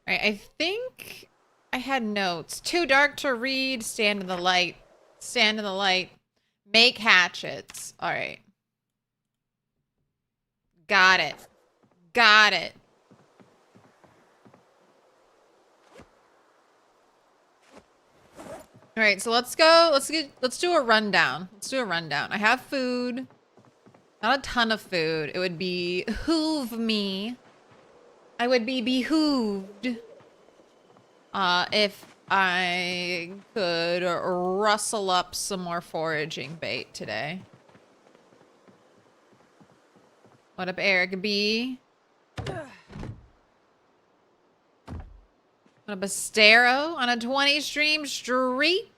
Right, I think I had notes. Too dark to read. Stand in the light. Stand in the light. Make hatchets. All right. Got it. Got it. All right, so let's go. Let's do a rundown. Let's do a rundown. I have food. Not a ton of food. It would behoove me. I would be behooved if I could rustle up some more foraging bait today. What up, Eric B? What up, Astero on a 20 stream streak?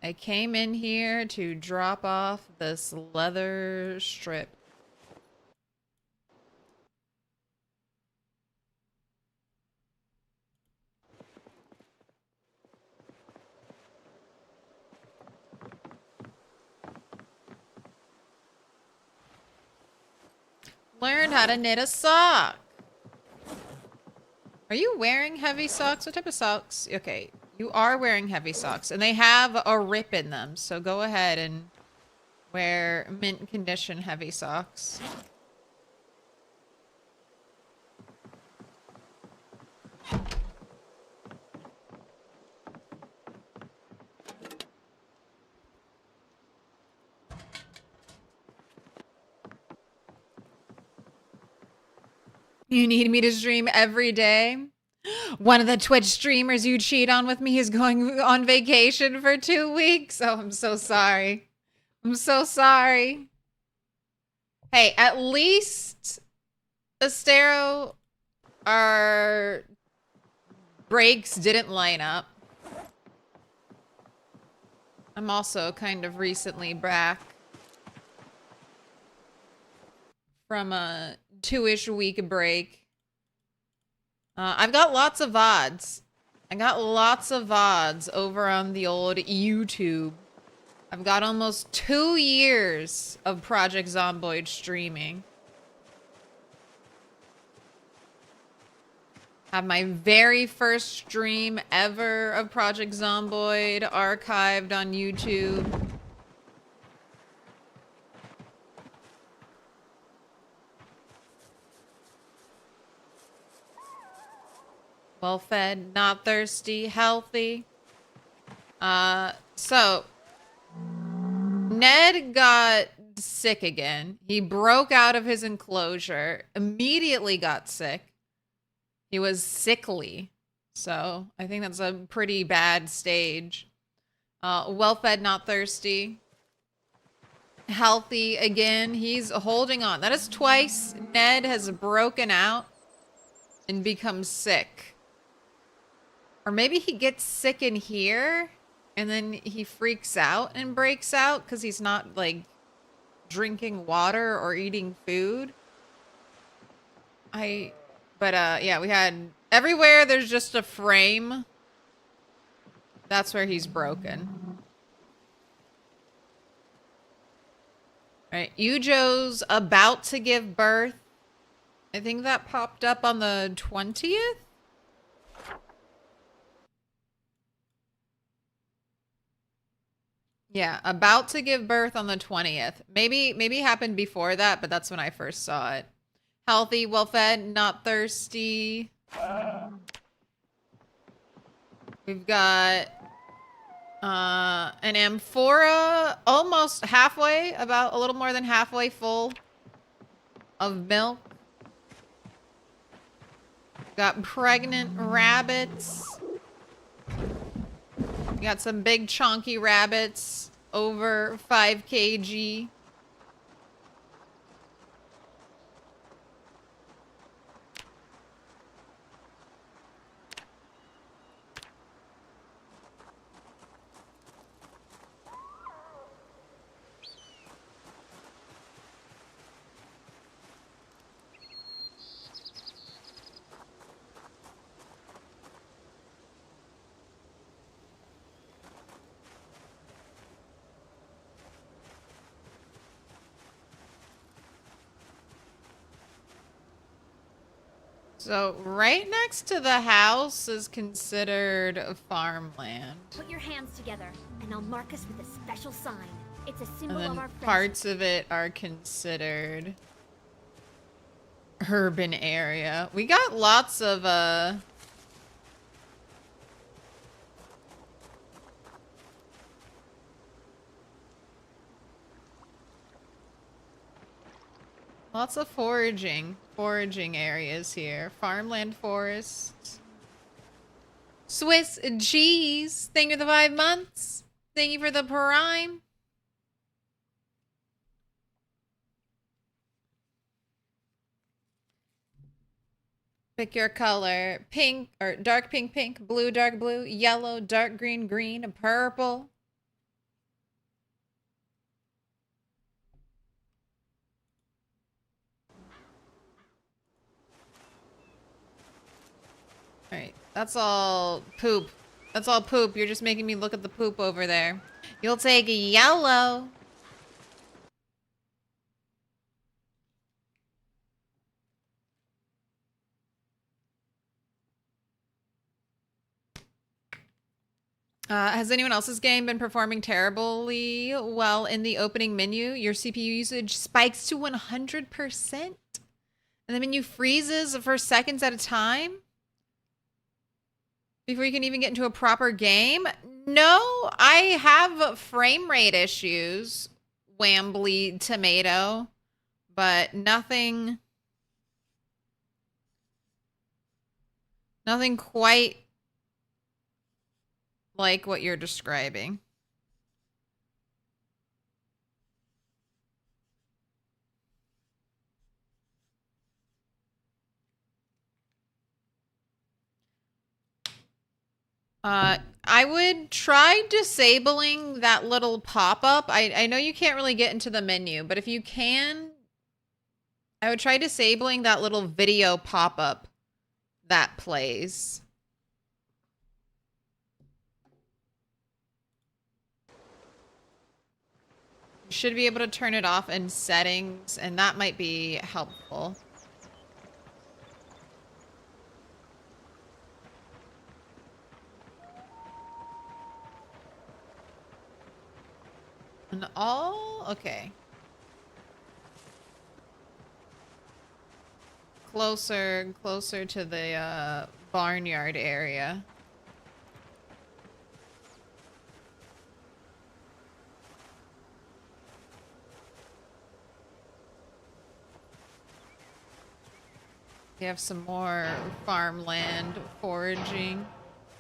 I came in here to drop off this leather strip. Learned how to knit a sock. Are you wearing heavy socks? What type of socks? Okay, you are wearing heavy socks, and they have a rip in them. So go ahead and wear mint condition heavy socks. You need me to stream every day? One of the Twitch streamers you cheat on with me is going on vacation for 2 weeks. Oh, I'm so sorry. I'm so sorry. Hey, at least Astero, our breaks didn't line up. I'm also kind of recently back from a 2-ish week break. I've got lots of VODs. I got lots of VODs over on the old YouTube. I've got almost 2 years of Project Zomboid streaming. Have my very first stream ever of Project Zomboid archived on YouTube. Well fed, not thirsty, healthy. So Ned got sick again. He broke out of his enclosure, immediately got sick. He was sickly. So I think that's a pretty bad stage. Well fed, not thirsty. Healthy again. He's holding on. That is twice Ned has broken out and become sick. Or maybe he gets sick in here and then he freaks out and breaks out because he's not like drinking water or eating food. Yeah, we had everywhere there's just a frame. That's where he's broken. All right, Ujo's about to give birth. I think that popped up on the 20th. Yeah, about to give birth on the 20th. Maybe it happened before that, but that's when I first saw it. Healthy, well-fed, not thirsty. We've got an amphora almost halfway, about a little more than halfway full of milk. Got pregnant rabbits. We got some big chunky rabbits, over 5 kg. So right next to the house is considered farmland. Put your hands together, and I'll mark us with a special sign. It's a symbol And of then our friendship. parts of it are considered urban area. We got lots of lots of foraging areas here. Farmland forests. Swiss cheese. Thank you for the 5 months. Thank you for the prime. Pick your color. Pink or dark pink, pink, blue, dark blue, yellow, dark green, green, purple. Alright, that's all poop. That's all poop. You're just making me look at the poop over there. You'll take yellow. Has anyone else's game been performing terribly well in the opening menu? Your CPU usage spikes to 100%? And the menu freezes for seconds at a time? Before you can even get into a proper game? No, I have frame rate issues, Wambly Tomato, but nothing quite like what you're describing. I would try disabling that little pop-up. I know you can't really get into the menu, but if you can, I would try disabling that little video pop-up that plays. You should be able to turn it off in settings, and that might be helpful. And all, okay. Closer to the barnyard area. We have some more farmland foraging.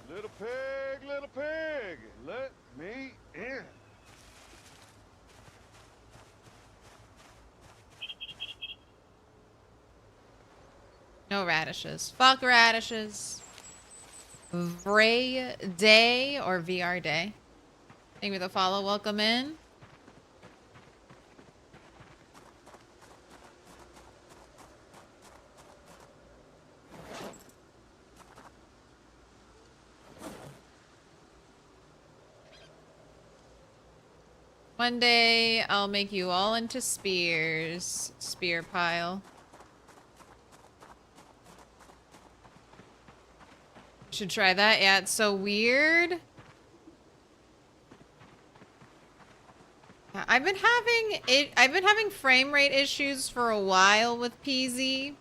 Little pig, let me in. No radishes. Fuck radishes. Vray Day or VR Day. Thank you for the follow. Welcome in. One day I'll make you all into spears. Spear pile. Should try that. Yeah, it's so weird. I've been having frame rate issues for a while with PZ.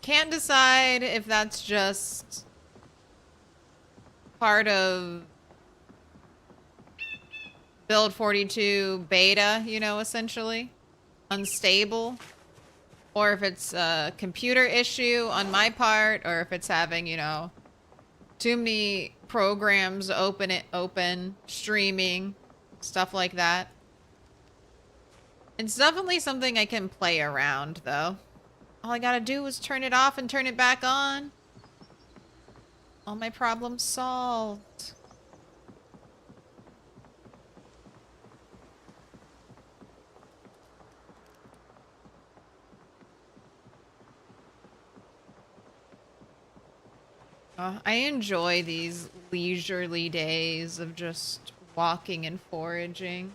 Can't decide if that's just part of build 42 beta, you know, essentially. Unstable. Or if it's a computer issue on my part, or if it's having, you know, too many programs open, streaming, stuff like that. It's definitely something I can play around, though. All I gotta do is turn it off and turn it back on. All my problems solved. I enjoy these leisurely days of just walking and foraging.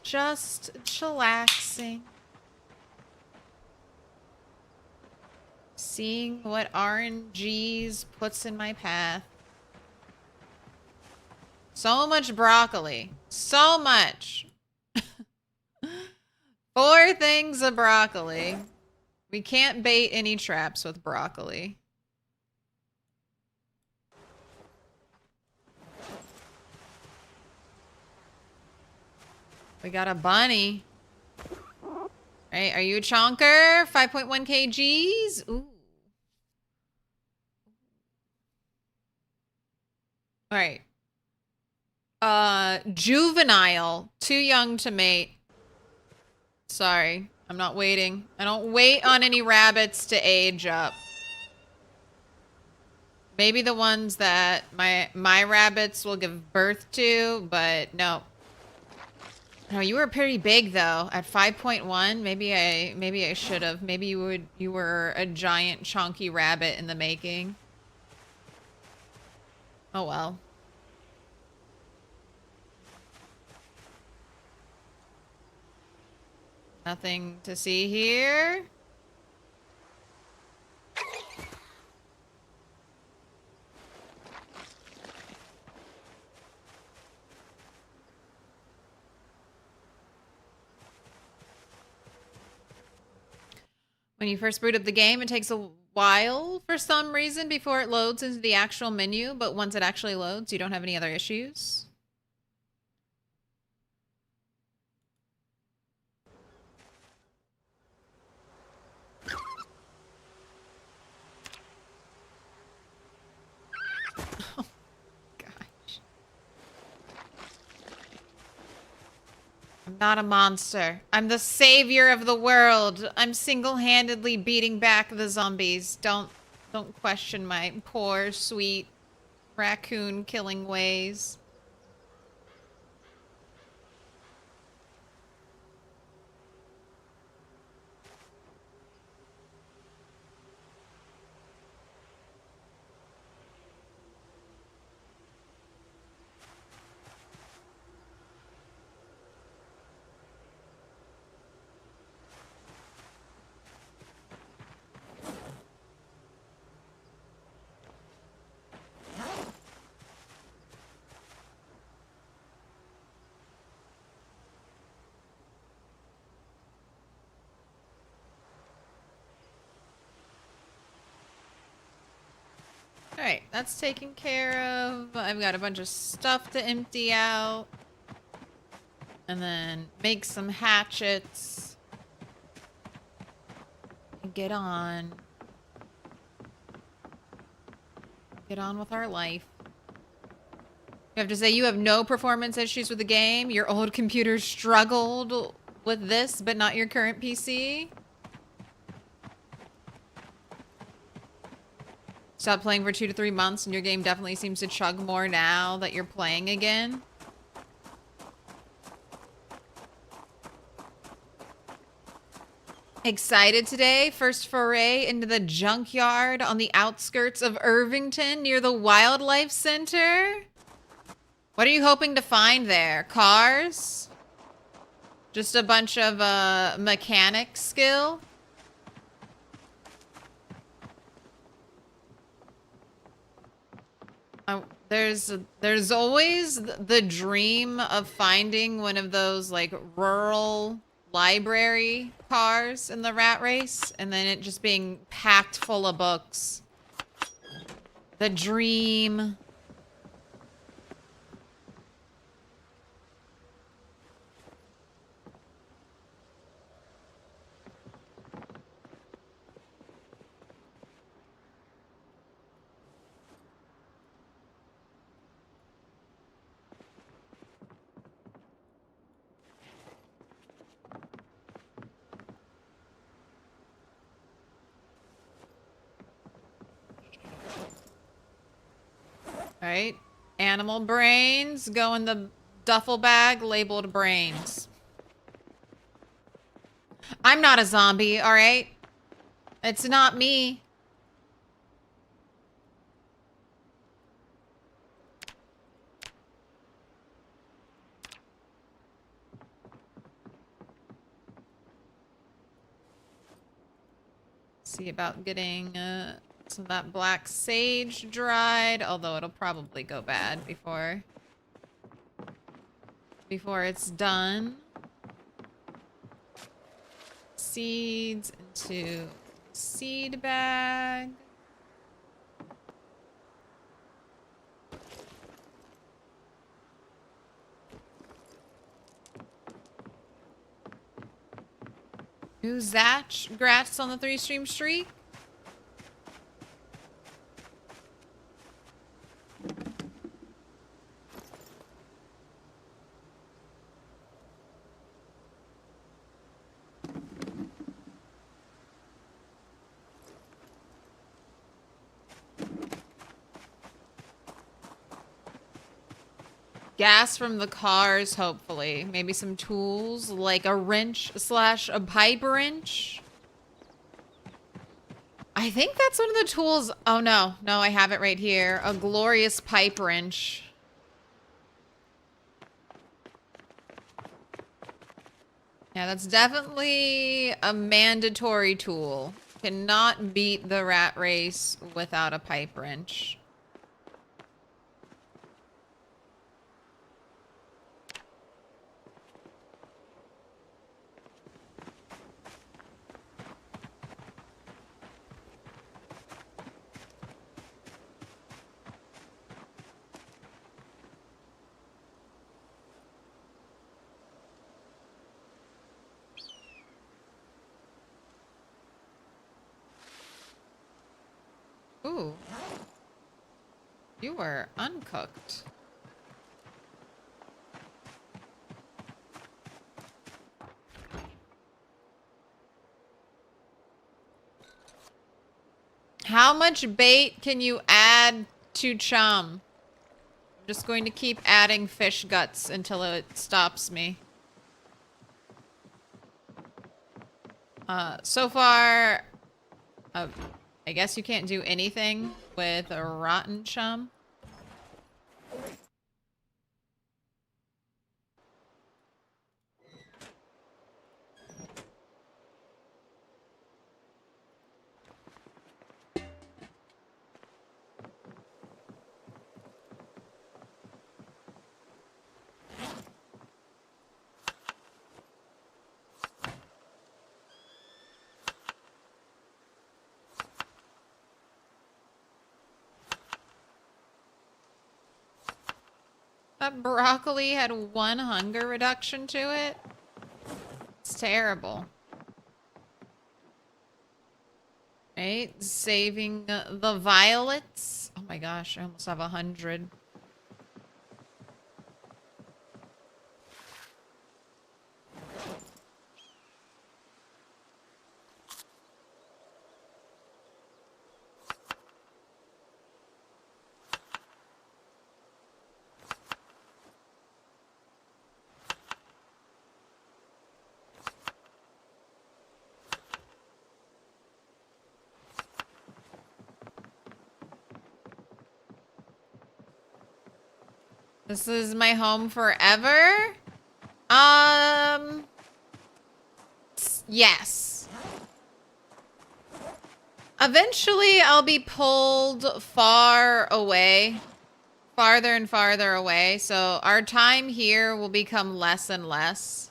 Just chillaxing. seeing what RNGs puts in my path. So much broccoli. So much. 4 things of broccoli. We can't bait any traps with broccoli. We got a bunny. Right, are you a chonker? 5.1 kgs? Ooh. All right. Juvenile. Too young to mate. Sorry, I'm not waiting. I don't wait on any rabbits to age up. Maybe the ones that my rabbits will give birth to, but no. No, you were pretty big though. At 5.1, maybe I should have. Maybe you were a giant chonky rabbit in the making. Oh well. Nothing to see here. When you first boot up the game, it takes a while for some reason before it loads into the actual menu, but once it actually loads, you don't have any other issues. Oh, gosh. I'm not a monster. I'm the savior of the world. I'm single-handedly beating back the zombies. Don't question my poor, sweet raccoon-killing ways. Alright, that's taken care of. I've got a bunch of stuff to empty out. And then make some hatchets. And get on. Get on with our life. You have to say you have no performance issues with the game. Your old computer struggled with this, but not your current PC. Stopped playing for 2 to 3 months and your game definitely seems to chug more now that you're playing again. Excited today? First foray into the junkyard on the outskirts of Irvington near the Wildlife Center? What are you hoping to find there? Cars? Just a bunch of mechanic skill? There's always the dream of finding one of those like rural library cars in the rat race and then it just being packed full of books. The dream. Right? Animal brains go in the duffel bag labeled brains. I'm not a zombie, all right? It's not me. See about getting some of that black sage dried, although it'll probably go bad before it's done. Seeds into seed bag. New Zatch grats on the 3-stream streak. Gas from the cars, hopefully. Maybe some tools, like a wrench slash a pipe wrench. I think that's one of the tools. Oh, no. No, I have it right here. A glorious pipe wrench. Yeah, that's definitely a mandatory tool. Cannot beat the rat race without a pipe wrench. Ooh. You were uncooked. How much bait can you add to chum? I'm just going to keep adding fish guts until it stops me. So far, I guess you can't do anything with a rotten chum. That broccoli had 1 hunger reduction to it. It's terrible. Right? Saving the violets. Oh my gosh, I almost have 100. This is my home forever? Yes. Eventually, I'll be pulled far away. Farther and farther away. So our time here will become less and less.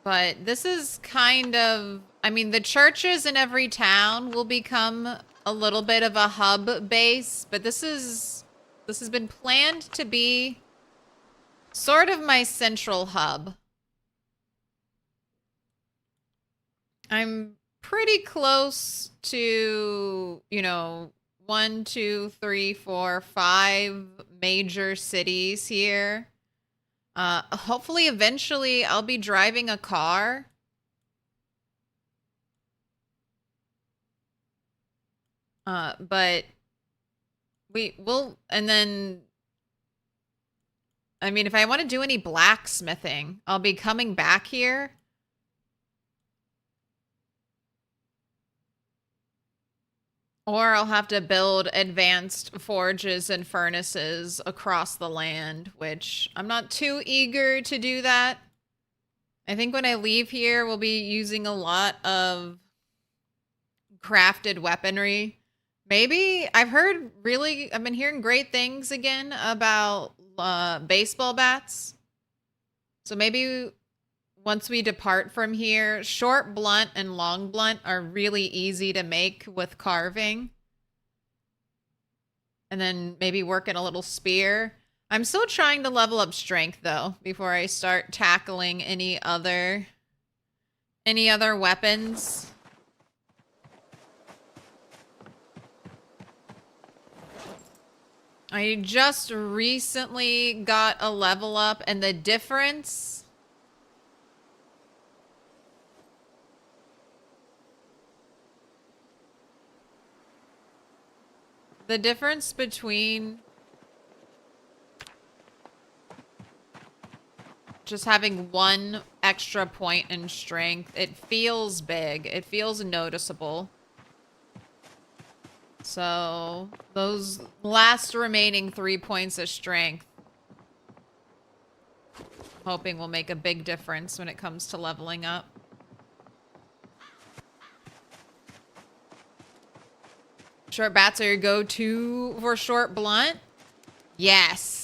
But this is kind of... I mean, the churches in every town will become a little bit of a hub base, but this has been planned to be sort of my central hub. I'm pretty close to, you know, 1, 2, 3, 4, 5 major cities here. Hopefully eventually I'll be driving a car. But we will, and then, I mean, if I want to do any blacksmithing, I'll be coming back here. Or I'll have to build advanced forges and furnaces across the land, which I'm not too eager to do that. I think when I leave here, we'll be using a lot of crafted weaponry. Maybe I've been hearing great things again about baseball bats. So maybe once we depart from here, short blunt and long blunt are really easy to make with carving. And then maybe work in a little spear. I'm still trying to level up strength though before I start tackling any other weapons. I just recently got a level up and the difference between just having one extra point in strength, it feels big. It feels noticeable. So those last remaining 3 points of strength, hoping will make a big difference when it comes to leveling up. Short bats are your go-to for short blunt? Yes.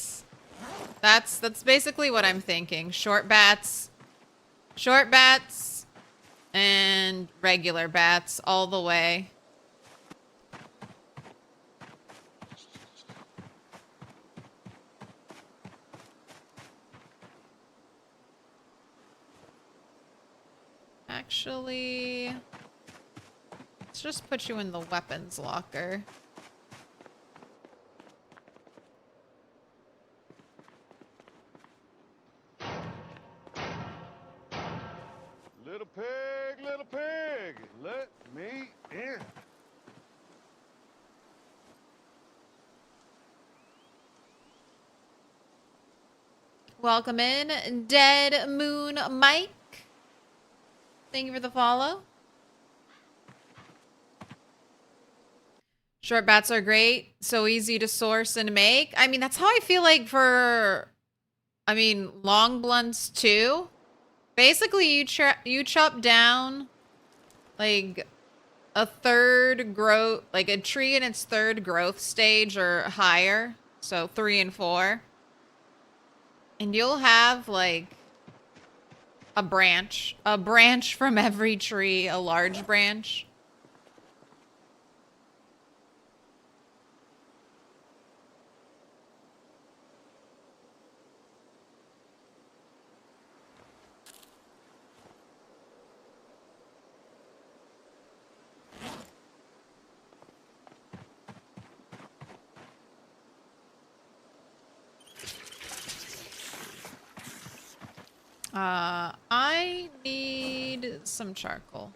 That's basically what I'm thinking. Short bats, and regular bats all the way. Actually, let's just put you in the weapons locker. Little pig, let me in. Welcome in, Dead Moon Mike. Thank you for the follow. Short bats are great. So easy to source and make. I mean, that's how I feel like for, long blunts too. Basically, you chop down like a third growth, like a tree in its third growth stage or higher. So 3 and 4. And you'll have like a branch from every tree, a large branch. I need some charcoal.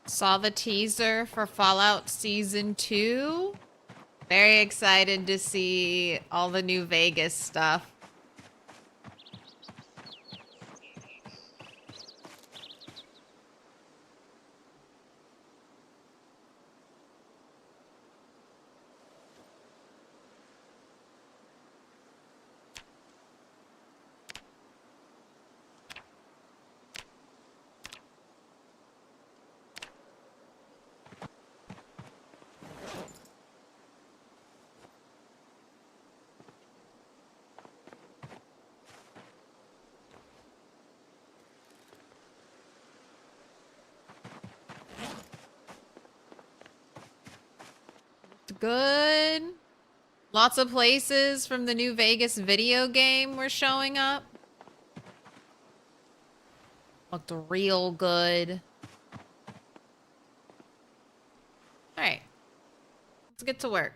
Saw the teaser for Fallout Season 2. Very excited to see all the new Vegas stuff. Good. Lots of places from the new Vegas video game were showing up. Looked real good. All right. Let's get to work.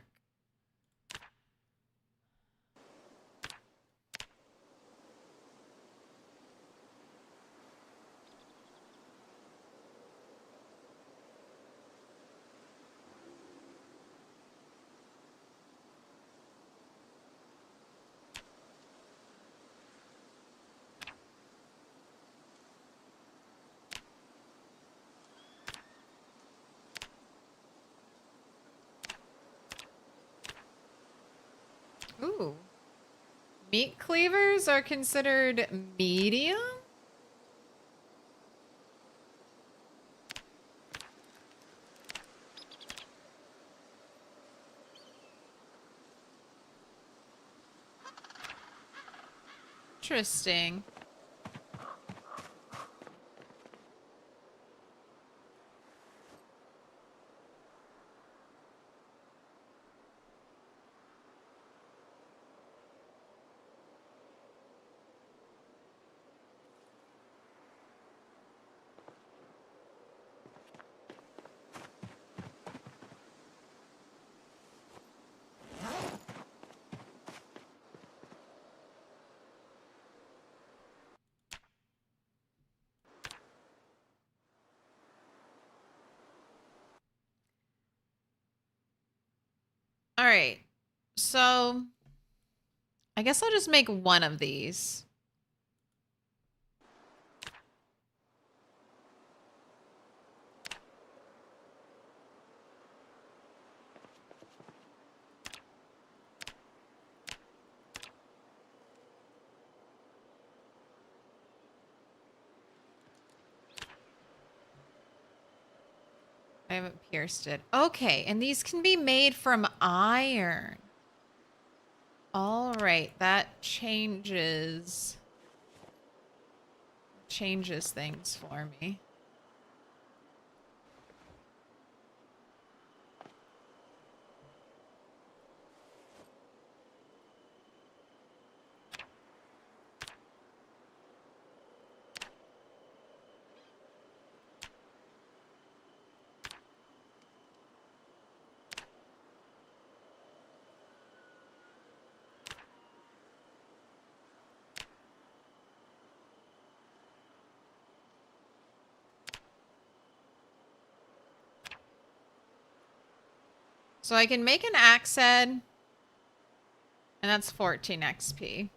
Ooh. Meat cleavers are considered medium? Interesting. All right. So I guess I'll just make one of these. I haven't pierced it. Okay, and these can be made from iron. All right, that changes things for me. So I can make an axe head, and that's 14 XP.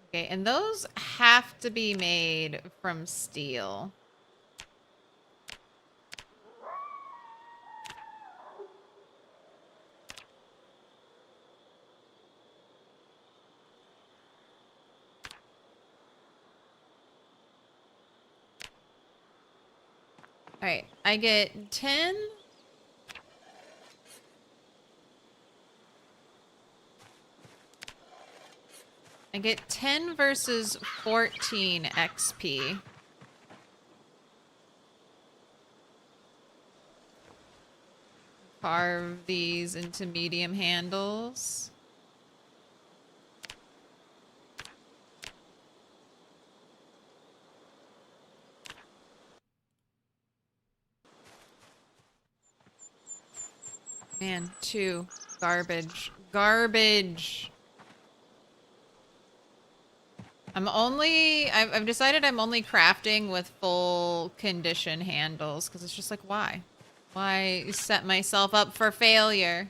Okay, and those have to be made from steel. All right, I get 10. I get 10 versus 14 XP. Carve these into medium handles. Man, 2. Garbage. Garbage. I've decided I'm only crafting with full condition handles, because it's just like, why? Why set myself up for failure?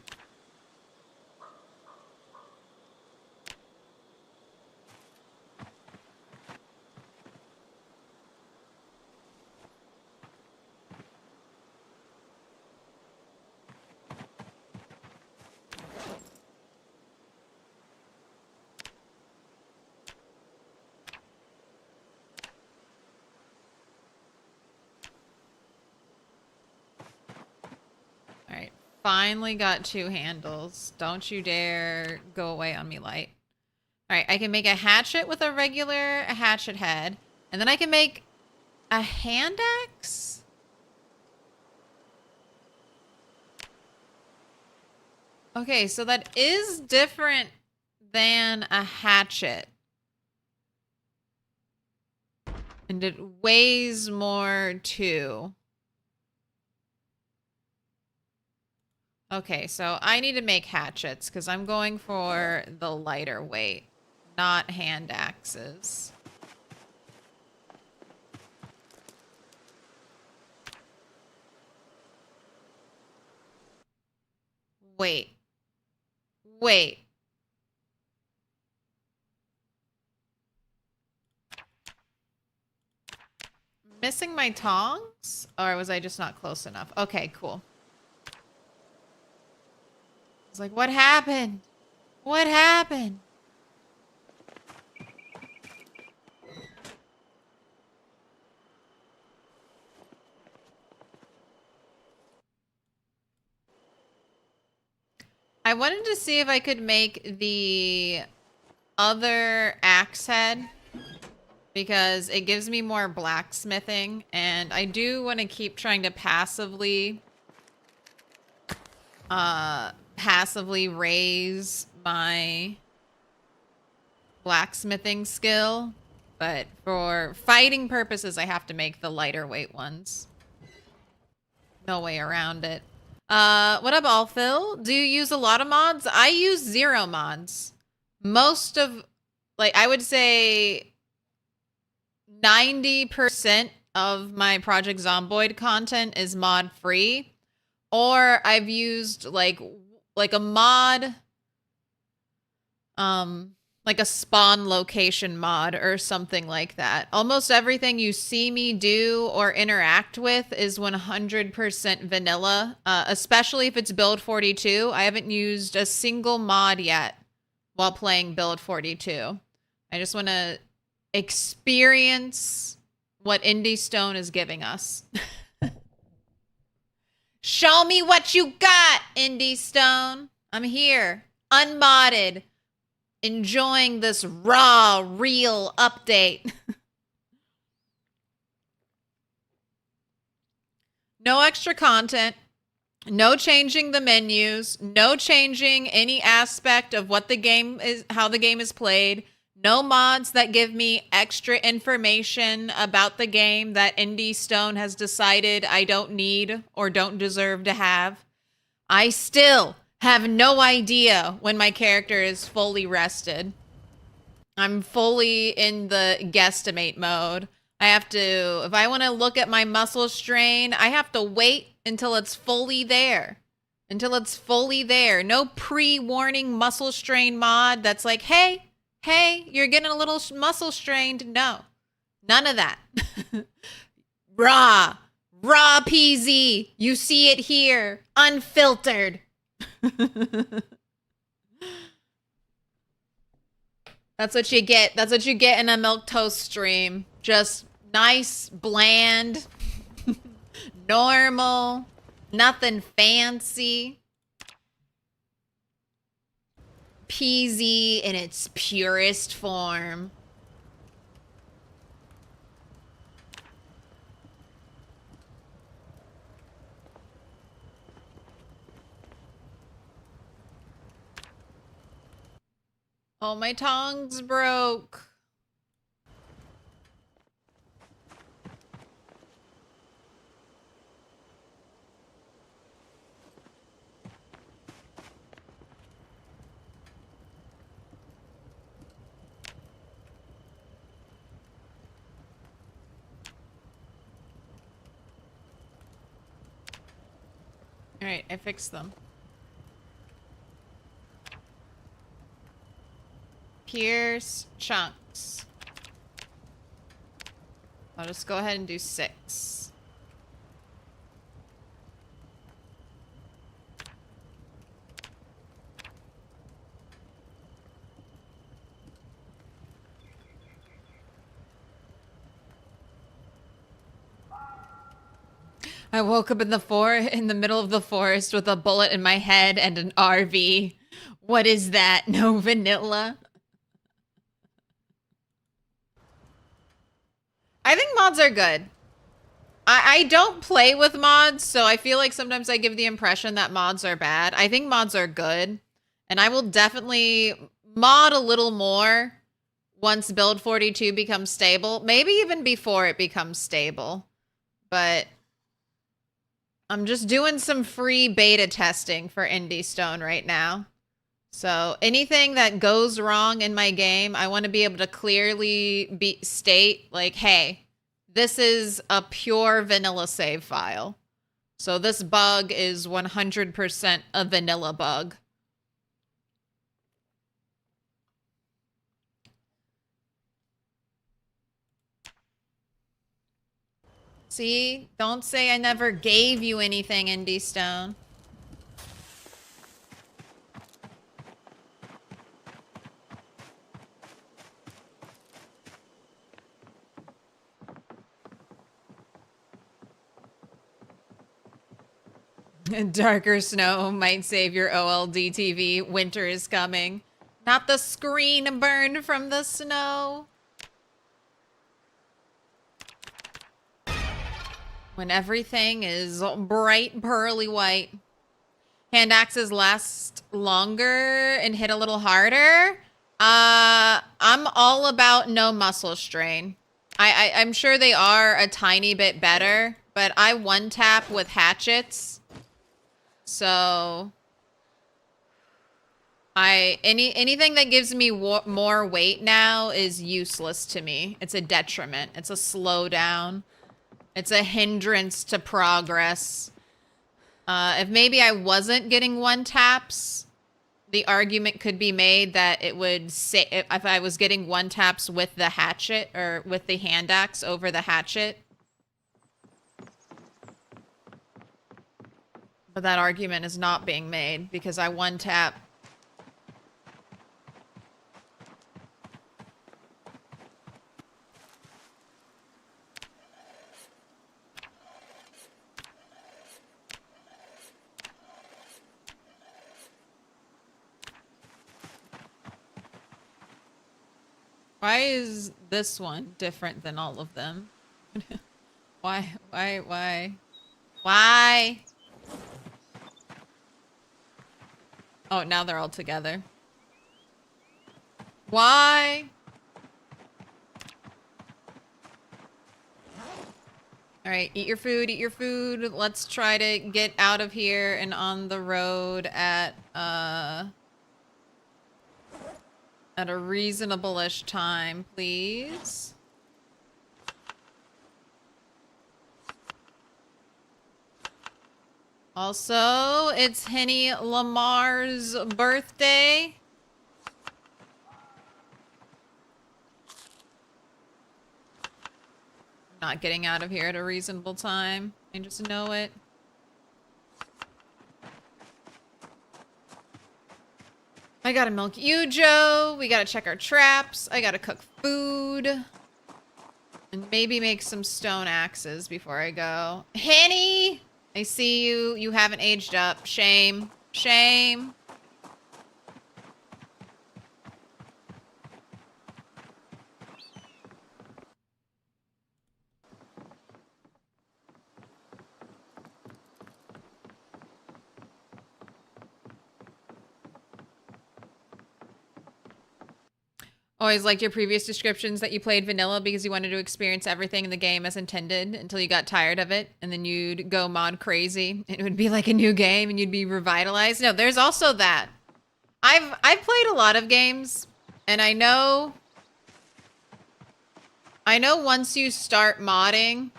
Alright, finally got 2 handles. Don't you dare go away on me, light. Alright, I can make a hatchet with a regular hatchet head. And then I can make a hand axe? Okay, so that is different than a hatchet. And it weighs more too. Okay, so I need to make hatchets because I'm going for the lighter weight, not hand axes. Wait. Wait. Missing my tongs? Or was I just not close enough? Okay, cool. was like, what happened? What happened? I wanted to see if I could make the other axe head because it gives me more blacksmithing, and I do want to keep trying to passively raise my blacksmithing skill, but for fighting purposes I have to make the lighter weight ones. No way around it. What up, Allphil? Do you use a lot of mods? I use 0 mods. Most of, like, I would say 90% of my Project Zomboid content is mod free, or I've used like a mod, like a spawn location mod or something like that. Almost everything you see me do or interact with is 100% vanilla, especially if it's build 42. I haven't used a single mod yet while playing build 42. I just want to experience what Indie Stone is giving us. Show me what you got, Indie Stone. I'm here, unmodded, enjoying this raw, real update. No extra content, no changing the menus, no changing any aspect of what the game is, how the game is played. No mods that give me extra information about the game that Indie Stone has decided I don't need or don't deserve to have. I still have no idea when my character is fully rested. I'm fully in the guesstimate mode. I have to, if I want to look at my muscle strain, I have to wait until it's fully there. Until it's fully there. No pre-warning muscle strain mod that's like, hey, you're getting a little muscle strained. No, none of that. Raw PZ. You see it here, unfiltered. That's what you get. That's what you get in a Milquetoast stream. Just nice, bland, normal, nothing fancy. PZ in its purest form. Oh, my tongs broke. All right, I fixed them. Pierce chunks. I'll just go ahead and do 6. I woke up in the middle of the forest with a bullet in my head and an RV. What is that? No vanilla? I think mods are good. I don't play with mods, so I feel like sometimes I give the impression that mods are bad. I think mods are good, and I will definitely mod a little more once build 42 becomes stable. Maybe even before it becomes stable. But I'm just doing some free beta testing for Indie Stone right now. So anything that goes wrong in my game, I want to be able to clearly state, like, hey, this is a pure vanilla save file. So this bug is 100% a vanilla bug. See? Don't say I never gave you anything, Indie Stone. Darker snow might save your OLD TV. Winter is coming. Not the screen burned from the snow. When everything is bright pearly white. Hand axes last longer and hit a little harder. I'm all about no muscle strain. I'm sure they are a tiny bit better, but I one tap with hatchets. So anything that gives me more weight now is useless to me. It's a detriment. It's a slowdown. It's a hindrance to progress. If maybe I wasn't getting one taps, the argument could be made that it would say if I was getting one taps with the hatchet or with the hand axe over the hatchet. But that argument is not being made because I one tap. Why is this one different than all of them? Why? Oh, now they're all together. Why? All right, eat your food, eat your food. Let's try to get out of here and on the road at a reasonable-ish time, please. Also, it's Henny Lamar's birthday. Not getting out of here at a reasonable time. I just know it. I gotta milk you, Joe. We gotta check our traps. I gotta cook food. And maybe make some stone axes before I go. Henny! I see you. You haven't aged up. Shame. Shame. Always liked your previous descriptions that you played vanilla because you wanted to experience everything in the game as intended until you got tired of it, and then you'd go mod crazy. It would be like a new game and you'd be revitalized. No, there's also that. I've played a lot of games, and I know once you start modding,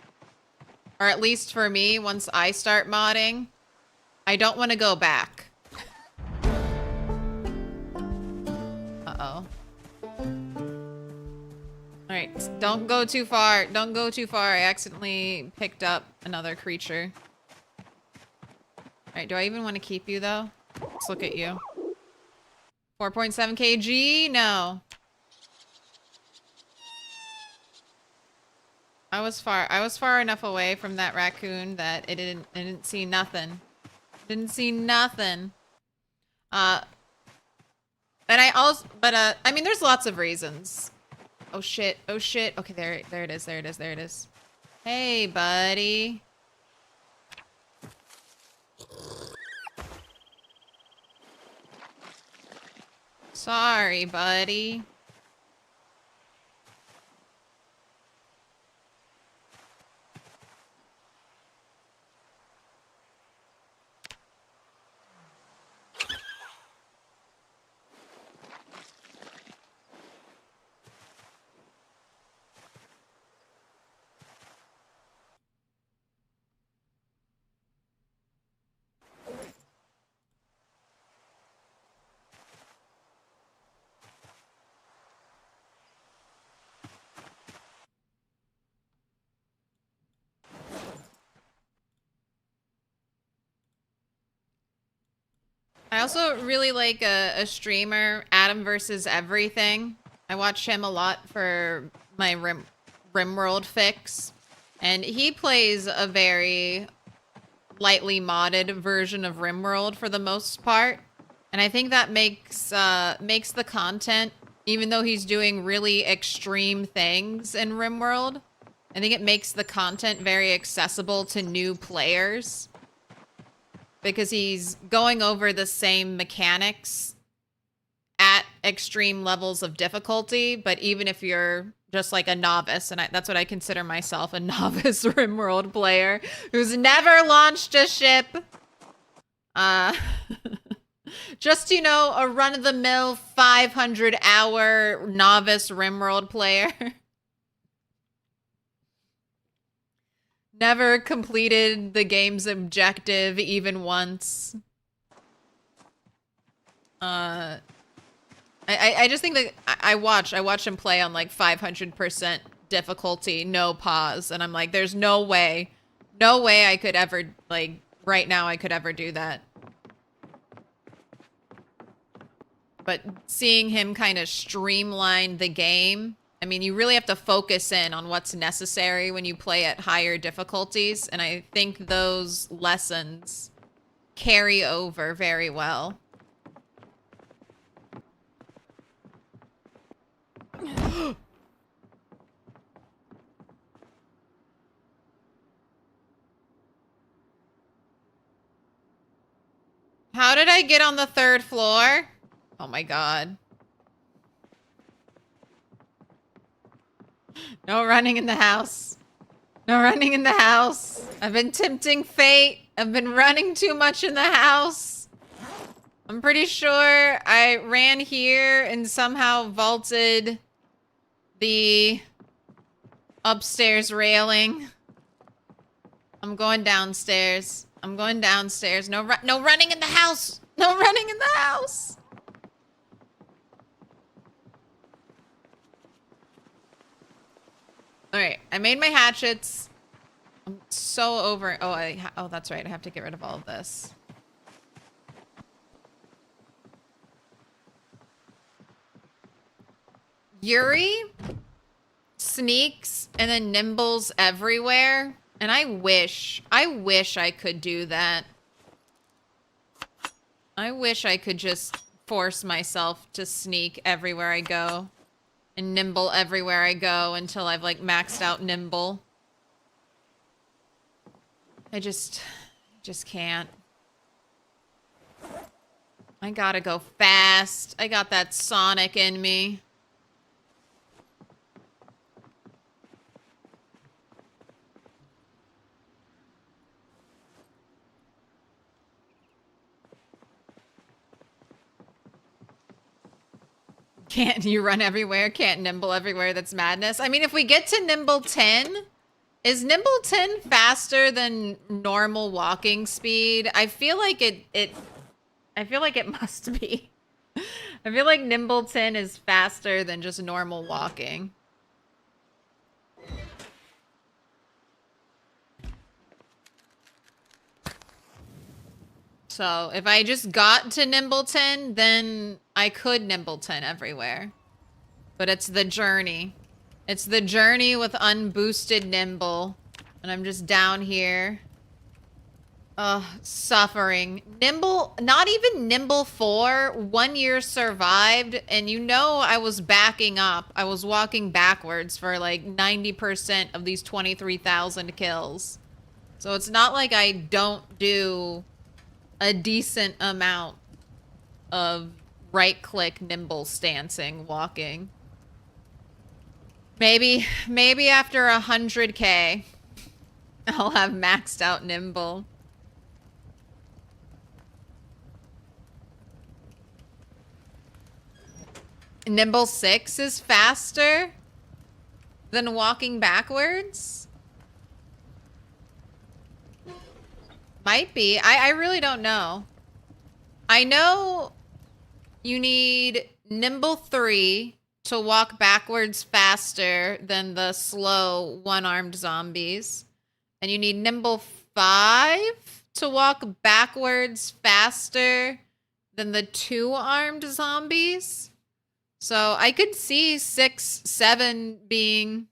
or at least for me, once I start modding, I don't want to go back. Uh-oh. Alright, don't go too far. Don't go too far. I accidentally picked up another creature. Alright, do I even want to keep you, though? Let's look at you. 4.7 kg? No. I was far enough away from that raccoon that it didn't see nothing. Didn't see nothing. And I mean, there's lots of reasons. Oh shit, oh shit. Okay, there it is, there it is, there it is. Hey, buddy. Sorry, buddy. I also really like a streamer, Adam versus Everything. I watch him a lot for my RimWorld fix. And he plays a very, lightly modded version of RimWorld for the most part. And I think that makes the content, even though he's doing really extreme things in RimWorld, I think it makes the content very accessible to new players. Because he's going over the same mechanics at extreme levels of difficulty, but even if you're just like a novice, and that's what I consider myself, a novice RimWorld player who's never launched a ship. Just, you know, a run-of-the-mill 500-hour novice RimWorld player. Never completed the game's objective even once. I just think that I watch him play on like 500% difficulty, no pause, and I'm like, there's no way I could ever, like, right now I could ever do that. But seeing him kind of streamline the game, I mean, you really have to focus in on what's necessary when you play at higher difficulties, and I think those lessons carry over very well. How did I get on the 3rd floor? Oh my god. No running in the house. No running in the house. I've been tempting fate. I've been running too much in the house. I'm pretty sure I ran here and somehow vaulted the upstairs railing. I'm going downstairs. I'm going downstairs. No running in the house. No running in the house. All right, I made my hatchets. I'm so over. Oh, that's right. I have to get rid of all of this. Yuri sneaks and then nimbles everywhere, and I wish I could do that. I wish I could just force myself to sneak everywhere I go. And nimble everywhere I go until I've like maxed out nimble. I just can't. I gotta go fast. I got that Sonic in me. Can't you run everywhere? Can't nimble everywhere? That's madness. I mean, if we get to nimble 10, is nimble 10 faster than normal walking speed? I feel like it must be. I feel like nimble 10 is faster than just normal walking. So if I just got to nimble 10, then I could nimble 10 everywhere. But it's the journey. It's the journey with unboosted nimble. And I'm just down here. Suffering. Nimble, not even nimble 4, 1 year survived. And you know I was backing up. I was walking backwards for like 90% of these 23,000 kills. So it's not like I don't do a decent amount of right-click nimble stancing walking. Maybe after 100K, I'll have maxed out nimble. Nimble 6 is faster than walking backwards? Might be. I really don't know. I know you need nimble 3 to walk backwards faster than the slow one-armed zombies. And you need nimble 5 to walk backwards faster than the two-armed zombies. So I could see 6, 7 being...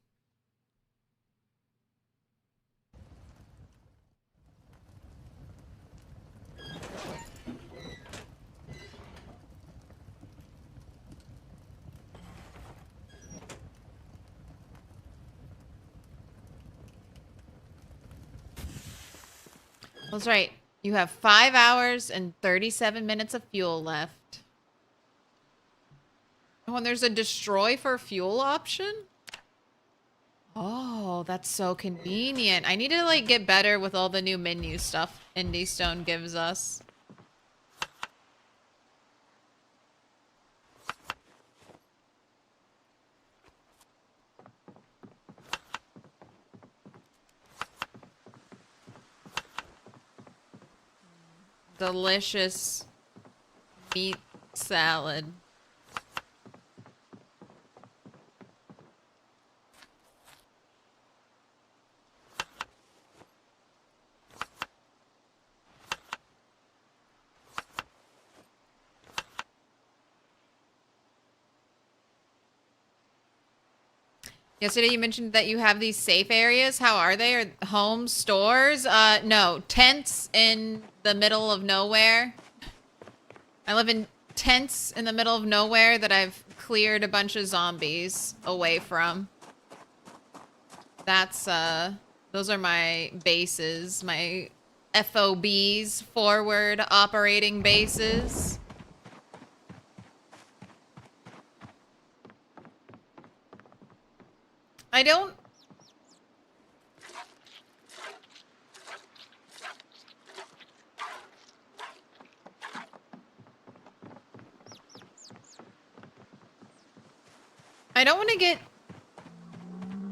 That's right. You have 5 hours and 37 minutes of fuel left. Oh, and there's a destroy for fuel option? Oh, that's so convenient. I need to, like, get better with all the new menu stuff Indie Stone gives us. Delicious meat salad. Yesterday you mentioned that you have these safe areas. How are they? Are homes, stores? No. Tents in the middle of nowhere. I live in tents in the middle of nowhere that I've cleared a bunch of zombies away from. That's, those are my bases. My FOBs, forward operating bases. I don't want to get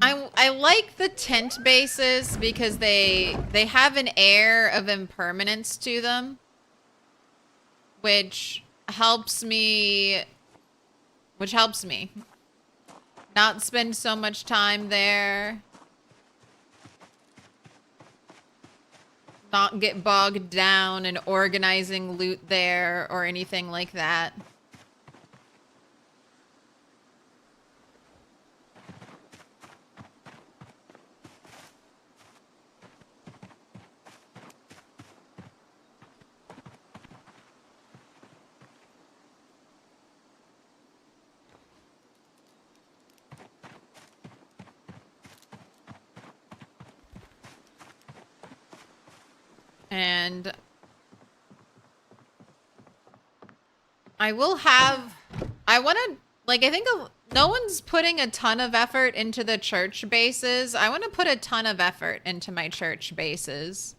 I like the tent bases because they have an air of impermanence to them, which helps me not spend so much time there, not get bogged down in organizing loot there or anything like that. And I want to, like, I think no one's putting a ton of effort into the church bases. I want to put a ton of effort into my church bases.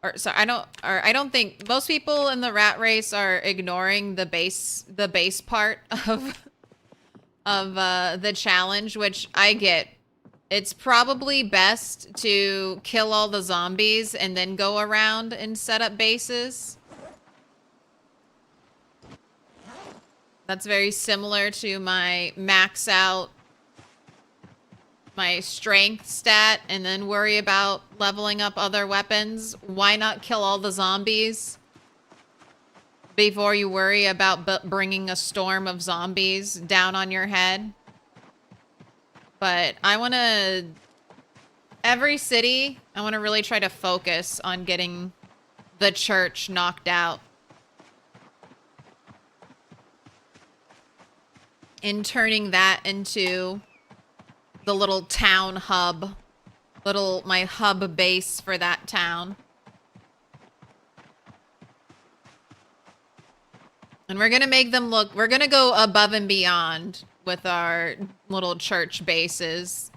I don't think most people in the rat race are ignoring the base part of the challenge, which I get. It's probably best to kill all the zombies and then go around and set up bases. That's very similar to my max out my strength stat and then worry about leveling up other weapons. Why not kill all the zombies before you worry about bringing a storm of zombies down on your head? But I want to... Every city, I want to really try to focus on getting the church knocked out. And turning that into the little town hub. My hub base for that town. And we're going to make them look... We're going to go above and beyond with our little church bases.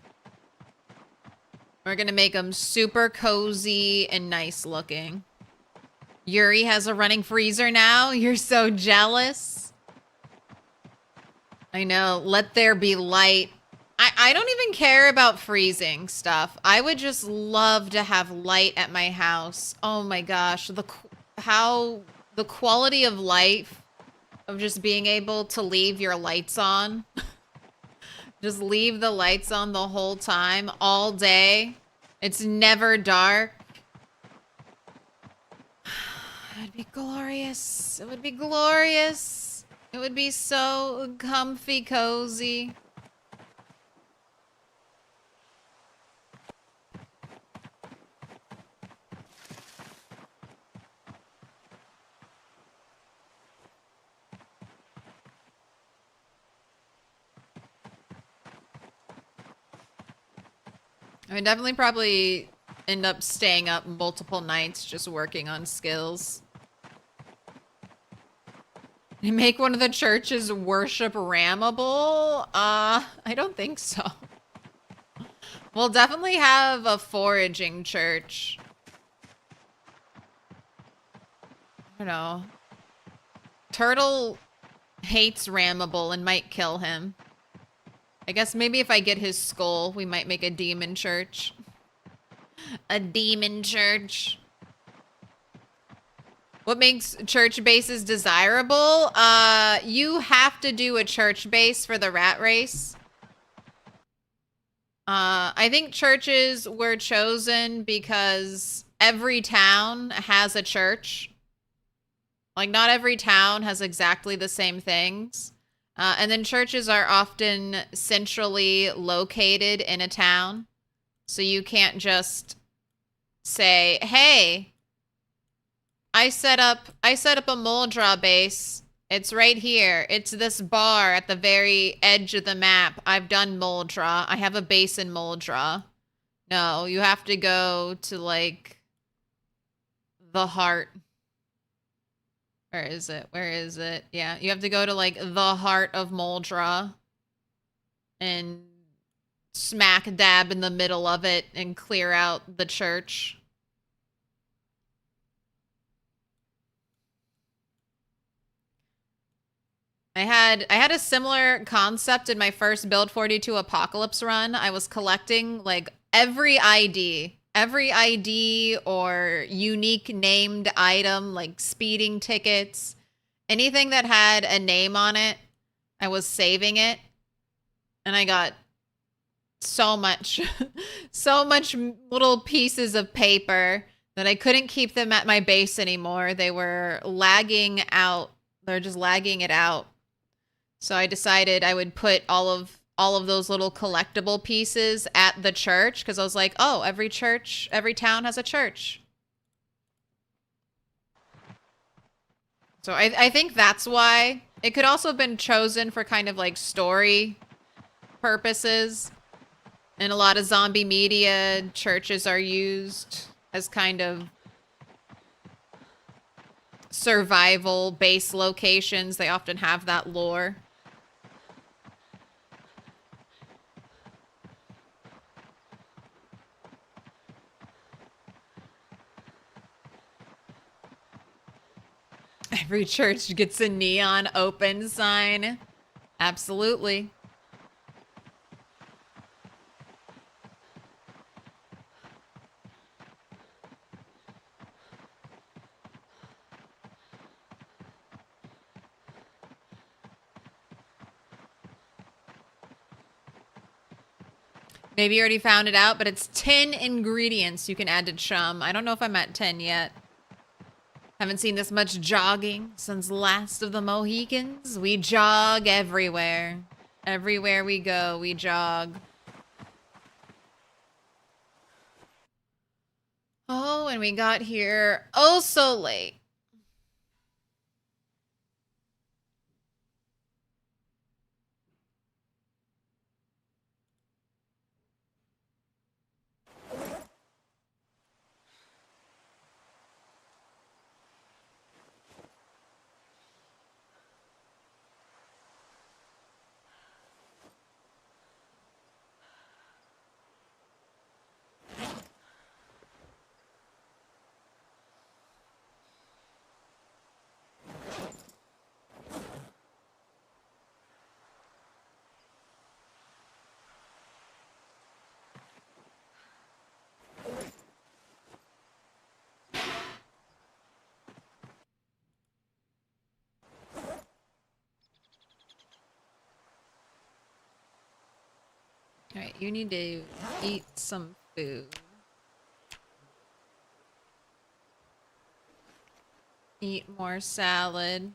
We're gonna make them super cozy and nice looking. Yuri has a running freezer now. You're so jealous. I know. Let there be light. I don't even care about freezing stuff. I would just love to have light at my house. Oh my gosh. The quality of life of just being able to leave your lights on. Just leave the lights on the whole time, all day. It's never dark. It'd be glorious. It would be glorious. It would be so comfy, cozy. I mean, definitely probably end up staying up multiple nights just working on skills. You make one of the churches worship rammable? I don't think so. We'll definitely have a foraging church. I don't know. Turtle hates rammable and might kill him. I guess maybe if I get his skull, we might make a demon church. A demon church. What makes church bases desirable? You have to do a church base for the rat race. I think churches were chosen because every town has a church. Like, not every town has exactly the same things. And then churches are often centrally located in a town. So you can't just say, hey, I set up a mole draw base. It's right here. It's this bar at the very edge of the map. I've done mole draw. I have a base in mole draw. No, you have to go to, like, the heart. Where is it? Where is it? Yeah, you have to go to, like, the heart of Moldra and smack dab in the middle of it and clear out the church. I had a similar concept in my first Build 42 Apocalypse run. I was collecting, like, every ID or unique named item, like speeding tickets, anything that had a name on it, I was saving it. And I got so much, so much little pieces of paper that I couldn't keep them at my base anymore. They were lagging out. They're just lagging it out. So I decided I would put all of those little collectible pieces at the church, because I was like, oh, every town has a church. So I think that's why. It could also have been chosen for kind of like story purposes. In a lot of zombie media, churches are used as kind of survival base locations. They often have that lore. Every church gets a neon open sign. Absolutely. Maybe you already found it out, but it's 10 ingredients you can add to chum. I don't know if I'm at 10 yet. Haven't seen this much jogging since Last of the Mohicans. We jog everywhere. Everywhere we go, we jog. Oh, and we got here oh so late. All right, you need to eat some food. Eat more salad.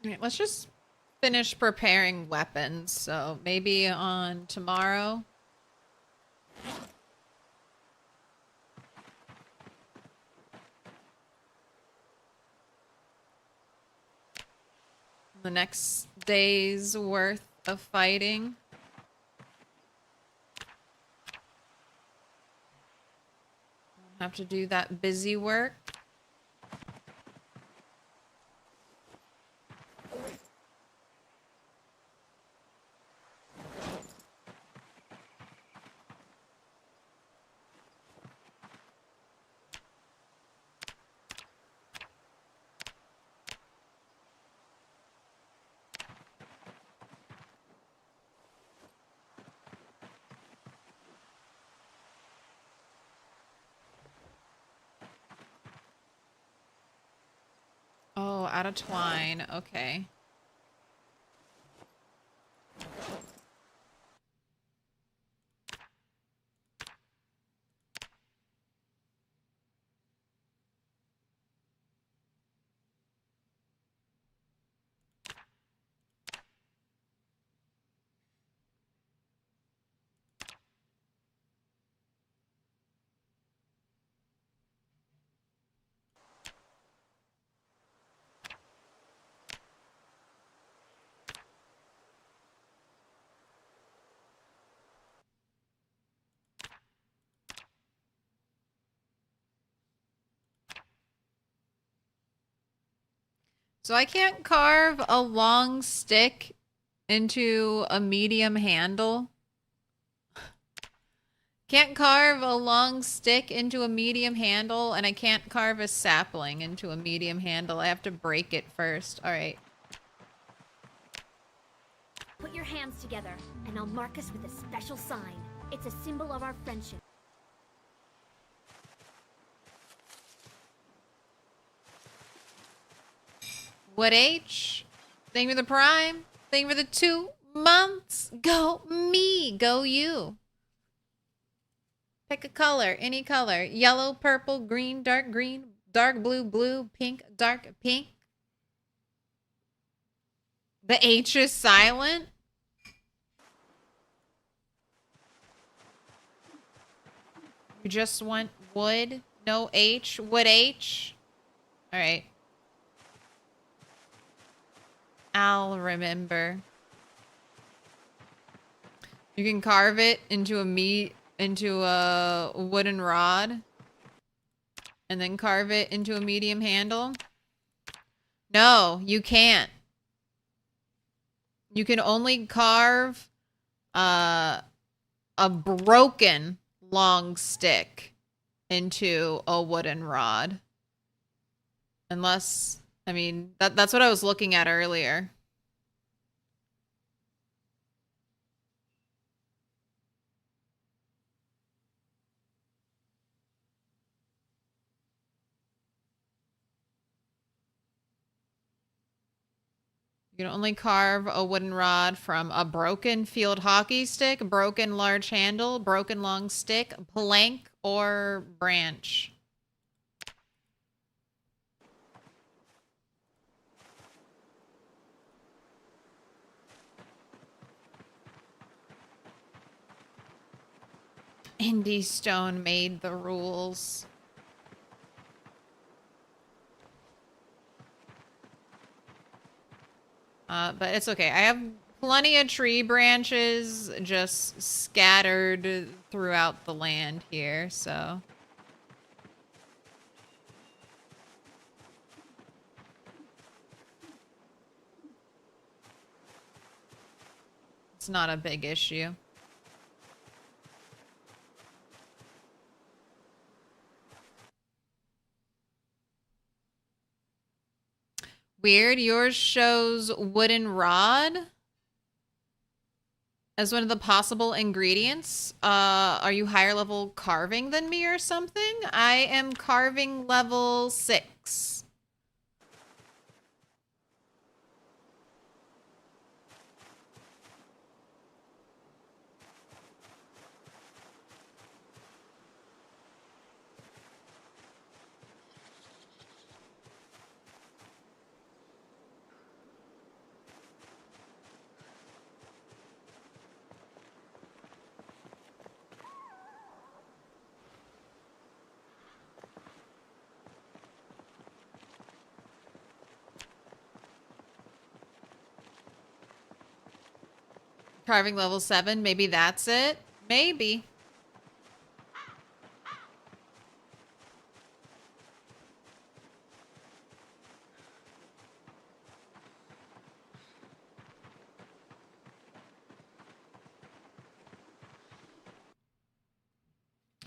Alright, let's just finish preparing weapons. So maybe on tomorrow. The next day's worth of fighting. Have to do that busy work. Oh, out of twine. Okay. So I can't carve a long stick into a medium handle. Can't carve a long stick into a medium handle, and I can't carve a sapling into a medium handle. I have to break it first. All right. Put your hands together, and I'll mark us with a special sign. It's a symbol of our friendship. What H? Thank you for the prime. Thank you for the 2 months. Go me. Go you. Pick a color. Any color. Yellow, purple, green, dark blue, blue, pink, dark pink. The H is silent. You just want wood. No H. Wood H. All right. I'll remember. You can carve it into a wooden rod, and then carve it into a medium handle. No, you can't. You can only carve a broken long stick into a wooden rod. Unless, I mean, that's what I was looking at earlier. You can only carve a wooden rod from a broken field hockey stick, broken large handle, broken long stick, plank, or branch. Indie Stone made the rules. But it's okay. I have plenty of tree branches just scattered throughout the land here, so. It's not a big issue. Weird. Yours shows wooden rod as one of the possible ingredients. Are you higher level carving than me or something? I am carving level 6. Carving level 7. Maybe that's it. Maybe.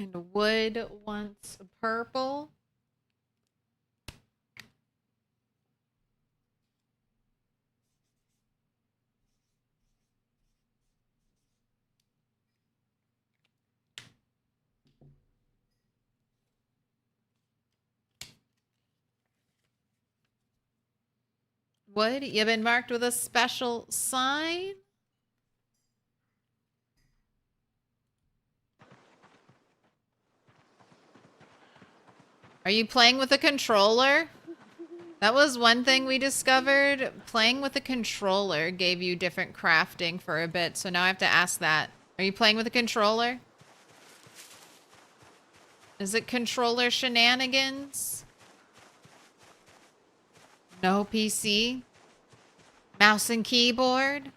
And wood wants purple. Wood, you've been marked with a special sign. Are you playing with a controller? That was one thing we discovered. Playing with a controller gave you different crafting for a bit, so now I have to ask that. Are you playing with a controller? Is it controller shenanigans? No PC? Mouse and keyboard?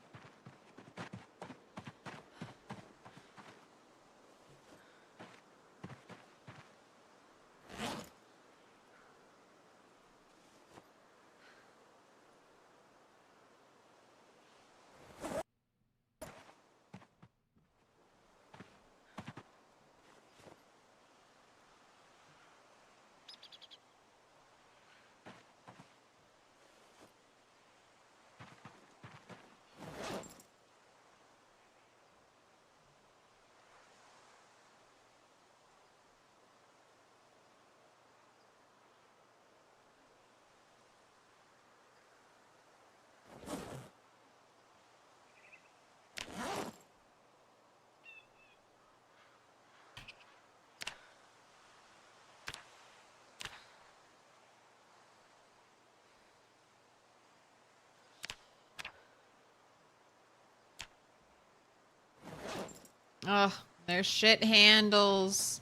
Ugh, their shit handles.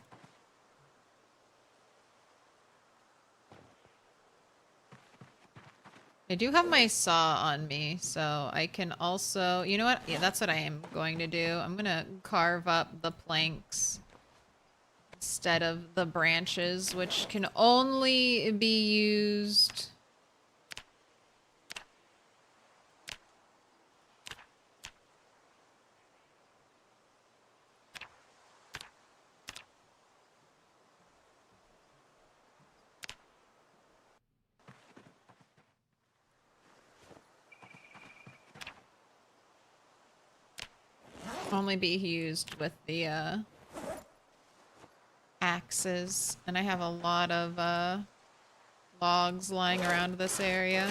I do have my saw on me, so I can also... You know what? Yeah, that's what I am going to do. I'm gonna carve up the planks instead of the branches, which can only be used... only be used with the axes. And I have a lot of logs lying around this area.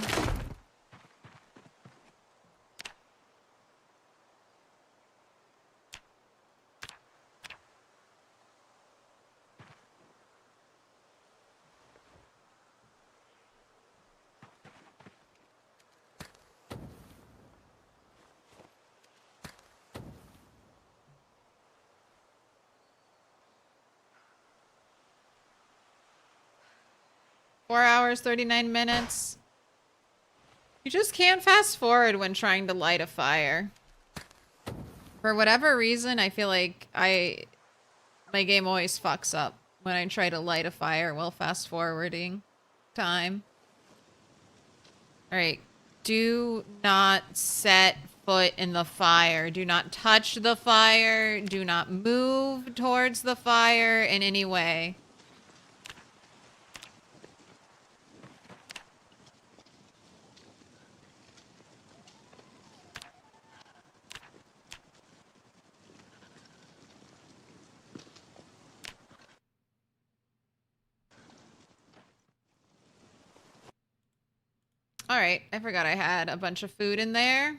Four hours, 39 minutes. You just can't fast forward when trying to light a fire. For whatever reason, I feel like my game always fucks up when I try to light a fire while fast forwarding time. Alright. Do not set foot in the fire. Do not touch the fire. Do not move towards the fire in any way. Alright, I forgot I had a bunch of food in there.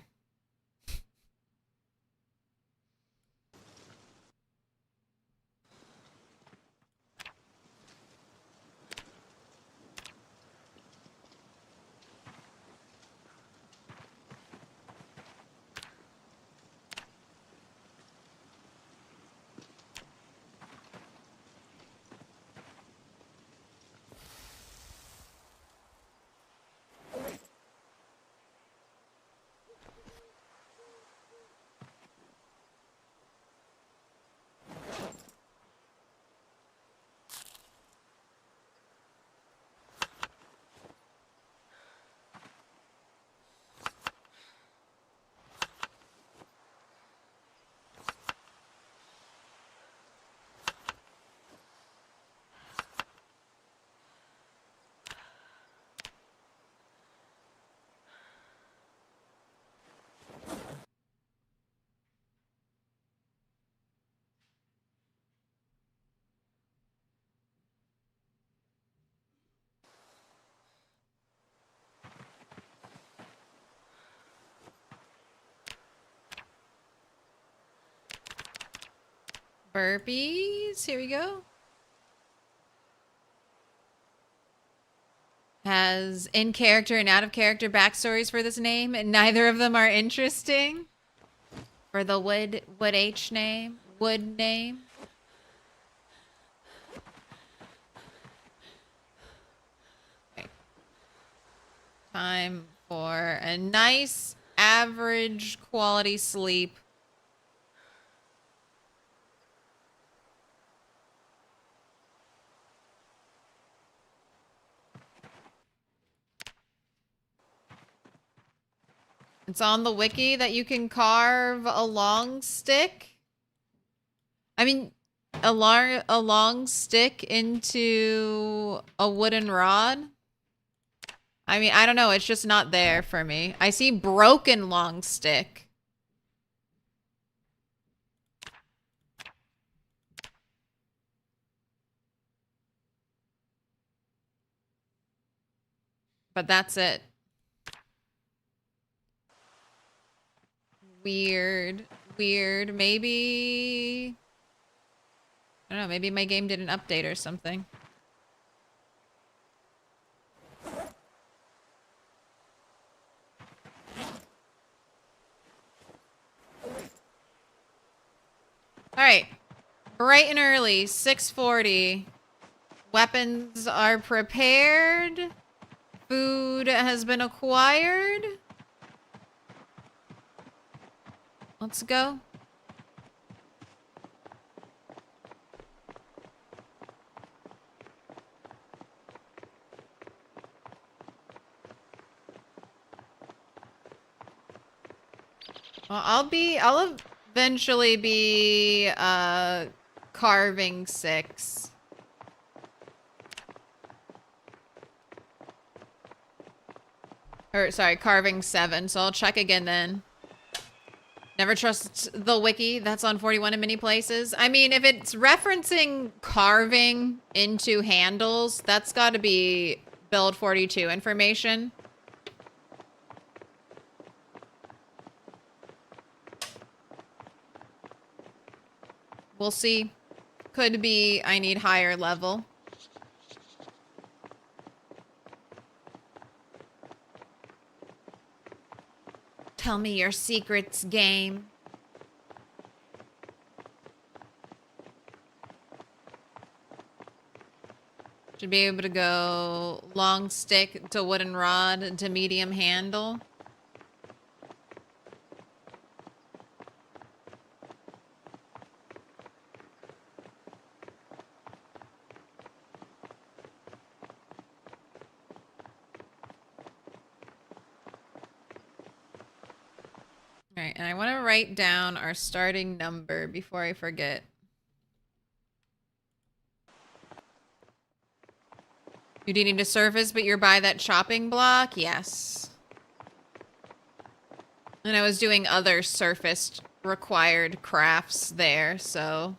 Burpees. Here we go. Has in character and out of character backstories for this name, and neither of them are interesting. For the wood name. Okay. Time for a nice average quality sleep. It's on the wiki that you can carve a long stick. I mean, a long stick into a wooden rod. I mean, I don't know. It's just not there for me. I see broken long stick. But that's it. Weird. Weird. Maybe... I don't know. Maybe my game did an update or something. Alright. Bright and early. 6:40. Weapons are prepared. Food has been acquired. Let's go. Well, I'll eventually be carving 6. Or sorry, carving 7. So I'll check again then. Never trust the wiki. That's on 41 in many places. I mean, if it's referencing carving into handles, that's got to be build 42 information. We'll see. Could be I need higher level. Tell me your secrets, game. Should be able to go long stick to wooden rod to medium handle. All right, and I want to write down our starting number before I forget. You do need a surface, but you're by that chopping block? Yes. And I was doing other surfaced required crafts there, so...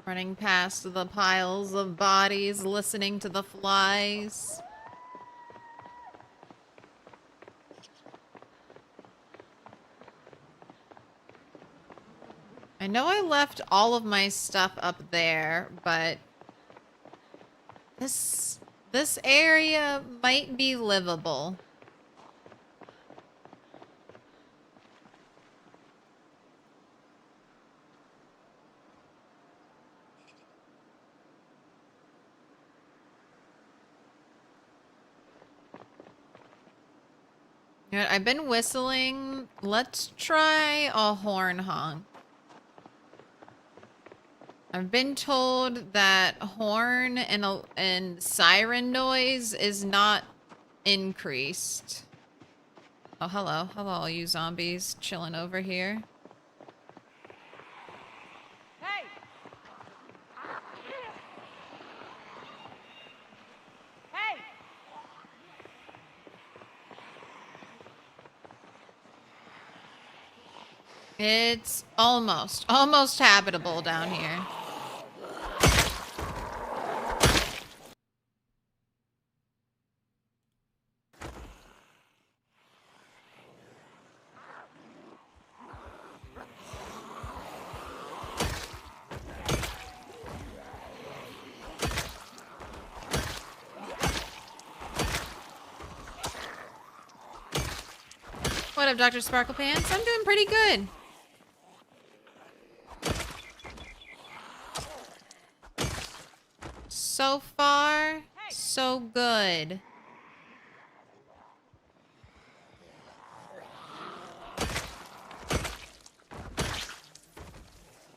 Running past the piles of bodies, listening to the flies. I know I left all of my stuff up there, but this area might be livable. You know what, I've been whistling. Let's try a horn honk. I've been told that horn and siren noise is not increased. Oh, hello. Hello, all you zombies chilling over here. Hey! Hey! It's almost habitable down here. What up, Dr. Sparkle Pants? I'm doing pretty good. So far, so good.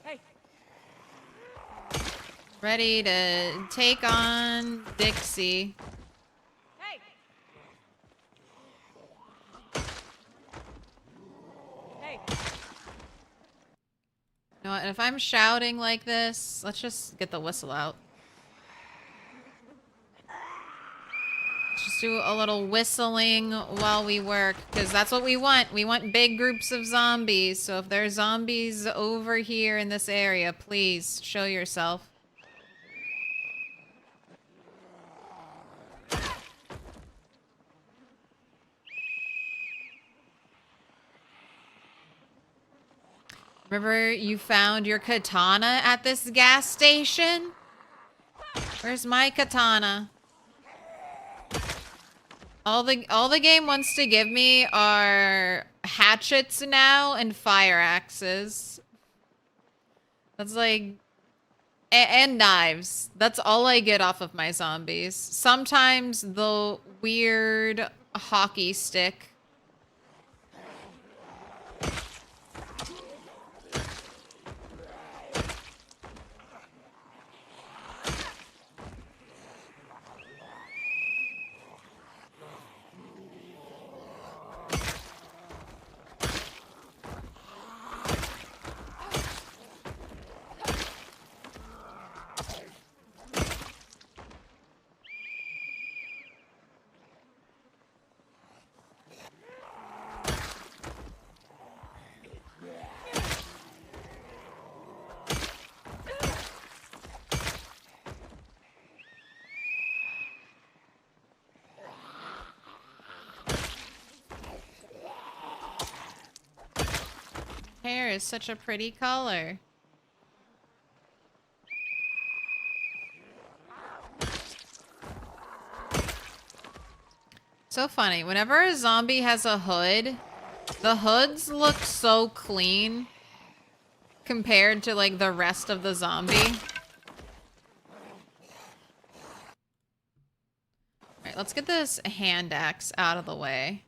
Hey! Ready to take on Dixie. Hey! Hey! You know what, and if I'm shouting like this, let's just get the whistle out. Just do a little whistling while we work, because that's what we want. We want big groups of zombies. So if there's zombies over here in this area, please show yourself. Remember you found your katana at this gas station? Where's my katana? All the game wants to give me are hatchets now and fire axes. That's like... and knives. That's all I get off of my zombies. Sometimes the weird hockey stick. Hair is such a pretty color. So funny. Whenever a zombie has a hood, the hoods look so clean compared to like the rest of the zombie. Alright, let's get this hand axe out of the way.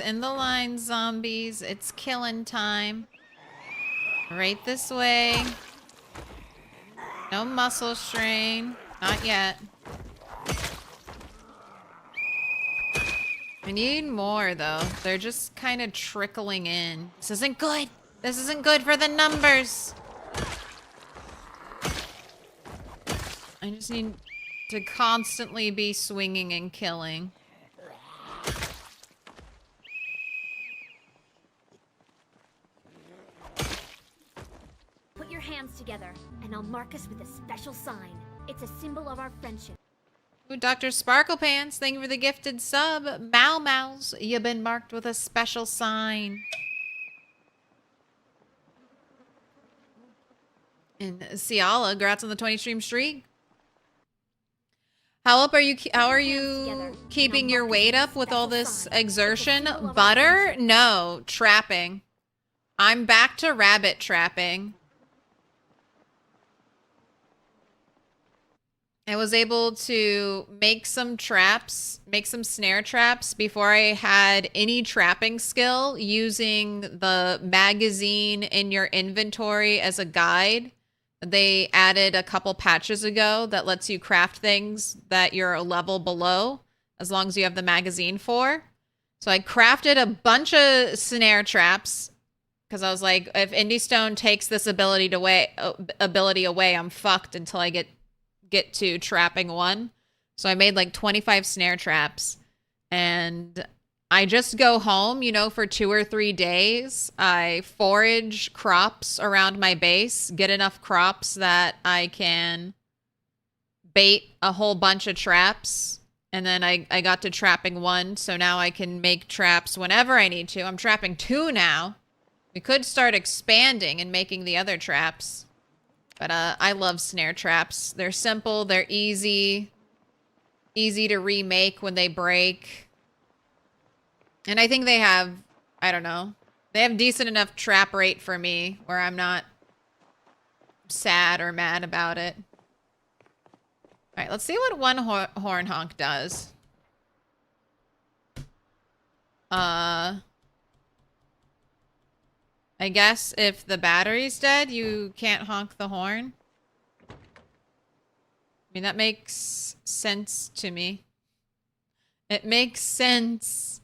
In the lines, zombies. It's killing time. Right this way. No muscle strain. Not yet. I need more, though. They're just kind of trickling in. This isn't good. This isn't good for the numbers. I just need to constantly be swinging and killing. Put your hands together, and I'll mark us with a special sign. It's a symbol of our friendship. Ooh, Dr. Sparkle Pants, thank you for the gifted sub. Mau Maus, you've been marked with a special sign. And Ciala, congrats on the 20 stream streak. How are you keeping your weight up with all this exertion? Butter? No, trapping. I'm back to rabbit trapping. I was able to make some traps, make some snare traps before I had any trapping skill using the magazine in your inventory as a guide. They added a couple patches ago that lets you craft things that you're a level below as long as you have the magazine for. So I crafted a bunch of snare traps because I was like, if Indie Stone takes this ability away, I'm fucked until I get to trapping 1. So I made like 25 snare traps, and I just go home, you know, for 2 or 3 days. I forage crops around my base, get enough crops that I can bait a whole bunch of traps. And then I got to trapping 1, so now I can make traps whenever I need to. I'm trapping 2 now. We could start expanding and making the other traps. But I love snare traps. They're simple, they're easy to remake when they break. And I think they have, I don't know, they have decent enough trap rate for me where I'm not sad or mad about it. All right, let's see what one horn honk does. I guess if the battery's dead, you can't honk the horn. I mean, that makes sense to me. It makes sense.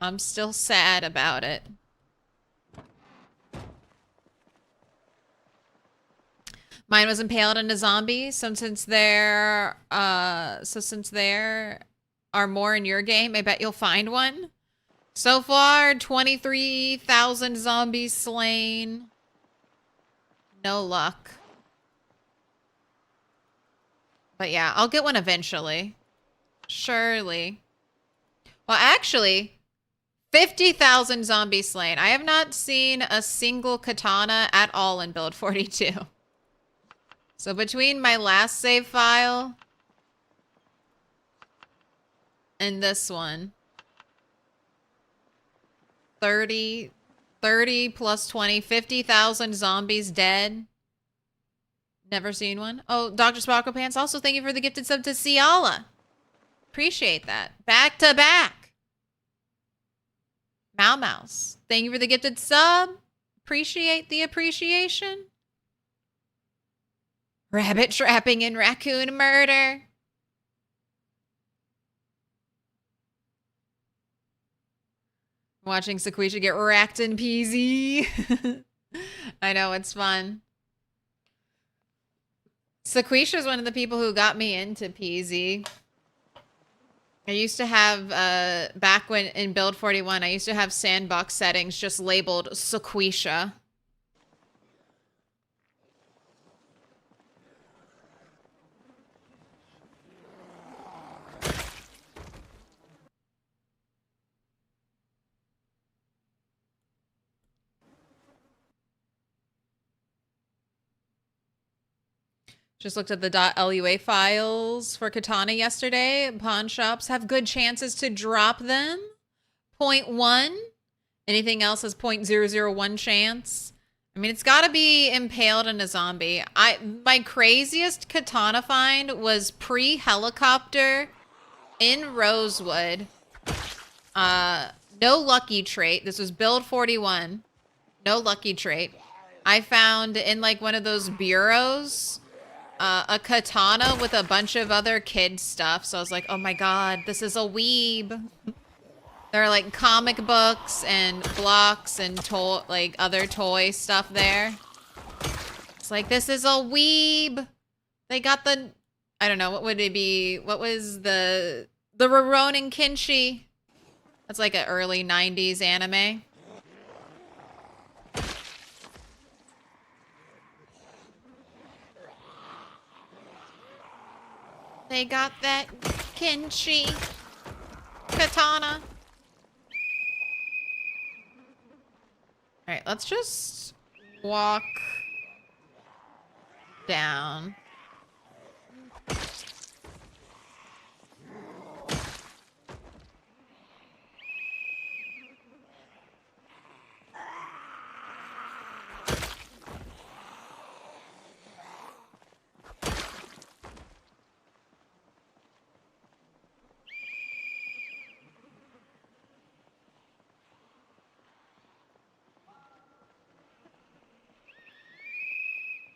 I'm still sad about it. Mine was impaled on a zombie, since there are more in your game, I bet you'll find one. So far, 23,000 zombies slain. No luck. But yeah, I'll get one eventually. Surely. Well, actually, 50,000 zombies slain. I have not seen a single katana at all in build 42. So between my last save file and this one, 30 plus 20, 50,000 zombies dead. Never seen one. Oh, Dr. Sparkle Pants, also thank you for the gifted sub to Ciala. Appreciate that. Back to back. Mau Mouse, thank you for the gifted sub. Appreciate the appreciation. Rabbit trapping and raccoon murder. Watching Sequisha get racked in PZ. I know, it's fun. Sequisha is one of the people who got me into PZ. I used to have, back when in build 41, I used to have sandbox settings just labeled Sequisha. Just looked at the .lua files for katana yesterday. Pawn shops have good chances to drop them. 0.1. Anything else has 0.001 chance. I mean, it's got to be impaled in a zombie. My craziest katana find was pre-helicopter in Rosewood. No lucky trait. This was build 41. No lucky trait. I found in like one of those bureaus a katana with a bunch of other kid stuff. So I was like, oh my god, this is a weeb. There are like comic books and blocks and like other toy stuff there. It's like, this is a weeb. They got the, I don't know, what would it be? What was the Rurouni Kinshi? That's like an early 90s anime. They got that Kinshi katana. Alright, let's just walk down.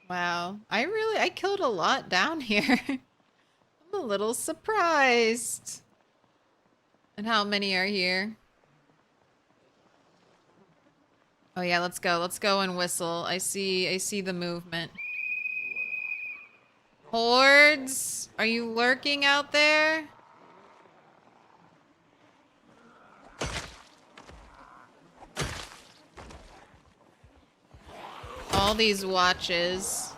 Wow, I killed a lot down here. I'm a little surprised. And how many are here? Oh yeah, let's go. Let's go and whistle. I see the movement. Hordes, are you lurking out there? All these watches.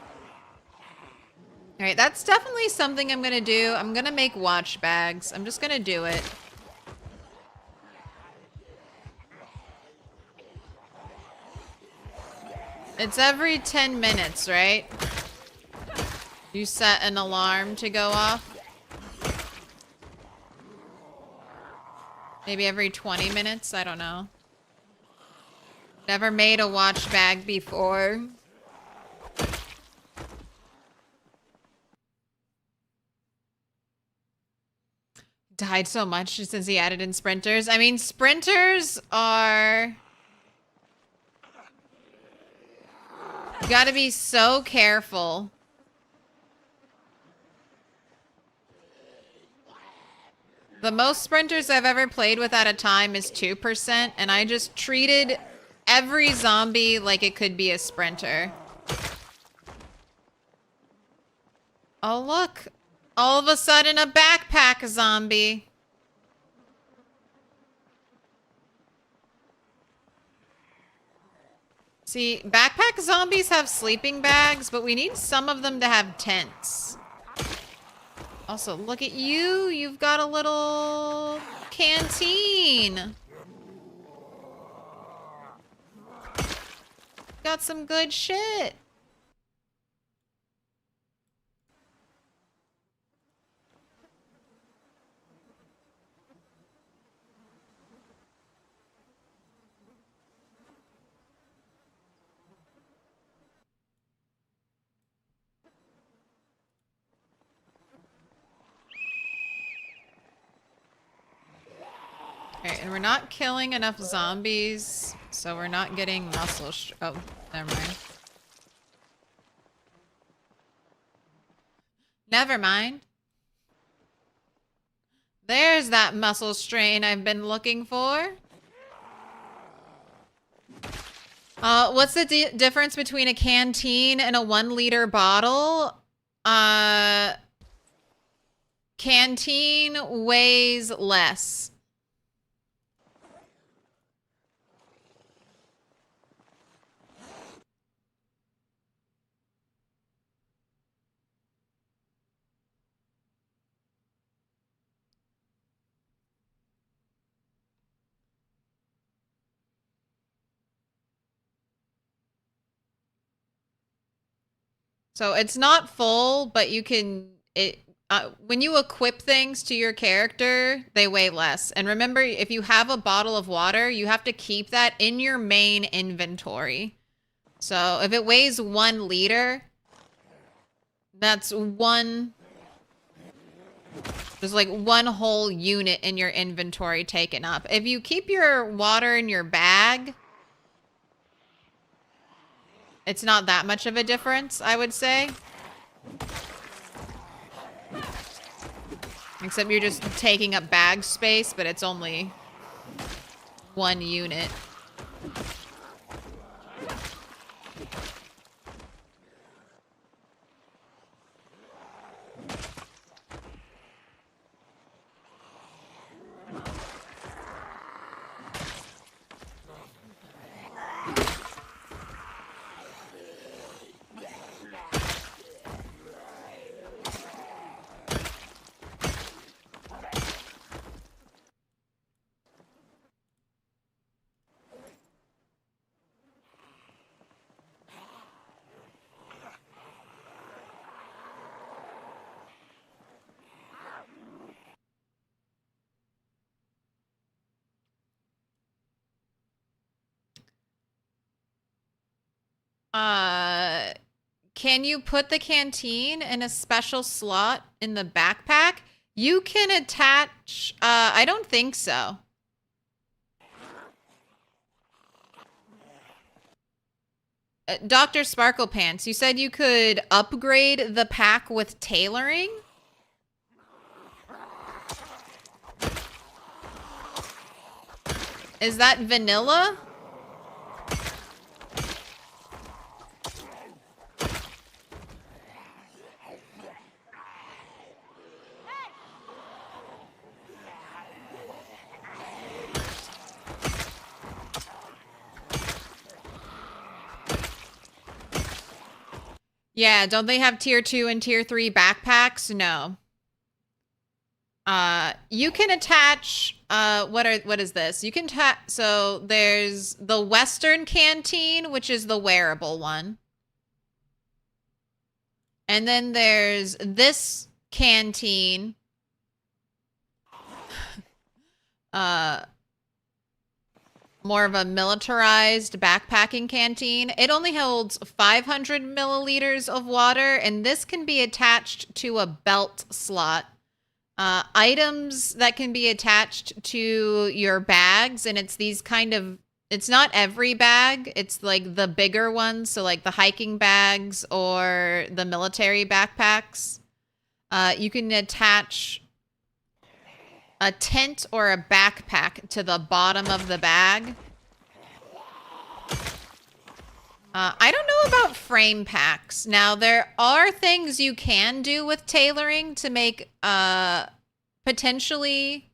Alright, that's definitely something I'm gonna do. I'm gonna make watch bags. I'm just gonna do it. It's every 10 minutes, right? You set an alarm to go off. Maybe every 20 minutes? I don't know. Never made a watch bag before. Died so much since he added in sprinters. I mean, sprinters are... You gotta be so careful. The most sprinters I've ever played with at a time is 2%, and I just treated every zombie like it could be a sprinter. Oh, look. All of a sudden, a backpack zombie. See, backpack zombies have sleeping bags, but we need some of them to have tents. Also, look at you. You've got a little canteen. Got some good shit. Alright, and we're not killing enough zombies, so we're not getting muscle oh, never mind. Never mind. There's that muscle strain I've been looking for. What's the difference between a canteen and a 1-liter bottle? Canteen weighs less. So it's not full, but you can, when you equip things to your character, they weigh less. And remember, if you have a bottle of water, you have to keep that in your main inventory. So if it weighs 1 liter, that's there's like 1 whole unit in your inventory taken up. If you keep your water in your bag, it's not that much of a difference, I would say. Except you're just taking up bag space, but it's only one unit. Can you put the canteen in a special slot in the backpack? You can attach, I don't think so. Dr. Sparkle Pants, you said you could upgrade the pack with tailoring? Is that vanilla? Yeah, don't they have tier 2 and tier 3 backpacks? No. You can attach, what is this? You can so there's the Western Canteen, which is the wearable one. And then there's this canteen. More of a militarized backpacking canteen. It only holds 500 milliliters of water, and this can be attached to a belt slot. Items that can be attached to your bags, and it's these kind of, it's not every bag, it's like the bigger ones, so like the hiking bags or the military backpacks. You can attach a tent or a backpack to the bottom of the bag. I don't know about frame packs. Now, there are things you can do with tailoring to make potentially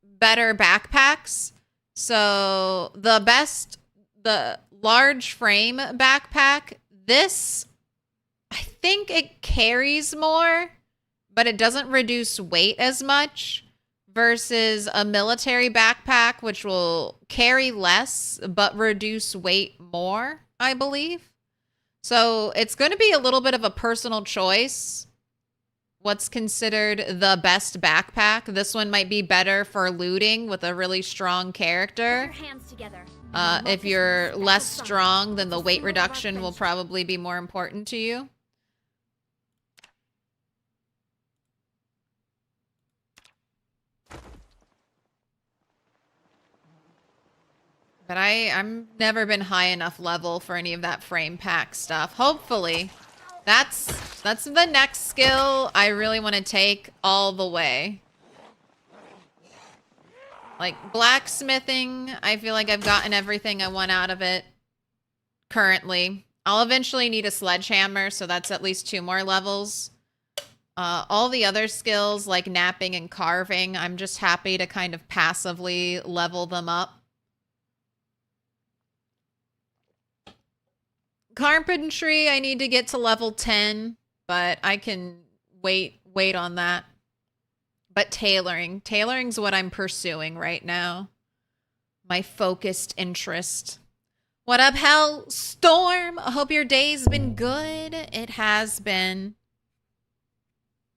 better backpacks. So the large frame backpack, this, I think it carries more, but it doesn't reduce weight as much versus a military backpack, which will carry less but reduce weight more, I believe. So it's going to be a little bit of a personal choice what's considered the best backpack. This one might be better for looting with a really strong character. Put your hands together. If you're less strong, then the weight reduction will probably be more important to you. But I'm never been high enough level for any of that frame pack stuff. Hopefully. That's the next skill I really want to take all the way. Like blacksmithing, I feel like I've gotten everything I want out of it currently. I'll eventually need a sledgehammer, so that's at least 2 more levels. All the other skills like napping and carving, I'm just happy to kind of passively level them up. Carpentry, I need to get to level 10, but I can wait on that. But tailoring's what I'm pursuing right now. My focused interest. What up, Hell Storm? I hope your day's been good. It has been.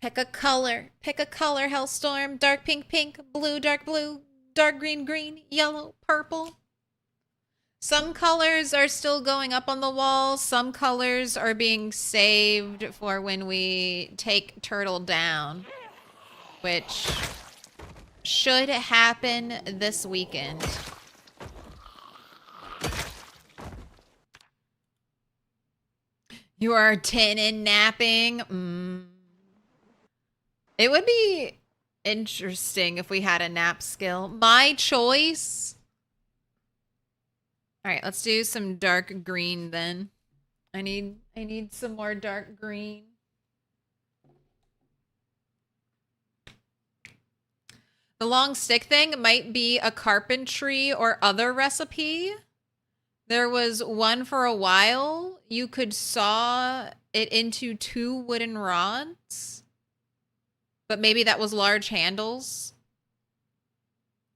Pick a color. Pick a color, Hellstorm. Dark pink, pink, blue, dark green, green, yellow, purple. Some colors are still going up on the wall. Some colors are being saved for when we take Turtle down, which should happen this weekend. You are 10 and napping. It interesting if we had a nap skill. My choice. All right, let's do some dark green then. I need some more dark green. The long stick thing might be a carpentry or other recipe. There was one for a while. You could saw it into 2 wooden rods. But maybe that was large handles.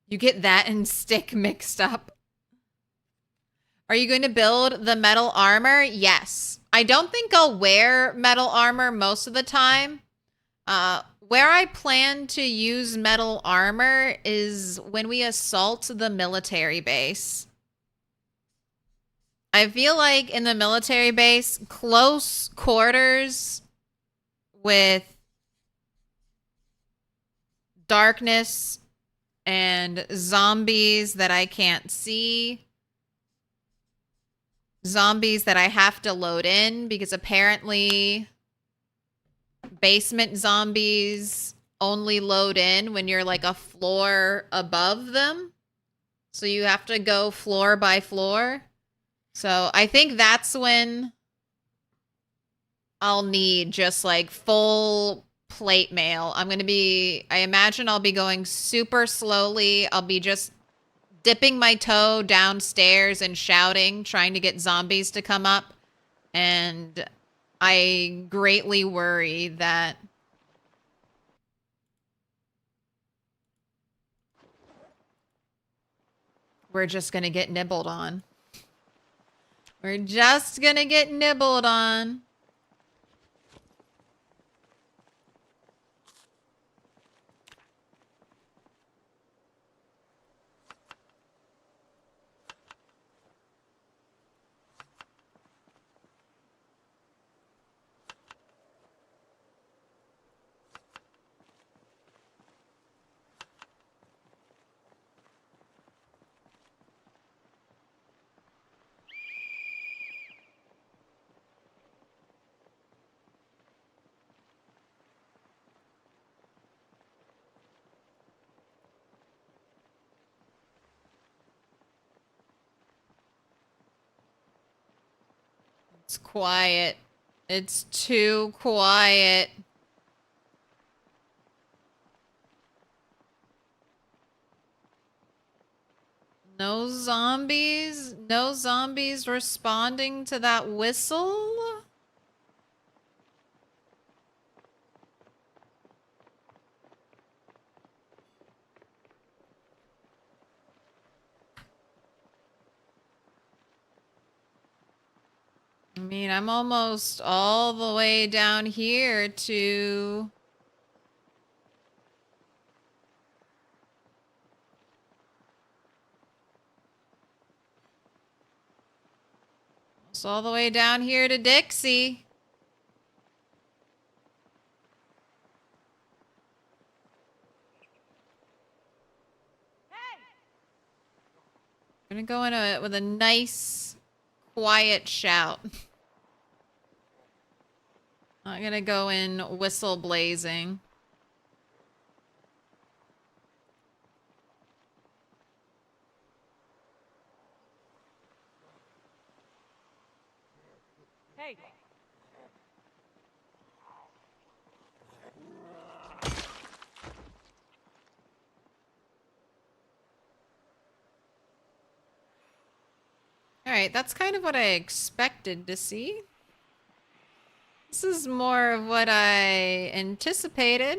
You get that and stick mixed up. Are you going to build the metal armor? Yes. I don't think I'll wear metal armor most of the time. Where I plan to use metal armor is when we assault the military base. I feel like in the military base, close quarters with darkness and zombies that I can't see. Zombies that I have to load in because apparently basement zombies only load in when you're like a floor above them. So you have to go floor by floor. So I think that's when I'll need just like full plate mail. I imagine I'll be going super slowly. I'll be just dipping my toe downstairs and shouting, trying to get zombies to come up. And I greatly worry that we're just going to get nibbled on. We're just going to get nibbled on. It's quiet. It's too quiet. No zombies? No zombies responding to that whistle? I mean, I'm almost all the way down here to... Almost all the way down here to Dixie. I'm gonna go in with a nice, quiet shout. I'm gonna go in whistle blazing. Hey. All right, that's kind of what I expected to see. This is more of what I anticipated.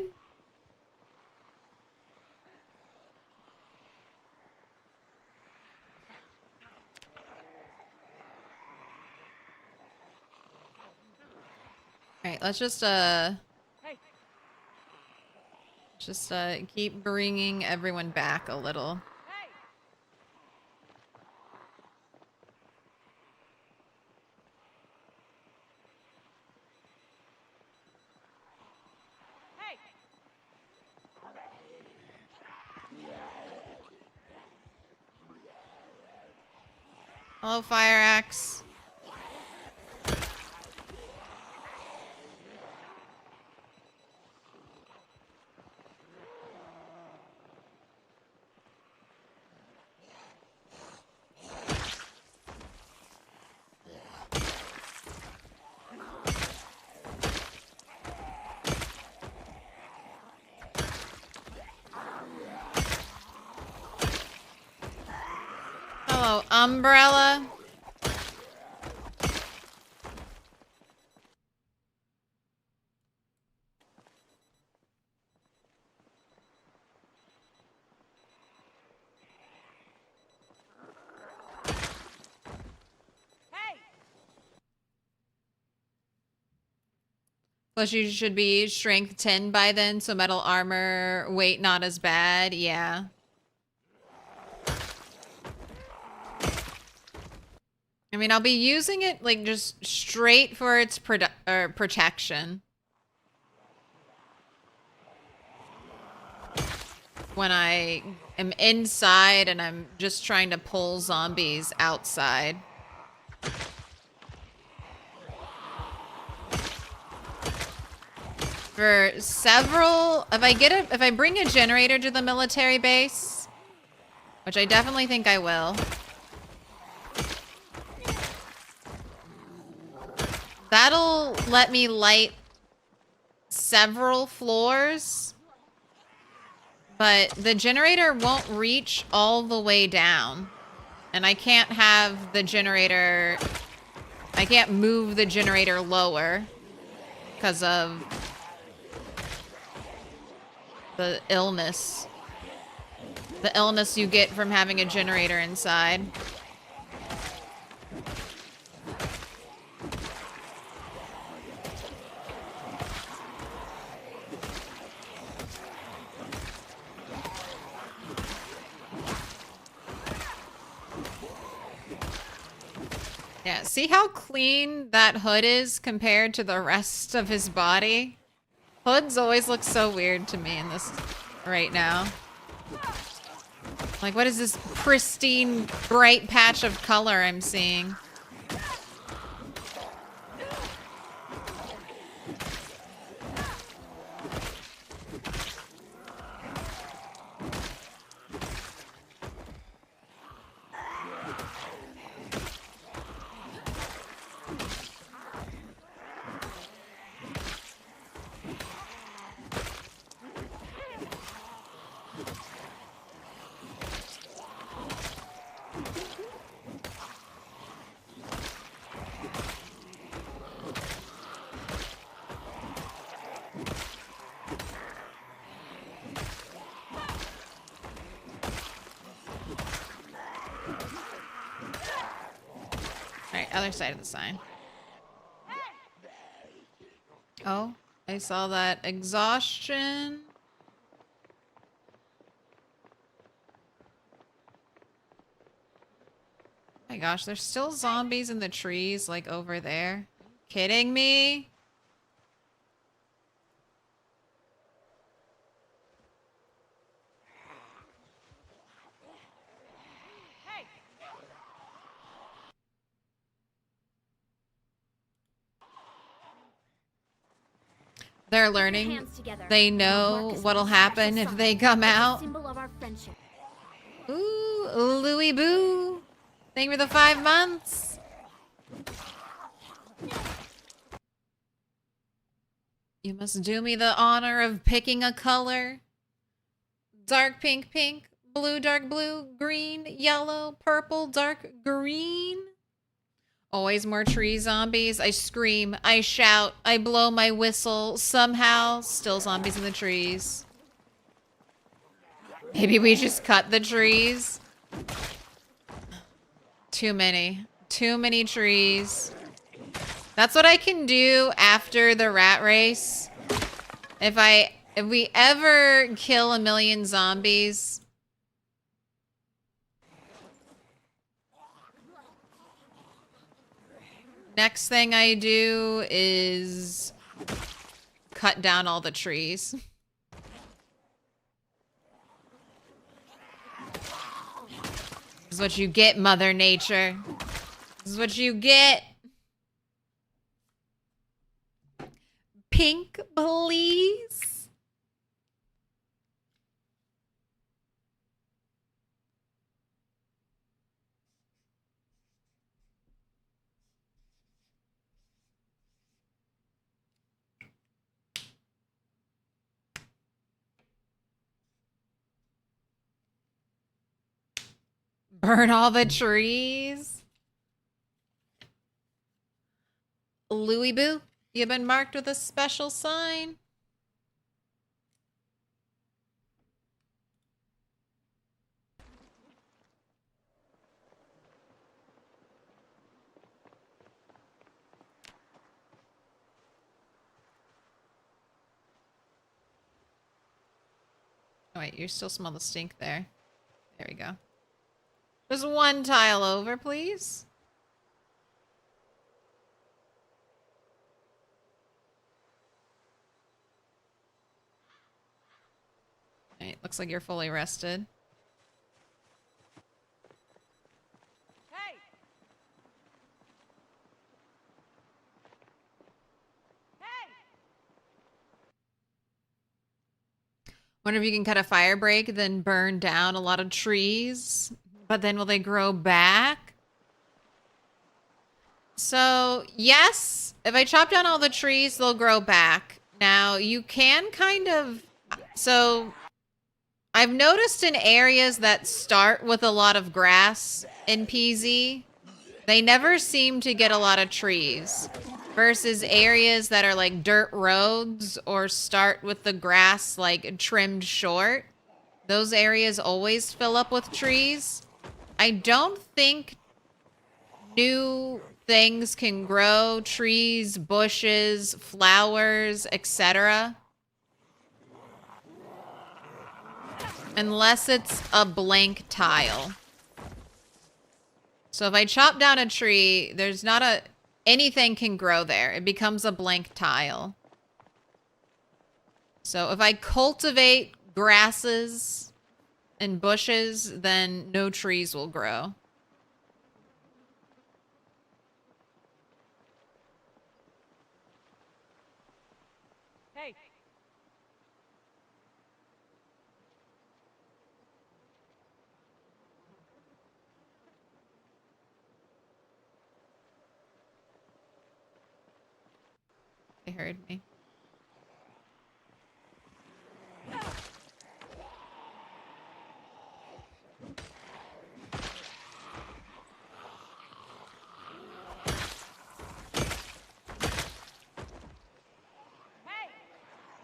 All right, let's just keep bringing everyone back a little. Hey. Hey. Hello, Fire Axe. umbrella. Hey! Plus, you should be strength 10 by then, so metal armor weight not as bad. Yeah. I mean, I'll be using it like just straight for its protection. When I am inside and I'm just trying to pull zombies outside. For several, if I bring a generator to the military base, which I definitely think I will. That'll let me light several floors, but the generator won't reach all the way down. And I can't have the generator, I can't move the generator lower because of the illness. The illness you get from having a generator inside. Yeah, see how clean that hood is compared to the rest of his body? Hoods always look so weird to me in this right now. Like, what is this pristine, bright patch of color I'm seeing? Other side of the sign. Oh, I saw that exhaustion. Oh my gosh, there's still zombies in the trees, like over there. Kidding me? They're learning. They know what'll happen if they come out. Ooh, Louie Boo. Thank you for the 5 months. You must do me the honor of picking a color. Dark pink, pink, blue, dark blue, green, yellow, purple, dark green. Always more tree zombies. I scream, I shout, I blow my whistle. Somehow, still zombies in the trees. Maybe we just cut the trees. Too many. Too many trees. That's what I can do after the rat race. If we ever kill 1 million zombies, next thing I do is cut down all the trees. This is what you get, Mother Nature. This is what you get. Pink, please. Burn all the trees. Louis Boo, you've been marked with a special sign. Oh, wait, you still smell the stink there. There we go. Just one tile over, please. Alright, looks like you're fully rested. Hey! Hey! Wonder if you can cut a fire break, then burn down a lot of trees. But then will they grow back? So, yes, if I chop down all the trees, they'll grow back. Now, you can kind of... So, I've noticed in areas that start with a lot of grass in PZ, they never seem to get a lot of trees. Versus areas that are like dirt roads or start with the grass like trimmed short. Those areas always fill up with trees. I don't think new things can grow, trees, bushes, flowers, etc. Unless it's a blank tile. So if I chop down a tree, there's not a... Anything can grow there. It becomes a blank tile. So if I cultivate grasses and bushes, then no trees will grow. Hey! They heard me.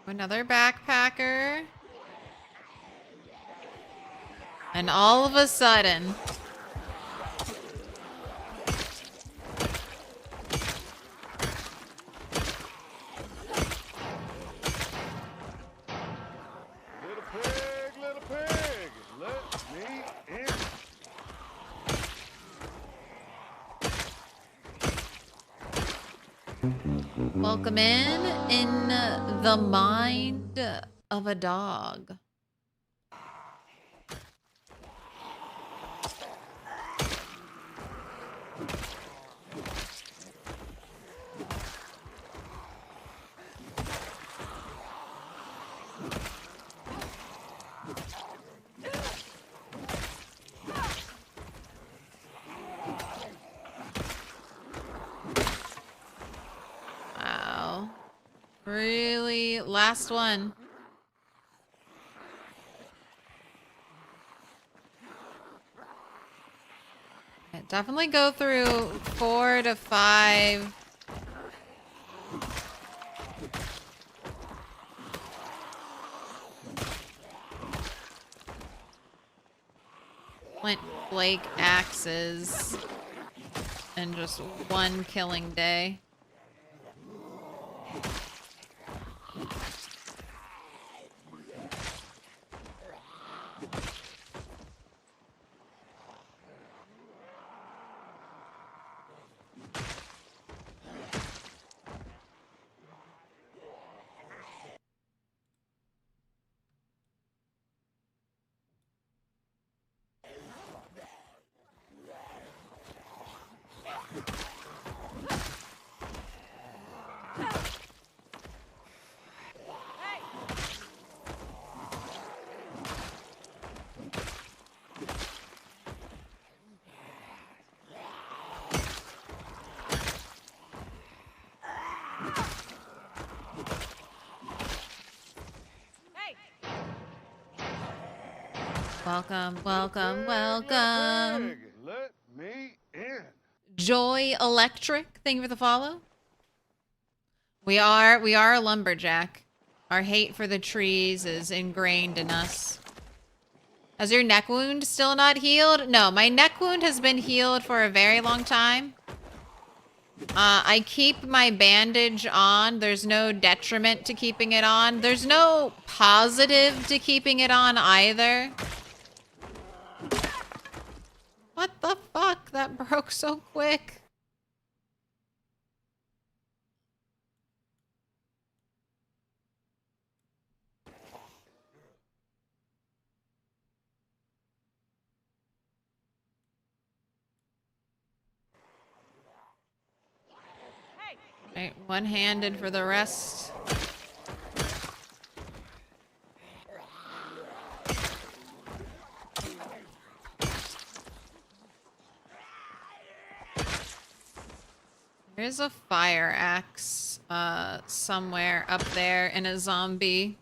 Another backpacker. And all of a sudden... Little pig, let me in. Welcome in the mind of a dog. Wow. Really? Last one. Yeah, definitely go through 4 to 5. Flint flake axes. And just one killing day. Welcome, welcome, Pig, welcome. pig, let me in. Joy Electric, thank you for the follow. We are a lumberjack. Our hate for the trees is ingrained in us. Is your neck wound still not healed? No, my neck wound has been healed for a very long time. I keep my bandage on. There's no detriment to keeping it on. There's no positive to keeping it on either. What the fuck? That broke so quick. Right, one-handed for the rest. There's a fire axe somewhere up there in a zombie.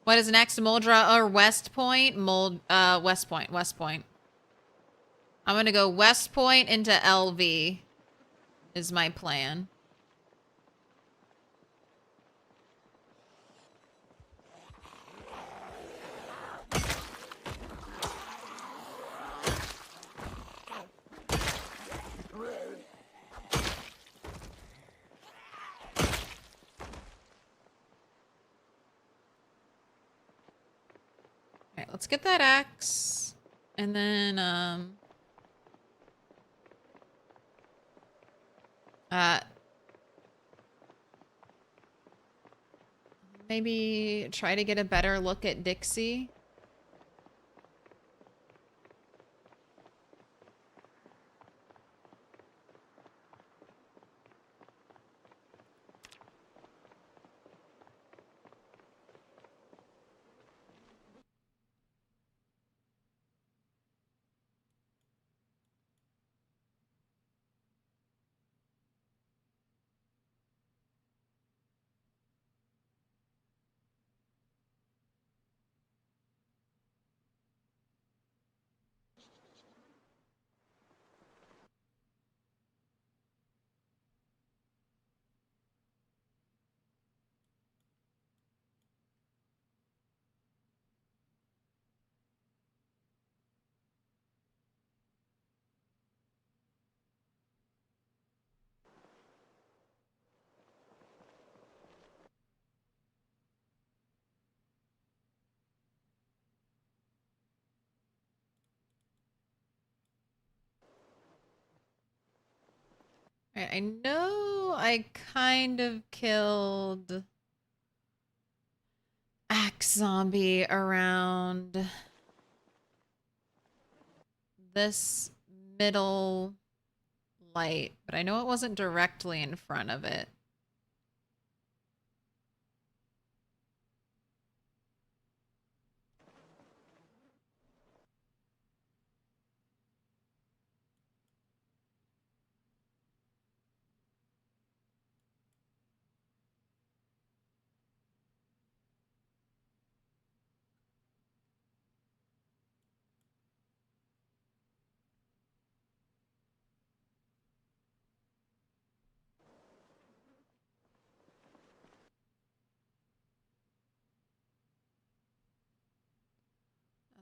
What is next? Muldra or West Point? West Point. West Point. I'm gonna go West Point into LV is my plan. Alright, let's get that axe. And then, maybe try to get a better look at Dixie. Alright, I know I kind of killed Axe Zombie around this middle light, but I know it wasn't directly in front of it.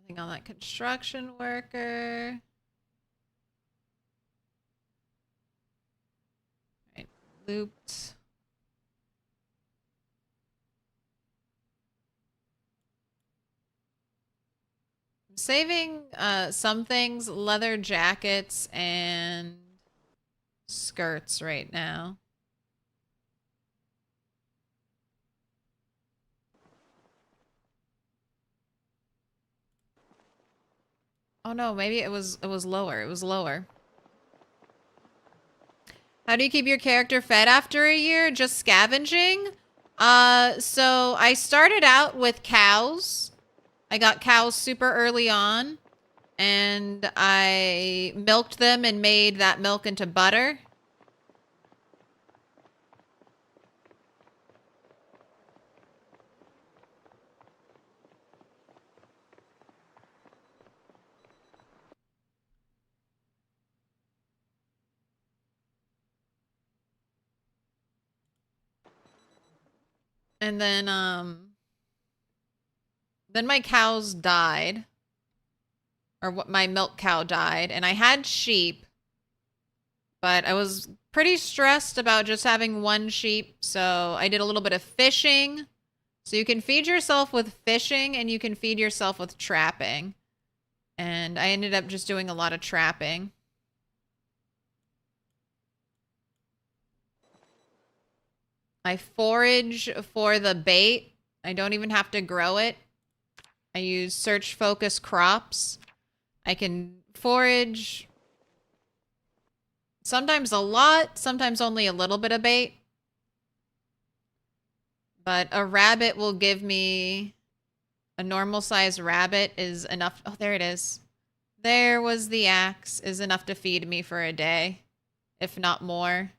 Nothing on that construction worker. Right, looped. I'm saving some things, leather jackets and skirts right now. Oh no, maybe it was lower. It was lower. How do you keep your character fed after a year? Just scavenging? So I started out with cows. I got cows super early on, and I milked them and made that milk into butter. And then my cows died. Or what, my milk cow died. And I had sheep. But I was pretty stressed about just having one sheep. So I did a little bit of fishing. So you can feed yourself with fishing and you can feed yourself with trapping. And I ended up just doing a lot of trapping. I forage for the bait. I don't even have to grow it. I use search focus crops. I can forage sometimes a lot, sometimes only a little bit of bait. But a rabbit will give me a normal size rabbit is enough. Oh, there it is. There was the axe, is enough to feed me for a day, if not more.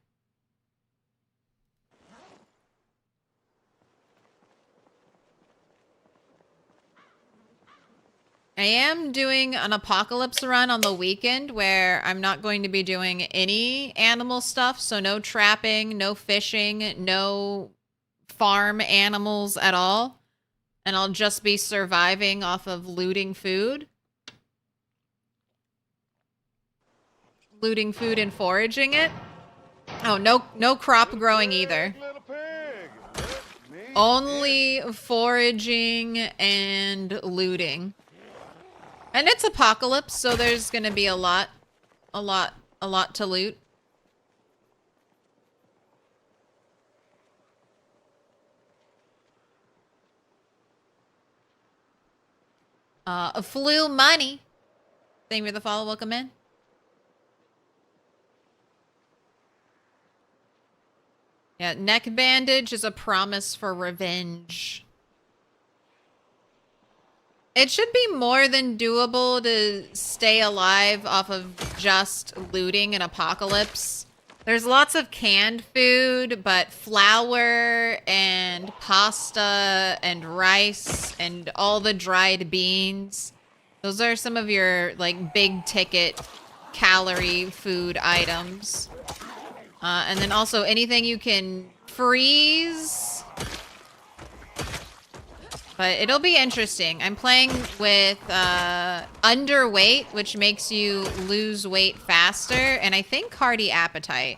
I am doing an apocalypse run on the weekend where I'm not going to be doing any animal stuff. So no trapping, no fishing, no farm animals at all. And I'll just be surviving off of looting food. Looting food and foraging it. Oh, no crop growing either. Little pig, let me in. Only foraging and looting. And it's apocalypse, so there's gonna be a lot to loot. Flu money. Thank you for the follow. Welcome in. Yeah, neck bandage is a promise for revenge. It should be more than doable to stay alive off of just looting an apocalypse. There's lots of canned food, but flour and pasta and rice and all the dried beans. Those are some of your like big ticket calorie food items. And then also anything you can freeze. But it'll be interesting. I'm playing with underweight, which makes you lose weight faster, and I think hearty appetite.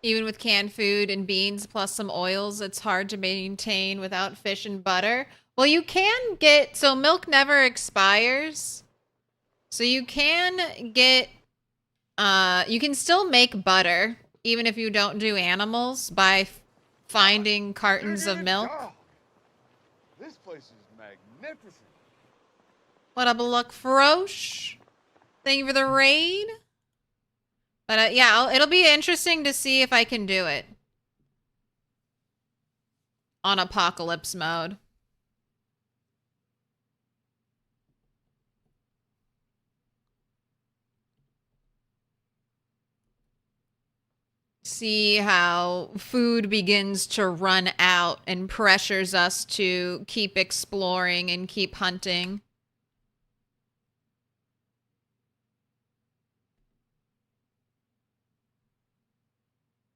Even with canned food and beans plus some oils, it's hard to maintain without fish and butter. Well, you can get, so milk never expires. So you can get, you can still make butter, even if you don't do animals, by finding cartons of milk. God, this place is magnificent. What up, Luck Frosh? Thank you for the raid. But yeah, it'll be interesting to see if I can do it on apocalypse mode. see how food begins to run out and pressures us to keep exploring and keep hunting.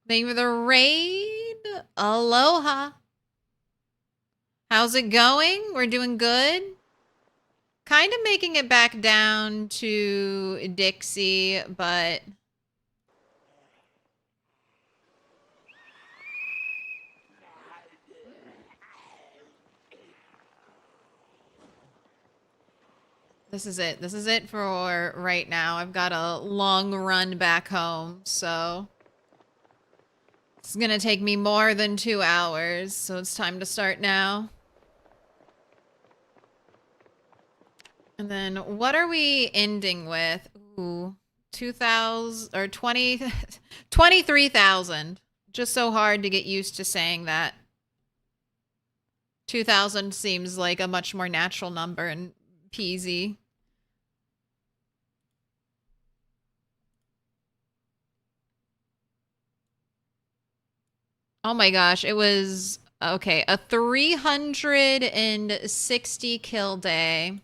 Thank you for the raid. Aloha. How's it going? We're doing good. Kind of making it back down to Dixie, but... This is it. This is it for right now. I've got a long run back home, so... It's gonna take me more than 2 hours, so it's time to start now. And then what are we ending with? Ooh, 2,000 or 20, 23,000. Just so hard to get used to saying that. 2,000 seems like a much more natural number in PZ. Oh my gosh, it was okay, a 360 kill day.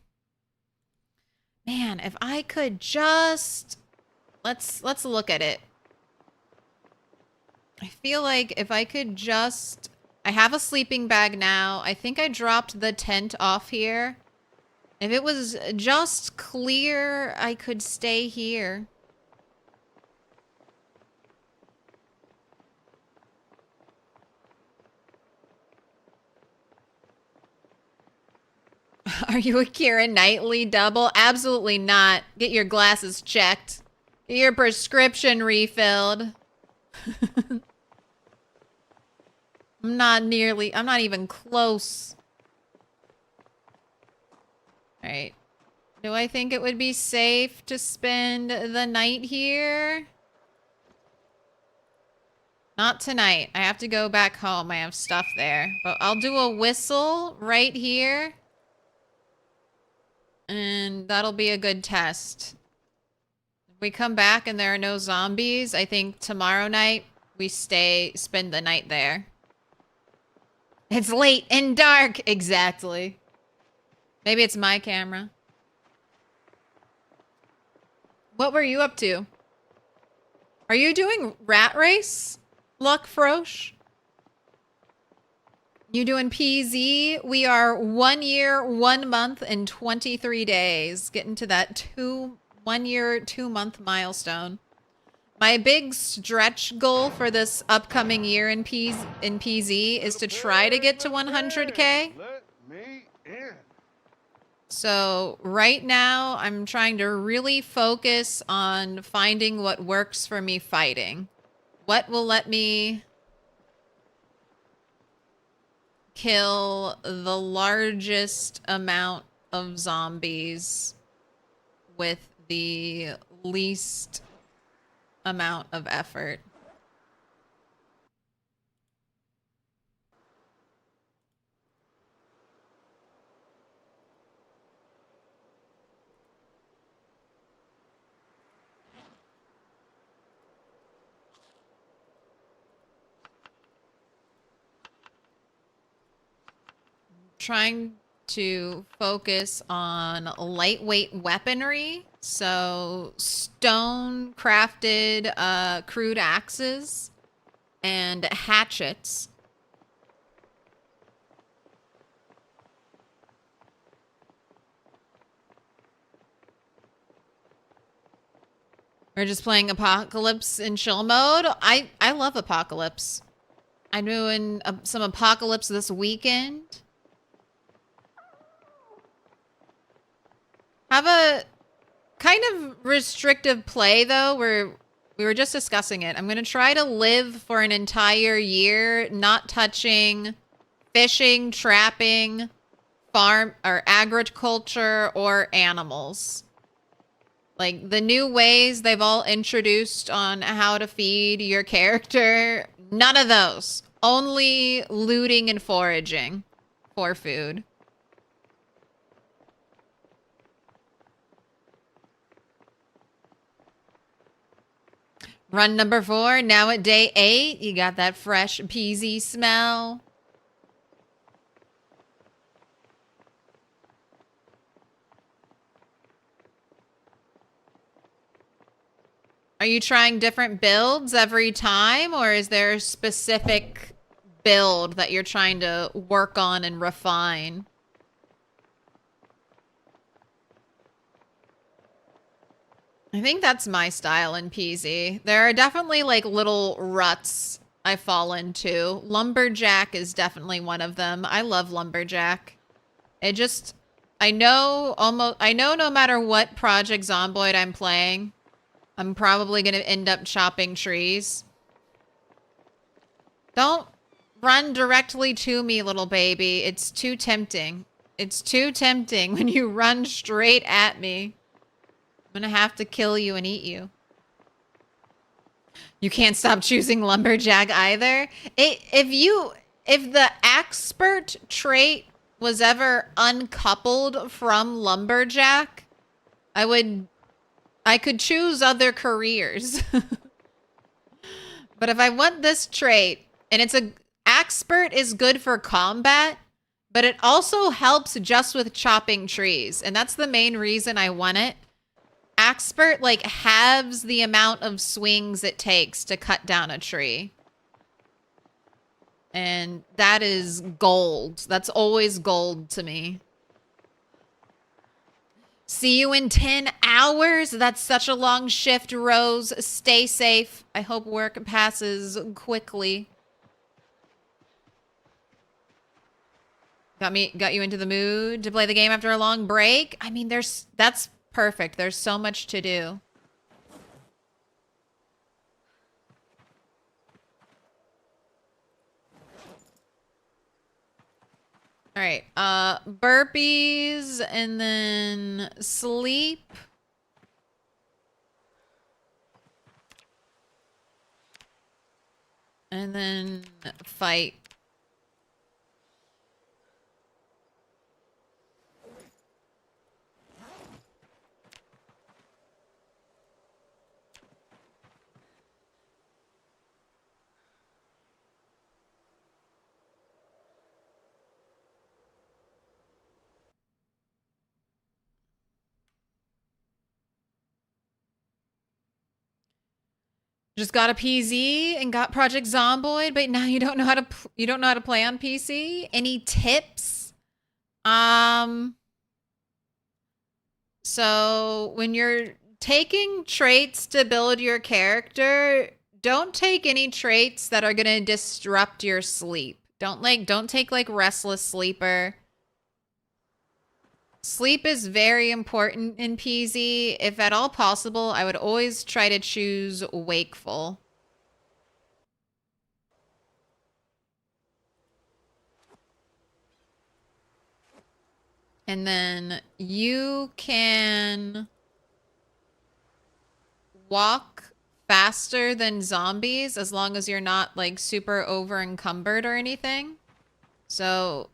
Man, if I could just let's look at it. I feel like if I could just I have a sleeping bag now. I think I dropped the tent off here. If it was just clear, I could stay here. Are you a Kira Knightley double? Absolutely not. Get your glasses checked. Get your prescription refilled. I'm not even close. Alright. Do I think it would be safe to spend the night here? Not tonight. I have to go back home. I have stuff there. But I'll do a whistle right here. And that'll be a good test. If we come back and there are no zombies, I think tomorrow night we spend the night there. It's late and dark. Exactly. Maybe it's my camera. What were you up to? Are you doing rat race, Luck Frosh? You doing PZ? We are 1 year, 1 month, and 23 days. Getting to that 1 year, 2 month milestone. My big stretch goal for this upcoming year in PZ is to try to get to 100K. Let me in. So right now, I'm trying to really focus on finding what works for me fighting. What will let me kill the largest amount of zombies with the least amount of effort. Trying to focus on lightweight weaponry. So stone crafted crude axes and hatchets. We're just playing Apocalypse in chill mode. I love Apocalypse. I'm doing some Apocalypse this weekend. Have a kind of restrictive play, though, where we were just discussing it. I'm going to try to live for an entire year, not touching fishing, trapping, farm, or agriculture, or animals. Like, the new ways they've all introduced on how to feed your character, none of those. Only looting and foraging for food. Run number 4, now at day 8. You got that fresh peasy smell. Are you trying different builds every time, or is there a specific build that you're trying to work on and refine? I think that's my style in PZ. There are definitely like little ruts I fall into. Lumberjack is definitely one of them. I love Lumberjack. It just, I know no matter what Project Zomboid I'm playing, I'm probably going to end up chopping trees. Don't run directly to me, little baby. It's too tempting. It's too tempting when you run straight at me. I'm gonna have to kill you and eat you. You can't stop choosing Lumberjack either. If the expert trait was ever uncoupled from Lumberjack, I could choose other careers. But if I want this trait, and expert is good for combat, but it also helps just with chopping trees, and that's the main reason I want it. Expert like halves the amount of swings it takes to cut down a tree. And that is gold. That's always gold to me. See you in 10 hours. That's such a long shift, Rose. Stay safe. I hope work passes quickly. Got you into the mood to play the game after a long break? I mean, that's perfect. There's so much to do. All right. Burpees and then sleep. And then fight. Just got a PZ and got Project Zomboid, but now you don't know how to play on PC. Any tips? So when you're taking traits to build your character, don't take any traits that are gonna disrupt your sleep. Don't take like restless sleeper. Sleep is very important in PZ. If at all possible, I would always try to choose wakeful. And then you can walk faster than zombies as long as you're not like super over encumbered or anything. So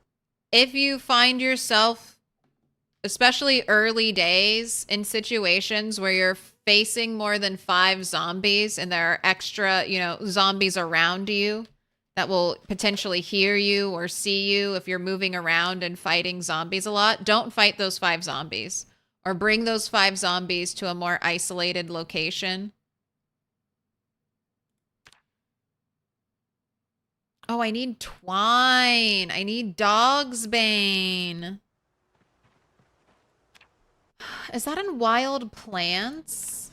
if you find yourself, especially early days, in situations where you're facing more than 5 zombies and there are extra, zombies around you that will potentially hear you or see you if you're moving around and fighting zombies a lot, don't fight those 5 zombies. Or bring those 5 zombies to a more isolated location. Oh, I need twine. I need dog's bane. Is that in wild plants?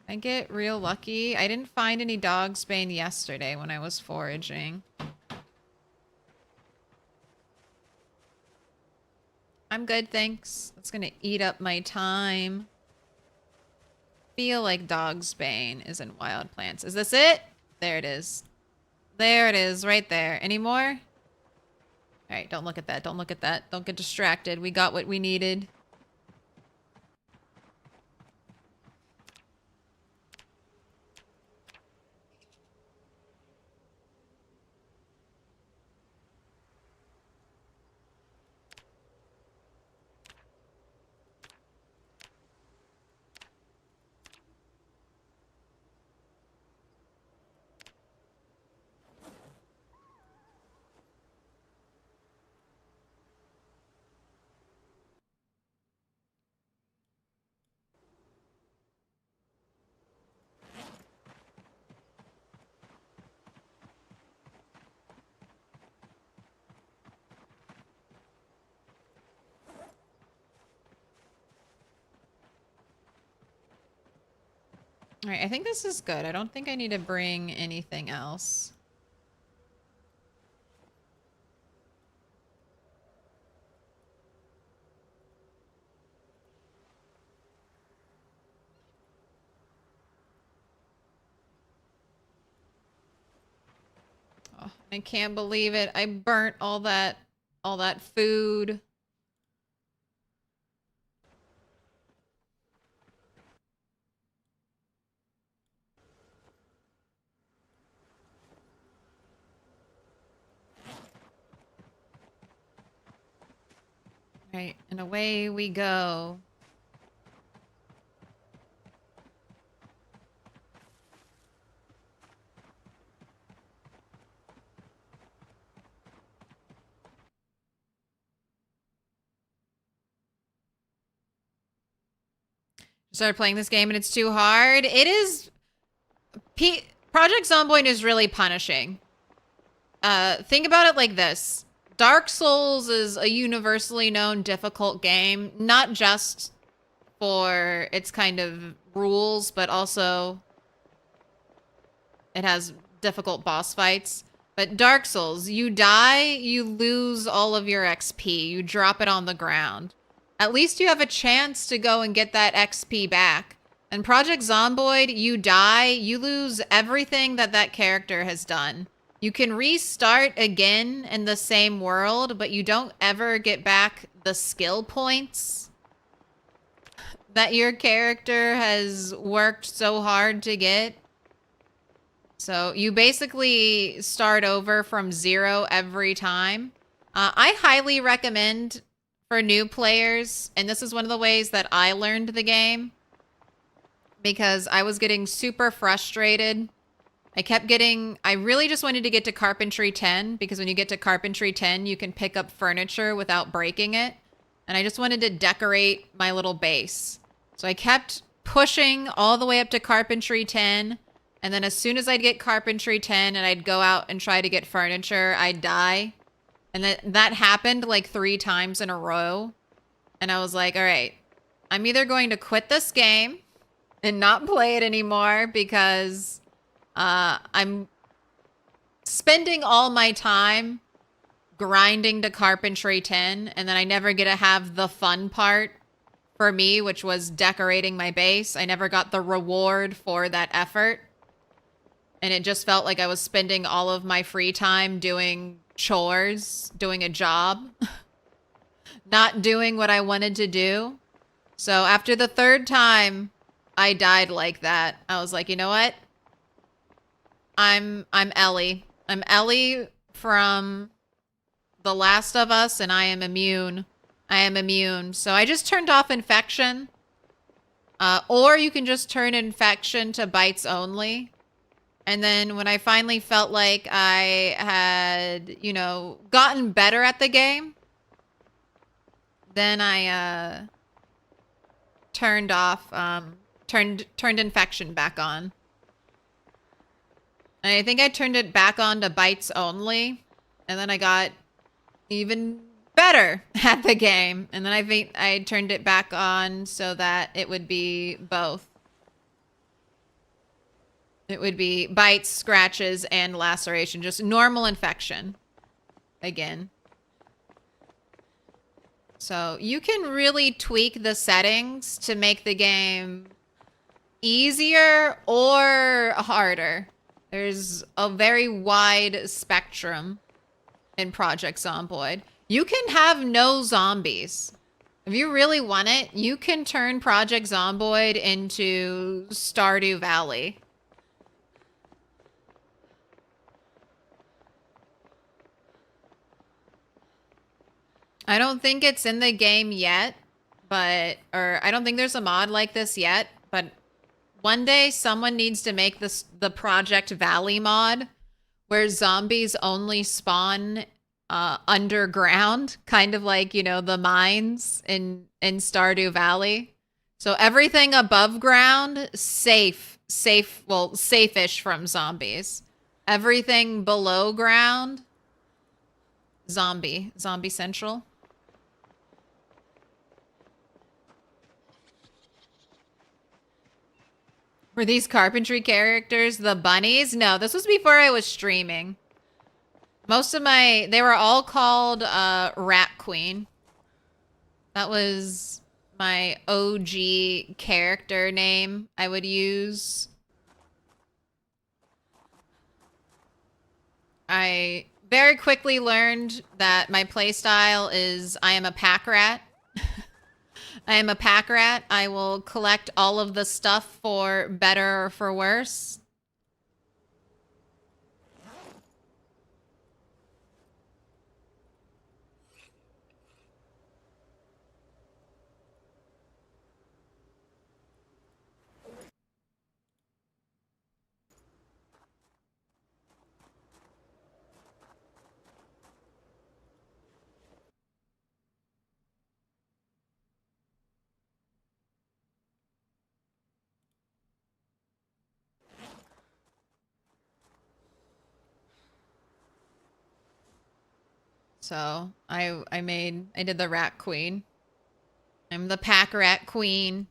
Can I get real lucky? I didn't find any dog's bane yesterday when I was foraging. I'm good, thanks. That's gonna eat up my time. Feel like dog's bane is in wild plants. Is this it? There it is. There it is, right there. Any more? All right, don't look at that. Don't look at that. Don't get distracted. We got what we needed. All right, I think this is good. I don't think I need to bring anything else. Oh, I can't believe it. I burnt all that food. Right, and away we go. Started playing this game and it's too hard. It is. Project Zomboid is really punishing. Think about it like this. Dark Souls is a universally known difficult game, not just for its kind of rules, but also it has difficult boss fights. But Dark Souls, you die, you lose all of your XP. You drop it on the ground. At least you have a chance to go and get that XP back. And Project Zomboid, you die, you lose everything that character has done. You can restart again in the same world, but you don't ever get back the skill points that your character has worked so hard to get. So you basically start over from 0 every time. I highly recommend for new players, and this is one of the ways that I learned the game, because I was getting super frustrated. I really just wanted to get to Carpentry 10, because when you get to Carpentry 10, you can pick up furniture without breaking it. And I just wanted to decorate my little base. So I kept pushing all the way up to Carpentry 10. And then as soon as I'd get Carpentry 10 and I'd go out and try to get furniture, I'd die. And that happened like 3 times in a row. And I was like, all right, I'm either going to quit this game and not play it anymore, because I'm spending all my time grinding to Carpentry 10, and then I never get to have the fun part for me, which was decorating my base. I never got the reward for that effort. And it just felt like I was spending all of my free time doing chores, doing a job, not doing what I wanted to do. So after the 3rd time I died like that, I was like, you know what? I'm Ellie. I'm Ellie from The Last of Us, and I am immune. I am immune. So I just turned off infection. Or you can just turn infection to bites only. And then when I finally felt like I had, you know, gotten better at the game, then I turned infection back on. And I think I turned it back on to bites only. And then I got even better at the game. And then I think I turned it back on so that it would be both. It would be bites, scratches, and laceration. Just normal infection. Again. So you can really tweak the settings to make the game easier or harder. There's a very wide spectrum in Project Zomboid. You can have no zombies. If you really want it, you can turn Project Zomboid into Stardew Valley. I don't think it's in the game yet, or I don't think there's a mod like this yet, but one day someone needs to make the Project Valley mod where zombies only spawn underground, kind of like, you know, the mines in Stardew Valley. So everything above ground, safe-ish from zombies. Everything below ground, zombie central. Were these carpentry characters the bunnies? No, this was before I was streaming. Most of they were all called Rat Queen. That was my OG character name I would use. I very quickly learned that my playstyle is I am a pack rat. I am a pack rat. I will collect all of the stuff for better or for worse. So I did the rat queen. I'm the pack rat queen.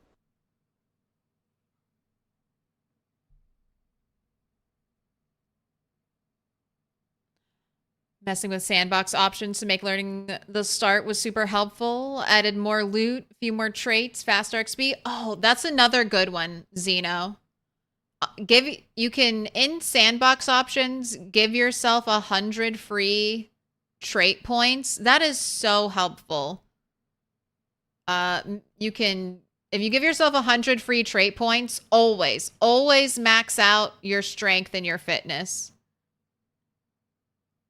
Messing with sandbox options to make learning the start was super helpful. Added more loot, a few more traits, faster XP. Oh, that's another good one, Xeno. You can, in sandbox options, give yourself 100 free trait points. That is so helpful. You can, if you give yourself 100 free trait points, always max out your strength and your fitness.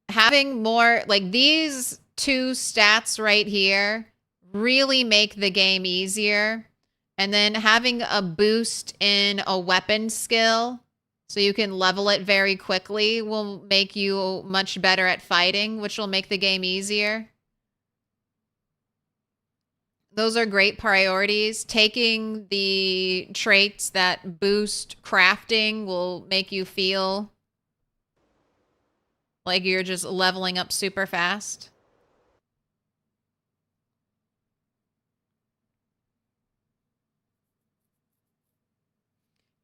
Having more, like these two stats right here really make the game easier. And then having a boost in a weapon skill so you can level it very quickly will make you much better at fighting, which will make the game easier. Those are great priorities. Taking the traits that boost crafting will make you feel like you're just leveling up super fast.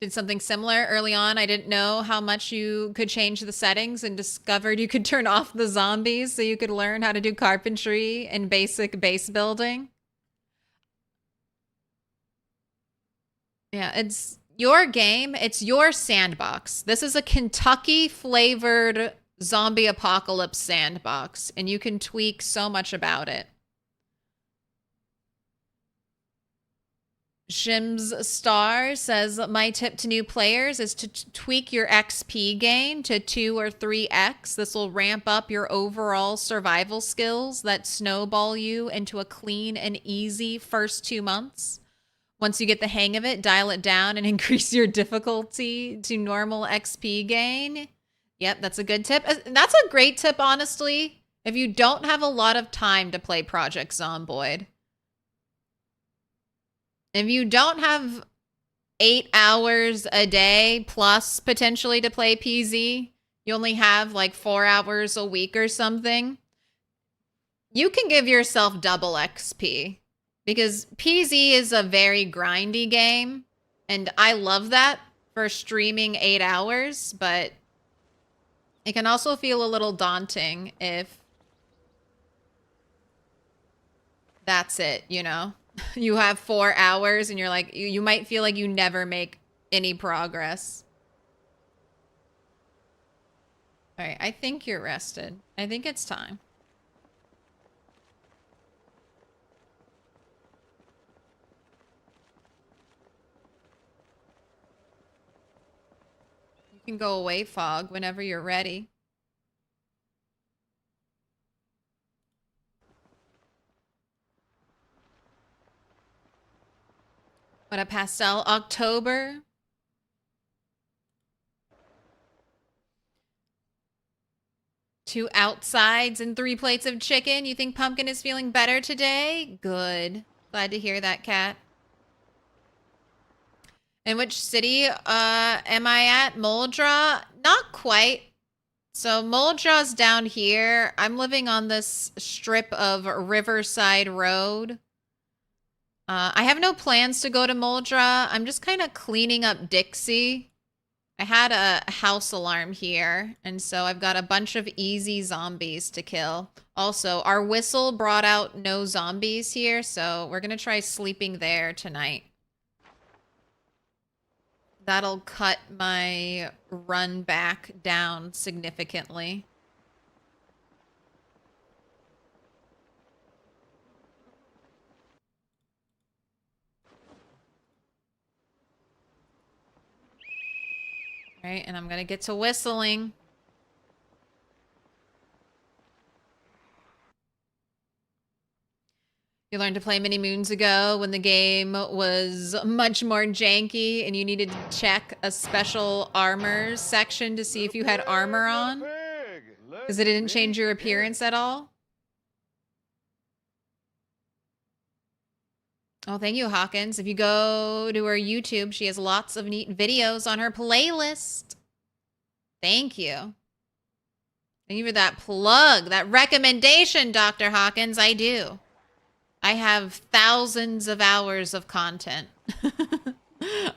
Did something similar early on. I didn't know how much you could change the settings and discovered you could turn off the zombies so you could learn how to do carpentry and basic base building. Yeah, it's your game. It's your sandbox. This is a Kentucky flavored zombie apocalypse sandbox, and you can tweak so much about it. Shim's Star says, my tip to new players is to tweak your XP gain to 2 or 3x. This will ramp up your overall survival skills that snowball you into a clean and easy first 2 months. Once you get the hang of it, dial it down and increase your difficulty to normal XP gain. Yep, that's a good tip. That's a great tip, honestly, if you don't have a lot of time to play Project Zomboid. If you don't have 8 hours a day plus potentially to play PZ, you only have like 4 hours a week or something, you can give yourself double XP because PZ is a very grindy game. And I love that for streaming 8 hours, but it can also feel a little daunting if that's it, you know? You have 4 hours and you're like, you might feel like you never make any progress. All right, I think you're rested. I think it's time. You can go away, Fog, whenever you're ready. What a pastel. October. Two outsides and 3 plates of chicken. You think Pumpkin is feeling better today? Good. Glad to hear that, Cat. In which city am I at? Moldra? Not quite. So Moldra's down here. I'm living on this strip of Riverside Road. I have no plans to go to Moldra. I'm just kind of cleaning up Dixie. I had a house alarm here, and so I've got a bunch of easy zombies to kill. Also, our whistle brought out no zombies here, so we're gonna try sleeping there tonight. That'll cut my run back down significantly. Right, and I'm gonna get to whistling. You learned to play many moons ago when the game was much more janky and you needed to check a special armor section to see if you had armor on. Because it didn't change your appearance at all. Oh, thank you, Hawkins. If you go to her YouTube, she has lots of neat videos on her playlist. Thank you. Thank you for that plug, that recommendation, Dr. Hawkins. I do. I have thousands of hours of content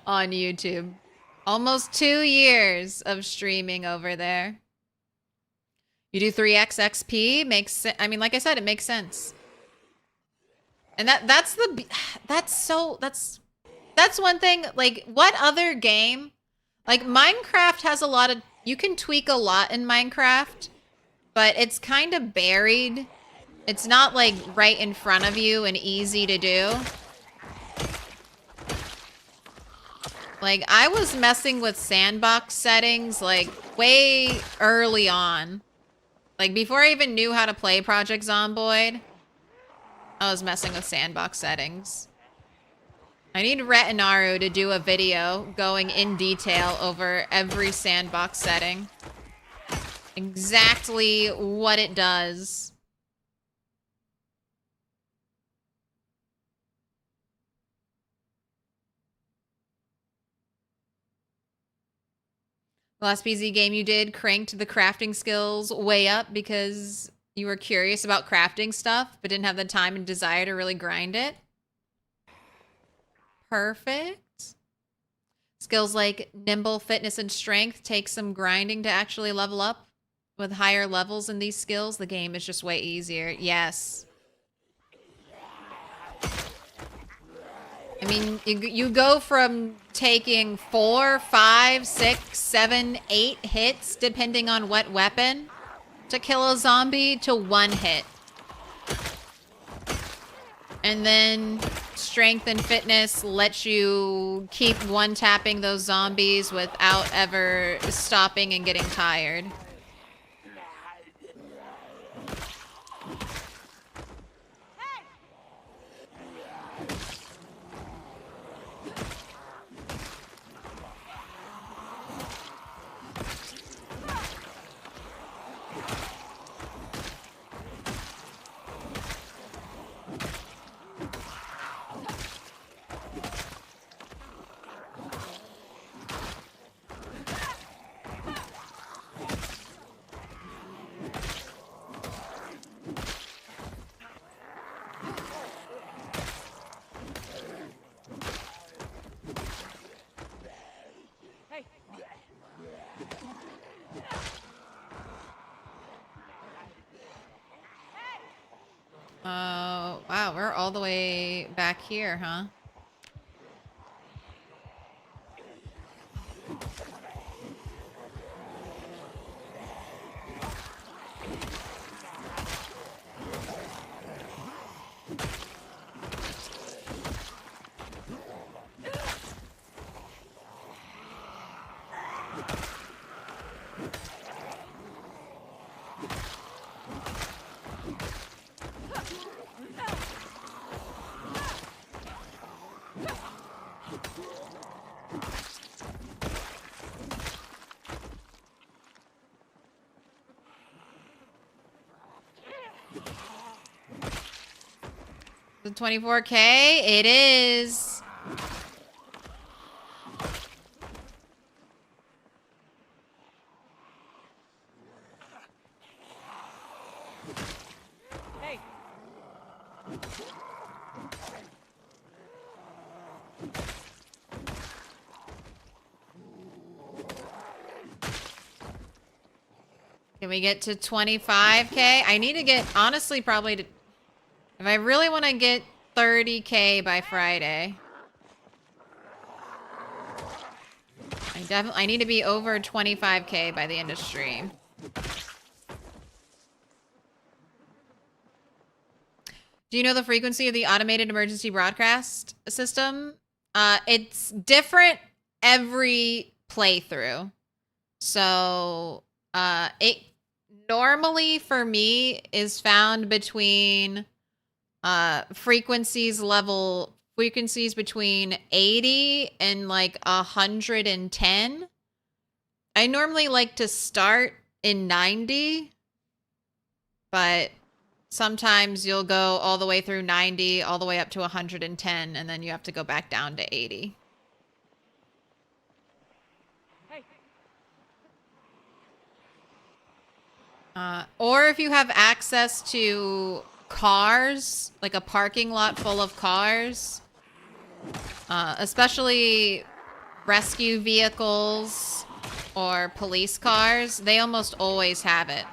on YouTube. Almost 2 years of streaming over there. You do 3x XP, I mean, like I said, it makes sense. And that's one thing, like, what other game? Like, Minecraft has a lot of, you can tweak a lot in Minecraft, but it's kind of buried. It's not, like, right in front of you and easy to do. Like, I was messing with sandbox settings, like, way early on. Like, before I even knew how to play Project Zomboid, I was messing with sandbox settings. I need Retinaru to do a video going in detail over every sandbox setting. Exactly what it does. The last PZ game you did cranked the crafting skills way up because you were curious about crafting stuff, but didn't have the time and desire to really grind it. Perfect. Skills like nimble, fitness, and strength take some grinding to actually level up. With higher levels in these skills, the game is just way easier. Yes. I mean, you go from taking 4, 5, 6, 7, 8 hits, depending on what weapon, to kill a zombie, to 1 hit. And then strength and fitness lets you keep one-tapping those zombies without ever stopping and getting tired. Wow, we're all the way back here, huh? The 24K? It is. Hey. Can we get to 25K? I need to get, honestly, probably to, if I really want to get 30K by Friday. I need to be over 25K by the end of stream. Do you know the frequency of the automated emergency broadcast system? It's different every playthrough. So, it normally for me is found between frequencies between 80 and like 110. I normally like to start in 90, but sometimes you'll go all the way through 90, all the way up to 110, and then you have to go back down to 80. Hey. Or if you have access to cars, like a parking lot full of cars, especially rescue vehicles or police cars, they almost always have it.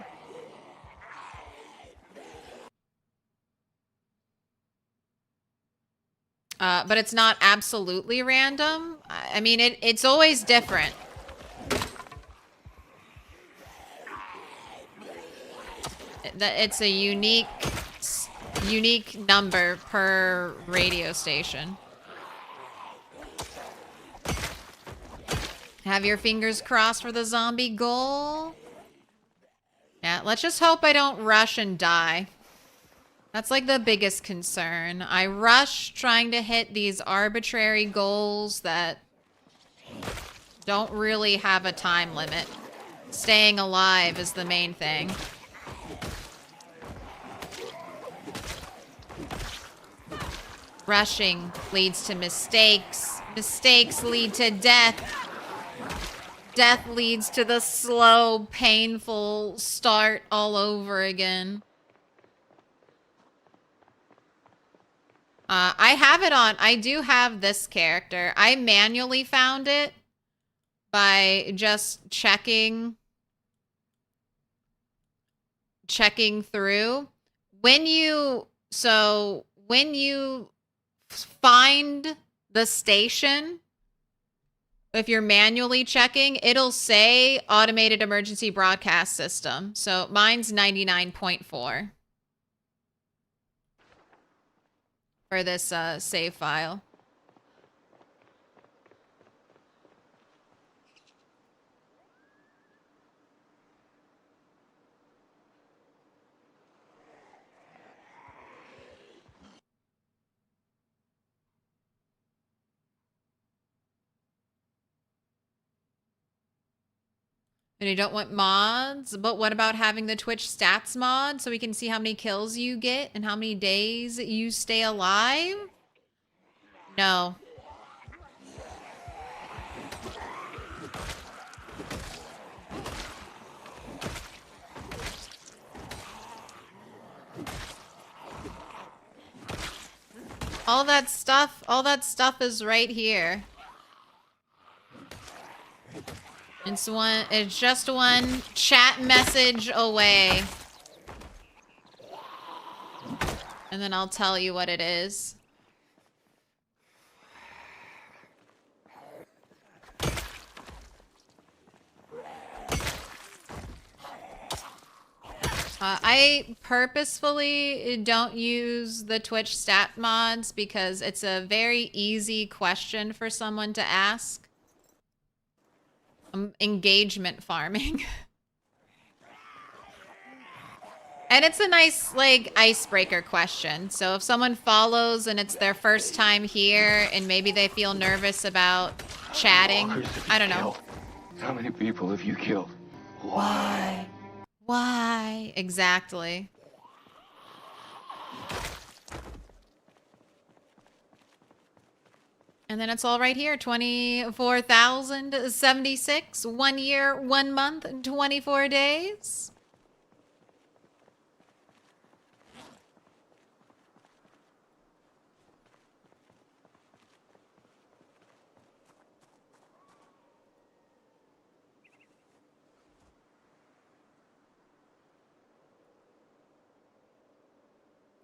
But it's not absolutely random. I mean, it's always different. It's a unique number per radio station. Have your fingers crossed for the zombie goal. Yeah, let's just hope I don't rush and die. That's like the biggest concern. I rush trying to hit these arbitrary goals that don't really have a time limit. Staying alive is the main thing. Rushing leads to mistakes. Mistakes lead to death. Death leads to the slow, painful start all over again. I have it on. I do have this character. I manually found it by just checking through. When you find the station, if you're manually checking, it'll say automated emergency broadcast system. So mine's 99.4 for this save file. And you don't want mods, but what about having the Twitch stats mod so we can see how many kills you get and how many days you stay alive? No. All that stuff is right here. It's just one chat message away. And then I'll tell you what it is. I purposefully don't use the Twitch stat mods because it's a very easy question for someone to ask. Engagement farming. And it's a nice, like, icebreaker question. So if someone follows and it's their first time here and maybe they feel nervous about chatting, I don't know. How many people have you killed? Why? Why? Exactly. And then it's all right here. 24,076. 1 year, 1 month, and 24 days.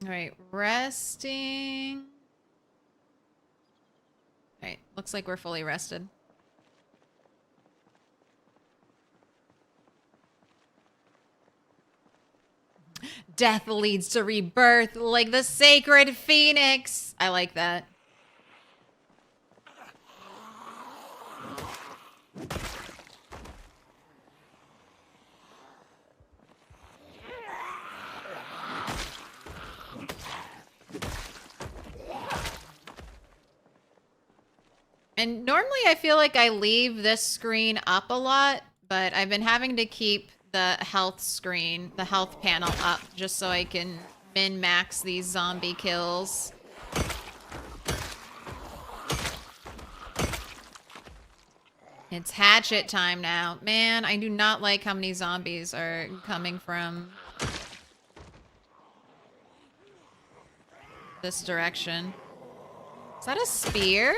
Alright, resting. Alright, looks like we're fully rested. Death leads to rebirth, like the sacred phoenix. I like that. And normally I feel like I leave this screen up a lot, but I've been having to keep the health screen, the health panel up, just so I can min-max these zombie kills. It's hatchet time now. Man, I do not like how many zombies are coming from this direction. Is that a spear?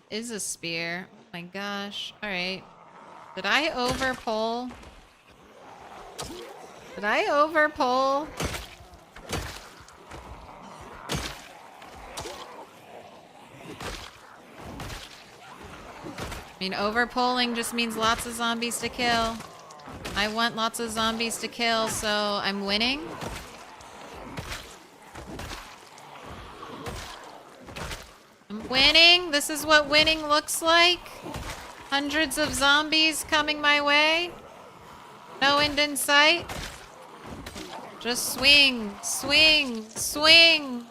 Is a spear. Oh my gosh. Alright. Did I overpull? Did I overpull? I mean, overpulling just means lots of zombies to kill. I want lots of zombies to kill, so I'm winning. I'm winning. This is what winning looks like. Hundreds of zombies coming my way. No end in sight. Just swing, swing, swing.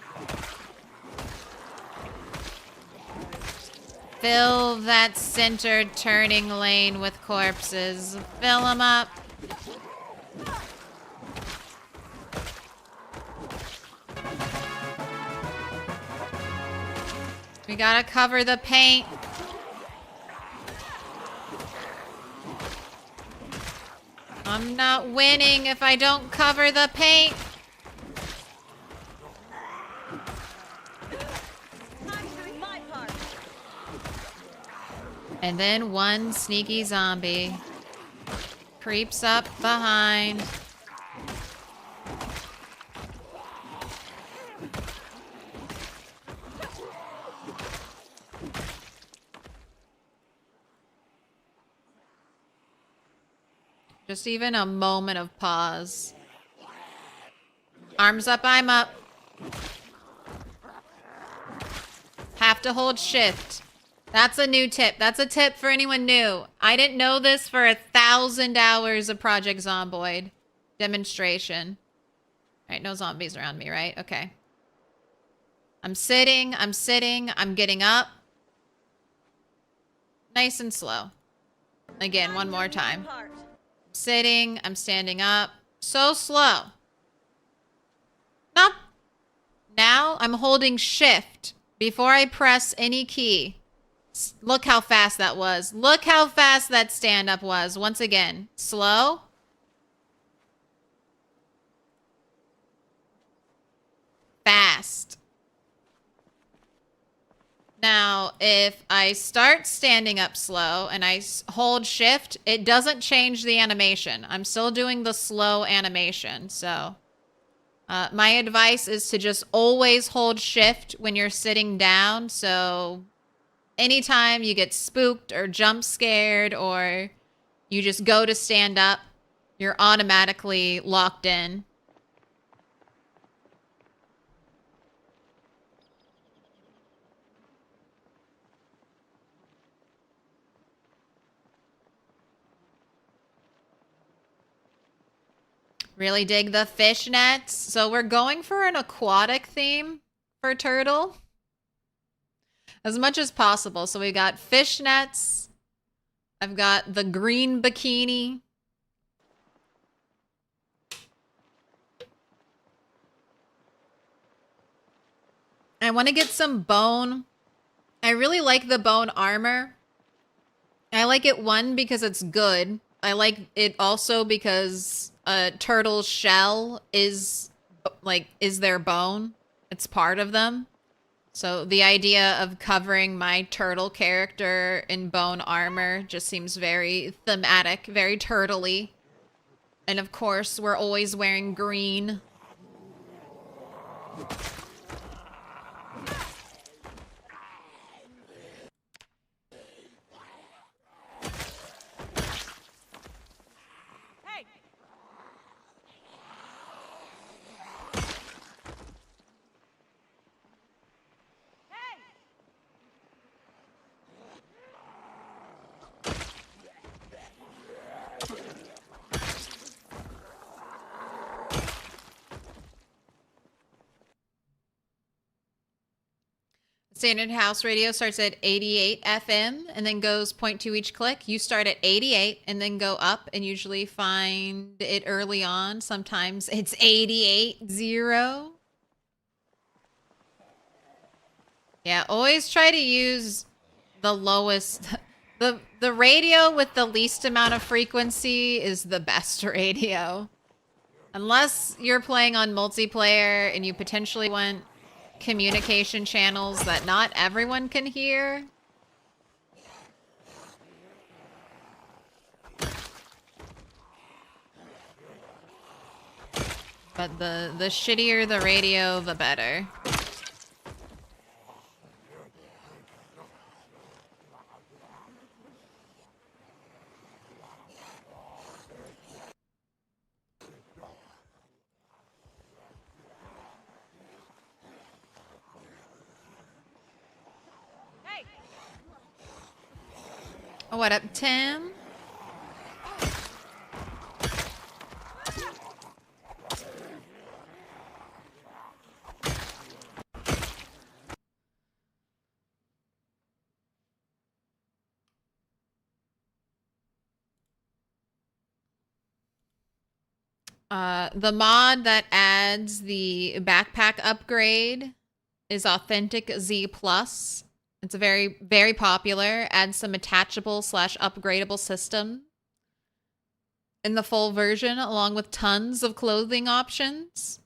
Fill that center turning lane with corpses. Fill them up. We gotta cover the paint. I'm not winning if I don't cover the paint. And then one sneaky zombie creeps up behind. Just even a moment of pause. Arms up, I'm up. Have to hold shift. That's a new tip. That's a tip for anyone new. I didn't know this for 1,000 hours of Project Zomboid demonstration. All right, no zombies around me, right? Okay. I'm sitting, I'm getting up. Nice and slow. Again, one more time. Sitting, I'm standing up. So slow. Not now. I'm holding shift before I press any key. Look how fast that was. Look how fast that stand up was. Once again, slow. Fast. Now, if I start standing up slow and I hold shift, it doesn't change the animation. I'm still doing the slow animation. So my advice is to just always hold shift when you're sitting down. So anytime you get spooked or jump scared or you just go to stand up, you're automatically locked in. Really dig the fishnets. So we're going for an aquatic theme for turtle. As much as possible. So we got fishnets. I've got the green bikini. I want to get some bone. I really like the bone armor. I like it, one, because it's good. I like it also because a turtle's shell is their bone. It's part of them. So the idea of covering my turtle character in bone armor just seems very thematic, very turtle-y. And of course, we're always wearing green. Hey! Hey! Standard house radio starts at 88 FM and then goes 0.2 each click. You start at 88 and then go up and usually find it early on. Sometimes it's 88.0. Yeah, always try to use the lowest. The radio with the least amount of frequency is the best radio. Unless you're playing on multiplayer and you potentially want communication channels that not everyone can hear. But the shittier the radio, the better. Hey! What up, Tim? The mod that adds the backpack upgrade is Authentic Z Plus. It's a very, very popular. Adds some attachable / upgradable system in the full version, along with tons of clothing options.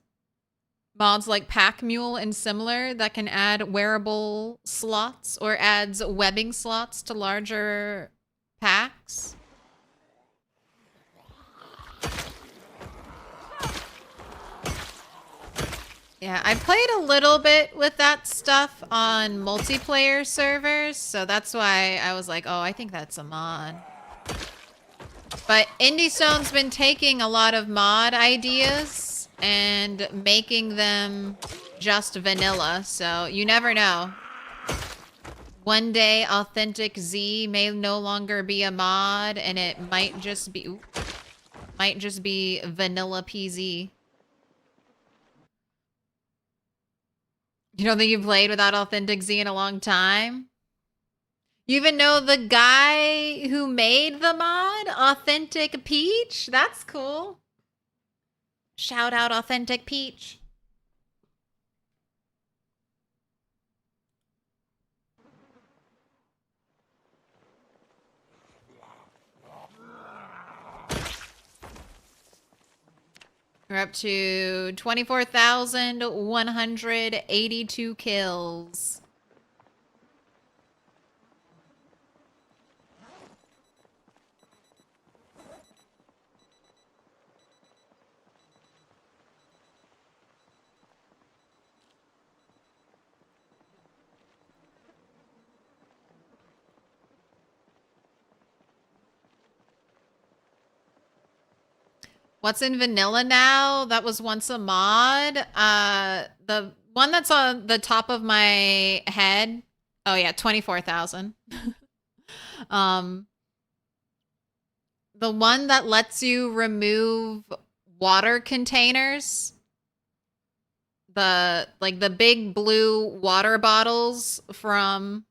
Mods like Pack Mule and similar that can add wearable slots or adds webbing slots to larger packs. Yeah, I played a little bit with that stuff on multiplayer servers, so that's why I was like, oh, I think that's a mod. But IndieStone's been taking a lot of mod ideas and making them just vanilla, so you never know. One day, Authentic Z may no longer be a mod, and it might just be vanilla PZ. You don't think you've played without Authentic Z in a long time? You even know the guy who made the mod, Authentic Peach? That's cool. Shout out Authentic Peach. We're up to 24,182 kills. What's in vanilla now? That was once a mod. The one that's on the top of my head. Oh yeah, 24,000. The one that lets you remove water containers. The big blue water bottles from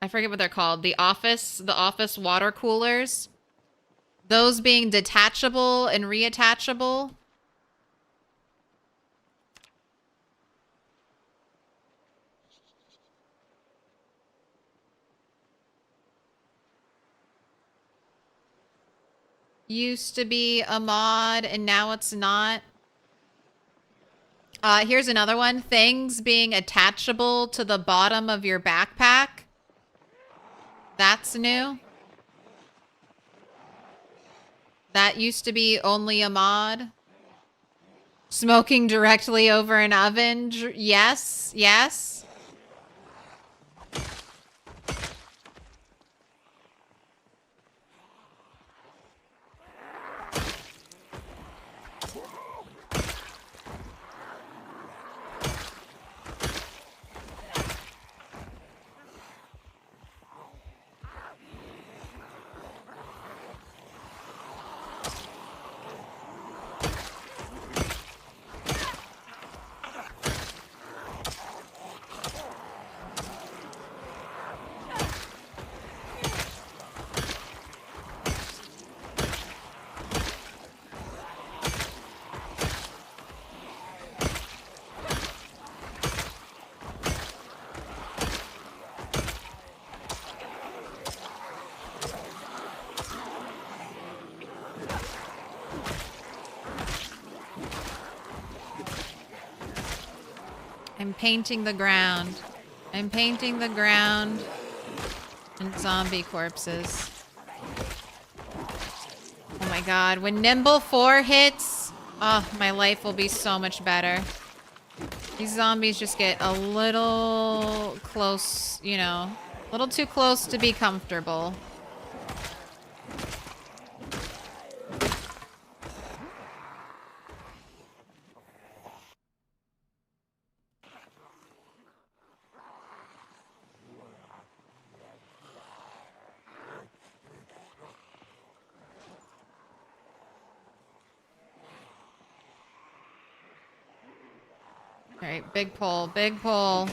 I forget what they're called. The office water coolers. Those being detachable and reattachable. Used to be a mod and now it's not. Here's another one. Things being attachable to the bottom of your backpack. That's new. That used to be only a mod. Smoking directly over an oven. Yes, yes. I'm painting the ground. I'm painting the ground and zombie corpses. Oh my god, when Nimble 4 hits, oh, my life will be so much better. These zombies just get a little close, you know, a little too close to be comfortable. All right, big pull, big pull.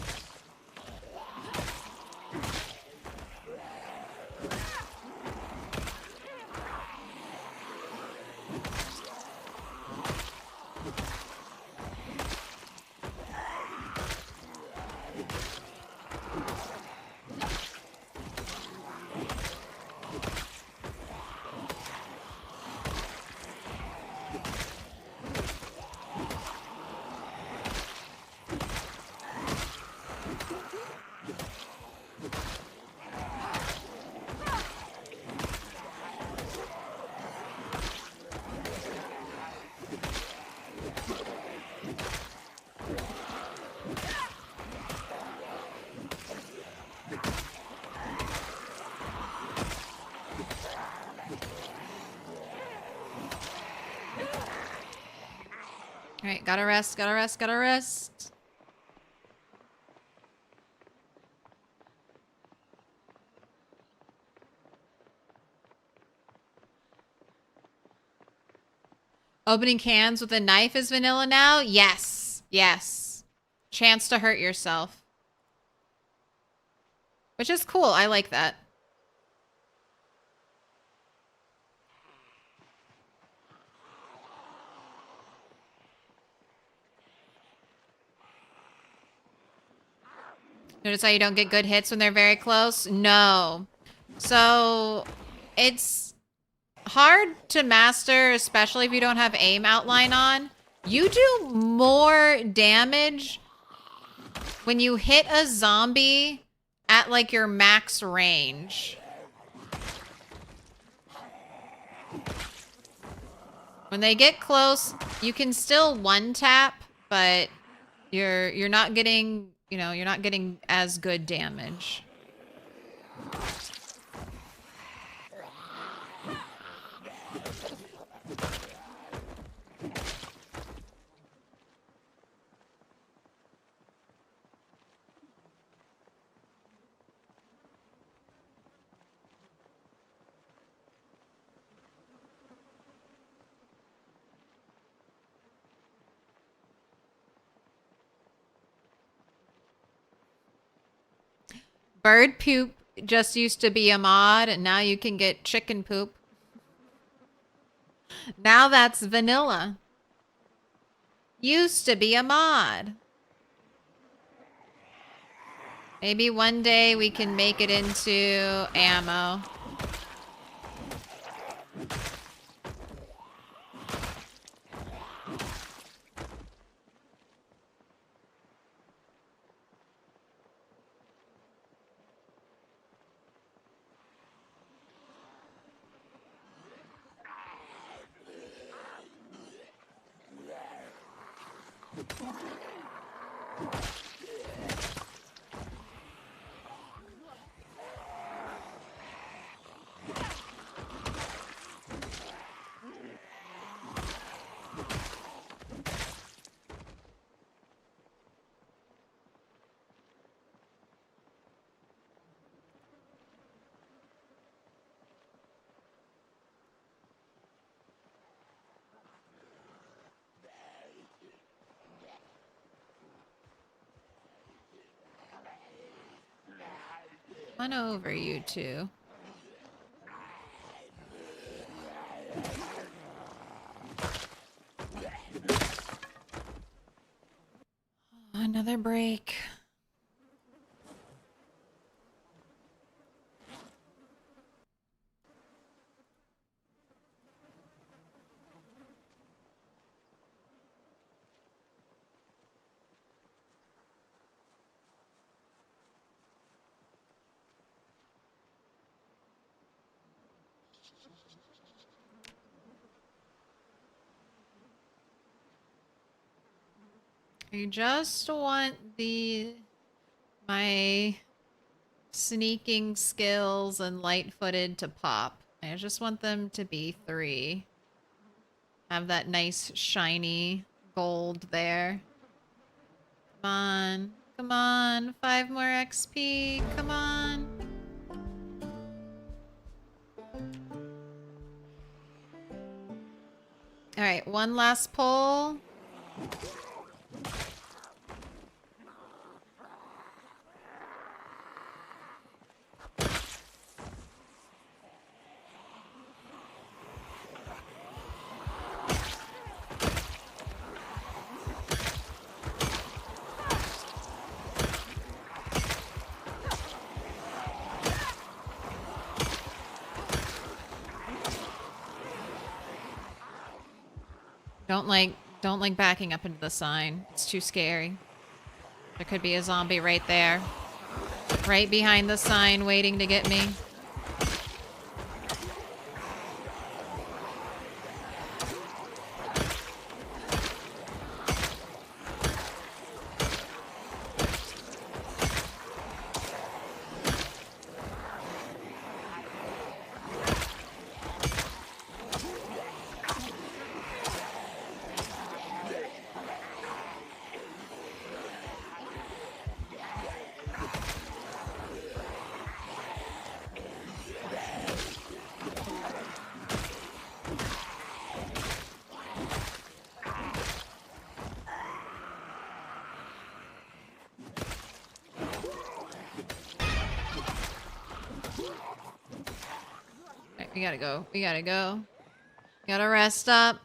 All right, gotta rest, gotta rest, gotta rest. Opening cans with a knife is vanilla now? Yes, yes. Chance to hurt yourself. Which is cool, I like that. Notice how you don't get good hits when they're very close? No. So, it's hard to master, especially if you don't have aim outline on. You do more damage when you hit a zombie at like your max range. When they get close, you can still one tap, but you're not getting, you know, you're not getting as good damage. Bird poop just used to be a mod, and now you can get chicken poop. Now that's vanilla. Used to be a mod. Maybe one day we can make it into ammo. Come on over, you two. Another break. I just want my sneaking skills and light-footed to pop. I just want them to be 3. Have that nice shiny gold there. Come on. Come on. 5 more XP. Come on. Alright, one last pull. Don't like backing up into the sign. It's too scary. There could be a zombie right there. Right behind the sign waiting to get me. We gotta go. We gotta go. Gotta rest up.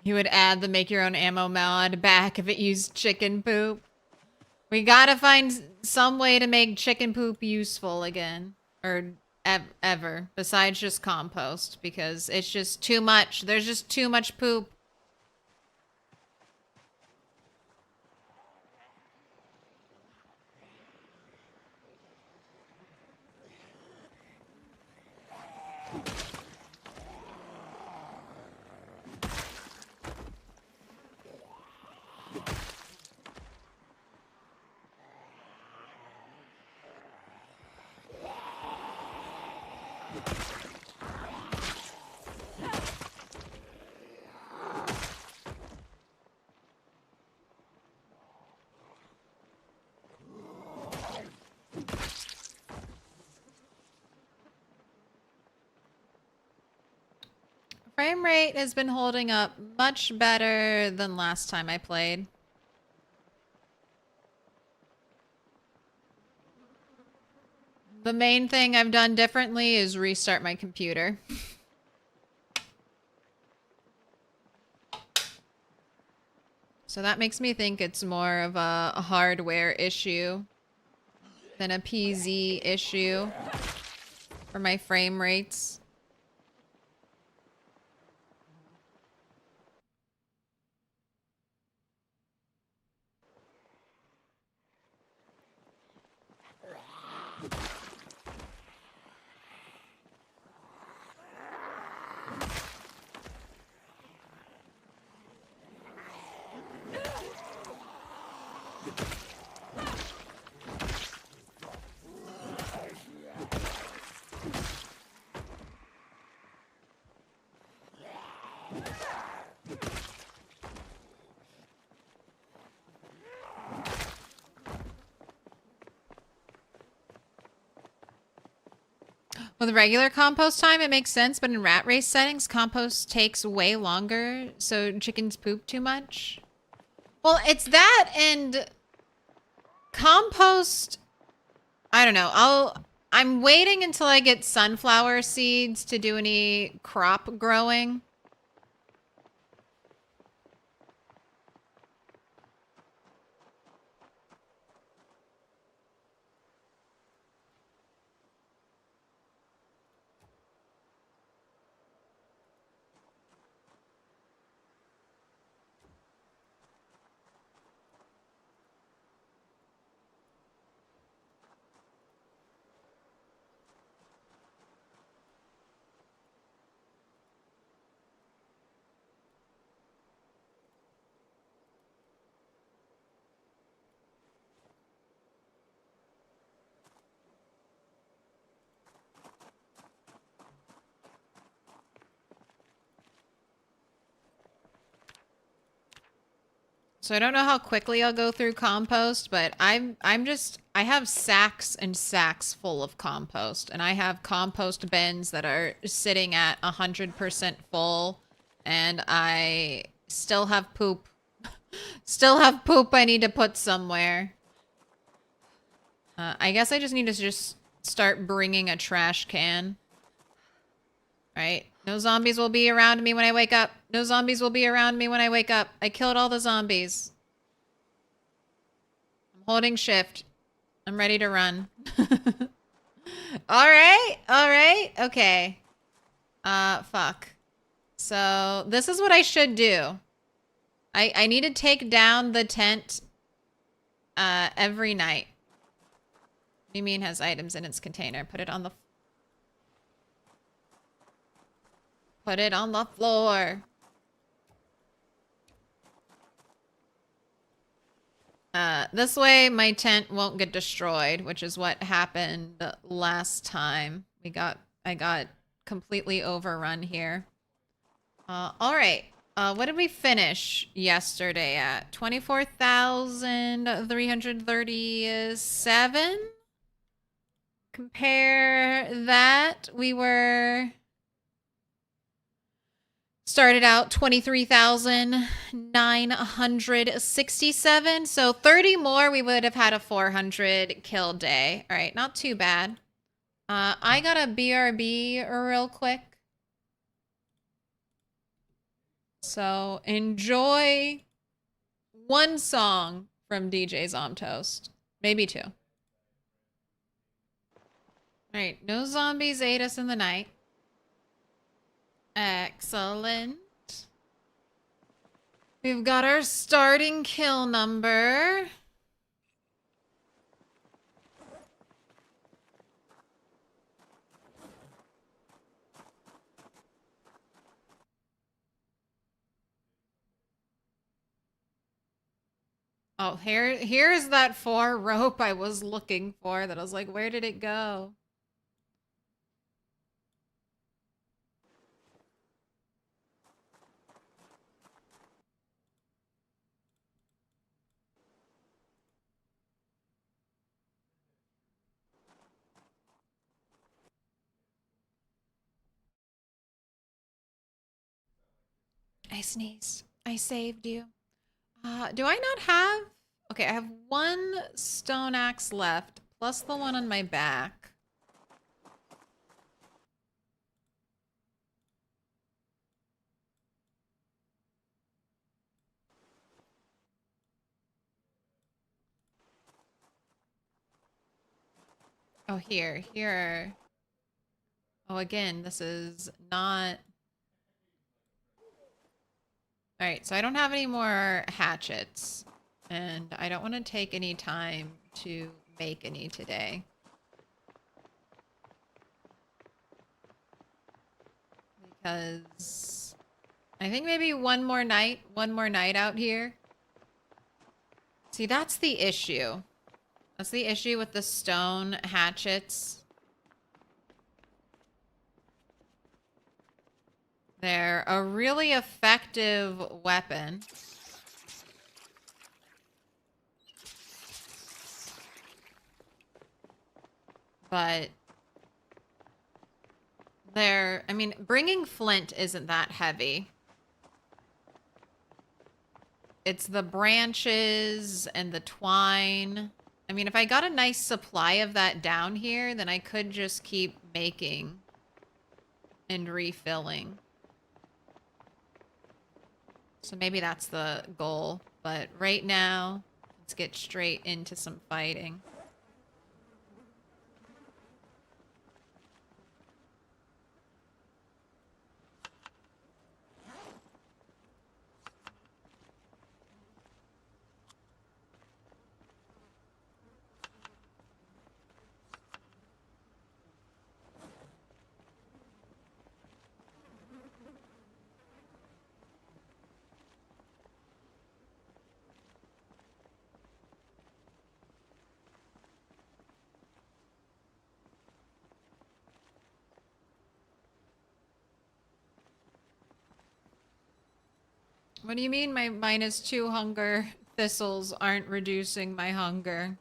You would add the make your own ammo mod back if it used chicken poop. We gotta find some way to make chicken poop useful again. Or ever. Besides just compost. Because it's just too much. There's just too much poop. Frame rate has been holding up much better than last time I played. The main thing I've done differently is restart my computer. So that makes me think it's more of a hardware issue than a PZ issue for my frame rates. With regular compost time, it makes sense, but in rat race settings, compost takes way longer, so chickens poop too much. Well, it's that and compost. I don't know. I'm waiting until I get sunflower seeds to do any crop growing. So I don't know how quickly I'll go through compost, but I have sacks and sacks full of compost, and I have compost bins that are sitting at 100% full, and I still have poop. Still have poop I need to put somewhere. I guess I just need to just start bringing a trash can. Right? No zombies will be around me when I wake up. No zombies will be around me when I wake up. I killed all the zombies. I'm holding shift. I'm ready to run. Alright, okay. Fuck. So, this is what I should do. I need to take down the tent, every night. What do you mean has items in its container? Put it on the floor. This way my tent won't get destroyed, which is what happened last time. I got completely overrun here. All right. What did we finish yesterday at? 24,337? Compare that. We were... started out 23,967. So 30 more, we would have had a 400 kill day. All right, not too bad. I got a BRB real quick. So enjoy one song from DJ Zomtoast. Maybe two. All right, no zombies ate us in the night. Excellent. We've got our starting kill number. Oh, here's that 4 rope I was looking for that I was like, where did it go? I sneezed. I saved you. Do I not have... Okay, I have 1 stone axe left, plus the one on my back. Oh, here. Oh, again, this is not... Alright, so I don't have any more hatchets. And I don't want to take any time to make any today. Because I think maybe one more night out here. See, that's the issue. That's the issue with the stone hatchets. They're a really effective weapon. But I mean, bringing flint isn't that heavy. It's the branches and the twine. I mean, if I got a nice supply of that down here, then I could just keep making and refilling. So maybe that's the goal. But right now, let's get straight into some fighting. What do you mean my -2 hunger thistles aren't reducing my hunger?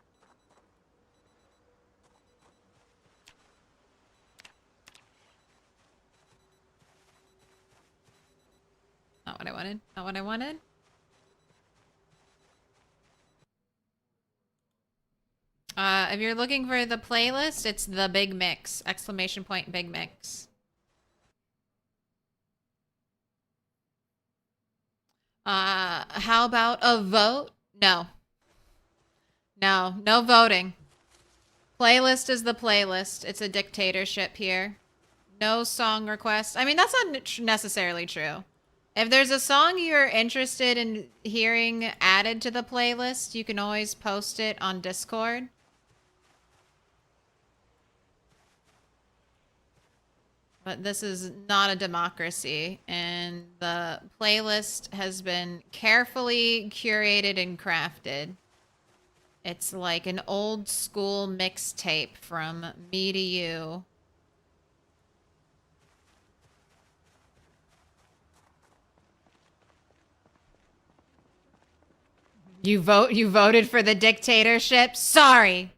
Not what I wanted. Not what I wanted. If you're looking for the playlist, it's the Big Mix! Exclamation point Big Mix. How about a vote? No. No, no voting. Playlist is the playlist. It's a dictatorship here. No song requests. I mean, that's not necessarily true. If there's a song you're interested in hearing added to the playlist, you can always post it on Discord. But this is not a democracy, and the playlist has been carefully curated and crafted. It's like an old school mixtape from me to you. You voted for the dictatorship? Sorry.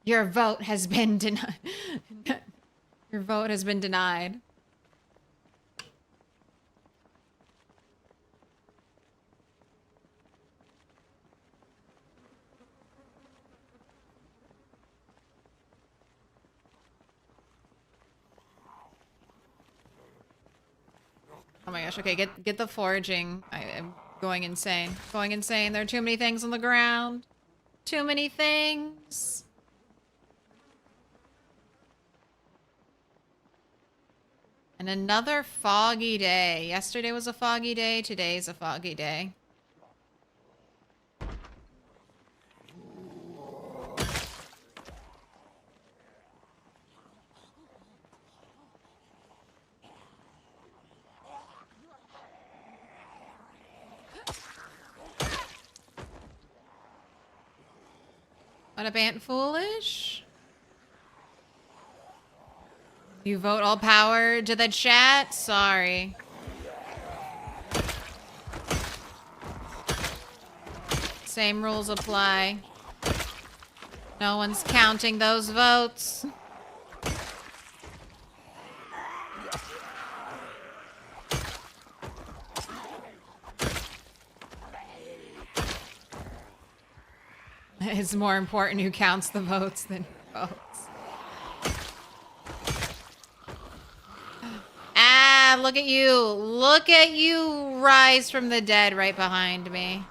Your vote has been denied. Your vote has been denied. Oh my gosh, okay, get the foraging. I'm going insane. Going insane. There are too many things on the ground. Too many things. And another foggy day. Yesterday was a foggy day. Today's a foggy day. What up, Aunt Foolish? You vote all power to the chat? Sorry. Same rules apply. No one's counting those votes. It's more important who counts the votes than who votes. Ah, look at you. Look at you rise from the dead right behind me.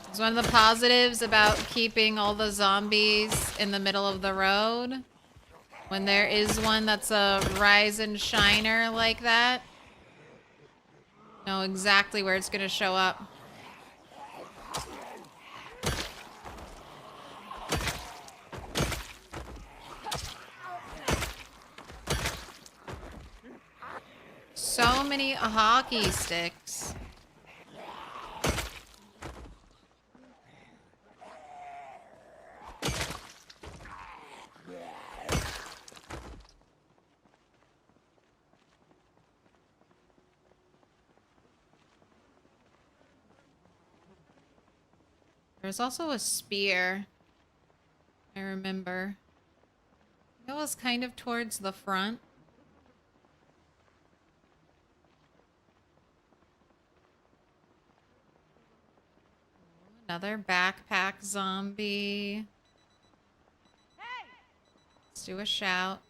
It's one of the positives about keeping all the zombies in the middle of the road. When there is one that's a rise and shiner like that, know exactly where it's gonna show up. So many hockey sticks. There was also a spear. I remember. It was kind of towards the front. Another backpack zombie. Hey! Let's do a shout.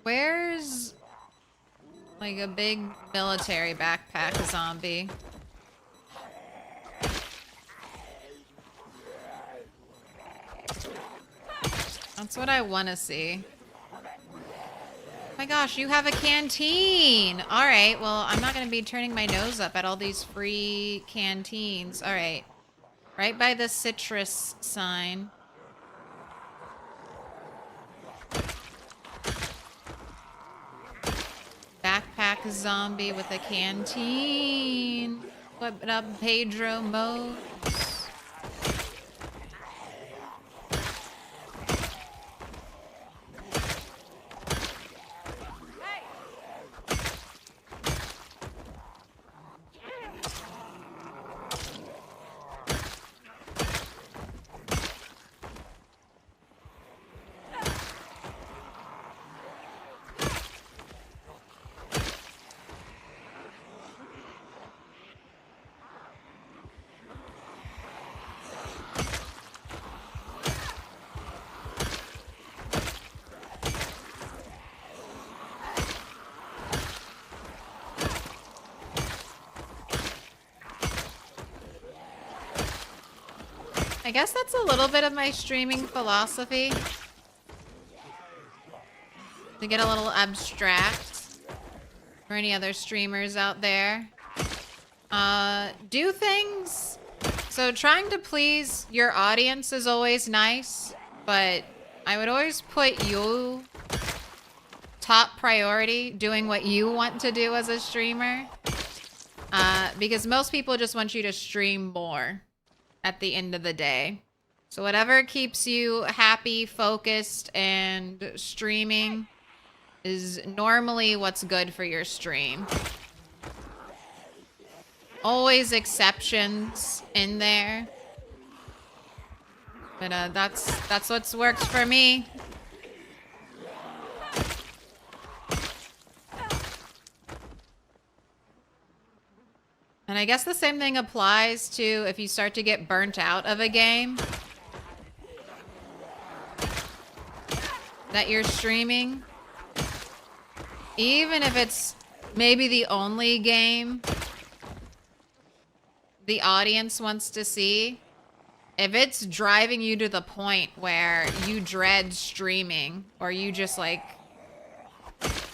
Where's like a big military backpack zombie? That's what I want to see. Oh my gosh, you have a canteen. All right, well, I'm not going to be turning my nose up at all these free canteens. All right. Right by the citrus sign. Backpack zombie with a canteen. Flip it up, Pedro mode. I guess that's a little bit of my streaming philosophy. To get a little abstract. For any other streamers out there. Do things. So trying to please your audience is always nice. But I would always put you top priority. Doing what you want to do as a streamer. Because most people just want you to stream more. At the end of the day. So whatever keeps you happy, focused, and streaming is normally what's good for your stream. Always exceptions in there. But that's what's worked for me. And I guess the same thing applies to if you start to get burnt out of a game that you're streaming. Even if it's maybe the only game the audience wants to see. If it's driving you to the point where you dread streaming or you just like,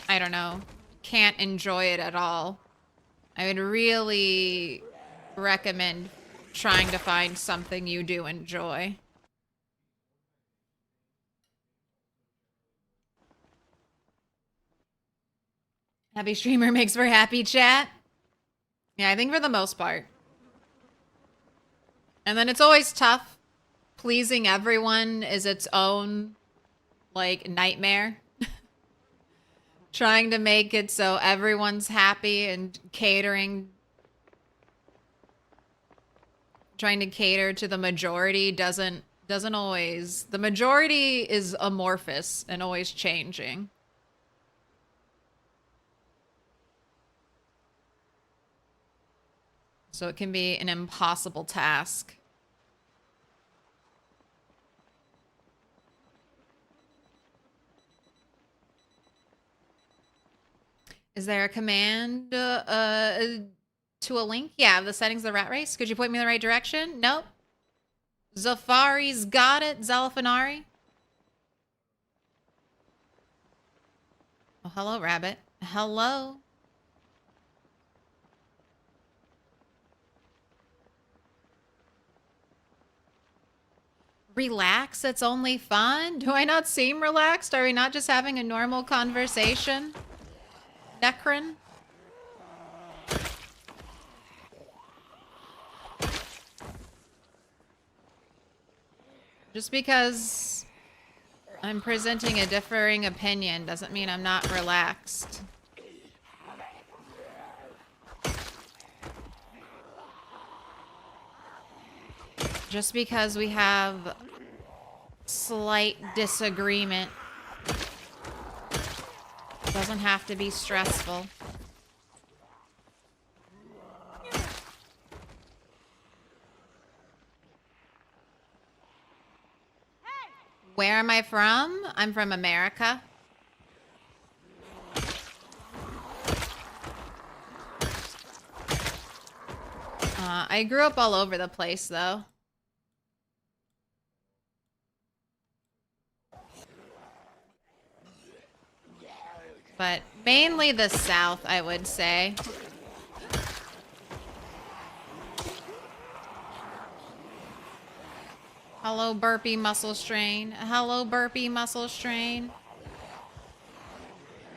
I don't know, can't enjoy it at all. I would really recommend trying to find something you do enjoy. Happy streamer makes for happy chat. Yeah, I think for the most part. And then it's always tough. Pleasing everyone is its own, like, nightmare. Trying to make it so everyone's happy and catering. Trying to cater to the majority doesn't always. The majority is amorphous and always changing. So it can be an impossible task. Is there a command to a link? Yeah, the settings of the rat race. Could you point me in the right direction? Nope. Zafari's got it. Zalafanari. Oh, hello, rabbit. Hello. Relax, it's only fun. Do I not seem relaxed? Are we not just having a normal conversation? Necron? Just because I'm presenting a differing opinion doesn't mean I'm not relaxed. Just because we have slight disagreement doesn't have to be stressful. Where am I from? I'm from America. I grew up all over the place, though. But mainly the South, I would say. Hello, burpee muscle strain. Hello, burpee muscle strain.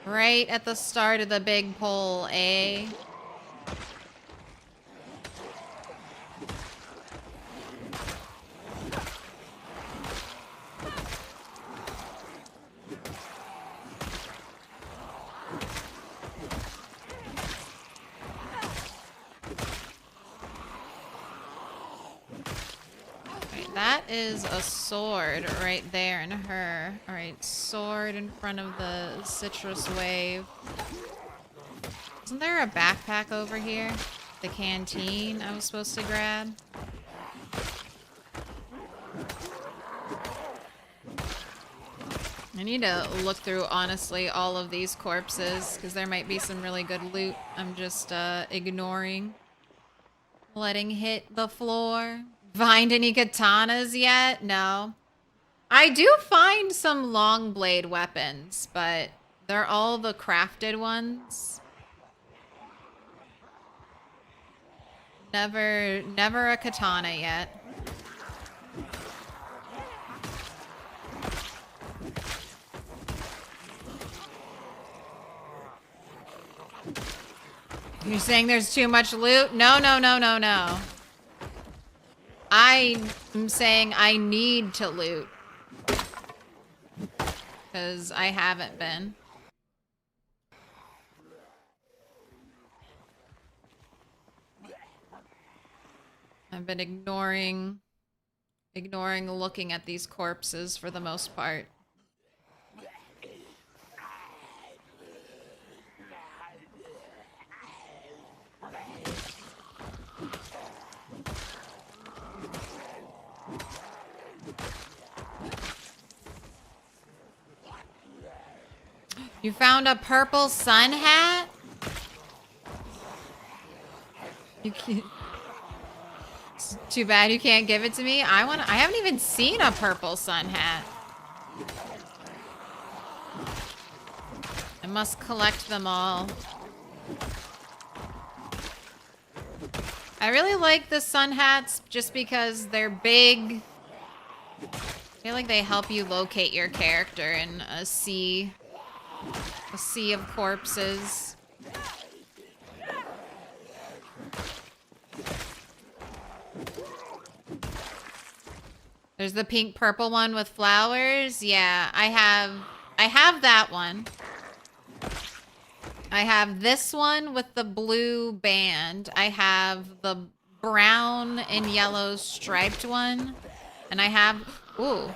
Right at the start of the big pull, eh? That is a sword right there in her. Alright, sword in front of the citrus wave. Isn't there a backpack over here? The canteen I was supposed to grab? I need to look through, honestly, all of these corpses, because there might be some really good loot I'm just ignoring. Letting hit the floor. Find any katanas yet? No. I do find some long blade weapons, but they're all the crafted ones. Never a katana yet. You're saying there's too much loot? No, no, no, no, no. I am saying I need to loot. Because I haven't been. I've been ignoring looking at these corpses for the most part. You found a purple sun hat? You can't. It's too bad you can't give it to me. I haven't even seen a purple sun hat. I must collect them all. I really like the sun hats just because they're big. I feel like they help you locate your character in a sea of corpses. There's the pink purple one with flowers. Yeah, I have that one. I have this one with the blue band. I have the brown and yellow striped one. And I have I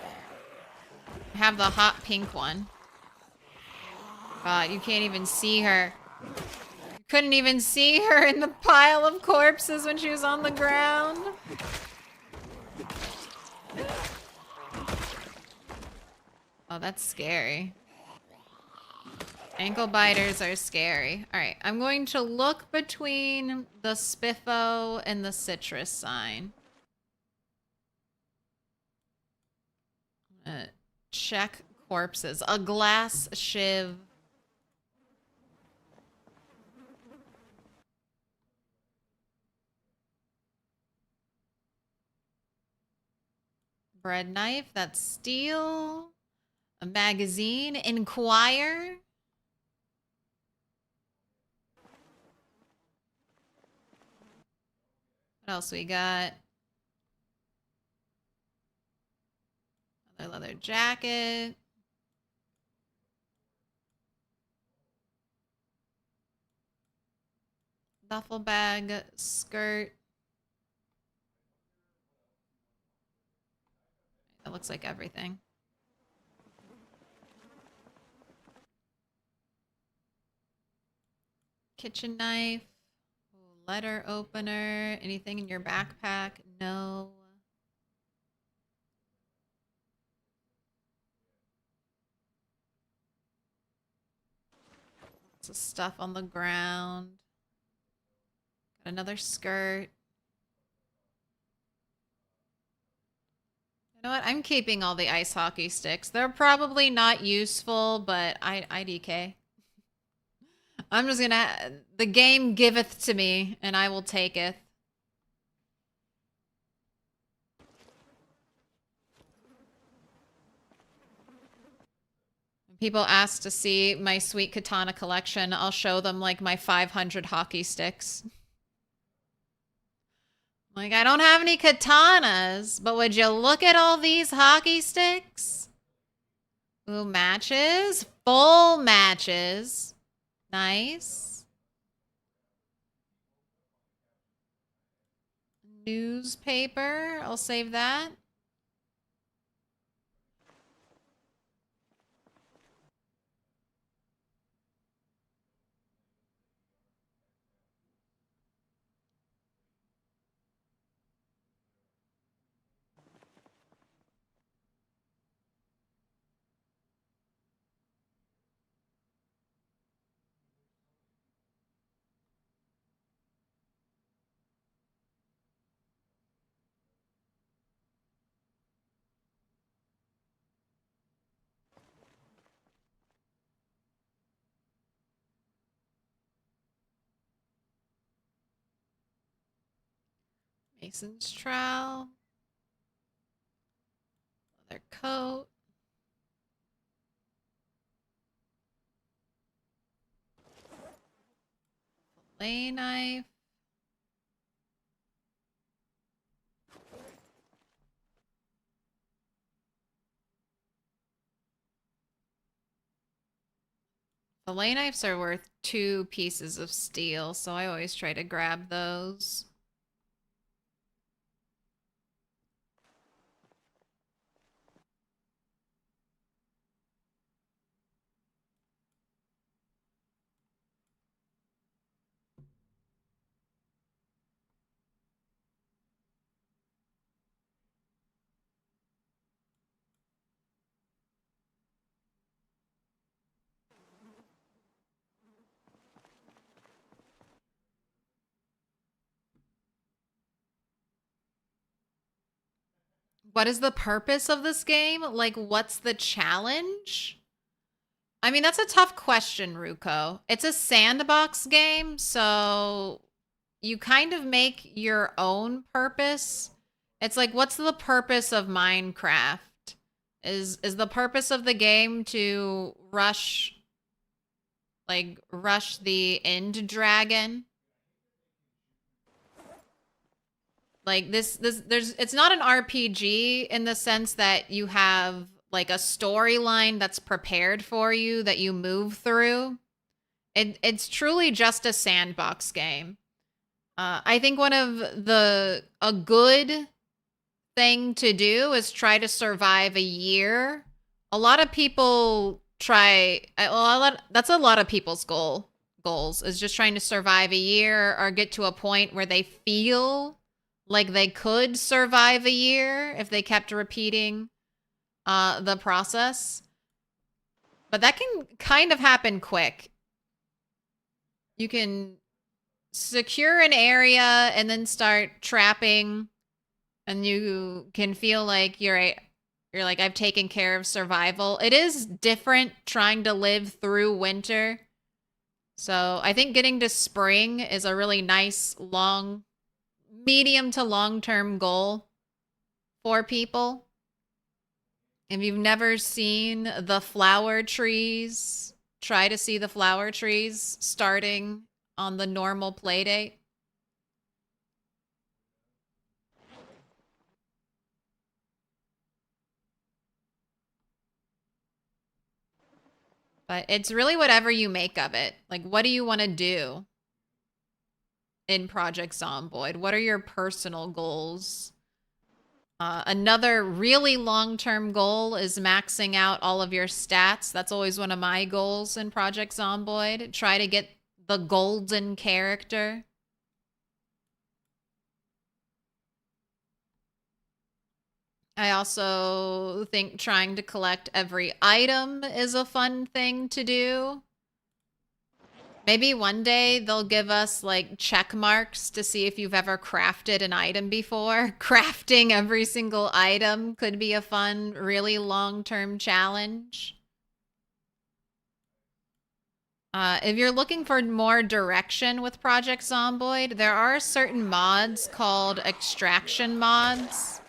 have the hot pink one. God, you can't even see her. You couldn't even see her in the pile of corpses when she was on the ground. Oh, that's scary. Ankle biters are scary. Alright, I'm going to look between the Spiffo and the citrus sign. Check corpses. A glass shiv. Bread knife, that's steel. A magazine. Inquire. What else we got? Another leather jacket. Duffel bag, skirt. That looks like everything. Kitchen knife. Letter opener. Anything in your backpack? No. Lots of stuff on the ground. Got another skirt. You know what? I'm keeping all the ice hockey sticks. They're probably not useful, but IDK. I'm just gonna... The game giveth to me, and I will take it. When people ask to see my sweet katana collection, I'll show them, like, my 500 hockey sticks. Like, I don't have any katanas, but would you look at all these hockey sticks? Ooh, matches. Full matches. Nice. Newspaper. I'll save that. Mason's trowel. Leather coat. Fillet knife. Fillet knives are worth 2 pieces of steel, so I always try to grab those. What is the purpose of this game? Like, what's the challenge? I mean, that's a tough question, Ruko. It's a sandbox game, so you kind of make your own purpose. It's like, what's the purpose of Minecraft? Is the purpose of the game to rush the end dragon? Like it's not an RPG in the sense that you have like a storyline that's prepared for you that you move through. It's truly just a sandbox game. I think a good thing to do is try to survive a year. A lot of people that's a lot of people's goals is just trying to survive a year or get to a point where they feel like they could survive a year if they kept repeating the process. But that can kind of happen quick. You can secure an area and then start trapping, and you can feel like you're like, I've taken care of survival. It is different trying to live through winter. So I think getting to spring is a really nice medium to long-term goal for people. If you've never seen the flower trees, try to see the flower trees starting on the normal play date. But it's really whatever you make of it. Like, what do you want to do in Project Zomboid? What are your personal goals? Another really long-term goal is maxing out all of your stats. That's always one of my goals in Project Zomboid. Try to get the golden character. I also think trying to collect every item is a fun thing to do. Maybe one day they'll give us like check marks to see if you've ever crafted an item before. Crafting every single item could be a fun, really long-term challenge. If you're looking for more direction with Project Zomboid, there are certain mods called extraction mods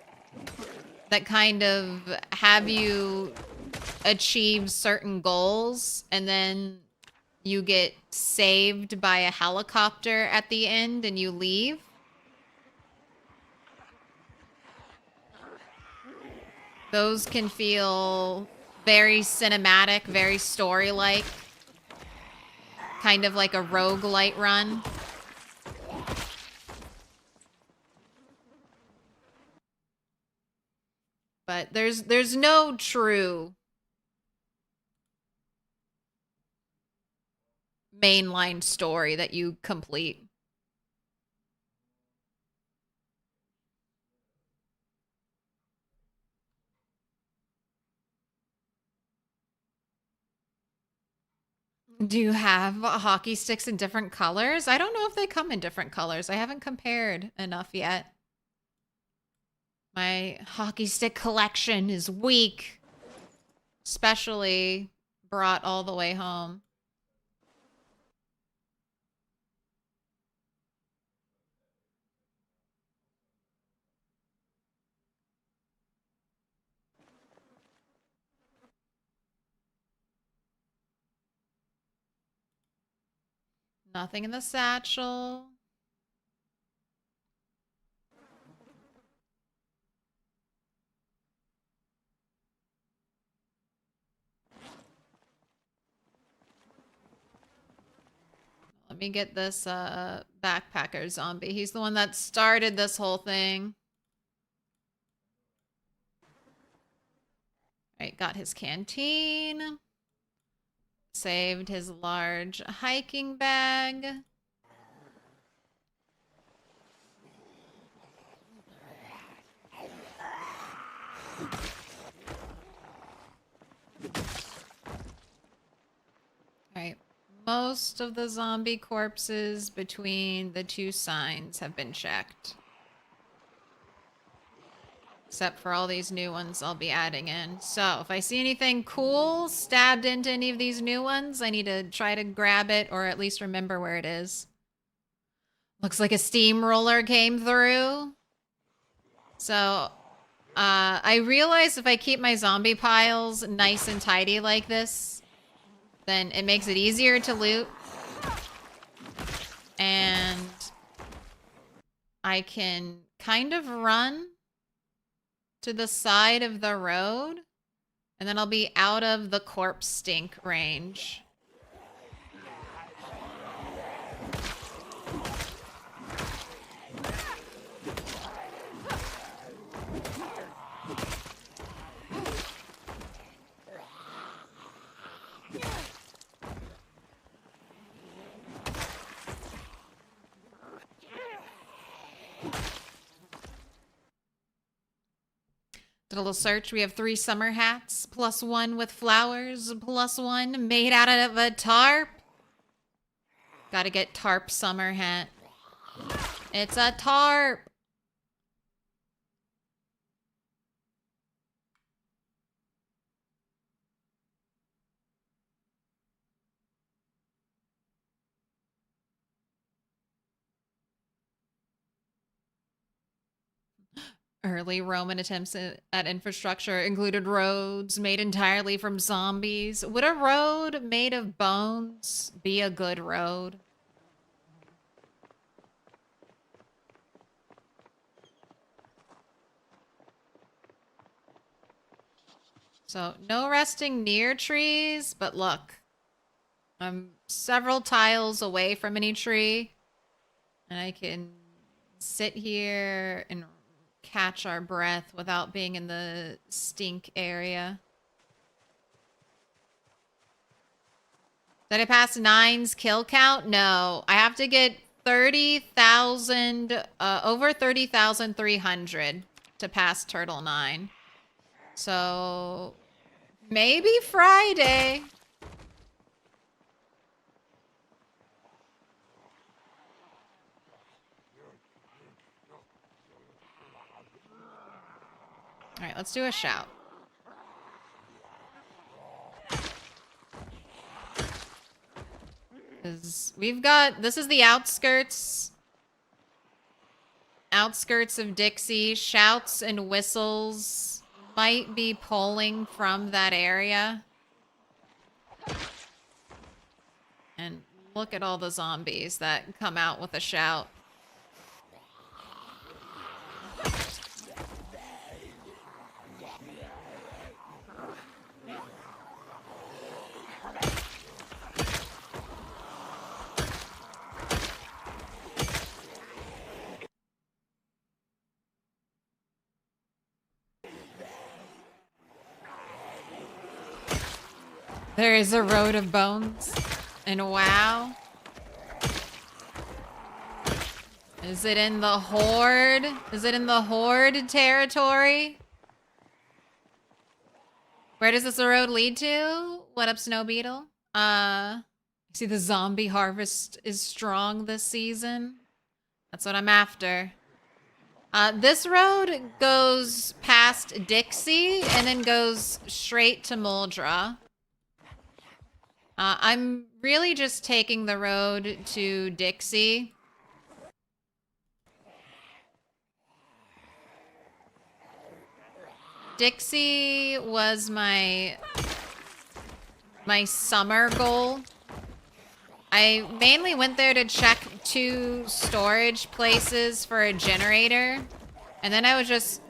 that kind of have you achieve certain goals, and then you get saved by a helicopter at the end and you leave. Those can feel very cinematic, very story-like. Kind of like a roguelite run. But there's no true mainline story that you complete. Do you have hockey sticks in different colors? I don't know if they come in different colors. I haven't compared enough yet. My hockey stick collection is weak. Especially brought all the way home. Nothing in the satchel. Let me get this backpacker zombie. He's the one that started this whole thing. Right, got his canteen. Saved his large hiking bag. Alright. Most of the zombie corpses between the two signs have been checked. Except for all these new ones I'll be adding in. So, if I see anything cool stabbed into any of these new ones, I need to try to grab it or at least remember where it is. Looks like a steamroller came through. So, I realize if I keep my zombie piles nice and tidy like this, then it makes it easier to loot. And I can kind of run to the side of the road, and then I'll be out of the corpse stink range. Did a little search. We have 3 summer hats, plus 1 with flowers, plus 1 made out of a tarp. Gotta get tarp summer hat. It's a tarp. Early Roman attempts at infrastructure included roads made entirely from zombies. Would a road made of bones be a good road? So, no resting near trees, but look. I'm several tiles away from any tree. And I can sit here and catch our breath without being in the stink area. Did I pass 9's kill count? No. I have to get 30,000, over 30,300 to pass Turtle 9. So, maybe Friday. All right, let's do a shout. We've got, this is the outskirts of Dixie. Shouts and whistles might be pulling from that area. And look at all the zombies that come out with a shout. There is a road of bones. And wow. Is it in the horde? Is it in the horde territory? Where does this road lead to? What up, Snow Beetle? See, the zombie harvest is strong this season. That's what I'm after. This road goes past Dixie and then goes straight to Muldra. I'm really just taking the road to Dixie. Dixie was my summer goal. I mainly went there to check 2 storage places for a generator. And then I was just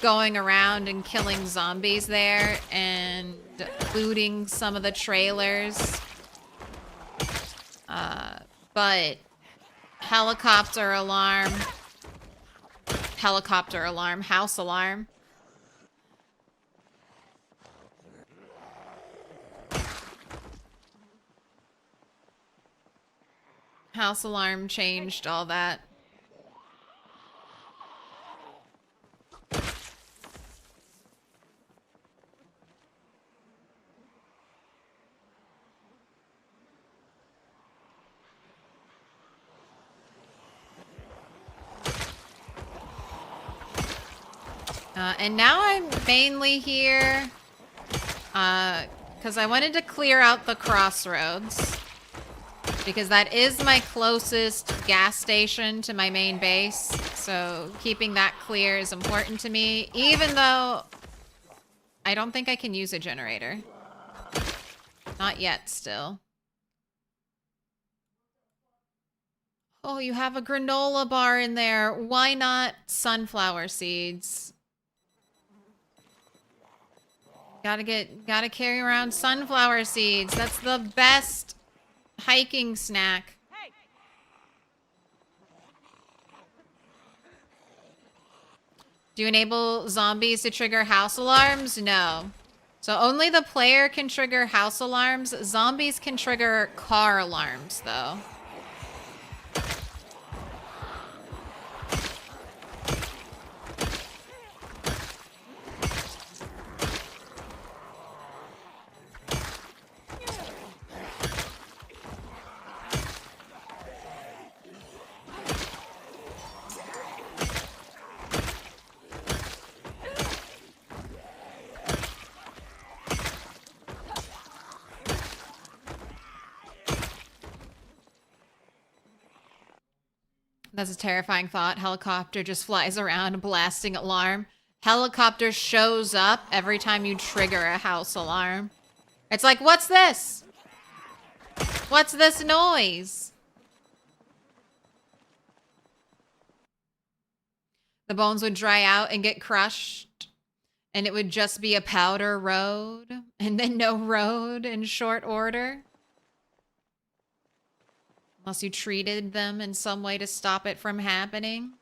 going around and killing zombies there and looting some of the trailers. But helicopter alarm, house alarm. House alarm changed all that. And now I'm mainly here because I wanted to clear out the crossroads. Because that is my closest gas station to my main base. So keeping that clear is important to me. Even though I don't think I can use a generator. Not yet, still. Oh, you have a granola bar in there. Why not sunflower seeds? Gotta carry around sunflower seeds. That's the best hiking snack. Hey. Do you enable zombies to trigger house alarms? No. So only the player can trigger house alarms. Zombies can trigger car alarms, though. That's a terrifying thought. Helicopter just flies around blasting alarm. Helicopter shows up every time you trigger a house alarm. It's like, what's this? What's this noise? The bones would dry out and get crushed. And it would just be a powder road. And then no road in short order. Unless you treated them in some way to stop it from happening.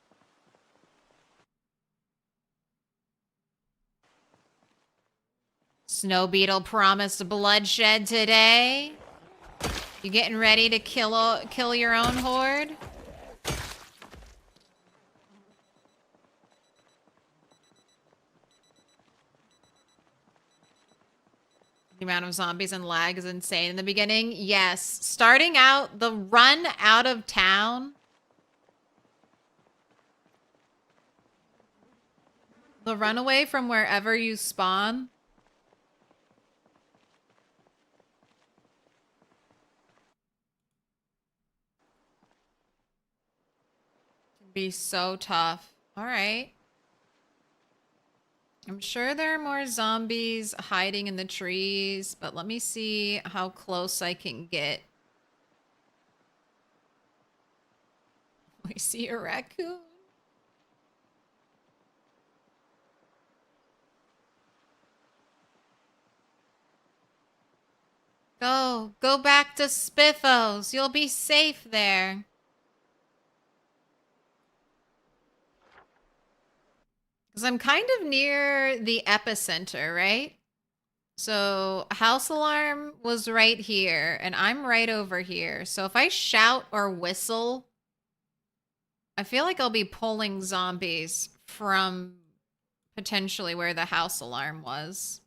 Snow beetle promised bloodshed today. You getting ready to kill your own horde? The amount of zombies and lag is insane in the beginning. Yes. Starting out, the run out of town. The runaway from wherever you spawn. Can be so tough. All right. I'm sure there are more zombies hiding in the trees, but let me see how close I can get. We see a raccoon. Go back to Spiffos. You'll be safe there. Because I'm kind of near the epicenter, right? So house alarm was right here, and I'm right over here. So if I shout or whistle, I feel like I'll be pulling zombies from potentially where the house alarm was.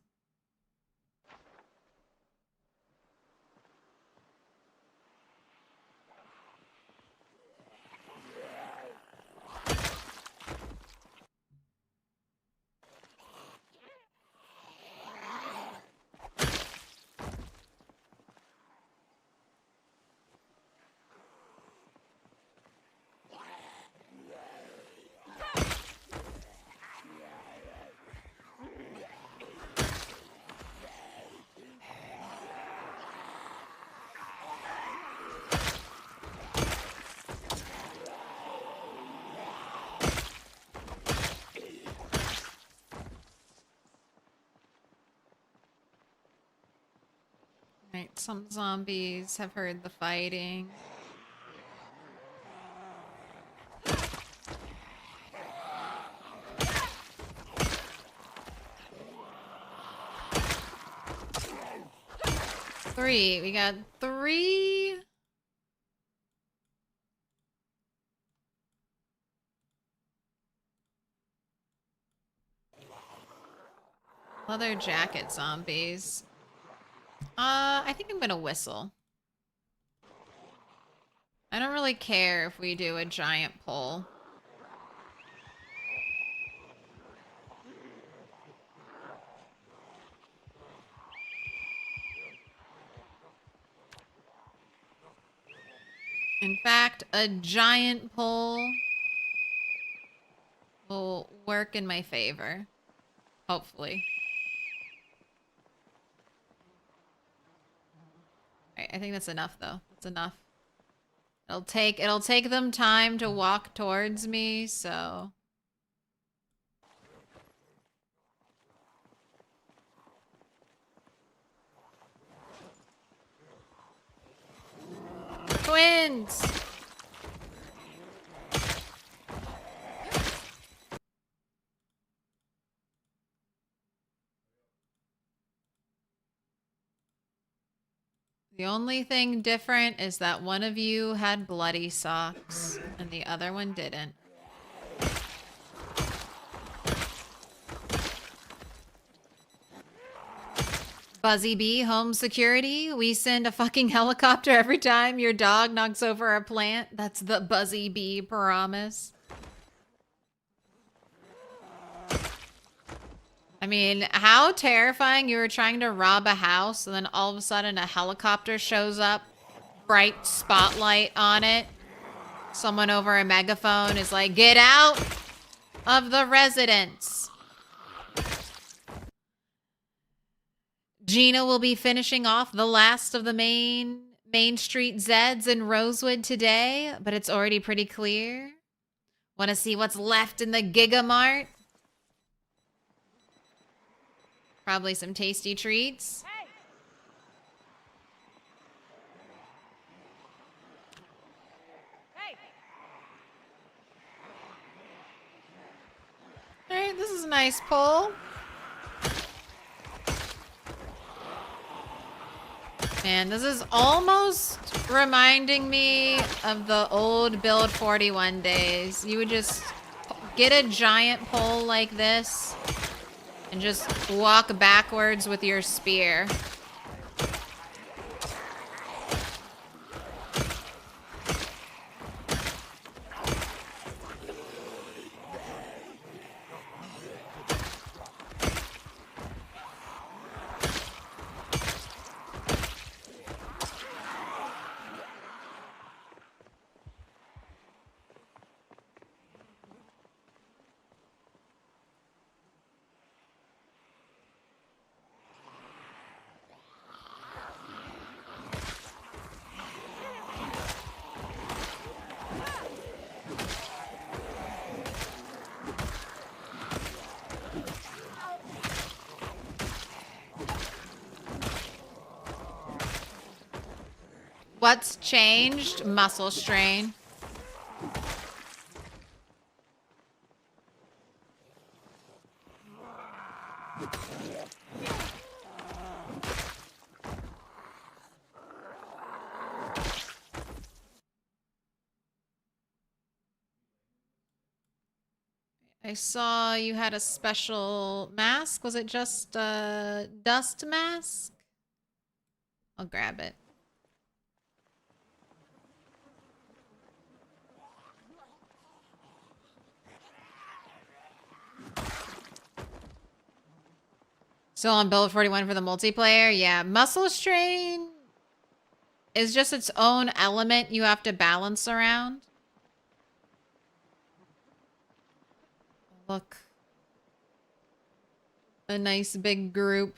Right, some zombies have heard the fighting. We got 3. Leather jacket zombies. I think I'm gonna whistle. I don't really care if we do a giant pull. In fact, a giant pull will work in my favor. Hopefully. Alright, I think that's enough though. That's enough. It'll take them time to walk towards me, so twins! The only thing different is that one of you had bloody socks and the other one didn't. Buzzy Bee, home security. We send a fucking helicopter every time your dog knocks over a plant. That's the Buzzy Bee promise. I mean, how terrifying. You were trying to rob a house and then all of a sudden a helicopter shows up, bright spotlight on it. Someone over a megaphone is like, "Get out of the residence." Gina will be finishing off the last of the Main Street Zeds in Rosewood today, but it's already pretty clear. Want to see what's left in the Gigamart? Probably some tasty treats. Hey! Hey! All right, this is a nice pull. Man, this is almost reminding me of the old Build 41 days. You would just get a giant pole like this and just walk backwards with your spear. What's changed? Muscle strain. I saw you had a special mask. Was it just a dust mask? I'll grab it. Still on Build 41 for the multiplayer? Yeah, muscle strain is just its own element you have to balance around. Look. A nice big group.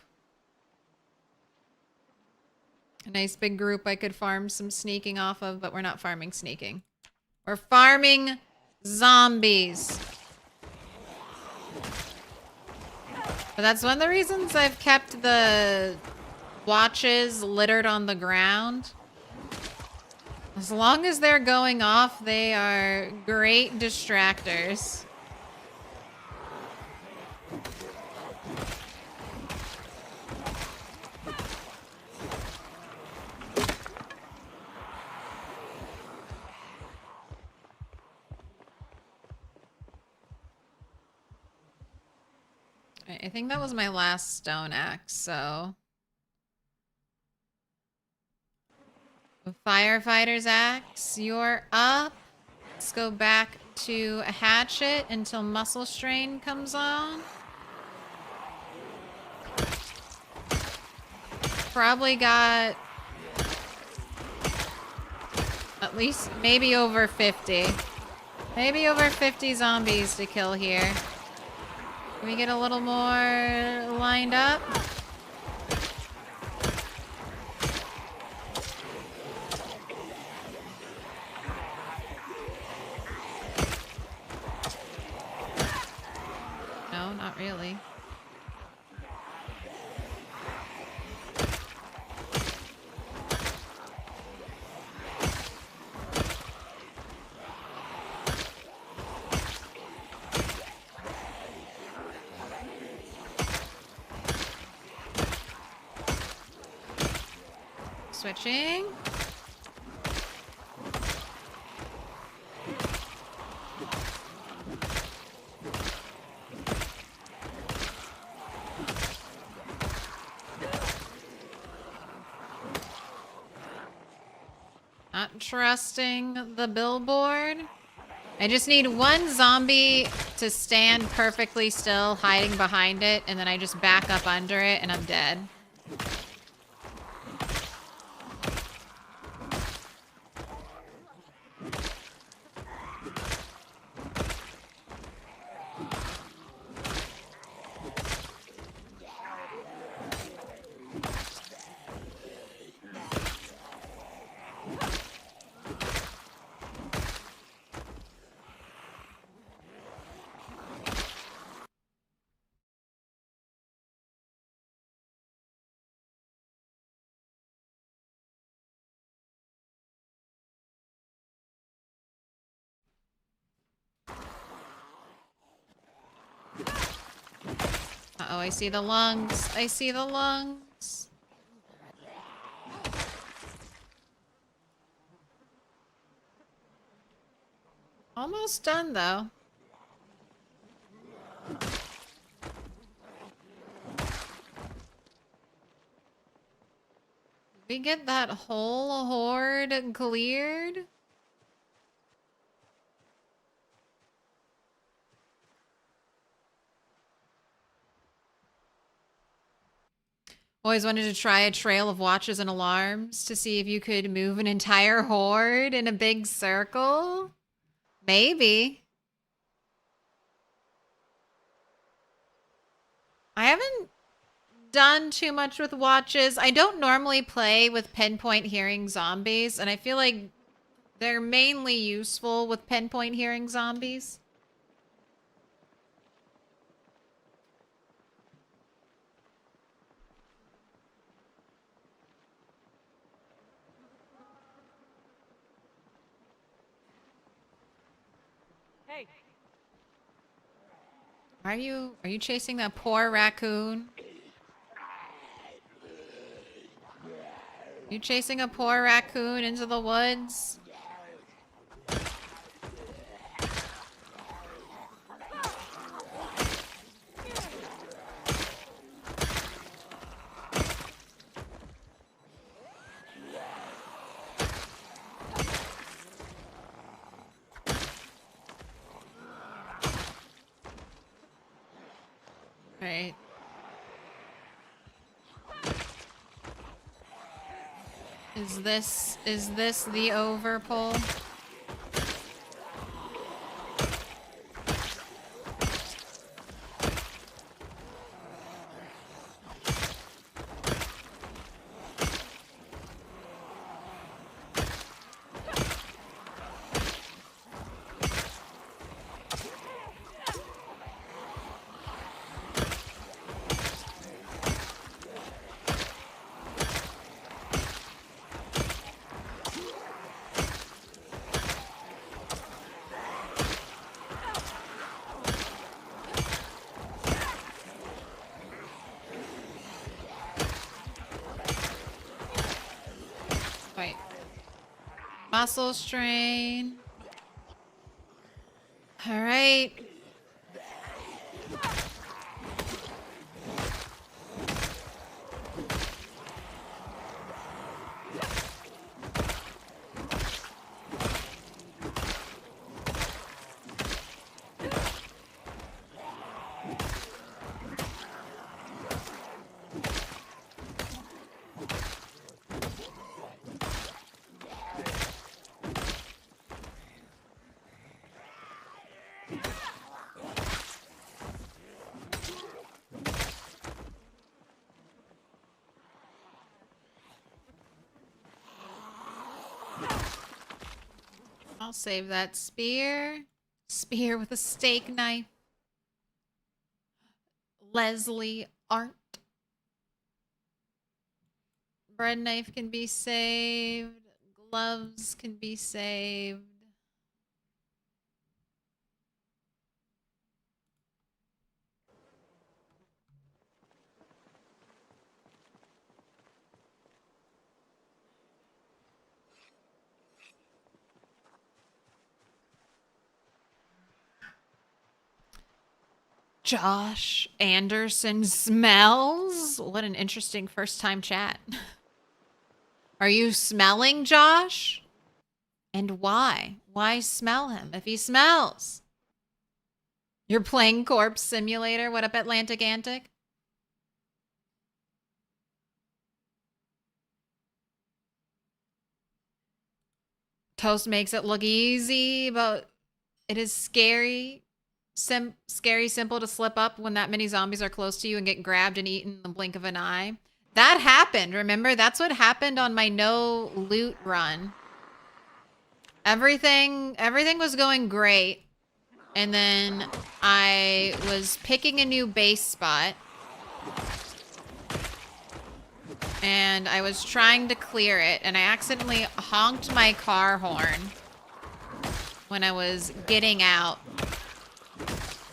A nice big group I could farm some sneaking off of, but we're not farming sneaking. We're farming zombies. But that's one of the reasons I've kept the watches littered on the ground. As long as they're going off, they are great distractors. I think that was my last stone axe, so... Firefighter's axe, you're up. Let's go back to a hatchet until muscle strain comes on. Probably got... at least maybe over 50. Maybe over 50 zombies to kill here. Can we get a little more lined up? No, not really. Switching. Not trusting the billboard. I just need one zombie to stand perfectly still, hiding behind it, and then I just back up under it and I'm dead. Uh-oh, I see the lungs. I see the lungs. Almost done, though. We get that whole horde cleared? Always wanted to try a trail of watches and alarms to see if you could move an entire horde in a big circle. Maybe. I haven't done too much with watches. I don't normally play with pinpoint hearing zombies, and I feel like they're mainly useful with pinpoint hearing zombies. Hey, Are you chasing that poor raccoon? You chasing a poor raccoon into the woods? Right. Is this the overpull? Wait. Muscle strain. All right. I'll save that spear. Spear with a steak knife. Leslie Art. Bread knife can be saved. Gloves can be saved. Josh Anderson smells? What an interesting first time chat. Are you smelling Josh? And why? Why smell him if he smells? You're playing Corpse Simulator? What up, Atlantic Antic? Toast makes it look easy, but it is scary. Scary simple to slip up when that many zombies are close to you and get grabbed and eaten in the blink of an eye. That happened, remember? That's what happened on my no loot run. Everything was going great. And then I was picking a new base spot. And I was trying to clear it, and I accidentally honked my car horn when I was getting out.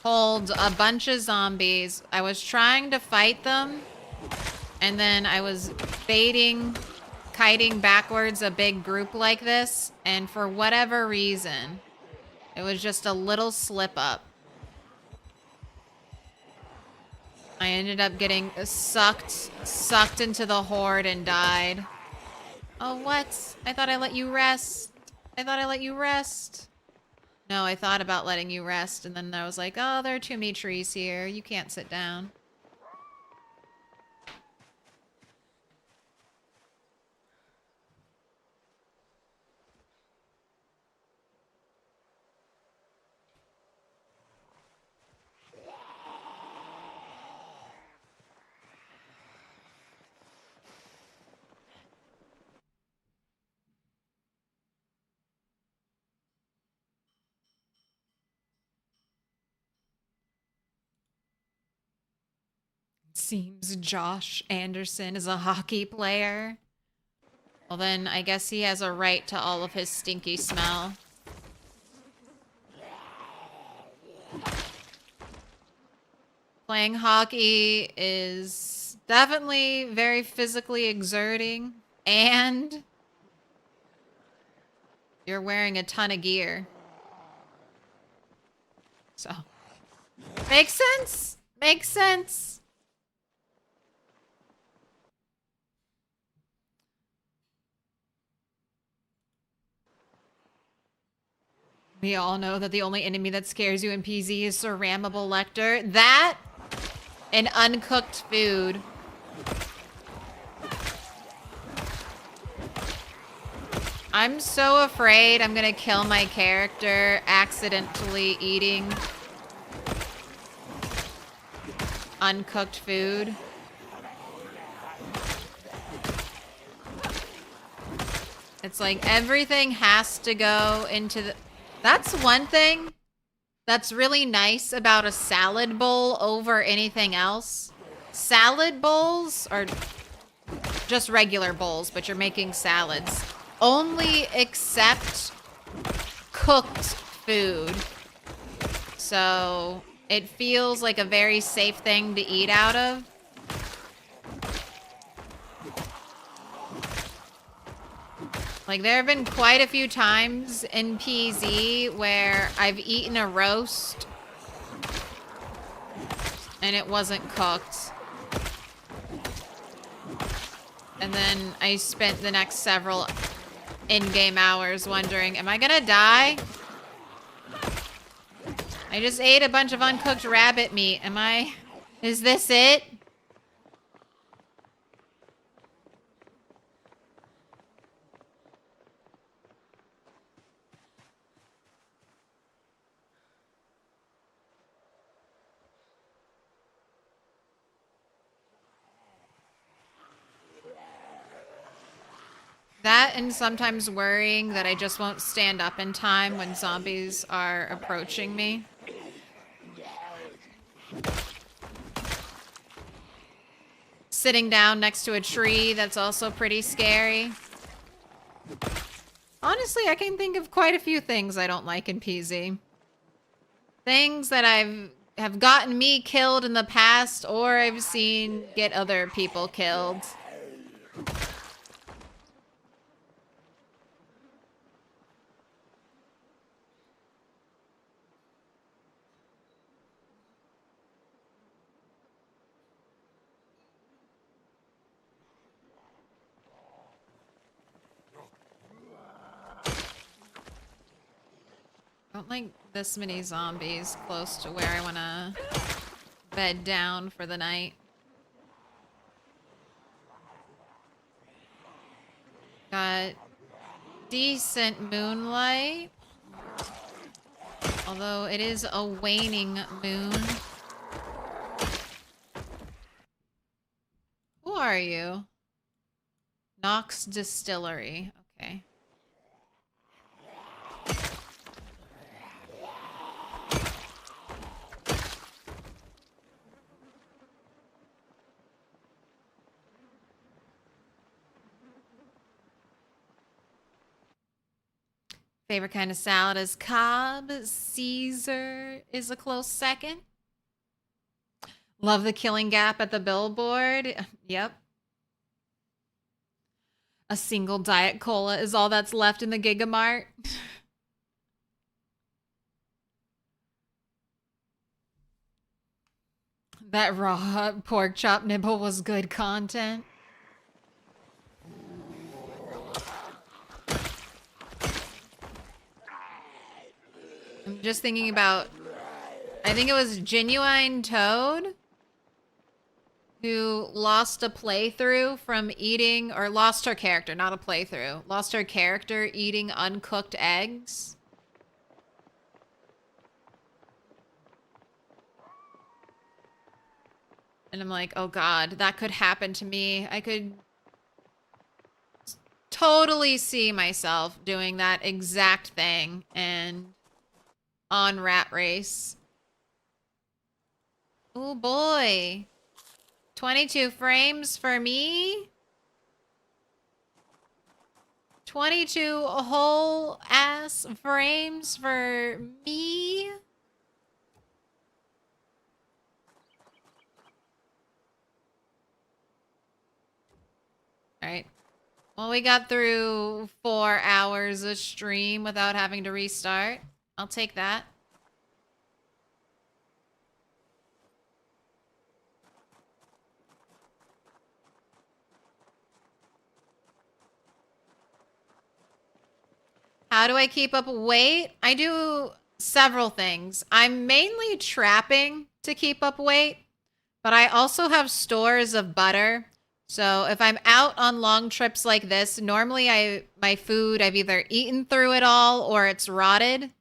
Pulled a bunch of zombies. I was trying to fight them, and then I was kiting backwards a big group like this, and for whatever reason, It was just a little slip up. I ended up getting sucked into the horde and died. Oh, what? I thought I let you rest. I thought I let you rest. No, I thought about letting you rest, and then I was like, oh, there are too many trees here. You can't sit down. Seems Josh Anderson is a hockey player. Well, then I guess he has a right to all of his stinky smell. Playing hockey is definitely very physically exerting, and you're wearing a ton of gear. So, makes sense. Makes sense. We all know that the only enemy that scares you in PZ is Ceramable Lecter. That and uncooked food. I'm so afraid I'm gonna kill my character accidentally eating uncooked food. It's like everything has to go into the... That's one thing that's really nice about a salad bowl over anything else. Salad bowls are just regular bowls, but you're making salads. Only accept cooked food. So it feels like a very safe thing to eat out of. Like, there have been quite a few times in PZ where I've eaten a roast and it wasn't cooked. And then I spent the next several in-game hours wondering, am I gonna die? I just ate a bunch of uncooked rabbit meat. Is this it? That and sometimes worrying that I just won't stand up in time when zombies are approaching me. Sitting down next to a tree, that's also pretty scary. Honestly, I can think of quite a few things I don't like in PZ. Things that have gotten me killed in the past, or I've seen get other people killed. I don't like this many zombies close to where I want to bed down for the night. Got decent moonlight. Although it is a waning moon. Who are you? Knox Distillery. Okay. Favorite kind of salad is Cobb. Caesar is a close second. Love the killing gap at the billboard. Yep. A single Diet Cola is all that's left in the Gigamart. That raw pork chop nibble was good content. I'm just thinking about, I think it was Genuine Toad who lost a playthrough from eating, or lost her character, not a playthrough, lost her character eating uncooked eggs. And I'm like, oh God, that could happen to me. I could totally see myself doing that exact thing and on Rat Race. Oh boy. 22 frames for me. 22 whole ass frames for me. All right. Well, we got through 4 hours of stream without having to restart. I'll take that. How do I keep up weight? I do several things. I'm mainly trapping to keep up weight, but I also have stores of butter. So if I'm out on long trips like this, normally my food, I've either eaten through it all or it's rotted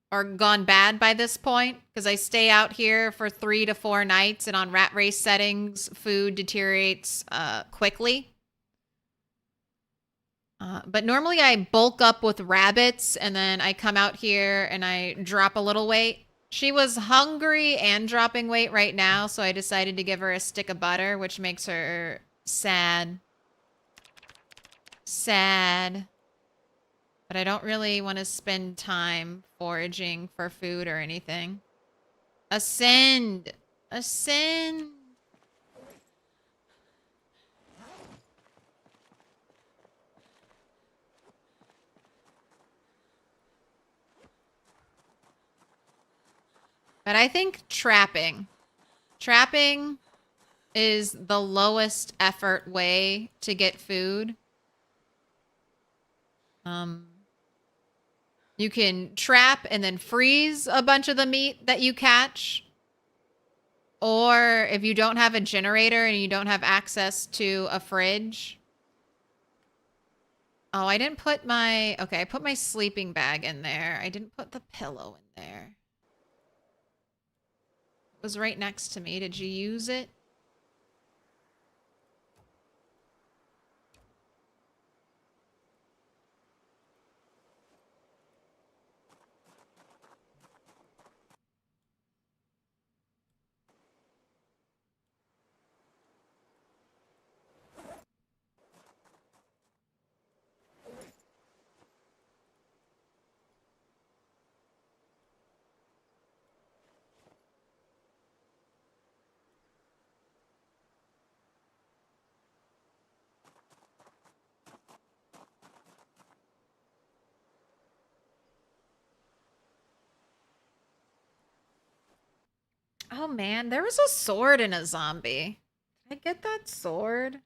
or gone bad by this point because I stay out here for 3 to 4 nights, and on Rat Race settings, food deteriorates quickly. But normally I bulk up with rabbits and then I come out here and I drop a little weight. She was hungry and dropping weight right now, so I decided to give her a stick of butter, which makes her sad. Sad. But I don't really want to spend time foraging for food or anything. Ascend! Ascend! But I think trapping is the lowest effort way to get food. You can trap and then freeze a bunch of the meat that you catch. Or if you don't have a generator and you don't have access to a fridge. Oh, I didn't put my, okay, I put my sleeping bag in there. I didn't put the pillow in there. It was right next to me. Did you use it? Oh man, there was a sword in a zombie. Did I get that sword?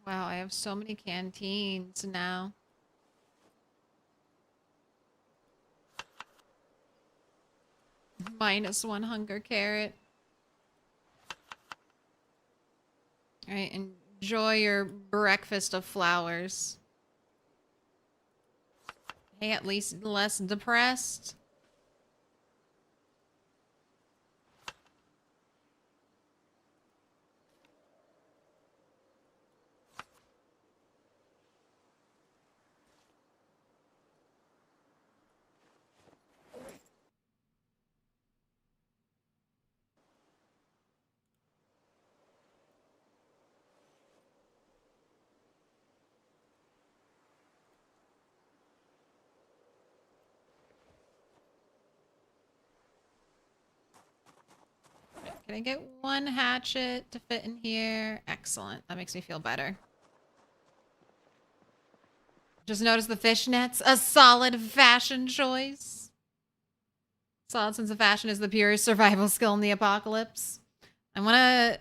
Wow, I have so many canteens now. -1 hunger carrot. Alright, enjoy your breakfast of flowers. Hey, at least less depressed. Can I get one hatchet to fit in here? Excellent. That makes me feel better. Just notice the fishnets. A solid fashion choice. Solid sense of fashion is the purest survival skill in the apocalypse. I want to...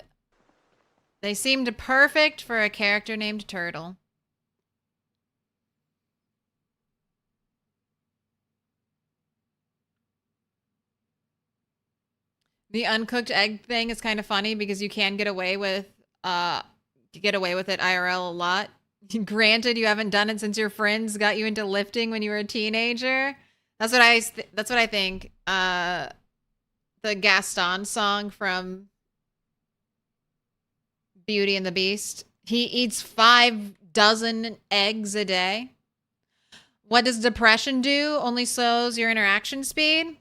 They seemed perfect for a character named Turtle. The uncooked egg thing is kind of funny because you can get away with it IRL a lot. Granted, you haven't done it since your friends got you into lifting when you were a teenager. That's what I think. The Gaston song from Beauty and the Beast. He eats 5 dozen eggs a day. What does depression do? Only slows your interaction speed.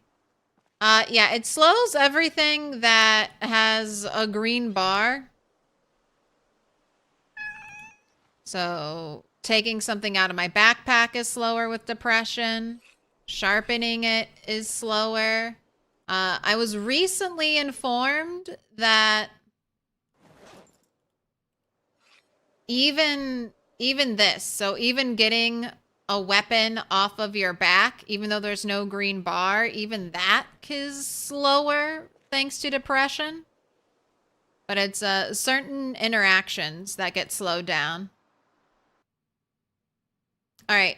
Yeah, it slows everything that has a green bar. So, taking something out of my backpack is slower with depression. Sharpening it is slower. I was recently informed that even this, so even getting a weapon off of your back, even though there's no green bar, even that is slower thanks to depression. But it's certain interactions that get slowed down. All right,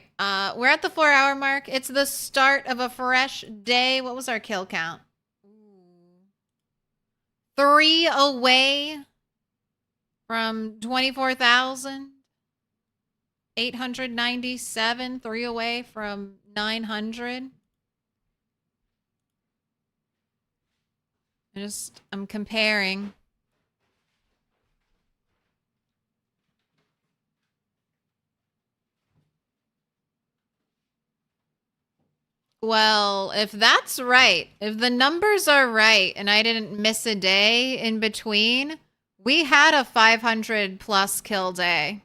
we're at the 4-hour mark. It's the start of a fresh day. What was our kill count? 3 away from 24,897. 3 away from 900. I'm comparing. Well, if that's right, if the numbers are right and I didn't miss a day in between, we had a 500 plus kill day.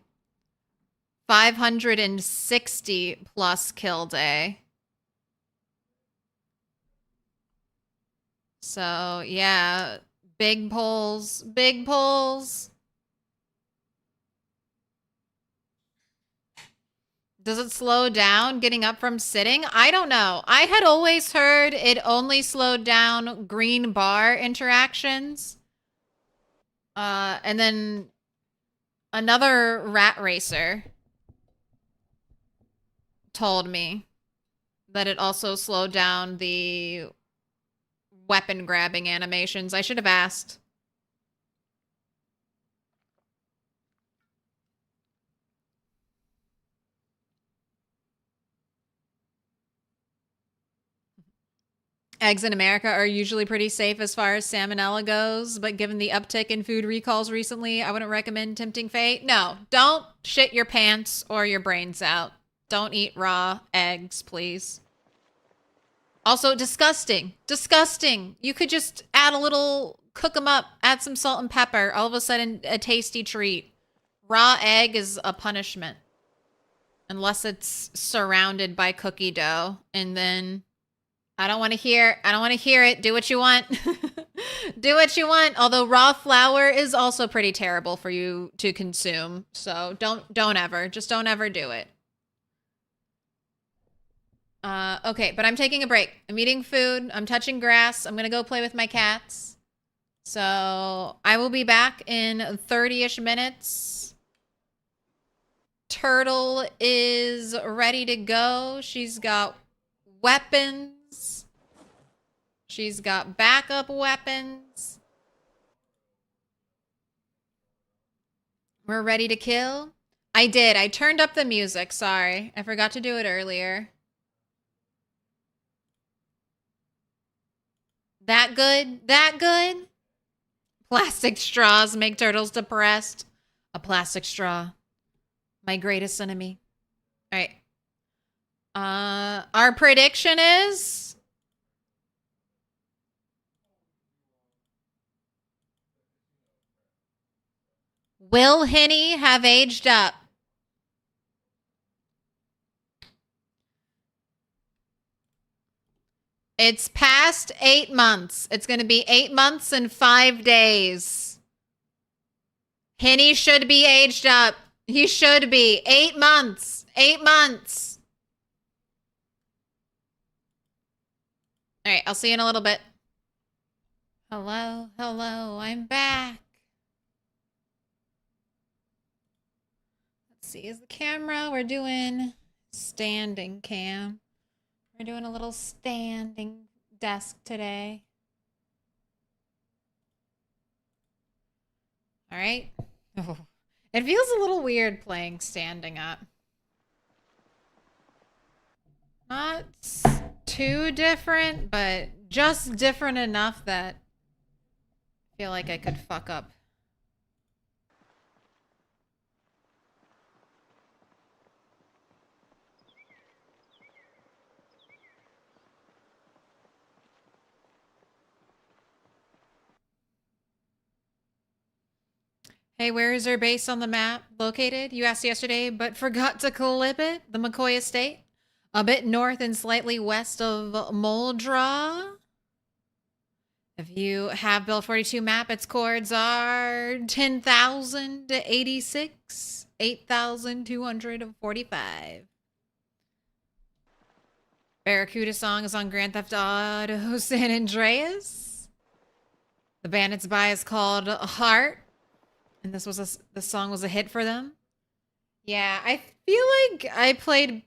560 plus kill day. So, yeah, big pulls, big pulls. Does it slow down getting up from sitting? I don't know. I had always heard it only slowed down green bar interactions. And then another rat racer told me that it also slowed down the weapon grabbing animations. I should have asked. Eggs in America are usually pretty safe as far as salmonella goes, but given the uptick in food recalls recently, I wouldn't recommend tempting fate. No, don't shit your pants or your brains out. Don't eat raw eggs, please. Also, disgusting. Disgusting. You could just add a little, cook them up, add some salt and pepper. All of a sudden, a tasty treat. Raw egg is a punishment. Unless it's surrounded by cookie dough. And then... I don't want to hear it. Do what you want. Do what you want. Although raw flour is also pretty terrible for you to consume. So don't ever. Just don't ever do it. Okay, but I'm taking a break. I'm eating food. I'm touching grass. I'm going to go play with my cats. So I will be back in 30-ish minutes. Turtle is ready to go. She's got weapons. She's got backup weapons. We're ready to kill? I did. I turned up the music. Sorry. I forgot to do it earlier. That good? That good? Plastic straws make turtles depressed. A plastic straw. My greatest enemy. All right. Our prediction is... Will Henny have aged up? It's past 8 months. It's going to be 8 months and 5 days. Henny should be aged up. He should be. 8 months. 8 months. All right, I'll see you in a little bit. Hello, hello, I'm back. Let's see, is the camera? We're doing standing cam. We're doing a little standing desk today. All right. Oh, it feels a little weird playing standing up. Not too different, but just different enough that I feel like I could fuck up. Hey, where is our base on the map located? You asked yesterday, but forgot to clip it. The McCoy Estate. A bit north and slightly west of Muldraw. If you have Build 42 map, its chords are 10,086, 8,245. Barracuda song is on Grand Theft Auto San Andreas. The band it's by is called Heart. And this song was a hit for them. Yeah, I feel like I played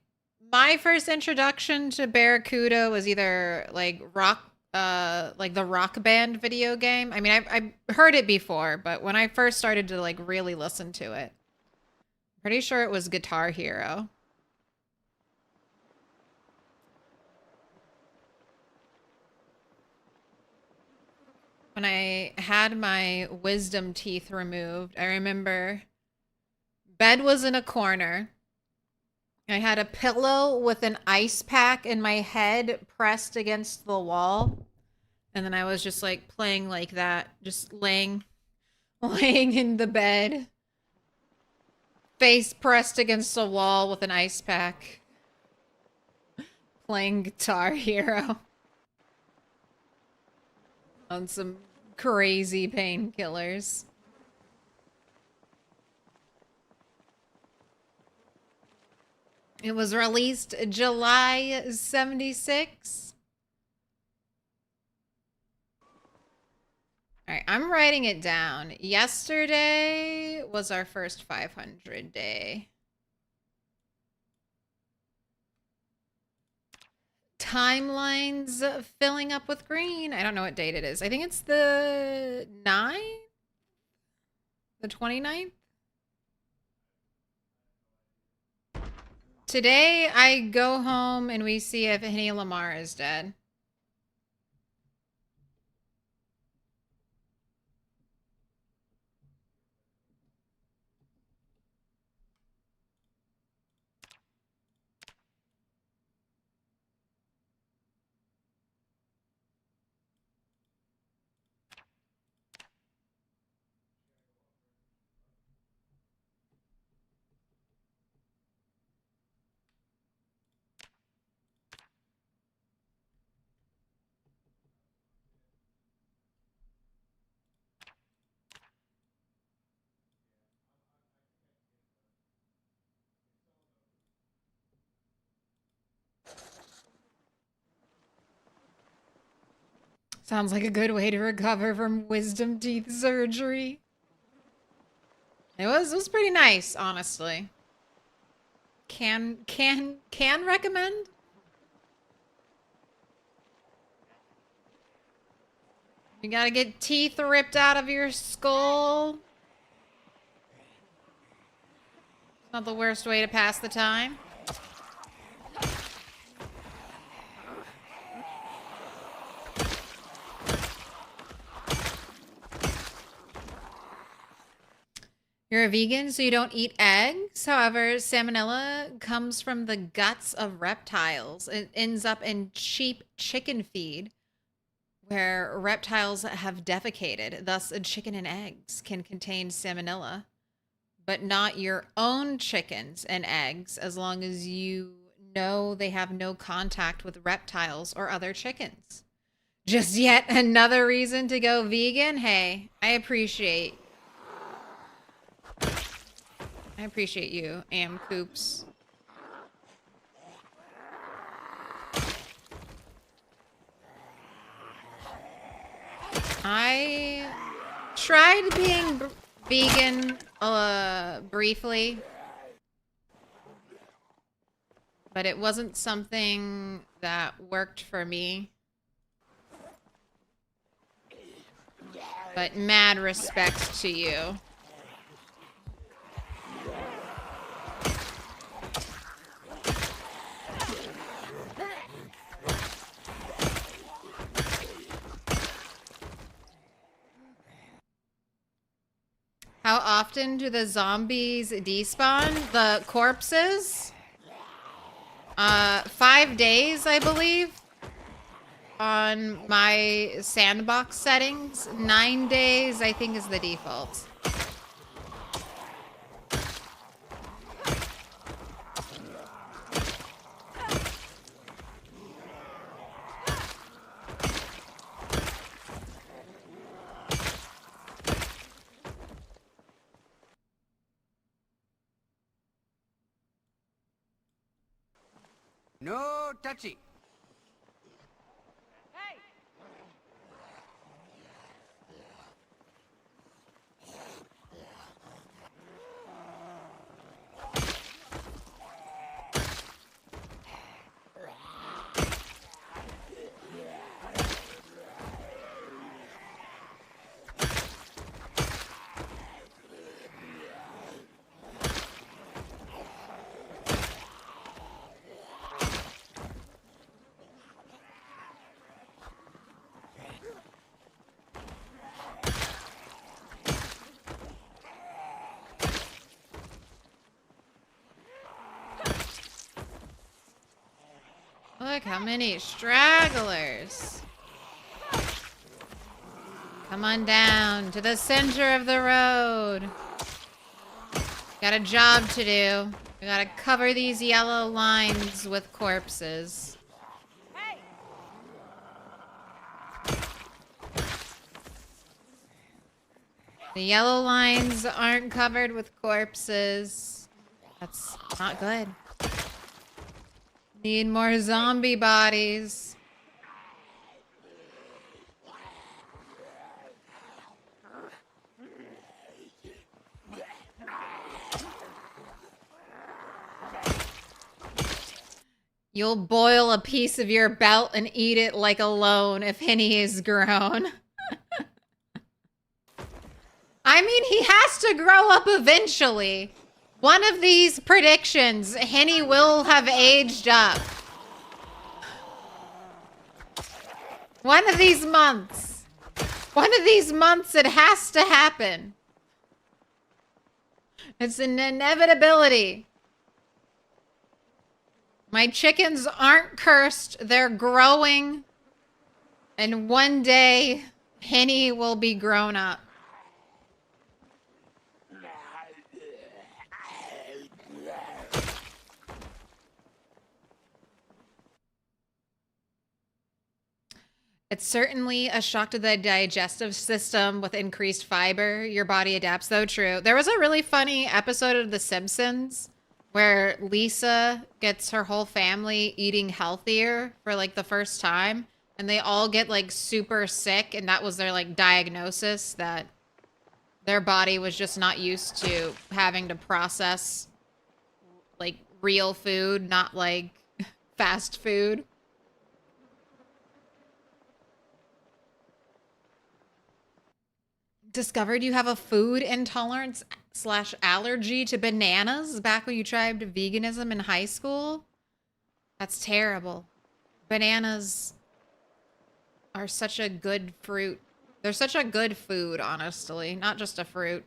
my first introduction to Barracuda was either like like the Rock Band video game. I mean, I've heard it before, but when I first started to like really listen to it, pretty sure it was Guitar Hero. When I had my wisdom teeth removed, I remember bed was in a corner. I had a pillow with an ice pack in my head pressed against the wall. And then I was just like playing like that, just laying in the bed, face pressed against the wall with an ice pack, playing Guitar Hero on some crazy painkillers. It was released July 76. All right, I'm writing it down. Yesterday was our first 500 day. Timelines filling up with green. I don't know what date it is. I think it's the 9th? The 29th? Today, I go home and we see if Henny Lamar is dead. Sounds like a good way to recover from wisdom teeth surgery. It was pretty nice, honestly. Can recommend? You gotta get teeth ripped out of your skull. Not the worst way to pass the time. You're a vegan, so you don't eat eggs. However, salmonella comes from the guts of reptiles. It ends up in cheap chicken feed where reptiles have defecated. Thus, chicken and eggs can contain salmonella, but not your own chickens and eggs as long as you know they have no contact with reptiles or other chickens. Just yet another reason to go vegan? Hey, I appreciate you, Am Coops. I tried being vegan briefly, but it wasn't something that worked for me. But mad respect to you. How often do the zombies despawn? The corpses? 5 days, I believe. On my sandbox settings. 9 days, I think, is the default. No touchy. Hey! Look how many stragglers. Come on down to the center of the road. Got a job to do. We gotta cover these yellow lines with corpses. Hey! The yellow lines aren't covered with corpses. That's not good. Need more zombie bodies. You'll boil a piece of your belt and eat it like a loan if Henny is grown. I mean, he has to grow up eventually. One of these predictions, Henny will have aged up. One of these months. One of these months, it has to happen. It's an inevitability. My chickens aren't cursed. They're growing. And one day, Henny will be grown up. It's certainly a shock to the digestive system with increased fiber. Your body adapts, though true. There was a really funny episode of The Simpsons where Lisa gets her whole family eating healthier for like the first time. And they all get like super sick. And that was their like diagnosis that their body was just not used to having to process like real food, not like fast food. discovered you have a food intolerance slash allergy to bananas back when you tried veganism in high school? That's terrible. Bananas are such a good fruit. They're such a good food, honestly. Not just a fruit.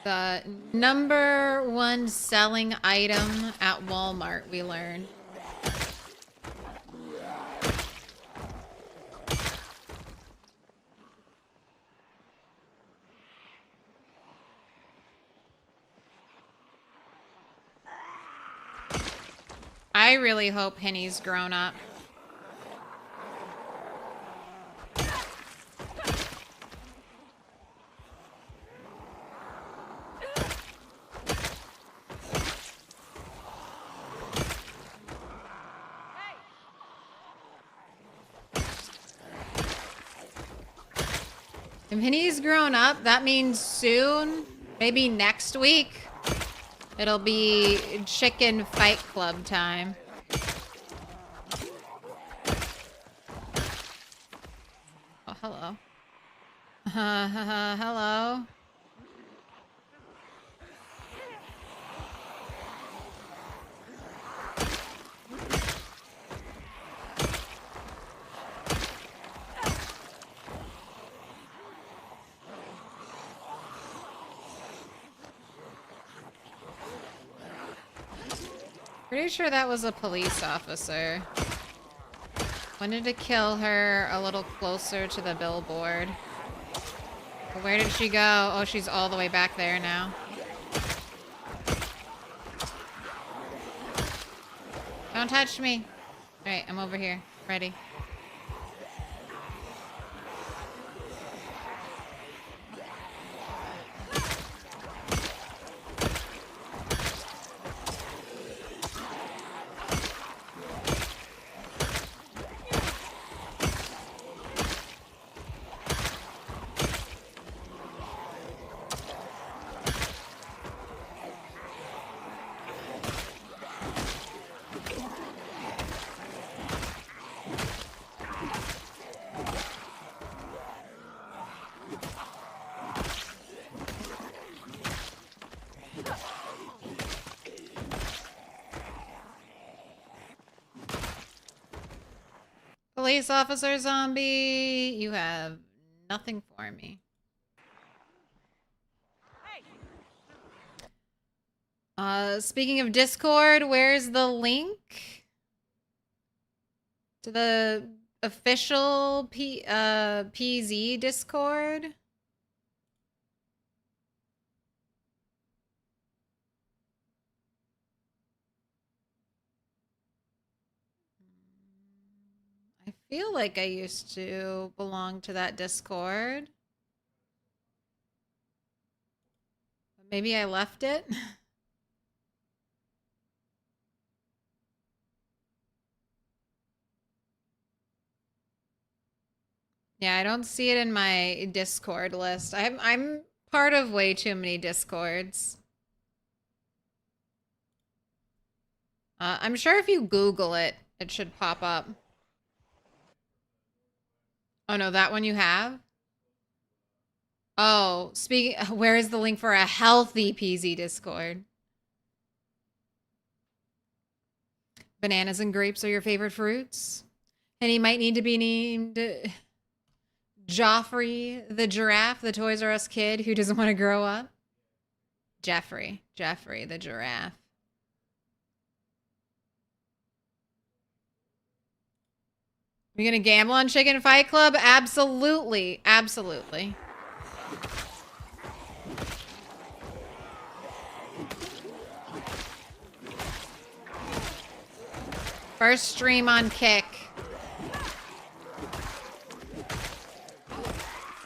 The #1 selling item at Walmart, we learned. I really hope Henny's grown up. If Henny's grown up, that means soon, maybe next week, it'll be chicken fight club time. Oh, hello. Hello. Pretty sure that was a police officer. Wanted to kill her a little closer to the billboard. But where did she go? Oh, she's all the way back there now. Don't touch me. Alright, I'm over here. Ready. Police officer zombie, you have nothing for me. Speaking of Discord, where's the link to the official PZ Discord? I feel like I used to belong to that Discord. But maybe I left it. Yeah, I don't see it in my Discord list. I'm part of way too many Discords. I'm sure if you Google it, it should pop up. Oh no, that one you have? Oh, where is the link for a healthy PZ Discord? Bananas and grapes are your favorite fruits? And he might need to be named Joffrey the giraffe, the Toys R Us kid who doesn't want to grow up. Jeffrey the giraffe. Are you gonna gamble on Chicken Fight Club? Absolutely. Absolutely. First stream on Kick.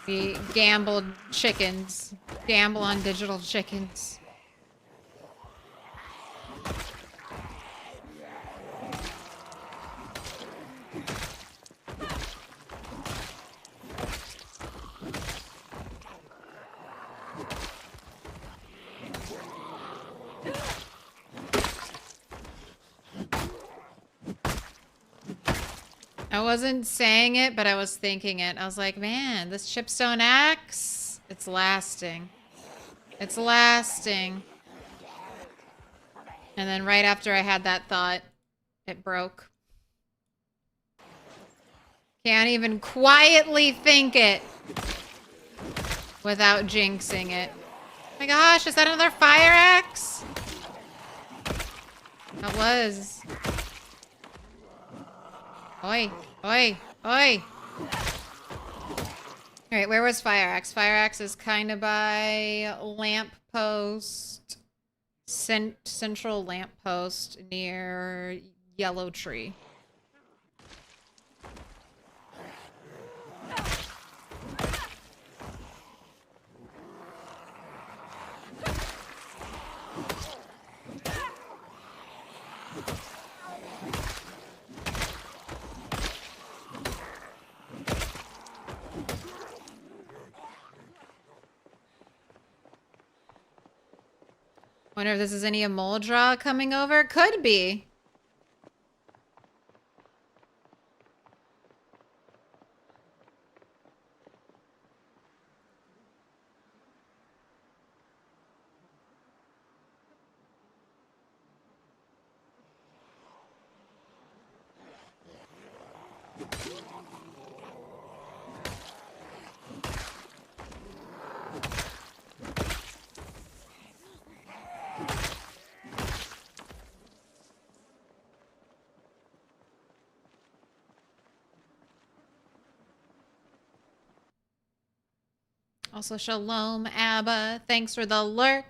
We gambled chickens. Gamble on digital chickens. I wasn't saying it, but I was thinking it. I was like, man, this chipstone axe, it's lasting. It's lasting. And then right after I had that thought, it broke. Can't even quietly think it without jinxing it. Oh my gosh, is that another fire axe? That was. Oi, oi, oi. Alright, where was fire axe? Fire axe is kind of by lamppost. Central lamppost near Yellow Tree. Wonder if this is any Moldra coming over? Could be. Also, shalom, Abba. Thanks for the lurk.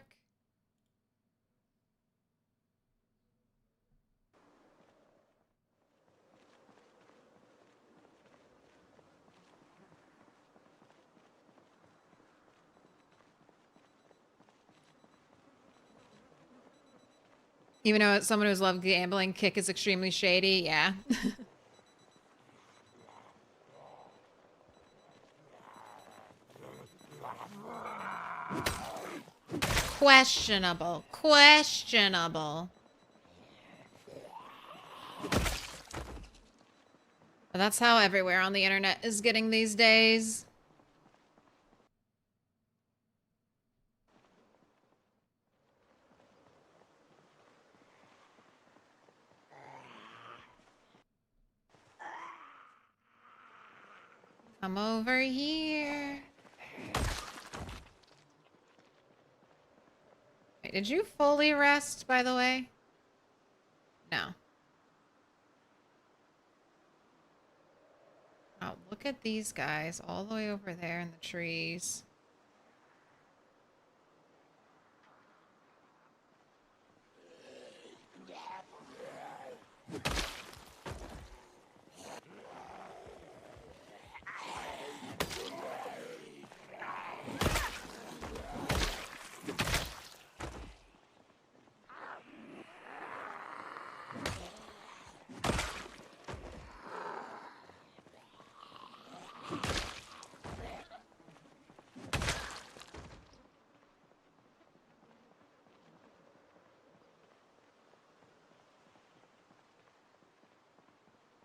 Even though it's someone who's loved gambling, Kick is extremely shady. Yeah. Questionable. Questionable. But that's how everywhere on the internet is getting these days. Come over here. Wait, did you fully rest, by the way? No. Oh, look at these guys all the way over there in the trees.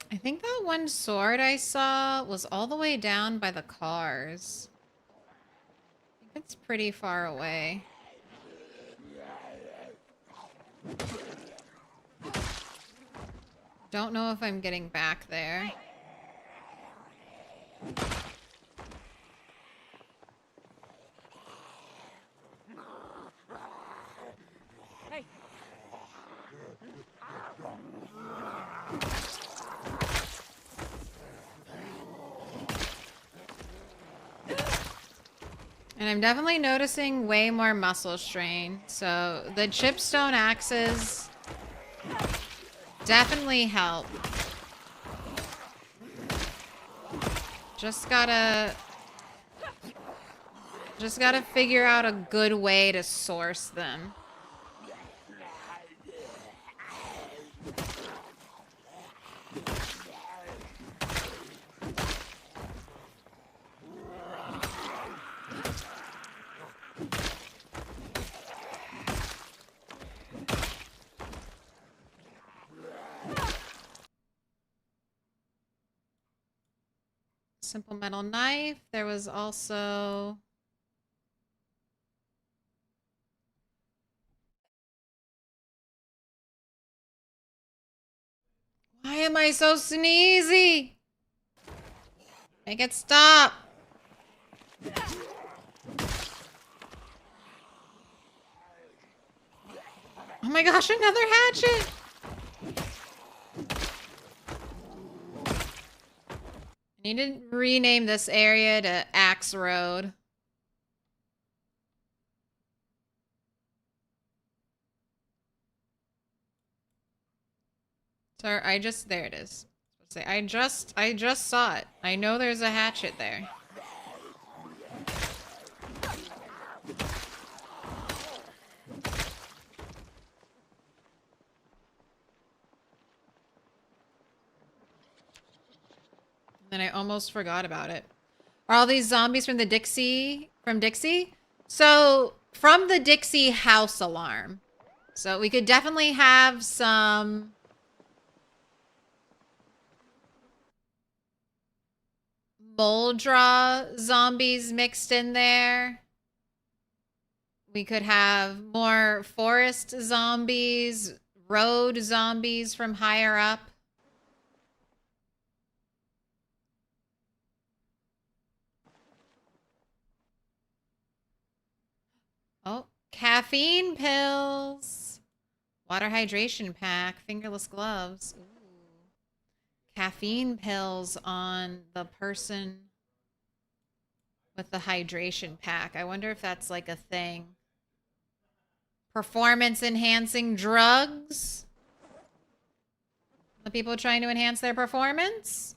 I think that one sword I saw was all the way down by the cars. I think it's pretty far away. Don't know if I'm getting back there. Hey. And I'm definitely noticing way more muscle strain. So the chipstone axes definitely help. Just gotta figure out a good way to source them. simple metal knife. There was also... Why am I so sneezy? Make it stop. Oh my gosh, another hatchet. I need to rename this area to Axe Road. Sir, there it is. I just saw it. I know there's a hatchet there. Then I almost forgot about it. Are all these zombies from the Dixie? From Dixie? So, from the Dixie house alarm. So we could definitely have some... Moldra zombies mixed in there. We could have more forest zombies, road zombies from higher up. Oh, caffeine pills. Water hydration pack, fingerless gloves. Ooh. Caffeine pills on the person with the hydration pack. I wonder if that's like a thing. Performance enhancing drugs. The people trying to enhance their performance.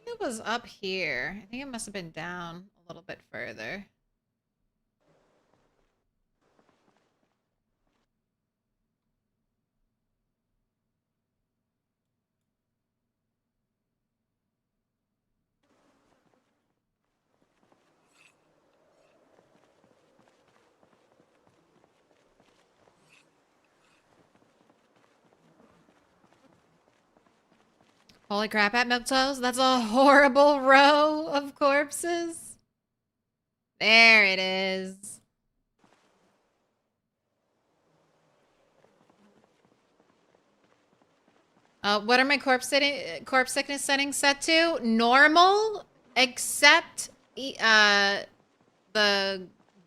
It was up here. I think it must have been down a little bit further. Holy crap, at Milquetoast, that's a horrible row of corpses. There it is. What are my corpse sickness settings set to? Normal, except the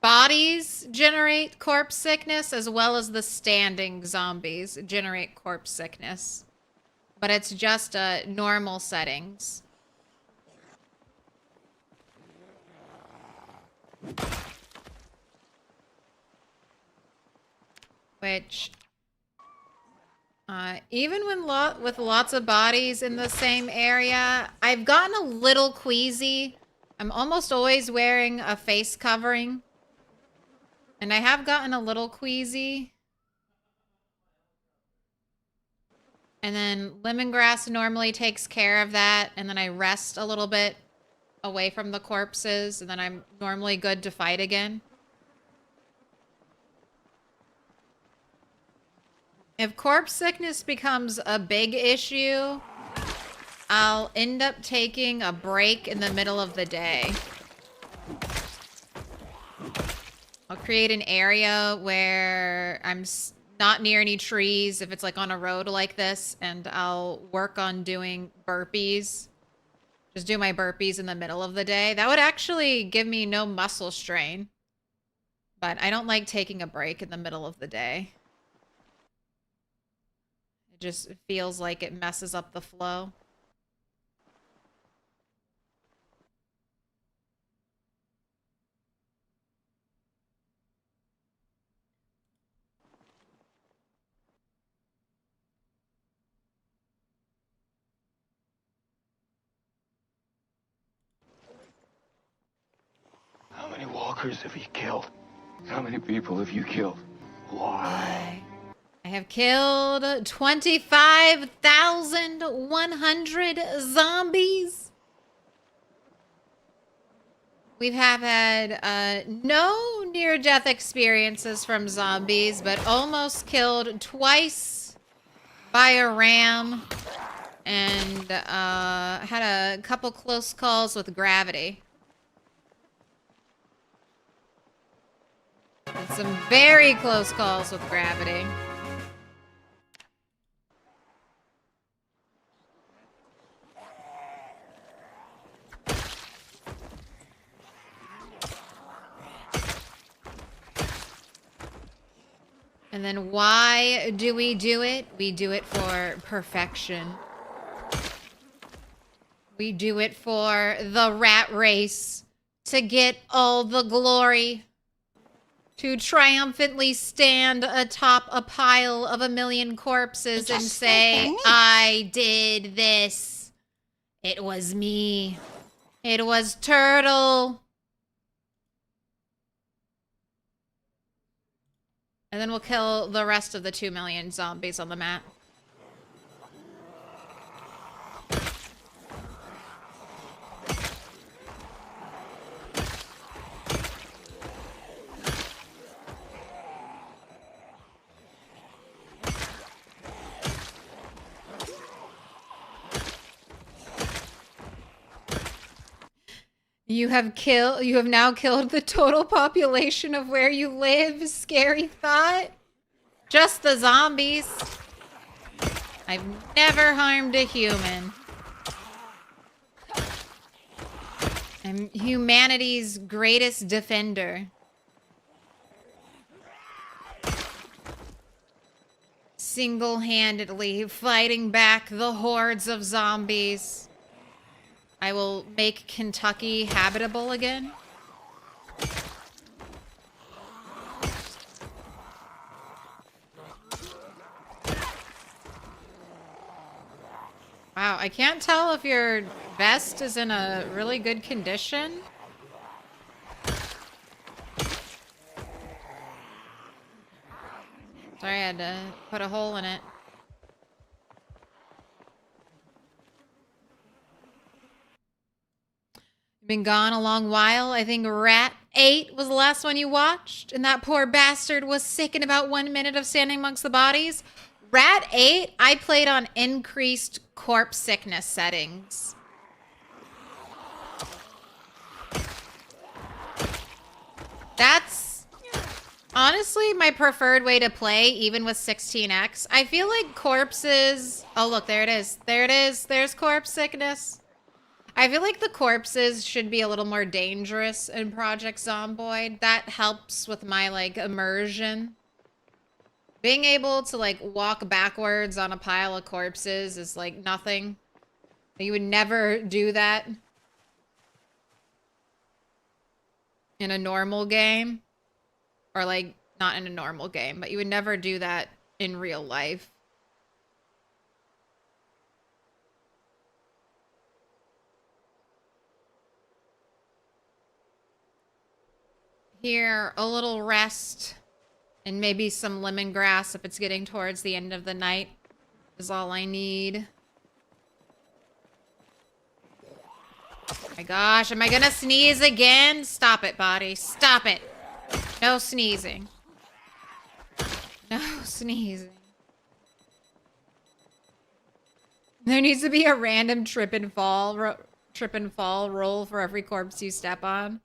bodies generate corpse sickness, as well as the standing zombies generate corpse sickness. But it's just normal settings. Which, even when with lots of bodies in the same area, I've gotten a little queasy. I'm almost always wearing a face covering. And I have gotten a little queasy. And then lemongrass normally takes care of that. And then I rest a little bit away from the corpses. And then I'm normally good to fight again. If corpse sickness becomes a big issue, I'll end up taking a break in the middle of the day. I'll create an area where I'm not near any trees, if it's like on a road like this, and I'll work on doing burpees. Just do my burpees in the middle of the day. That would actually give me no muscle strain. But I don't like taking a break in the middle of the day. It just feels like it messes up the flow. How many walkers have you killed? How many people have you killed? Why? I have killed 25,100 zombies. We have had no near-death experiences from zombies, but almost killed twice by a ram, and had a couple close calls with gravity. And some very close calls with gravity. And then why do we do it? We do it for perfection. We do it for the rat race, to get all the glory, to triumphantly stand atop a pile of 1,000,000 corpses and say, I did this. It was me. It was Turtle. And then we'll kill the rest of the 2,000,000 zombies on the map. You have now killed the total population of where you live. Scary thought. Just the zombies. I've never harmed a human. I'm humanity's greatest defender. Single-handedly fighting back the hordes of zombies. I will make Kentucky habitable again. Wow, I can't tell if your vest is in a really good condition. Sorry, I had to put a hole in it. Been gone a long while. I think Rat 8 was the last one you watched, and that poor bastard was sick in about 1 minute of standing amongst the bodies. Rat 8, I played on increased corpse sickness settings. That's honestly my preferred way to play, even with 16x. I feel like corpses... Oh, look, there it is. There it is. There's corpse sickness. I feel like the corpses should be a little more dangerous in Project Zomboid. That helps with my, like, immersion. Being able to, like, walk backwards on a pile of corpses is, like, nothing. You would never do that in a normal game. Or, like, not in a normal game, but you would never do that in real life. Here, a little rest, and maybe some lemongrass if it's getting towards the end of the night is all I need. Oh my gosh, am I gonna sneeze again? Stop it, body. Stop it. No sneezing. No sneezing. There needs to be a random trip and fall roll for every corpse you step on.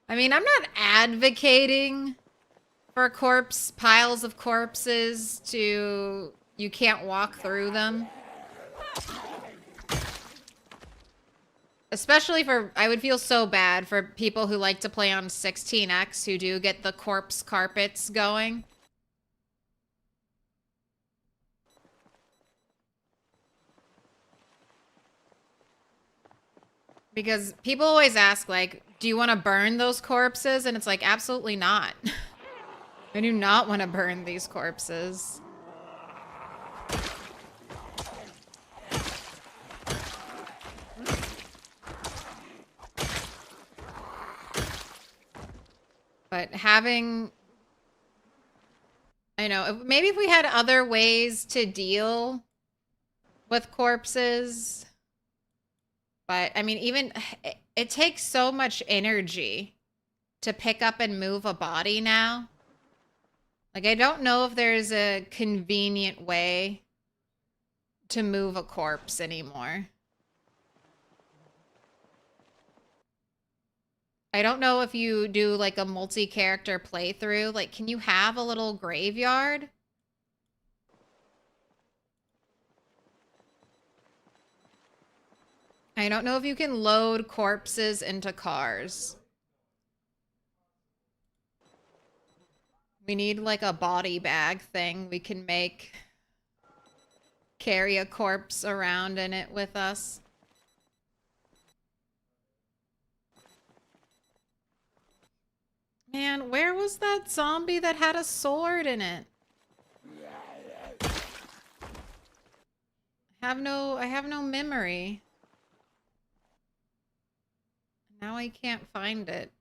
I mean, I'm not advocating for piles of corpses you can't walk through them. Especially I would feel so bad for people who like to play on 16x who do get the corpse carpets going. Because people always ask, like, do you want to burn those corpses? And it's like, absolutely not. I do not want to burn these corpses. But having, I know, maybe if we had other ways to deal with corpses. But, I mean, even it takes so much energy to pick up and move a body now. Like, I don't know if there's a convenient way to move a corpse anymore. I don't know if you do like a multi-character playthrough. Like, can you have a little graveyard? I don't know if you can load corpses into cars. We need like a body bag thing we can make. Carry a corpse around in it with us. Man, where was that zombie that had a sword in it? I have no memory. Now I can't find it.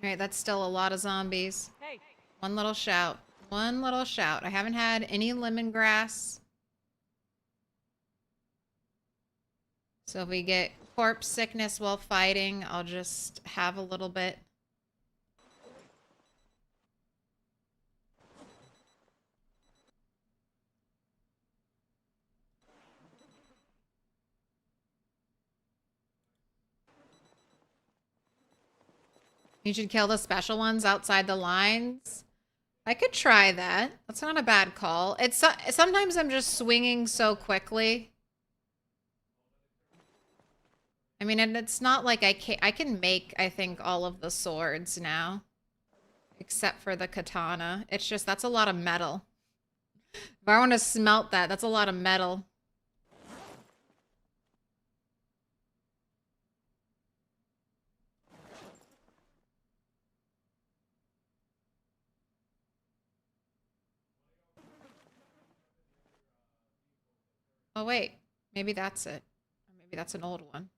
Alright, that's still a lot of zombies. Hey. One little shout. One little shout. I haven't had any lemongrass. So if we get corpse sickness while fighting, I'll just have a little bit. You should kill the special ones outside the lines. I could try that. That's not a bad call. It's sometimes I'm just swinging so quickly. I mean, and it's not like I can make, I think, all of the swords now. Except for the katana. It's just, that's a lot of metal. If I want to smelt that, that's a lot of metal. Oh, wait. Maybe that's it. Or maybe that's an old one.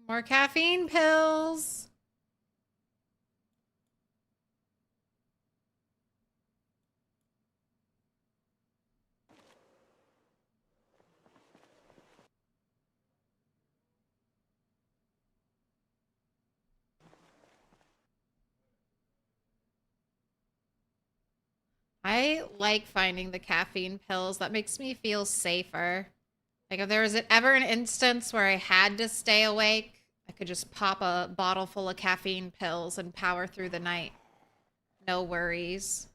More caffeine pills. I like finding the caffeine pills. That makes me feel safer. Like if there was ever an instance where I had to stay awake, I could just pop a bottle full of caffeine pills and power through the night. No worries.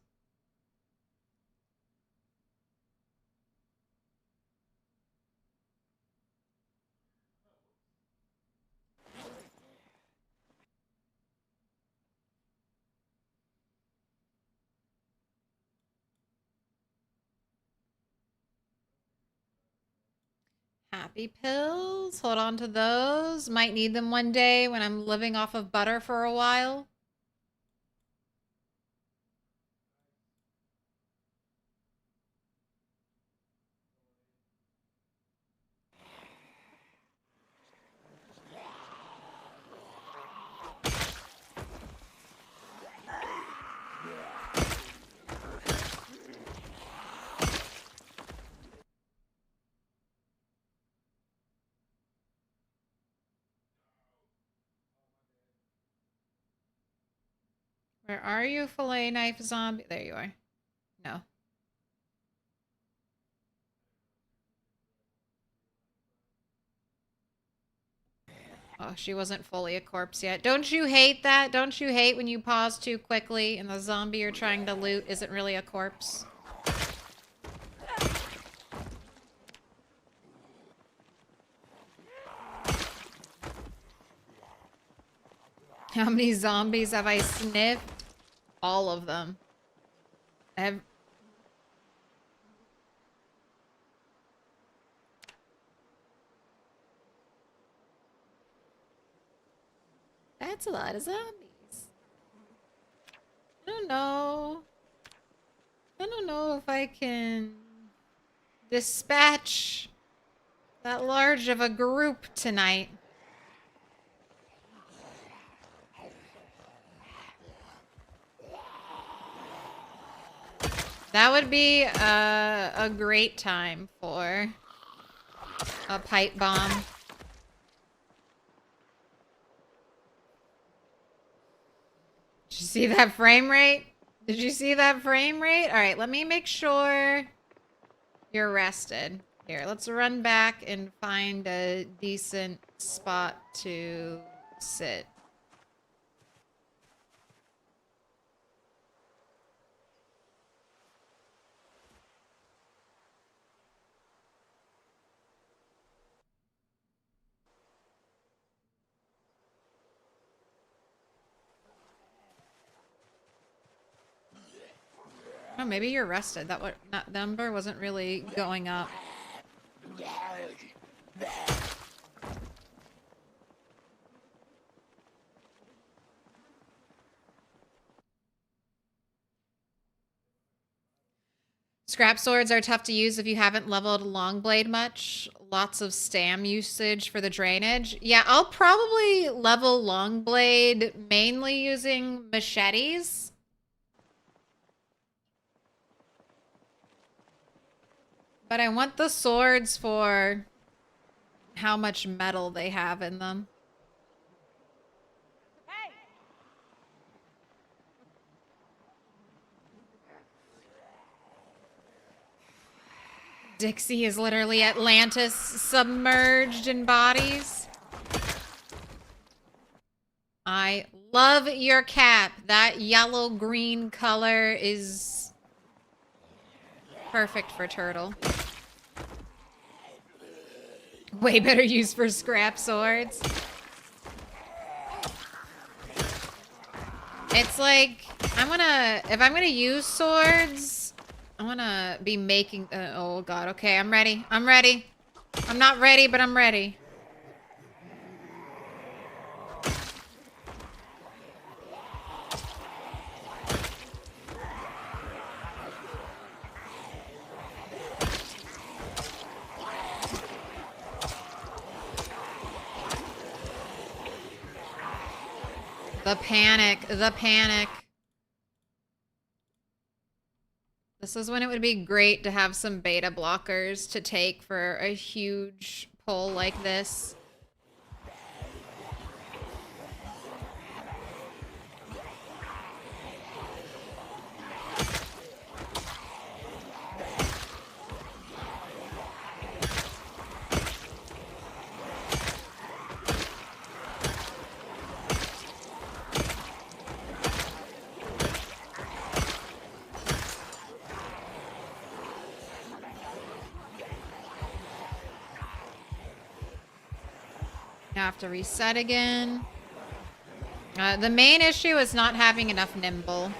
Happy pills. Hold on to those. Might need them one day when I'm living off of butter for a while. Where are you, fillet knife zombie? There you are. No. Oh, she wasn't fully a corpse yet. Don't you hate that? Don't you hate when you pause too quickly and the zombie you're trying to loot isn't really a corpse? How many zombies have I sniffed? All of them. That's a lot of zombies. I don't know. I don't know if I can dispatch that large of a group tonight. That would be a great time for a pipe bomb. Did you see that frame rate? Did you see that frame rate? All right, let me make sure you're rested. Here, let's run back and find a decent spot to sit. Oh, maybe you're rested. That number wasn't really going up. Scrap swords are tough to use if you haven't leveled Longblade much. Lots of stam usage for the drainage. Yeah, I'll probably level Longblade mainly using machetes. But I want the swords for how much metal they have in them. Hey! Dixie is literally Atlantis submerged in bodies. I love your cap. That yellow-green color is perfect for turtle. Way better use for scrap swords. It's like, if I'm gonna use swords, I wanna be making, oh god, okay, I'm ready. I'm ready. I'm not ready, but I'm ready. The panic, the panic. This is when it would be great to have some beta blockers to take for a huge pull like this. Have to reset again. The main issue is not having enough nimble.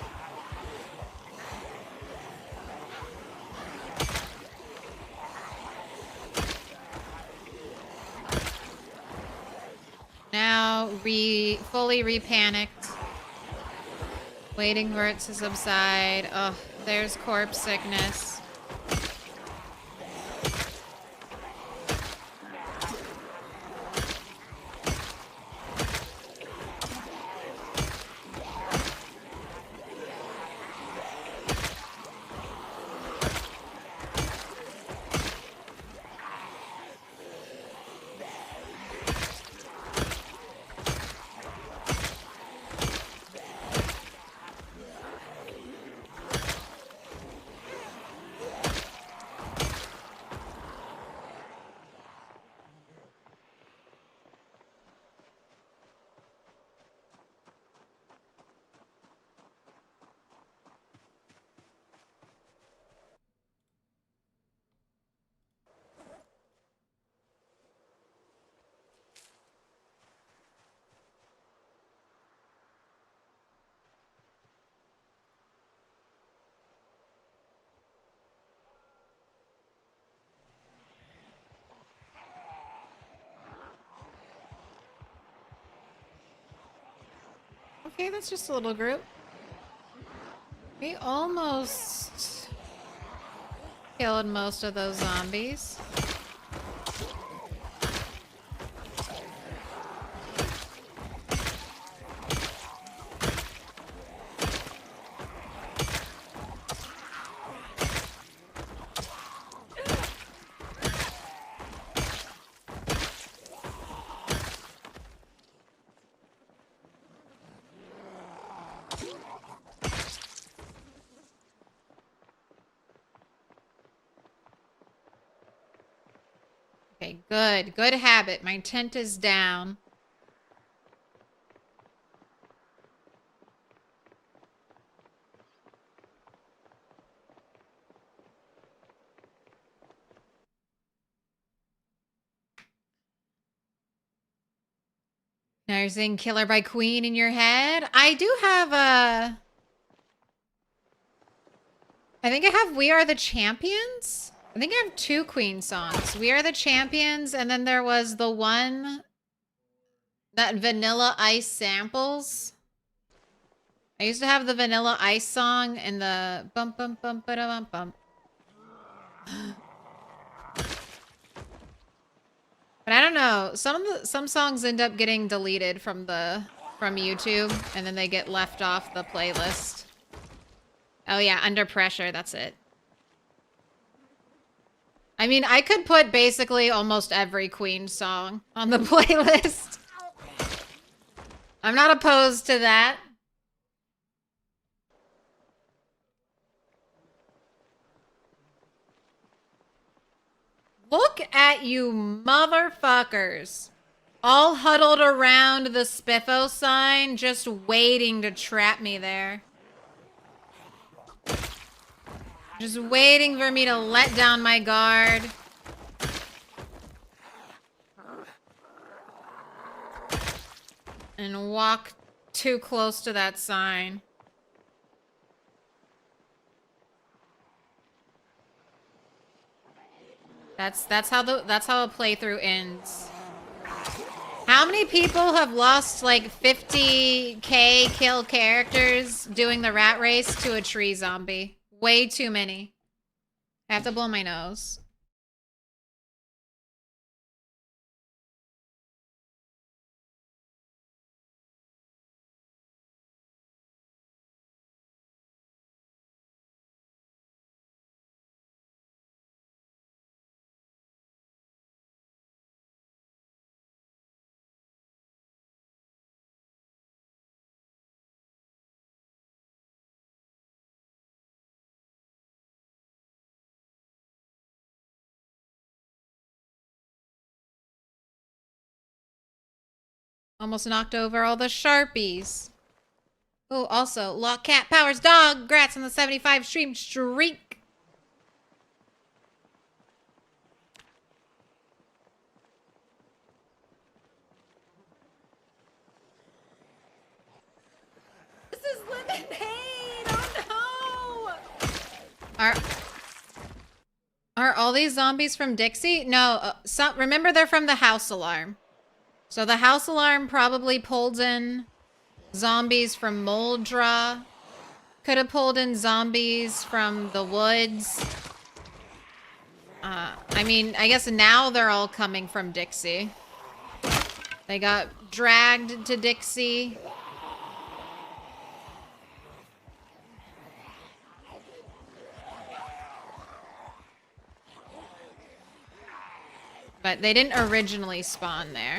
Now fully repanicked. Waiting for it to subside. Oh, there's corpse sickness. Okay, that's just a little group. We almost killed most of those zombies. Okay, good. Good habit. My tent is down. Now you're saying Killer by Queen in your head? I do have a... I think I have We Are the Champions? I think I have 2 Queen songs. We Are the Champions, and then there was the one that Vanilla Ice samples. I used to have the Vanilla Ice song and the bump bump bump ba da bump bump. But I don't know. Some songs end up getting deleted from YouTube, and then they get left off the playlist. Oh yeah, Under Pressure, that's it. I mean, I could put basically almost every Queen song on the playlist. I'm not opposed to that. Look at you motherfuckers. All huddled around the Spiffo sign, just waiting to trap me there. Just waiting for me to let down my guard. And walk too close to that sign. That's how a playthrough ends. How many people have lost like 50k kill characters doing the rat race to a tree zombie? Way too many. I have to blow my nose. Almost knocked over all the Sharpies. Oh, also, Lock Cat Powers Dog. Grats on the 75 stream streak. This is lemonade. Oh no. Are all these zombies from Dixie? No. Remember, they're from the house alarm. So the house alarm probably pulled in zombies from Moldra. Could have pulled in zombies from the woods. I mean, I guess now they're all coming from Dixie. They got dragged to Dixie. But they didn't originally spawn there.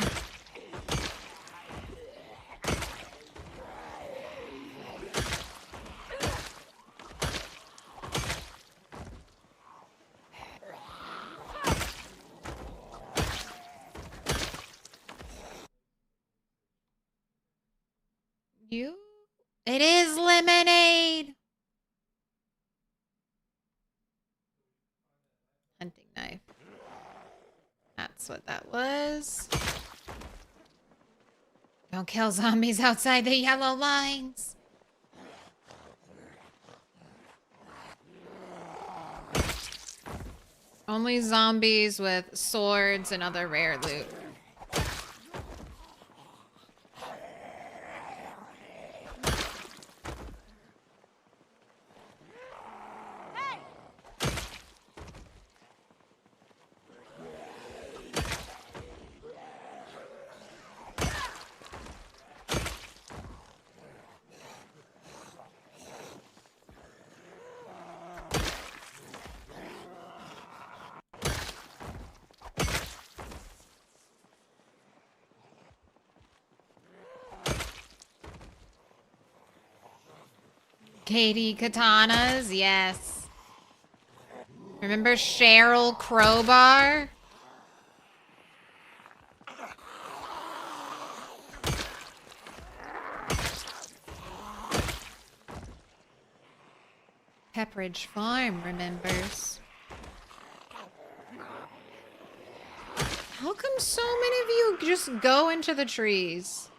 It is lemonade. Hunting knife. That's what that was. Don't kill zombies outside the yellow lines. Only zombies with swords and other rare loot. Katie Katanas, yes. Remember Cheryl Crowbar? Pepperidge Farm remembers. How come so many of you just go into the trees?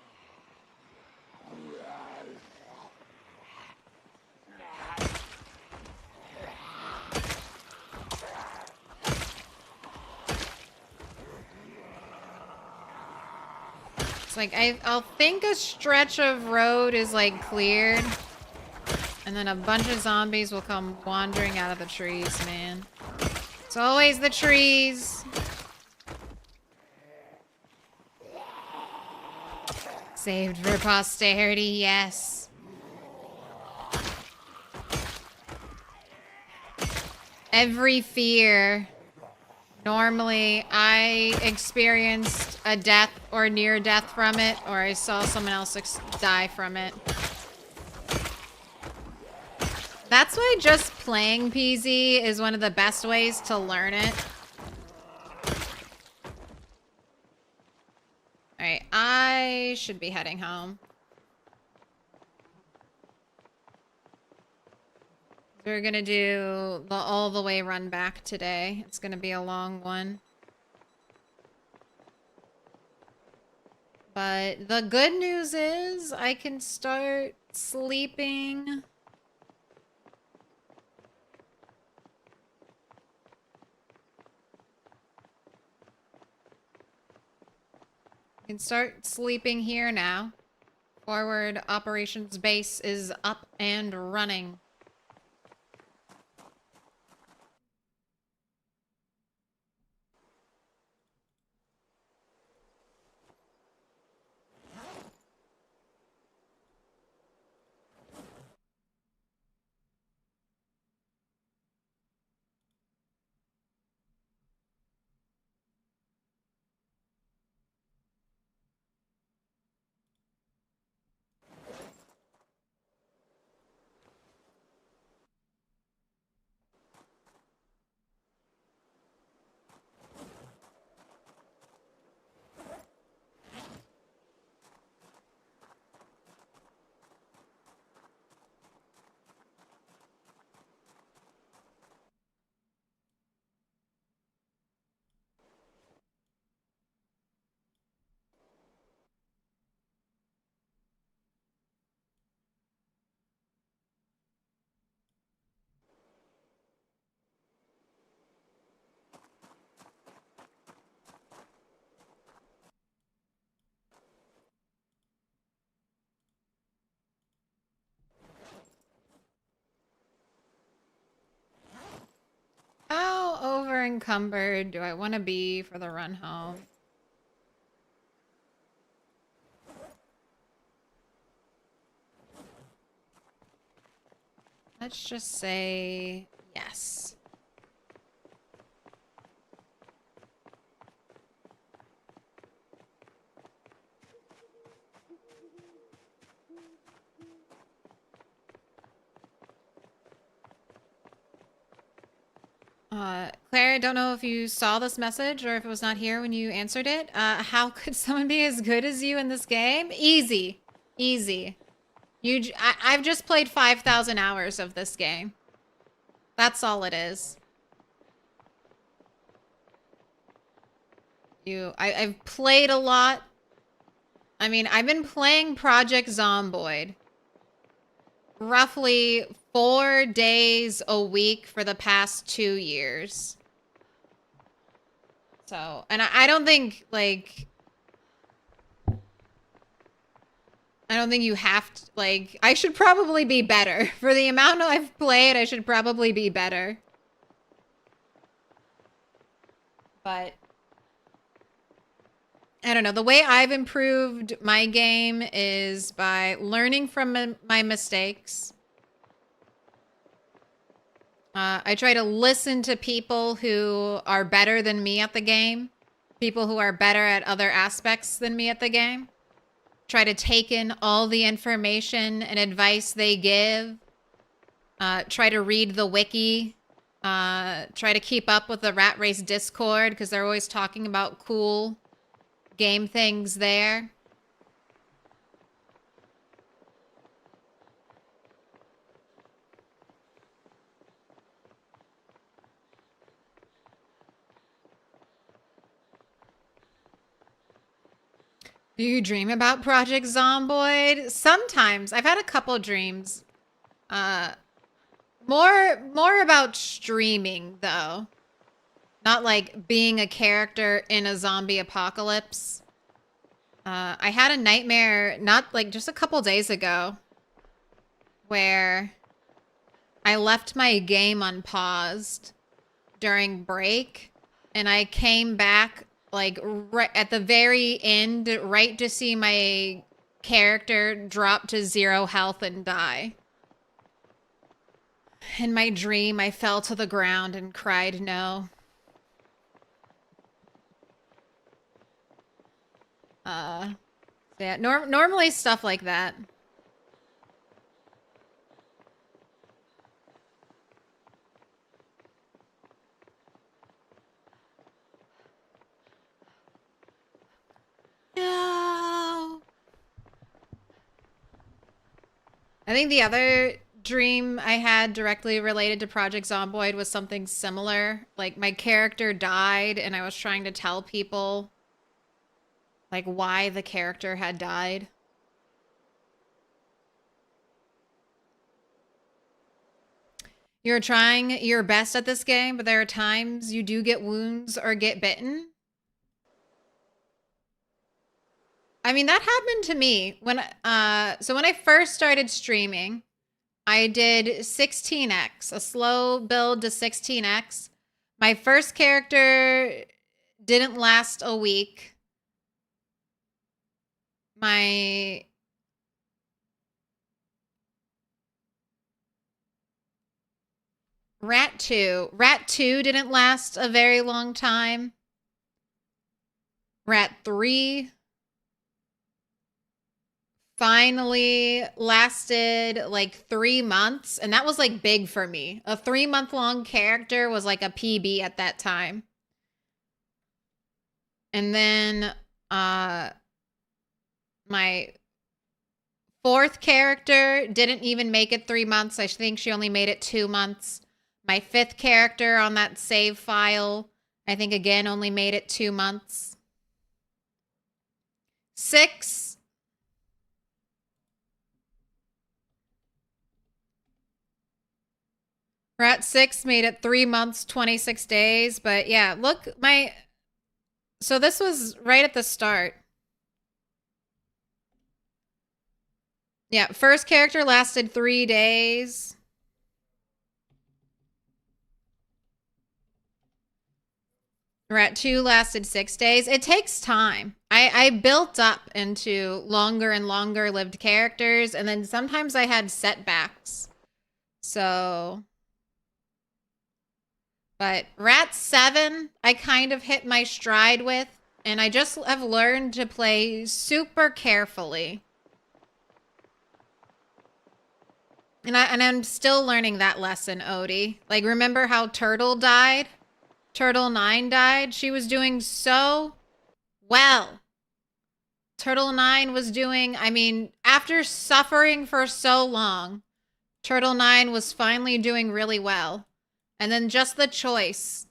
It's like, I'll think a stretch of road is like cleared, and then a bunch of zombies will come wandering out of the trees, man. It's always the trees. Saved for posterity, yes. Every fear. Normally, I experienced a death or near death from it, or I saw someone else die from it. That's why just playing PZ is one of the best ways to learn it. Alright, I should be heading home. We're gonna do the all the way run back today. It's gonna be a long one. But the good news is I can start sleeping. I can start sleeping here now. Forward operations base is up and running. How over encumbered do I want to be for the run home? Let's just say yes. Claire, I don't know if you saw this message or if it was not here when you answered it. How could someone be as good as you in this game? Easy. Easy. I've just played 5,000 hours of this game. That's all it is. I've played a lot. I mean, I've been playing Project Zomboid roughly 4 days a week for the past 2 years. So, and I don't think, like, I don't think you have to, like, I should probably be better. For the amount I've played, I should probably be better. But I don't know. The way I've improved my game is by learning from my mistakes. I try to listen to people who are better than me at the game. People who are better at other aspects than me at the game. Try to take in all the information and advice they give. try to read the wiki, try to keep up with the Rat Race Discord because they're always talking about cool game things there. Do you dream about Project Zomboid? Sometimes. I've had a couple dreams. More about streaming though. Not like being a character in a zombie apocalypse. I had a nightmare not like just a couple days ago where I left my game unpaused during break and I came back like right at the very end, right to see my character drop to 0 health and die. In my dream, I fell to the ground and cried no. Yeah, normally stuff like that. No. I think the other dream I had directly related to Project Zomboid was something similar. Like my character died and I was trying to tell people like why the character had died. You're trying your best at this game, but there are times you do get wounds or get bitten. I mean, that happened to me when so when I first started streaming, I did 16x, a slow build to 16x. My first character didn't last a week. My Rat 2 didn't last a very long time. Rat 3 finally lasted like 3 months, and that was like big for me. A 3-month-long character was like a PB at that time. And then my 4th character didn't even make it 3 months. I think she only made it 2 months. My 5th character on that save file, I think again only made it 2 months. 6. Rat 6 made it 3 months, 26 days. But yeah, look, so this was right at the start. Yeah, first character lasted 3 days. Rat 2 lasted 6 days. It takes time. I built up into longer and longer lived characters, and then sometimes I had setbacks. So, but Rat 7, I kind of hit my stride with, and I just have learned to play super carefully. And I'm still learning that lesson, Odie. Like, remember how Turtle died? Turtle 9 died. She was doing so well. Turtle 9 was doing, I mean, after suffering for so long, Turtle 9 was finally doing really well. And then just the choice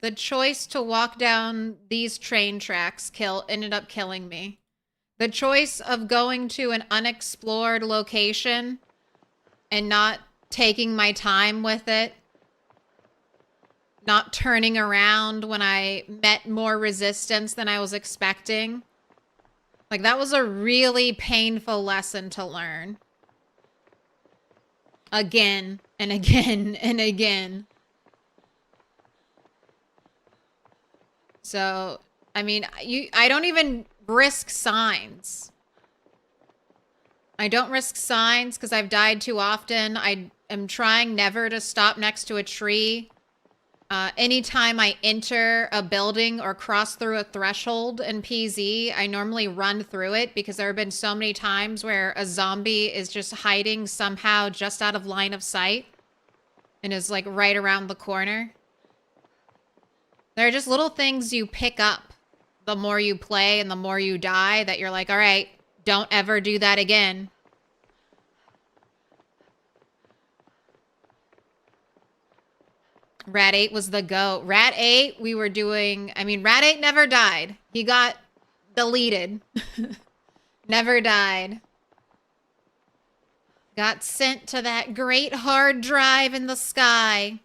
to walk down these train tracks ended up killing me. The choice of going to an unexplored location and not taking my time with it, not turning around when I met more resistance than I was expecting. Like, that was a really painful lesson to learn. Again and again and again. So, I mean, I don't even risk signs. I don't risk signs because I've died too often. I am trying never to stop next to a tree. Anytime I enter a building or cross through a threshold in PZ, I normally run through it because there have been so many times where a zombie is just hiding somehow just out of line of sight. and is like right around the corner. There are just little things you pick up the more you play and the more you die that you're like, all right, don't ever do that again. Rat 8 was the GOAT. Rat 8, we were doing... I mean, Rat 8 never died. He got deleted. Never died. Got sent to that great hard drive in the sky.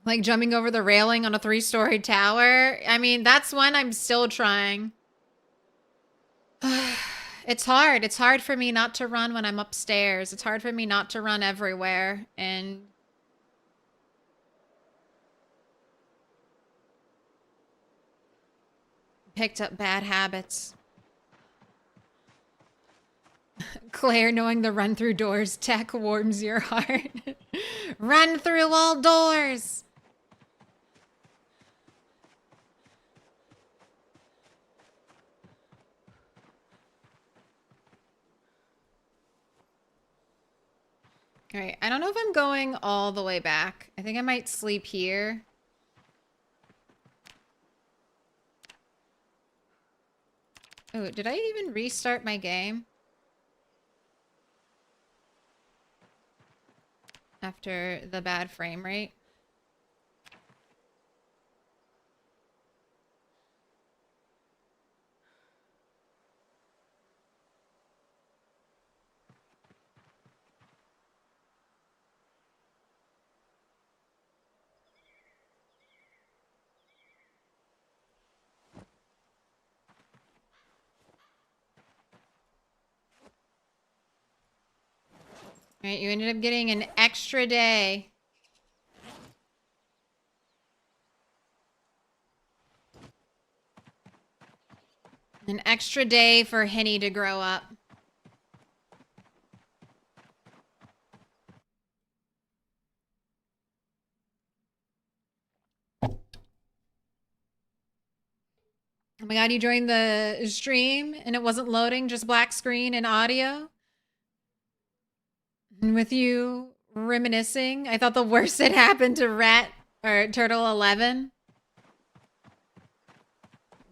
Like jumping over the railing on a 3-story tower. I mean, that's one I'm still trying. It's hard. It's hard for me not to run when I'm upstairs. It's hard for me not to run everywhere. And picked up bad habits. Claire, knowing the run through doors tech warms your heart. Run through all doors. All right, I don't know if I'm going all the way back. I think I might sleep here. Oh, did I even restart my game? After the bad frame rate? All right, you ended up getting an extra day. An extra day for Henny to grow up. Oh my god, you joined the stream and it wasn't loading, just black screen and audio? And with you reminiscing, I thought the worst had happened to Rat or Turtle 11.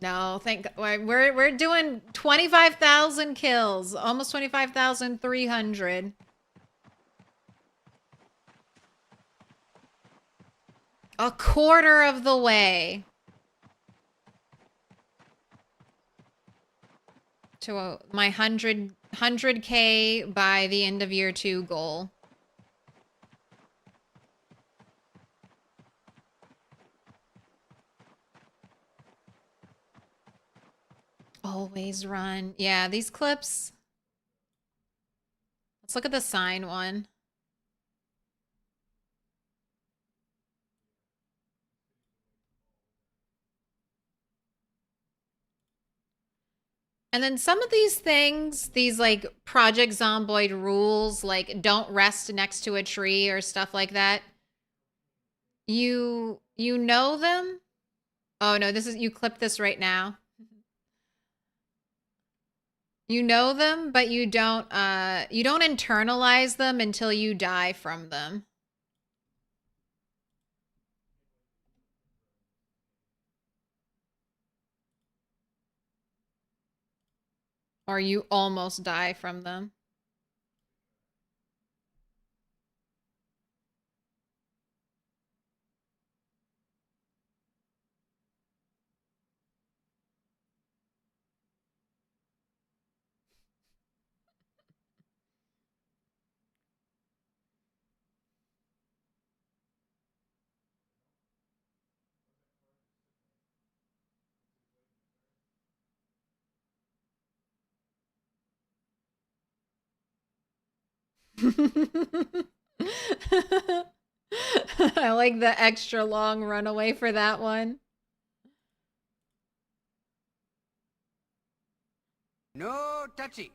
No, we're doing 25,000 kills, almost 25,300. A quarter of the way to my 100K by the end of year 2 goal. Always run. Yeah, these clips. Let's look at the sign one. And then some of these things, these like Project Zomboid rules, like don't rest next to a tree or stuff like that. You know them? Oh no, you clip this right now. You know them, but you don't internalize them until you die from them. Or you almost die from them. I like the extra long runaway for that one. No touchy.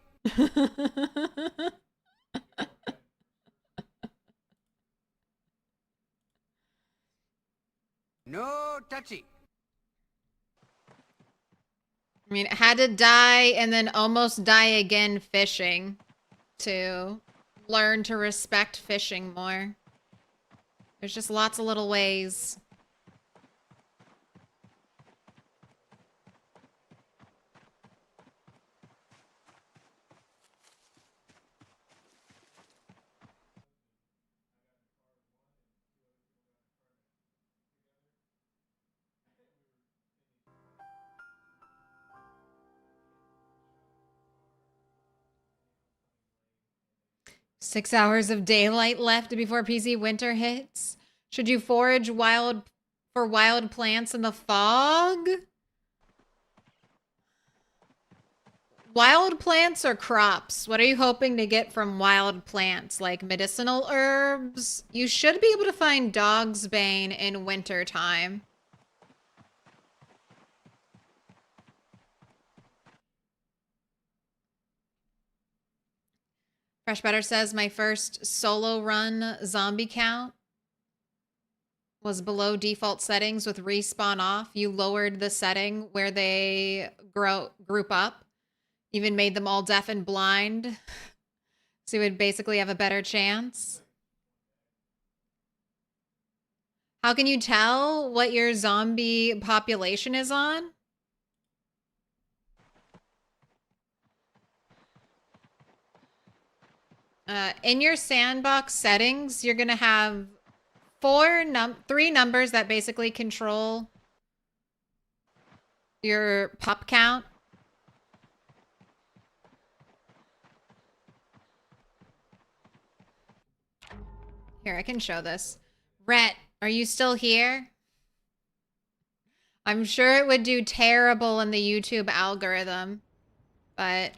No touchy. I mean, it had to die and then almost die again fishing to learn to respect fishing more. There's just lots of little ways. Six hours of daylight left before PC winter hits. Should you forage for wild plants in the fog? Wild plants or crops? What are you hoping to get from wild plants? Like medicinal herbs? You should be able to find dog's bane in winter time. Fresh Butter says my first solo run zombie count was below default settings with respawn off. You lowered the setting where they group up. Even made them all deaf and blind. So you would basically have a better chance. How can you tell what your zombie population is on? In your sandbox settings, you're gonna have three numbers that basically control your pop count. Here, I can show this. Rhett, are you still here? I'm sure it would do terrible in the YouTube algorithm, but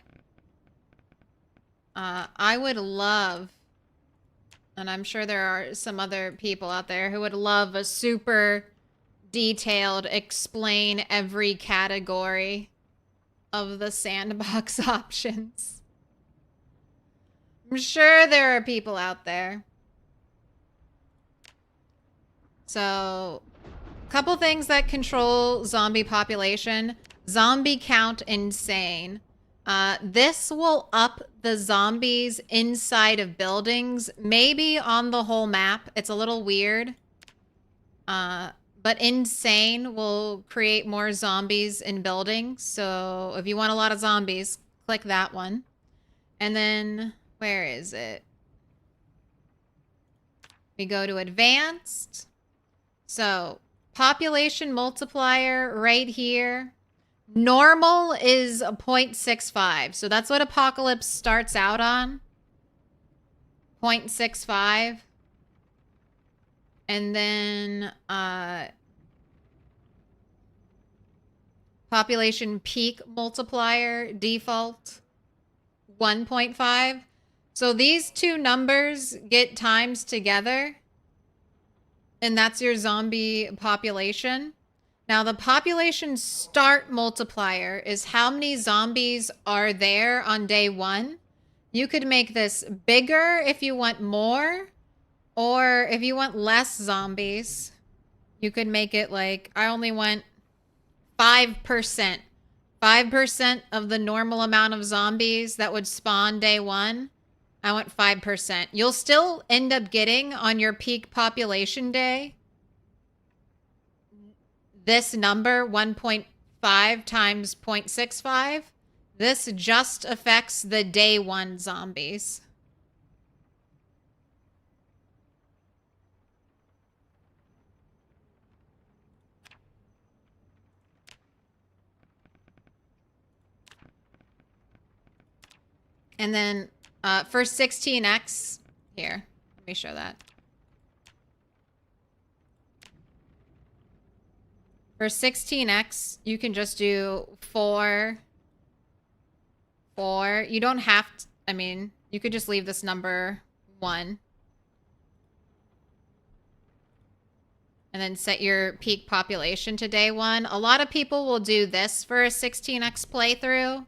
I would love, and I'm sure there are some other people out there who would love a super detailed explain every category of the sandbox options. I'm sure there are people out there. So, a couple things that control zombie population. Zombie count insane. This will up the zombies inside of buildings, maybe on the whole map. It's a little weird. But insane will create more zombies in buildings. So if you want a lot of zombies, click that one. And then, where is it? We go to advanced. So, population multiplier right here. Normal is a 0.65. So that's what Apocalypse starts out on. 0.65. And then population peak multiplier default 1.5. So these two numbers get times together. And that's your zombie population. Now, the population start multiplier is how many zombies are there on day one. You could make this bigger if you want more, or if you want less zombies, you could make it like, I only want 5%. 5% of the normal amount of zombies that would spawn day one. I want 5%. You'll still end up getting on your peak population day this number, 1.5 times 0.65. This just affects the day one zombies. And then for 16x, here, let me show that. For 16x, you can just do 4. You don't have to, I mean, you could just leave this number 1. And then set your peak population to day 1. A lot of people will do this for a 16x playthrough.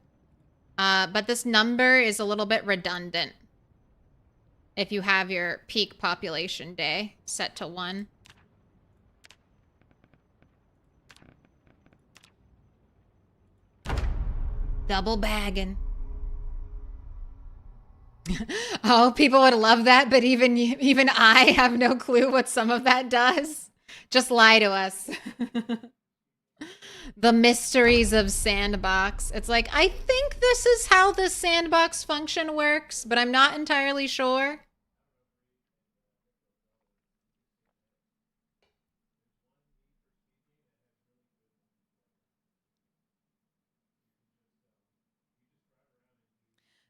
But this number is a little bit redundant if you have your peak population day set to 1. Double bagging. Oh, people would love that, but even I have no clue what some of that does. Just lie to us. The mysteries of Sandbox. It's like, I think this is how the Sandbox function works, but I'm not entirely sure.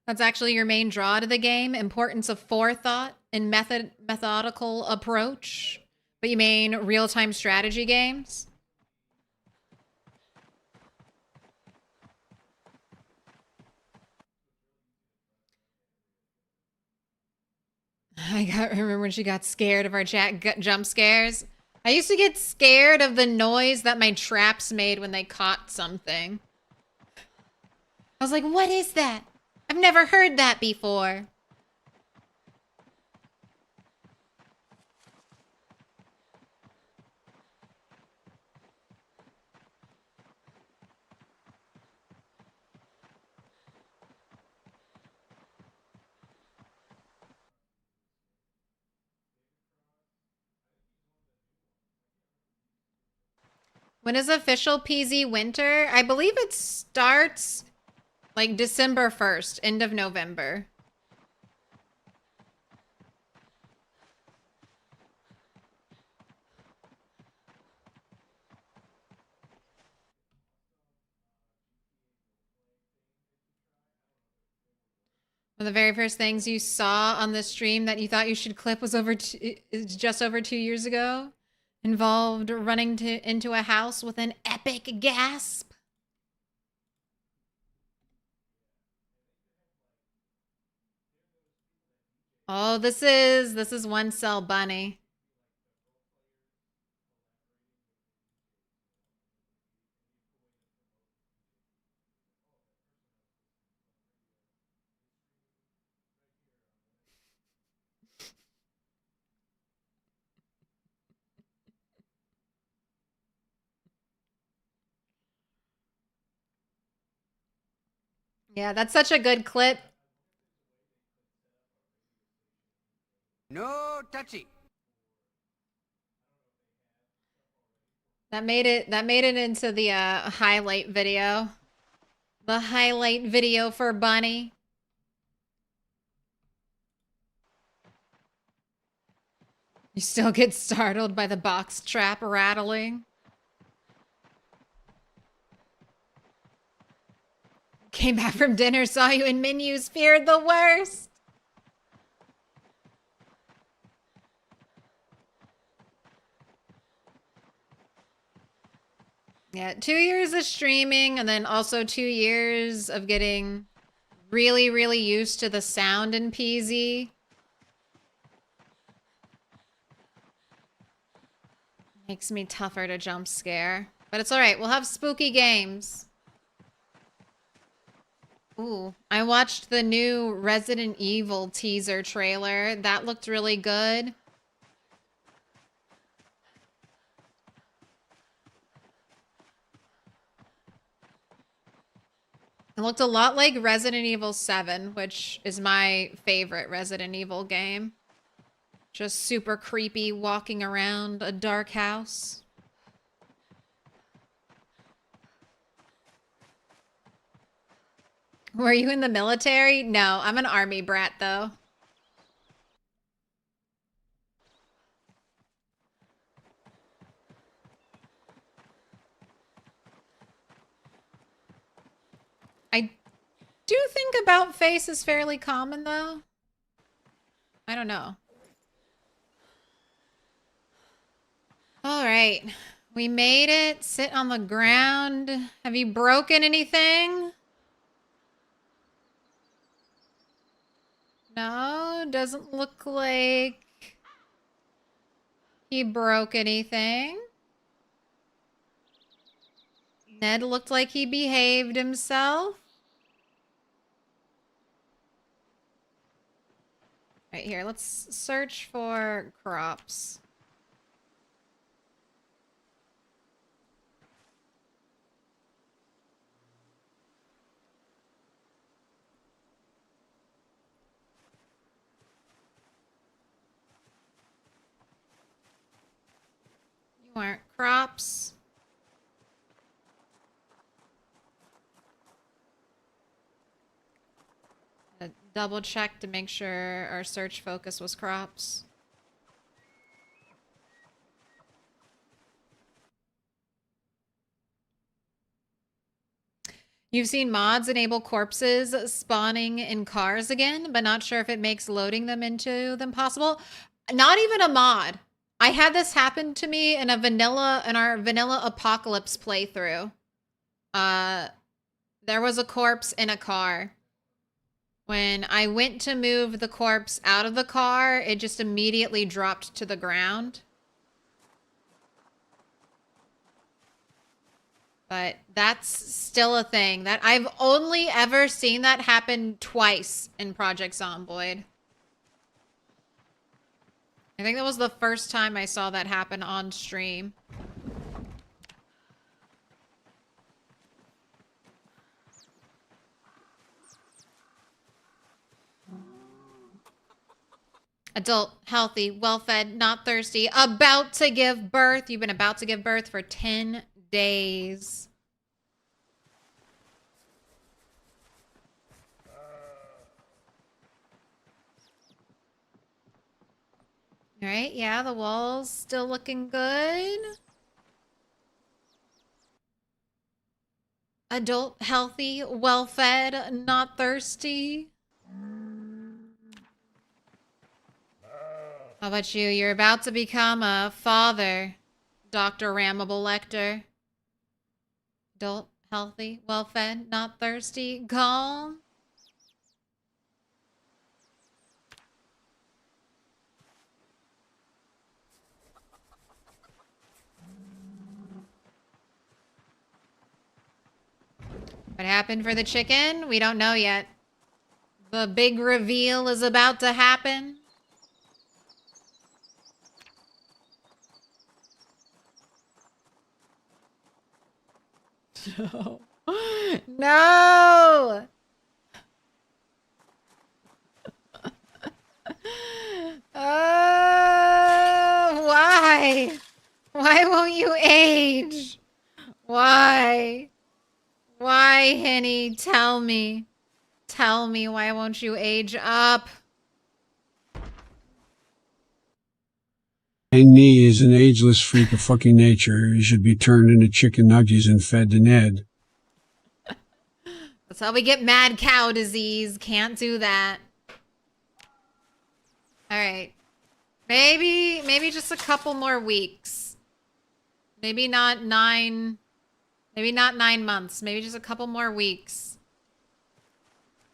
That's actually your main draw to the game. Importance of forethought and methodical approach. But you mean real-time strategy games? Remember when she got scared of our jump scares? I used to get scared of the noise that my traps made when they caught something. I was like, what is that? I've never heard that before. When is official PZ winter? I believe it starts like December 1st, end of November. One of the very first things you saw on the stream that you thought you should clip was just over 2 years ago. Involved running into a house with an epic gasp. Oh, this is One Cell Bunny. Yeah, that's such a good clip. No touchy. That made it into the highlight video. The highlight video for Bunny. You still get startled by the box trap rattling. Came back from dinner, saw you in menus, feared the worst. Yeah, 2 years of streaming and then also 2 years of getting really, really used to the sound in PZ. Makes me tougher to jump scare. But it's alright, we'll have spooky games. Ooh, I watched the new Resident Evil teaser trailer. That looked really good. It looked a lot like Resident Evil 7, which is my favorite Resident Evil game. Just super creepy, walking around a dark house. Were you in the military? No, I'm an army brat, though. I do think about face is fairly common, though. I don't know. All right. We made it. Sit on the ground. Have you broken anything? No, doesn't look like he broke anything. Ned looked like he behaved himself. Right here, let's search for crops. More crops. Double check to make sure our search focus was crops. You've seen mods enable corpses spawning in cars again, but not sure if it makes loading them into them possible. Not even a mod. I had this happen to me in our vanilla apocalypse playthrough. There was a corpse in a car. When I went to move the corpse out of the car, it just immediately dropped to the ground. But that's still a thing. That I've only ever seen that happen twice in Project Zomboid. I think that was the first time I saw that happen on stream. Adult, healthy, well-fed, not thirsty, about to give birth. You've been about to give birth for 10 days. All right, yeah, the wall's still looking good. Adult, healthy, well-fed, not thirsty. How about you? You're about to become a father, Dr. Ramable Lecter. Adult, healthy, well-fed, not thirsty, calm. What happened for the chicken? We don't know yet. The big reveal is about to happen. No. No! Why? Why won't you age? Why? Why, Henny? Tell me. Tell me, why won't you age up? Henny is an ageless freak of fucking nature. He should be turned into chicken nuggies and fed to Ned. That's how we get mad cow disease. Can't do that. Alright. Maybe just a couple more weeks. Maybe not 9 months. Maybe just a couple more weeks.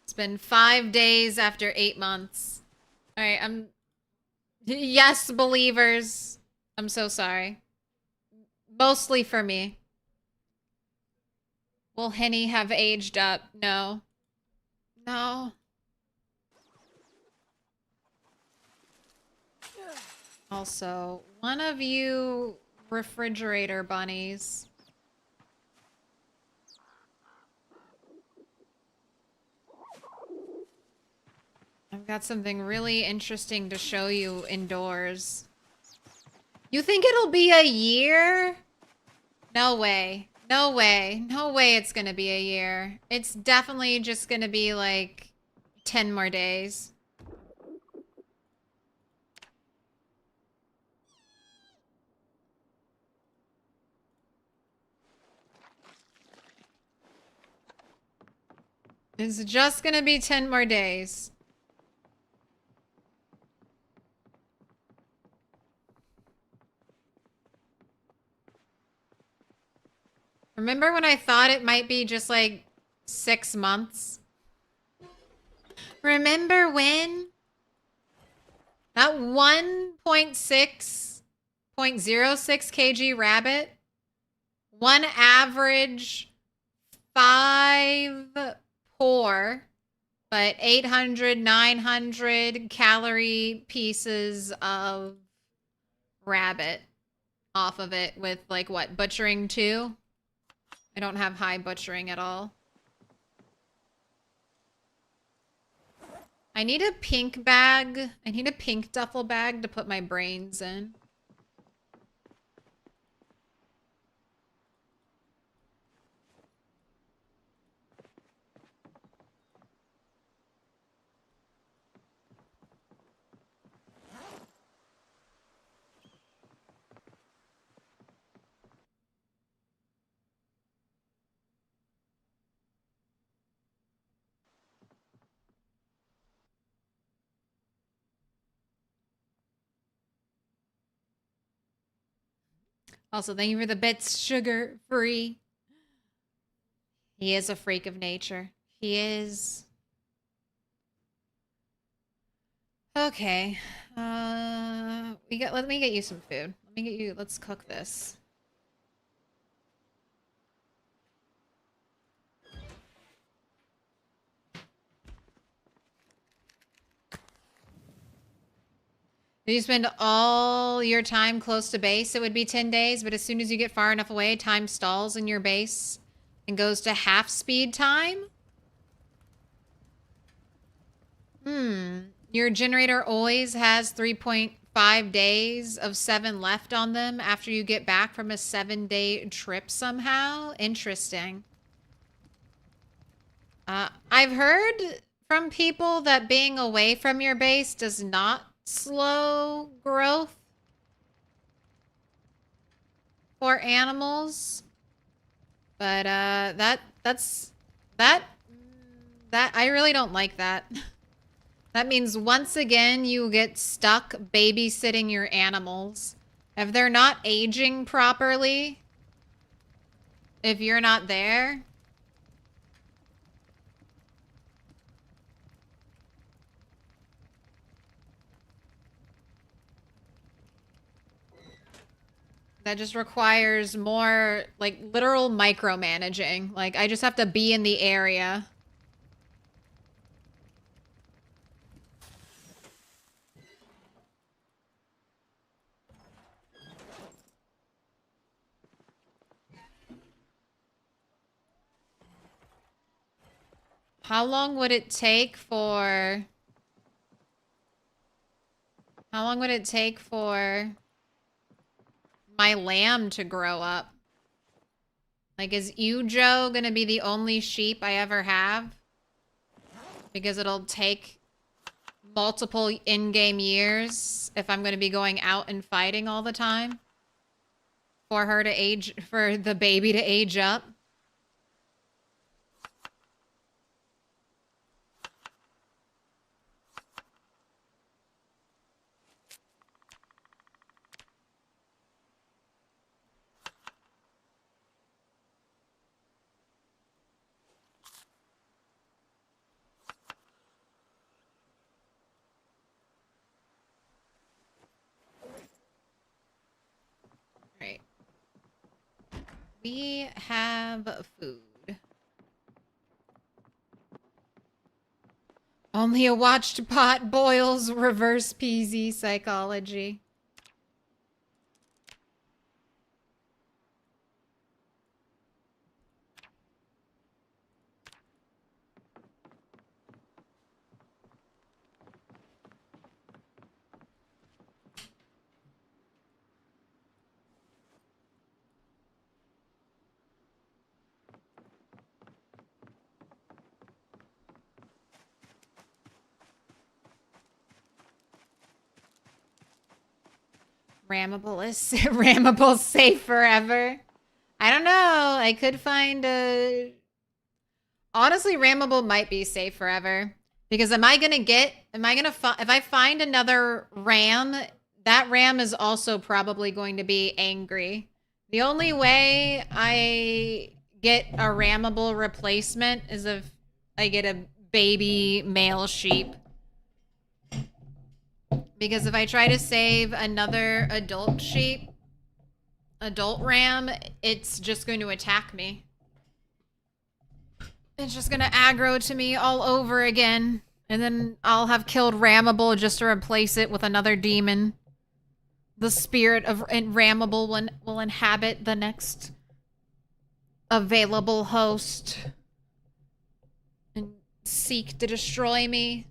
It's been 5 days after 8 months. Alright, yes, believers. I'm so sorry. Mostly for me. Will Henny have aged up? No. No. Also, one of you refrigerator bunnies. I've got something really interesting to show you indoors. You think it'll be a year? No way. No way. No way it's gonna be a year. It's definitely just gonna be like 10 more days. It's just gonna be 10 more days. Remember when I thought it might be just like 6 months? Remember when? That 1.6.06 kg rabbit, one average 5 poor, but 800, 900 calorie pieces of rabbit off of it with like what, butchering 2? I don't have high butchering at all. I need a pink bag. I need a pink duffel bag to put my brains in. Also, thank you for the bits, sugar free. He is a freak of nature. He is. Okay. Let me get you some food. Let's cook this. If you spend all your time close to base, it would be 10 days, but as soon as you get far enough away, time stalls in your base and goes to half speed time? Your generator always has 3.5 days of 7 left on them after you get back from a 7-day trip somehow? Interesting. I've heard from people that being away from your base does not slow growth for animals, but that I really don't like that. That means once again you get stuck babysitting your animals. If they're not aging properly, if you're not there, that just requires more, like, literal micromanaging. Like, I just have to be in the area. How long would it take for... How long would it take for my lamb to grow up? Like, is Ujo gonna be the only sheep I ever have? Because it'll take multiple in-game years if I'm gonna be going out and fighting all the time for her to age, for the baby to age up. Right. We have food. Only a watched pot boils reverse PZ psychology. Rammable is rammable safe forever. I don't know. I could find a... Honestly, rammable might be safe forever. Because if I find another ram, that ram is also probably going to be angry. The only way I get a rammable replacement is if I get a baby male sheep. Because if I try to save another adult ram, it's just going to attack me. It's just going to aggro to me all over again. And then I'll have killed Rammable just to replace it with another demon. The spirit of Rammable will inhabit the next available host and seek to destroy me.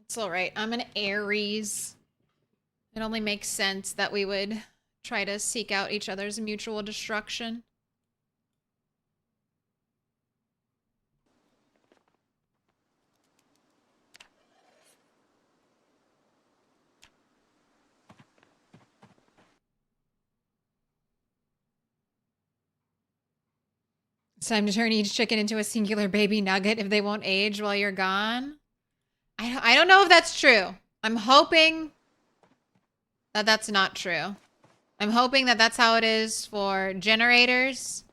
It's alright. I'm an Aries. It only makes sense that we would try to seek out each other's mutual destruction. It's time to turn each chicken into a singular baby nugget if they won't age while you're gone. I don't know if that's true. I'm hoping that that's not true. I'm hoping that that's how it is for generators,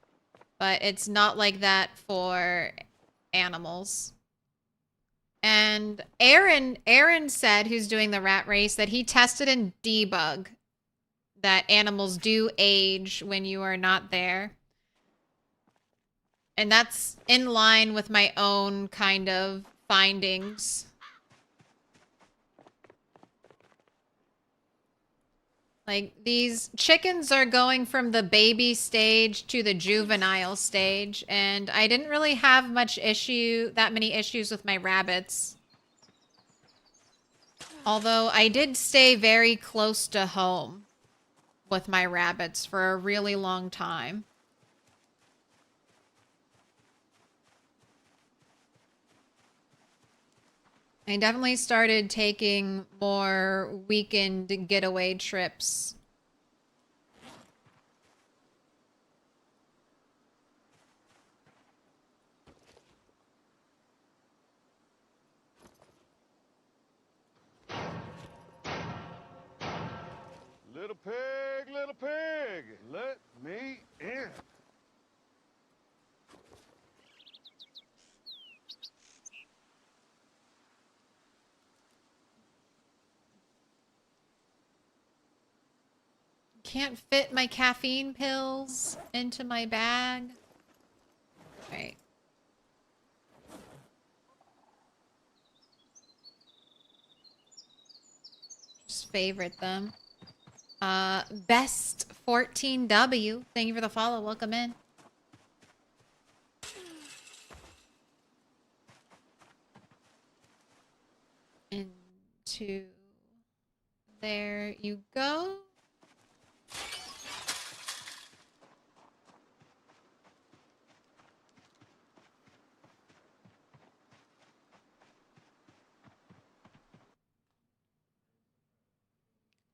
but it's not like that for animals. And Aaron said, who's doing the rat race, that he tested in debug that animals do age when you are not there. And that's in line with my own kind of findings. Like, these chickens are going from the baby stage to the juvenile stage, and I didn't really have that many issues with my rabbits. Although I did stay very close to home with my rabbits for a really long time. I definitely started taking more weekend getaway trips. Little pig, let me in. Can't fit my caffeine pills into my bag. Right. Just favorite them. Best 14W. Thank you for the follow. Welcome in. Into there you go.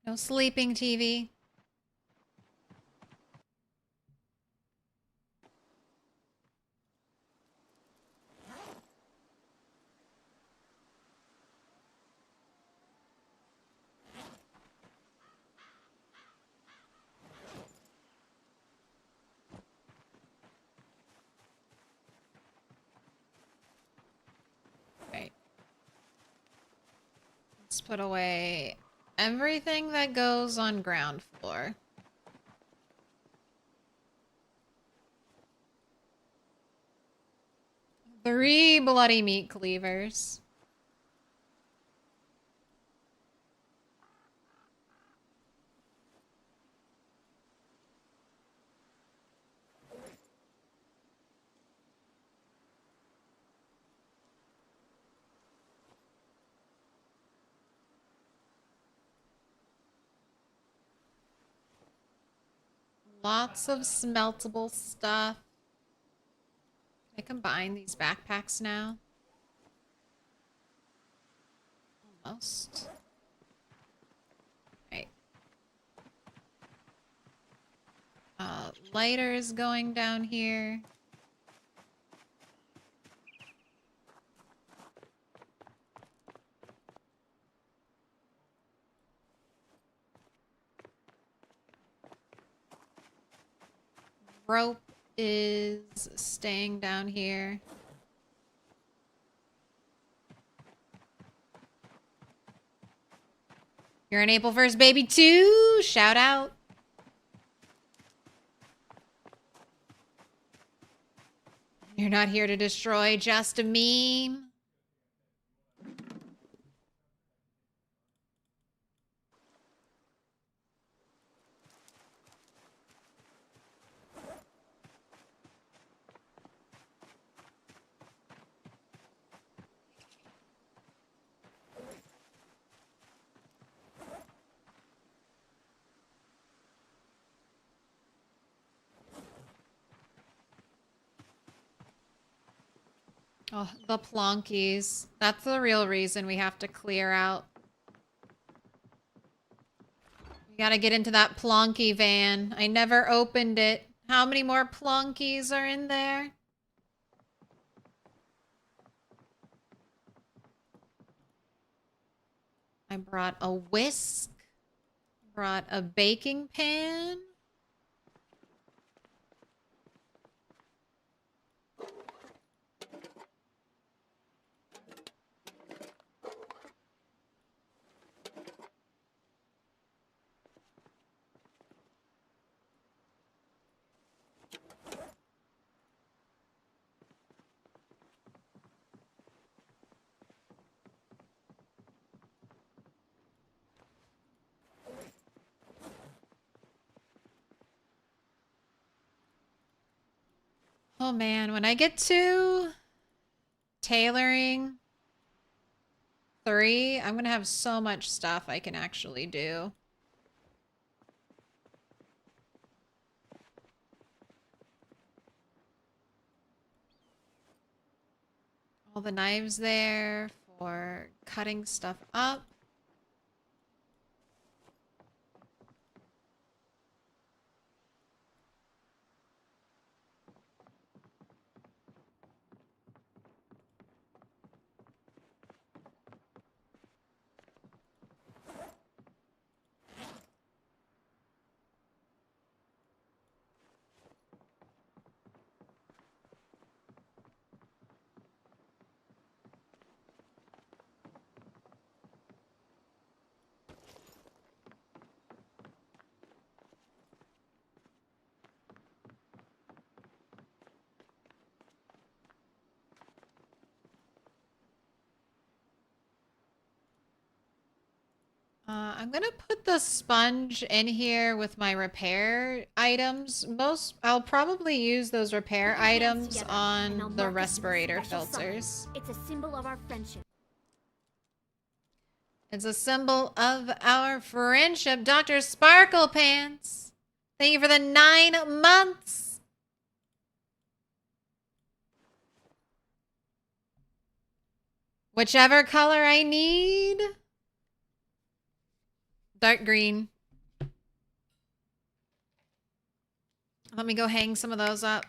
No sleeping TV. Right. Let's put away everything that goes on ground floor. Three bloody meat cleavers. Lots of smeltable stuff. Can I combine these backpacks now? Almost. Right. Lighters going down here. Rope is staying down here. You're an April 1st baby too. Shout out. You're not here to destroy, just a meme. Oh, the plonkies. That's the real reason we have to clear out. We gotta get into that plonky van. I never opened it. How many more plonkies are in there? I brought a whisk. Brought a baking pan. Oh man, when I get to tailoring 3, I'm gonna have so much stuff I can actually do. All the knives there for cutting stuff up. I'm gonna put the sponge in here with my repair items. I'll probably use those repair Put your hands items together, and I'll on the mark us with a respirator special sign. filters. It's a symbol of our friendship. It's a symbol of our friendship. Dr. Sparkle Pants. Thank you for the 9 months. Whichever color I need. Dark green. Let me go hang some of those up.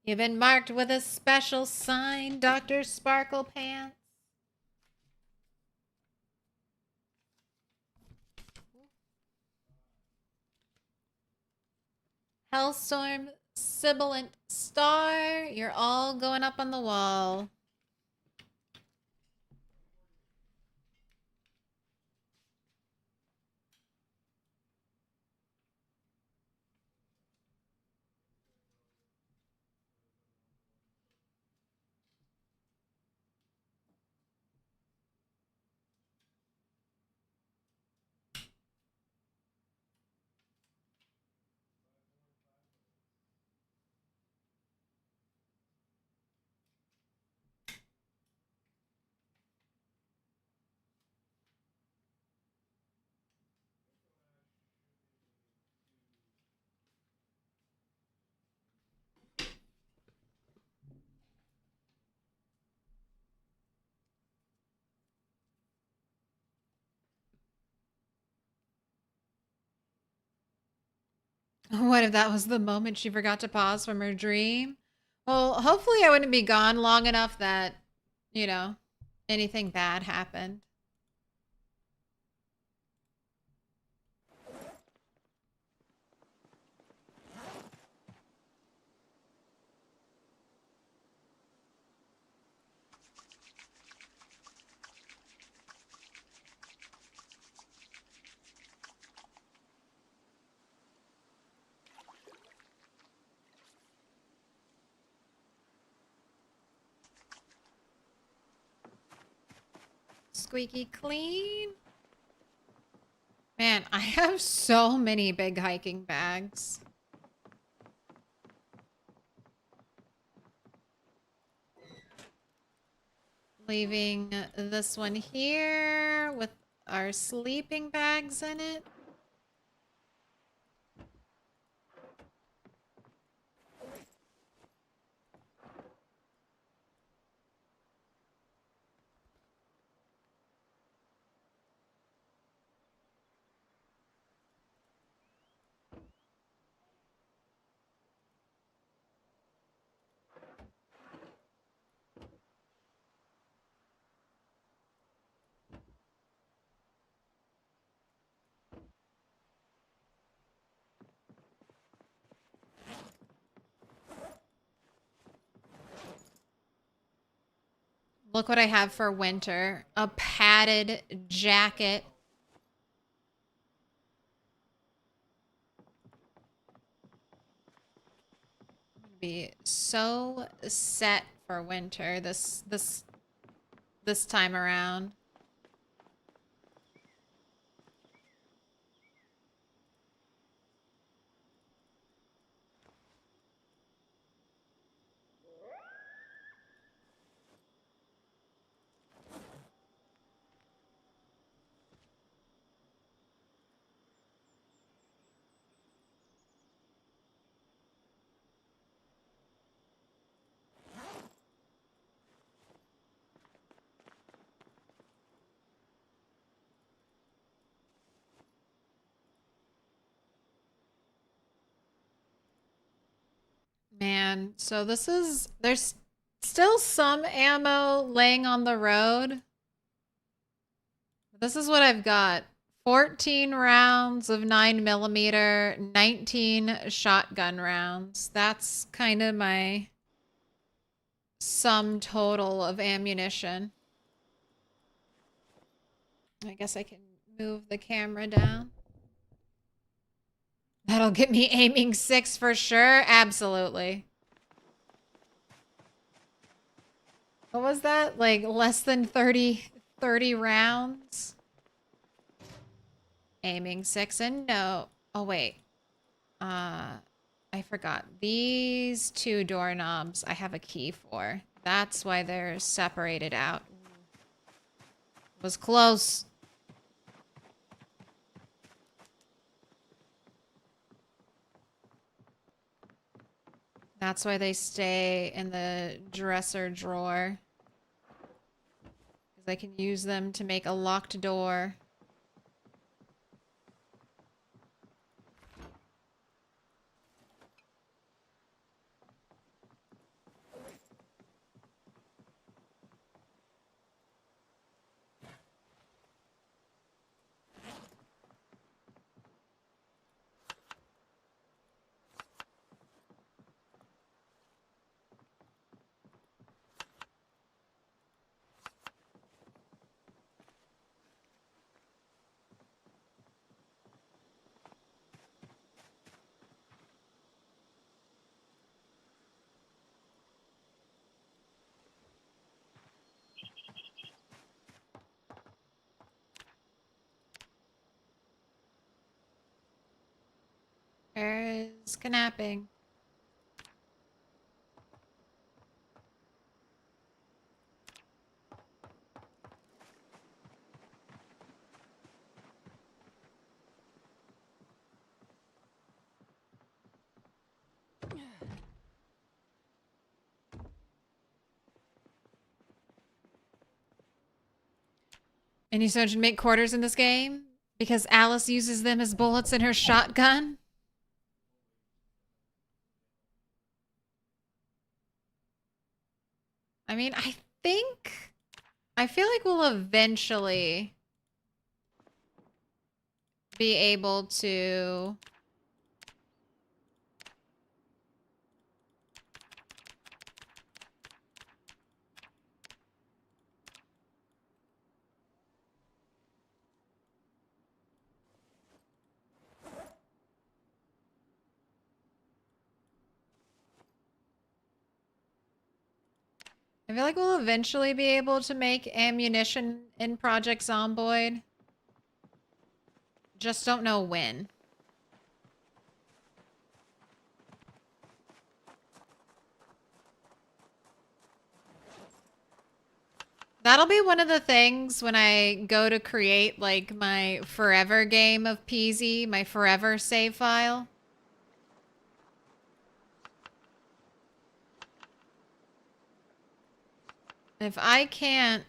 You've been marked with a special sign, Dr. Sparkle Pants. Hellstorm, Sibilant Star. You're all going up on the wall. What if that was the moment she forgot to pause from her dream? Well, hopefully I wouldn't be gone long enough that, you know, anything bad happened. Squeaky clean. Man, I have so many big hiking bags. Leaving this one here with our sleeping bags in it. Look what I have for winter. A padded jacket. Be so set for winter this time around. Man, so there's still some ammo laying on the road. This is what I've got. 14 rounds of 9mm, 19 shotgun rounds. That's kind of my sum total of ammunition. I guess I can move the camera down. That'll get me aiming 6 for sure. Absolutely. What was that? Like less than 30 rounds? Aiming 6 and no. Oh, wait. I forgot. These 2 doorknobs I have a key for. That's why they're separated out. Was close. That's why they stay in the dresser drawer. Because I can use them to make a locked door. Where's kidnapping? And you said you make quarters in this game? Because Alice uses them as bullets in her shotgun? I mean, I feel like we'll eventually be able to I feel like we'll eventually be able to make ammunition in Project Zomboid. Just don't know when. That'll be one of the things when I go to create like my forever game of PZ, my forever save file. If I can't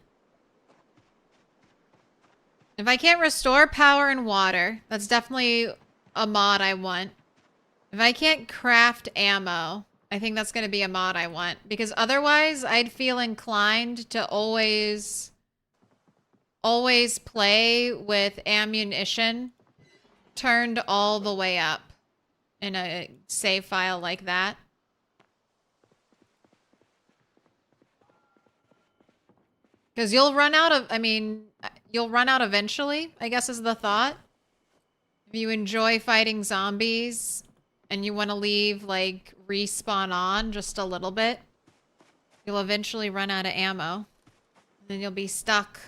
restore power and water, that's definitely a mod I want. If I can't craft ammo, I think that's going to be a mod I want. Because otherwise, I'd feel inclined to always play with ammunition turned all the way up in a save file like that. Because you'll run out of, I mean, you'll run out eventually, I guess is the thought. If you enjoy fighting zombies and you want to leave, like, respawn on just a little bit, you'll eventually run out of ammo. And then you'll be stuck.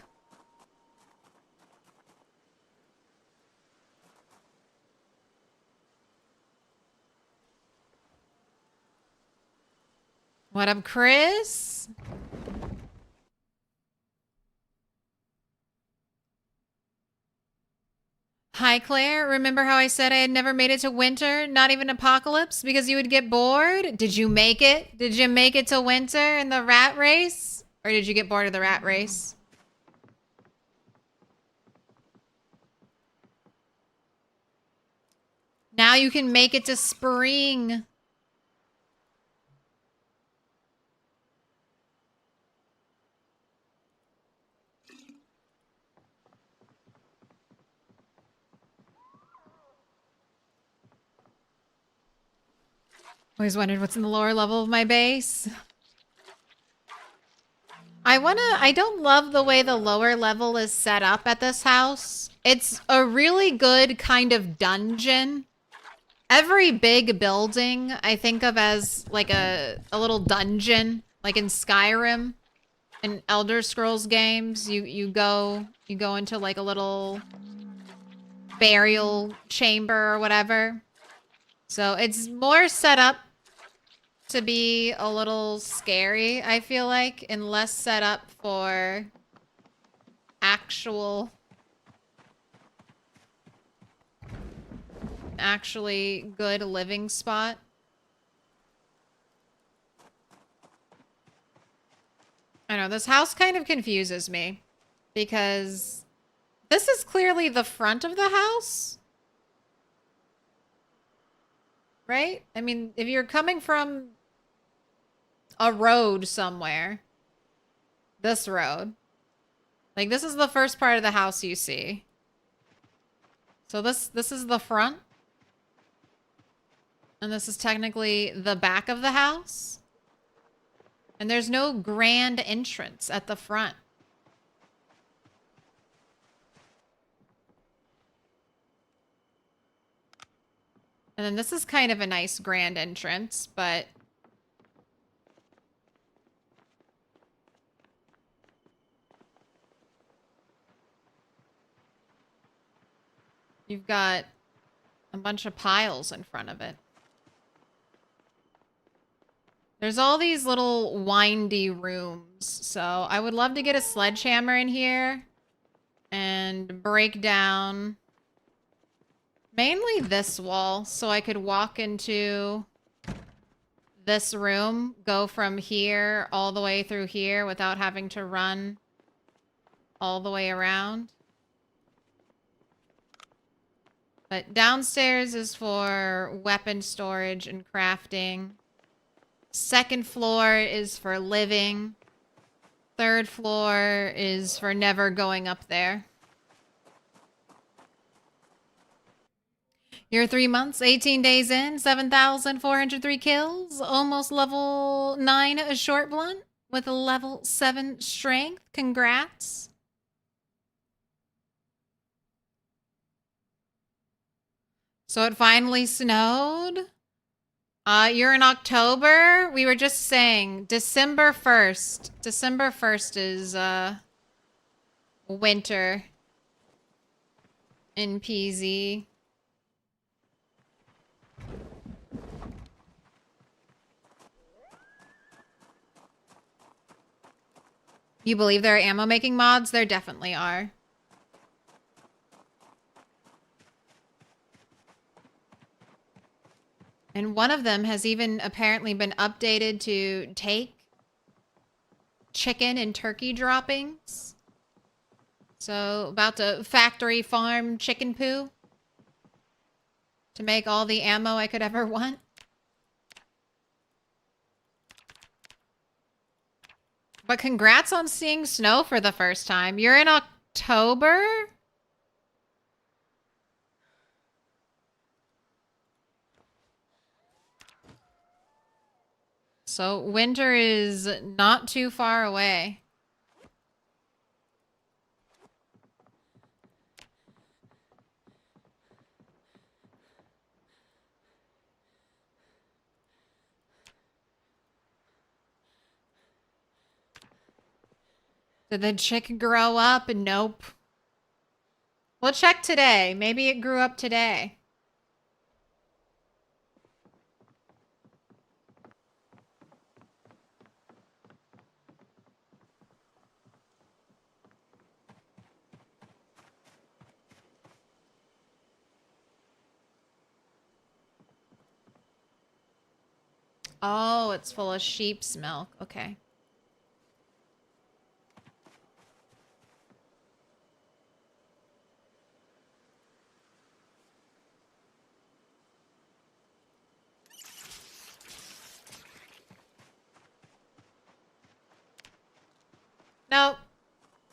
What up, Chris? Hi, Claire. Remember how I said I had never made it to winter, not even apocalypse, because you would get bored? Did you make it? Did you make it to winter in the rat race? Or did you get bored of the rat race? Now you can make it to spring. Always wondered what's in the lower level of my base. I don't love the way the lower level is set up at this house. It's a really good kind of dungeon. Every big building I think of as like a little dungeon, like in Skyrim. In Elder Scrolls games, you go into like a little burial chamber or whatever. So it's more set up to be a little scary, I feel like, and less set up for actually good living spot. I know, this house kind of confuses me because this is clearly the front of the house. Right? I mean, if you're coming from a road somewhere, this road, like this is the first part of the house you see. So this is the front. And this is technically the back of the house. And there's no grand entrance at the front. And then this is kind of a nice grand entrance, but you've got a bunch of piles in front of it. There's all these little windy rooms, so I would love to get a sledgehammer in here and break down mainly this wall so I could walk into this room, go from here all the way through here without having to run all the way around. But downstairs is for weapon storage and crafting. Second floor is for living. Third floor is for never going up there. You're 3 months, 18 days in, 7,403 kills, almost level 9 a short blunt with a level 7 strength. Congrats. So it finally snowed. You're in October. We were just saying December 1st. December 1st is winter in PZ. You believe there are ammo making mods? There definitely are. And one of them has even apparently been updated to take chicken and turkey droppings. So about to factory farm chicken poo to make all the ammo I could ever want. But congrats on seeing snow for the first time. You're in October? So winter is not too far away. Did the chick grow up? Nope. We'll check today. Maybe it grew up today. Oh, it's full of sheep's milk. Okay. Nope.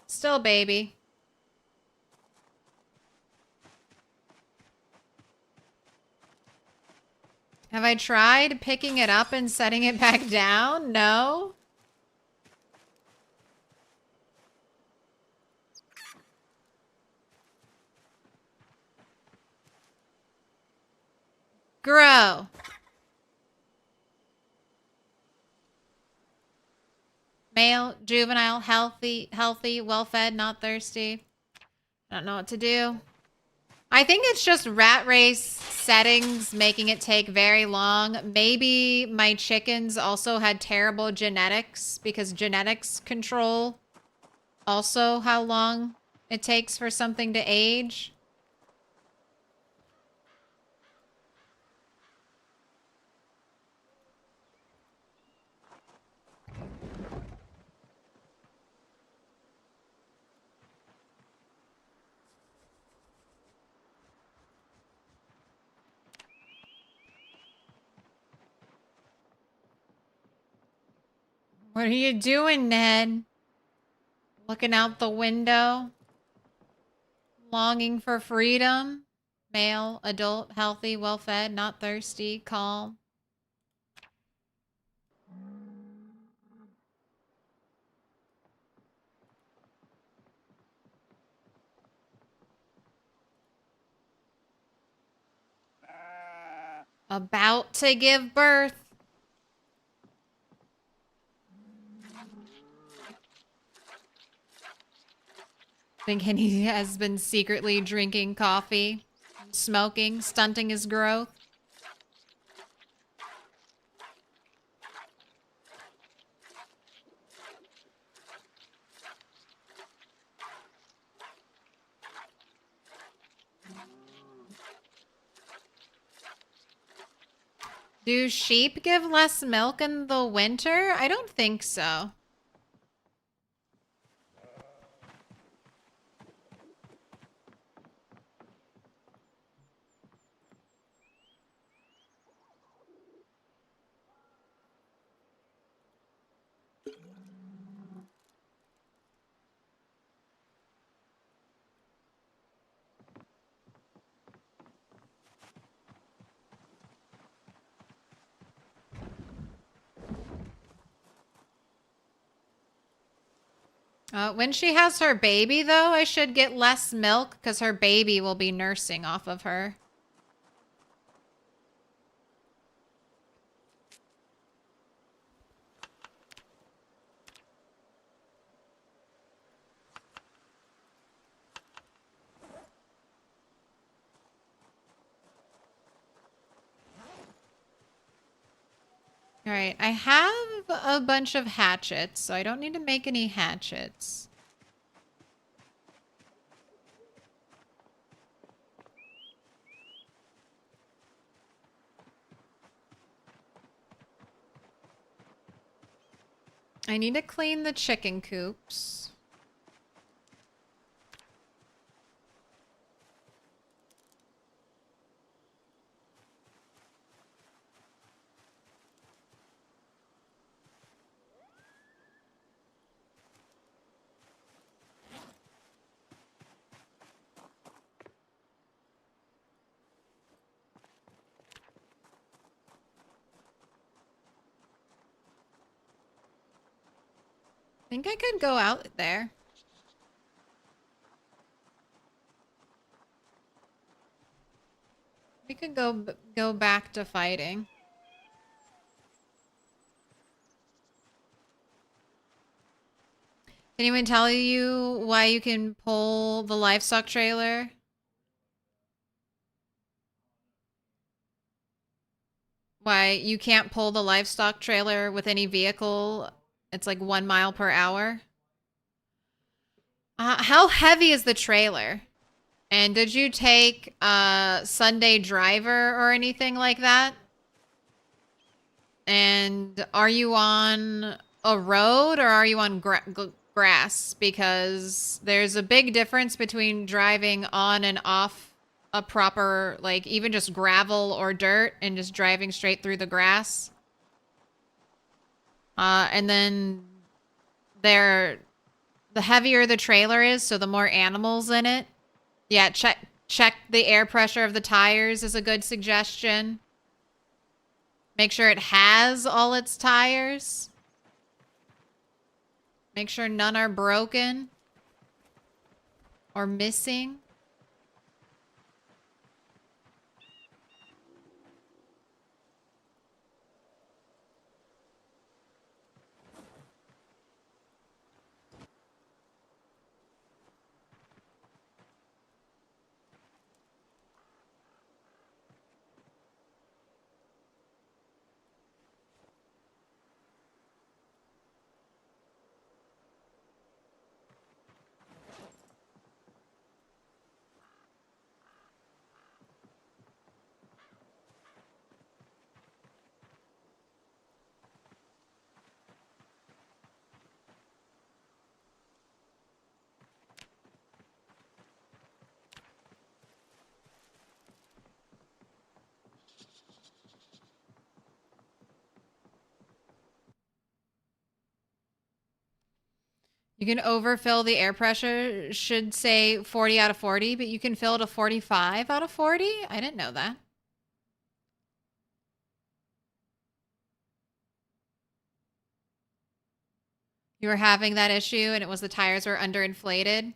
Still baby. Have I tried picking it up and setting it back down? No. Grow. Male, juvenile, healthy, well-fed, not thirsty. I don't know what to do. I think it's just rat race settings making it take very long. Maybe my chickens also had terrible genetics because genetics control also how long it takes for something to age. What are you doing, Ned? Looking out the window? Longing for freedom? Male, adult, healthy, well-fed, not thirsty, calm. About to give birth. Thinking he has been secretly drinking coffee, smoking, stunting his growth. Do sheep give less milk in the winter? I don't think so. When she has her baby, though, I should get less milk because her baby will be nursing off of her. All right, I have a bunch of hatchets, so I don't need to make any hatchets. I need to clean the chicken coops. I think I could go out there. We could go back to fighting. Can anyone tell you why you can pull the livestock trailer? Why you can't pull the livestock trailer with any vehicle? It's like 1 mile per hour. How heavy is the trailer? And did you take a Sunday driver or anything like that? And are you on a road or are you on grass? Because there's a big difference between driving on and off a proper, like, even just gravel or dirt and just driving straight through the grass. And then the heavier the trailer is, so the more animals in it. Yeah, check the air pressure of the tires is a good suggestion. Make sure it has all its tires. Make sure none are broken or missing. You can overfill the air pressure, should say 40 out of 40, but you can fill it to 45 out of 40? I didn't know that. You were having that issue and it was the tires were underinflated?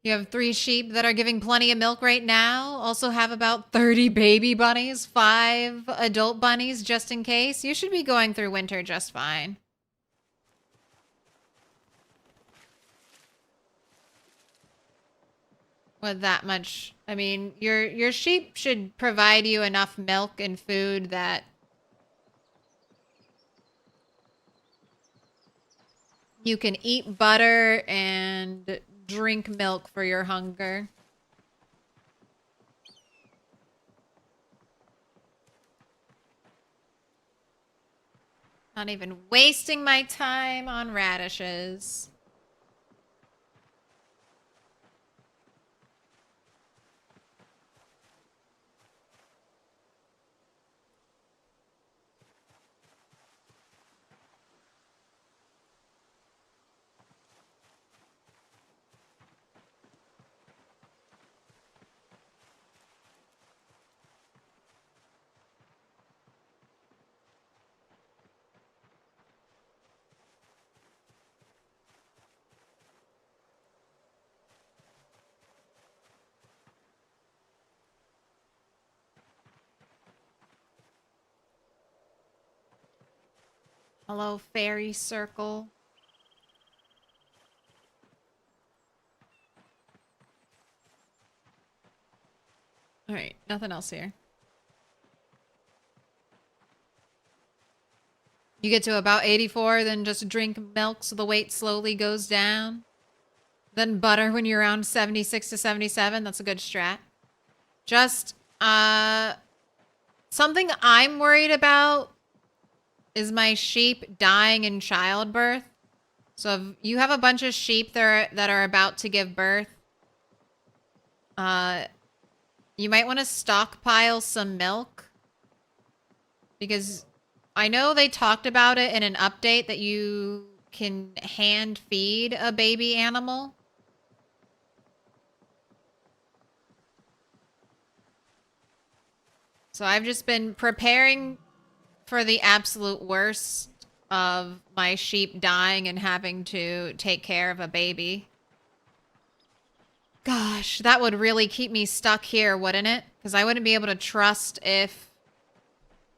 You have 3 sheep that are giving plenty of milk right now. Also have about 30 baby bunnies, 5 adult bunnies just in case. You should be going through winter just fine. With that much, I mean, your sheep should provide you enough milk and food that you can eat butter and drink milk for your hunger. Not even wasting my time on radishes. Hello, fairy circle. All right, nothing else here. You get to about 84, then just drink milk so the weight slowly goes down. Then butter when you're around 76 to 77. That's a good strat. Just, something I'm worried about is my sheep dying in childbirth. So if you have a bunch of sheep that are about to give birth, you might want to stockpile some milk. Because I know they talked about it in an update that you can hand feed a baby animal. So I've just been preparing for the absolute worst of my sheep dying and having to take care of a baby. Gosh, that would really keep me stuck here, wouldn't it? Because I wouldn't be able to trust if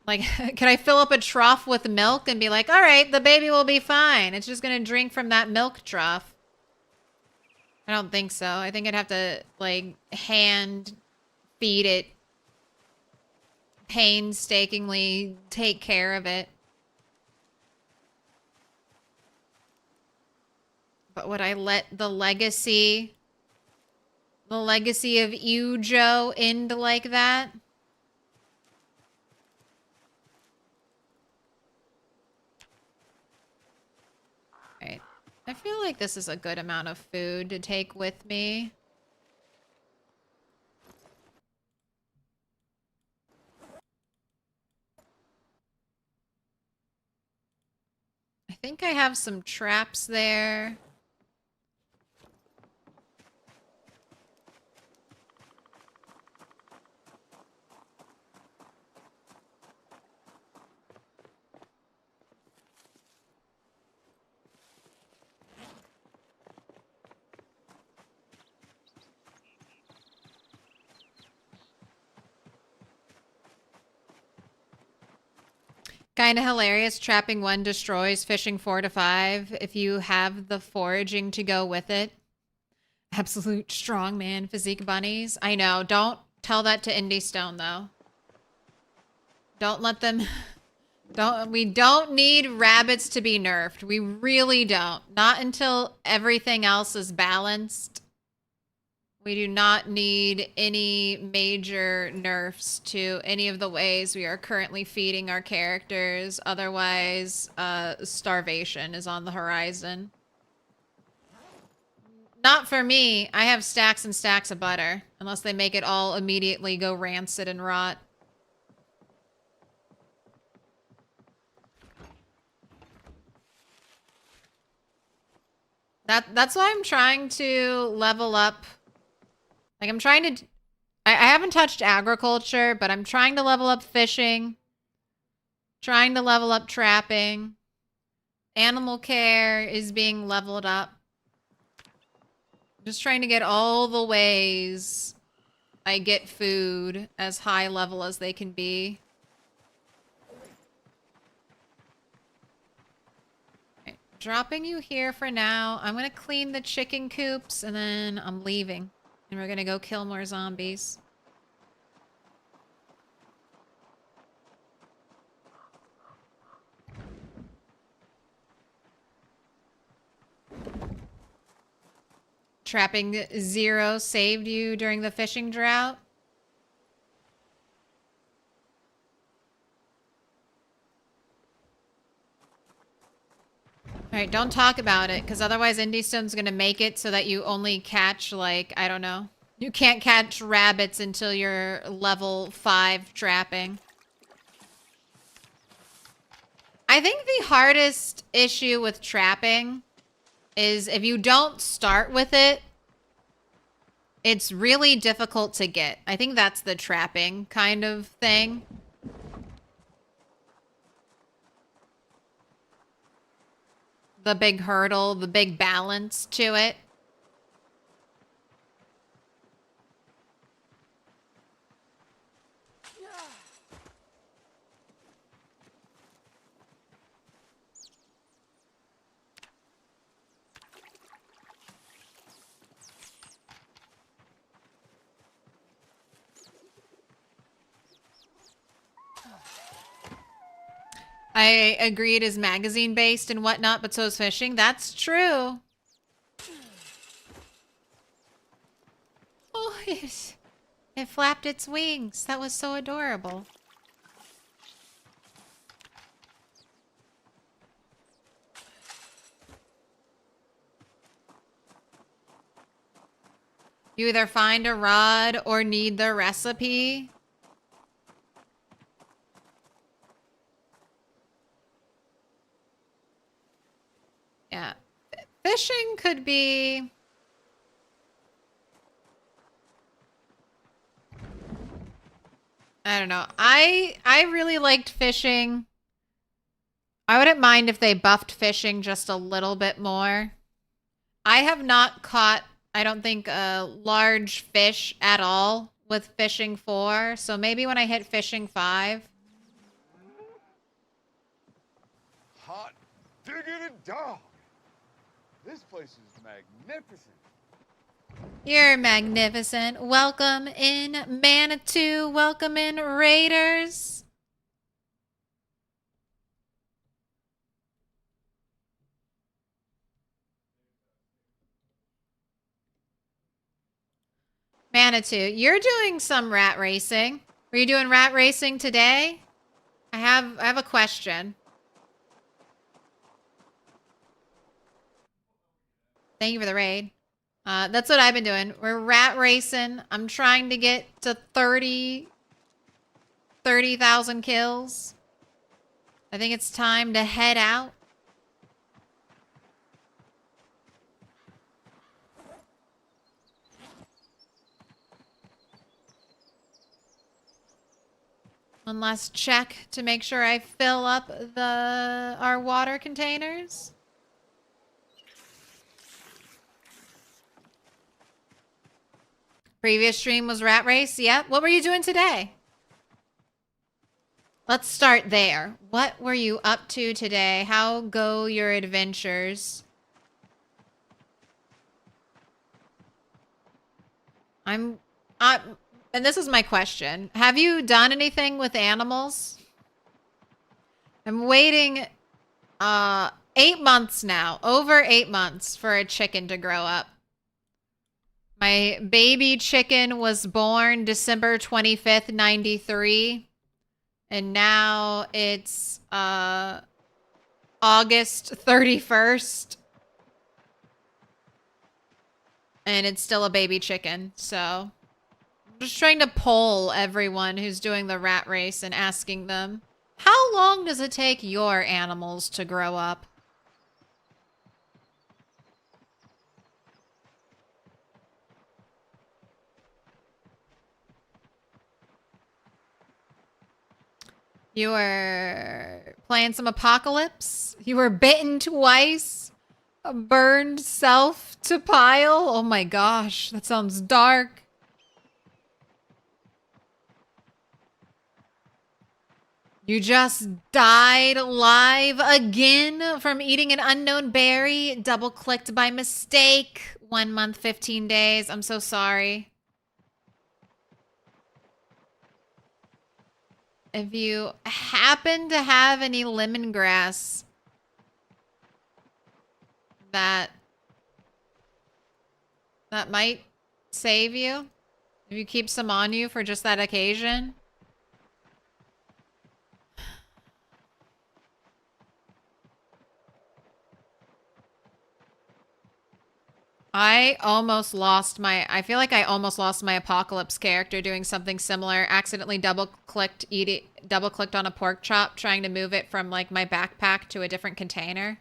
Like, can I fill up a trough with milk and be like, all right, the baby will be fine. It's just going to drink from that milk trough. I don't think so. I think I'd have to, like, hand feed it, painstakingly take care of it. But would I let the legacy of Ujo end like that? Right. I feel like this is a good amount of food to take with me. I think I have some traps there. Kinda hilarious. Trapping 1 destroys fishing 4 to 5 if you have the foraging to go with it. Absolute strongman physique bunnies. I know. Don't tell that to Indie Stone though. Don't let them... We don't need rabbits to be nerfed. We really don't. Not until everything else is balanced. We do not need any major nerfs to any of the ways we are currently feeding our characters. Otherwise, starvation is on the horizon. Not for me. I have stacks and stacks of butter. Unless they make it all immediately go rancid and rot. That's why I'm trying to level up. Like, I'm trying to... I haven't touched agriculture, but I'm trying to level up fishing. Trying to level up trapping. Animal care is being leveled up. Just trying to get all the ways I get food as high level as they can be. Right, dropping you here for now. I'm going to clean the chicken coops and then I'm leaving. And we're gonna go kill more zombies. Trapping 0 saved you during the fishing drought? Alright, don't talk about it, because otherwise Indie Stone's gonna make it so that you only catch, like, I don't know. You can't catch rabbits until you're level 5 trapping. I think the hardest issue with trapping is if you don't start with it, it's really difficult to get. I think that's the trapping kind of thing. The big hurdle, the big balance to it. I agree it is magazine based and whatnot, but so is fishing. That's true. Oh, it flapped its wings. That was so adorable. You either find a rod or need the recipe. Yeah. Fishing could be... I don't know. I really liked fishing. I wouldn't mind if they buffed fishing just a little bit more. I have not caught, I don't think, a large fish at all with fishing 4. So maybe when I hit fishing 5, digging a dog. This place is magnificent. You're magnificent. Welcome in, Manitou. Welcome in, Raiders. Manitou, you're doing some rat racing. Were you doing rat racing today? I have a question. Thank you for the raid. That's what I've been doing. We're rat racing. I'm trying to get to 30,000 kills. I think it's time to head out. One last check to make sure I fill up our water containers. Previous stream was rat race. Yep. What were you doing today? Let's start there. What were you up to today? How go your adventures? And this is my question. Have you done anything with animals? I'm waiting 8 months now, over 8 months for a chicken to grow up. My baby chicken was born December 25th, 93. And now it's August 31st. And it's still a baby chicken, so I'm just trying to poll everyone who's doing the rat race and asking them, how long does it take your animals to grow up? You were playing some Apocalypse? You were bitten twice? Burned self to pile? Oh my gosh, that sounds dark. You just died live again from eating an unknown berry. Double clicked by mistake. 1 month, 15 days. I'm so sorry. If you happen to have any lemongrass that might save you, if you keep some on you for just that occasion. I feel like I almost lost my Apocalypse character doing something similar. Accidentally double clicked on a pork chop trying to move it from like my backpack to a different container.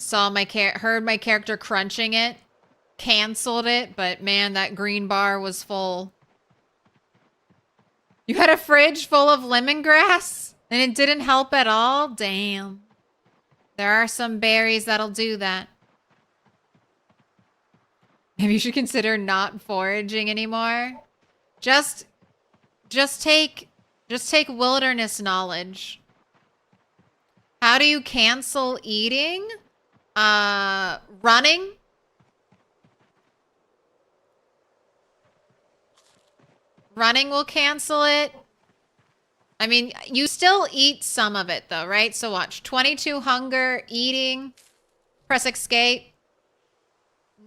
Heard my character crunching it, canceled it, but man, that green bar was full. You had a fridge full of lemongrass and it didn't help at all? Damn. There are some berries that'll do that. Maybe you should consider not foraging anymore. Just take wilderness knowledge. How do you cancel eating? Running. Running will cancel it. I mean, you still eat some of it though, right? So watch, 22 hunger, eating, press escape.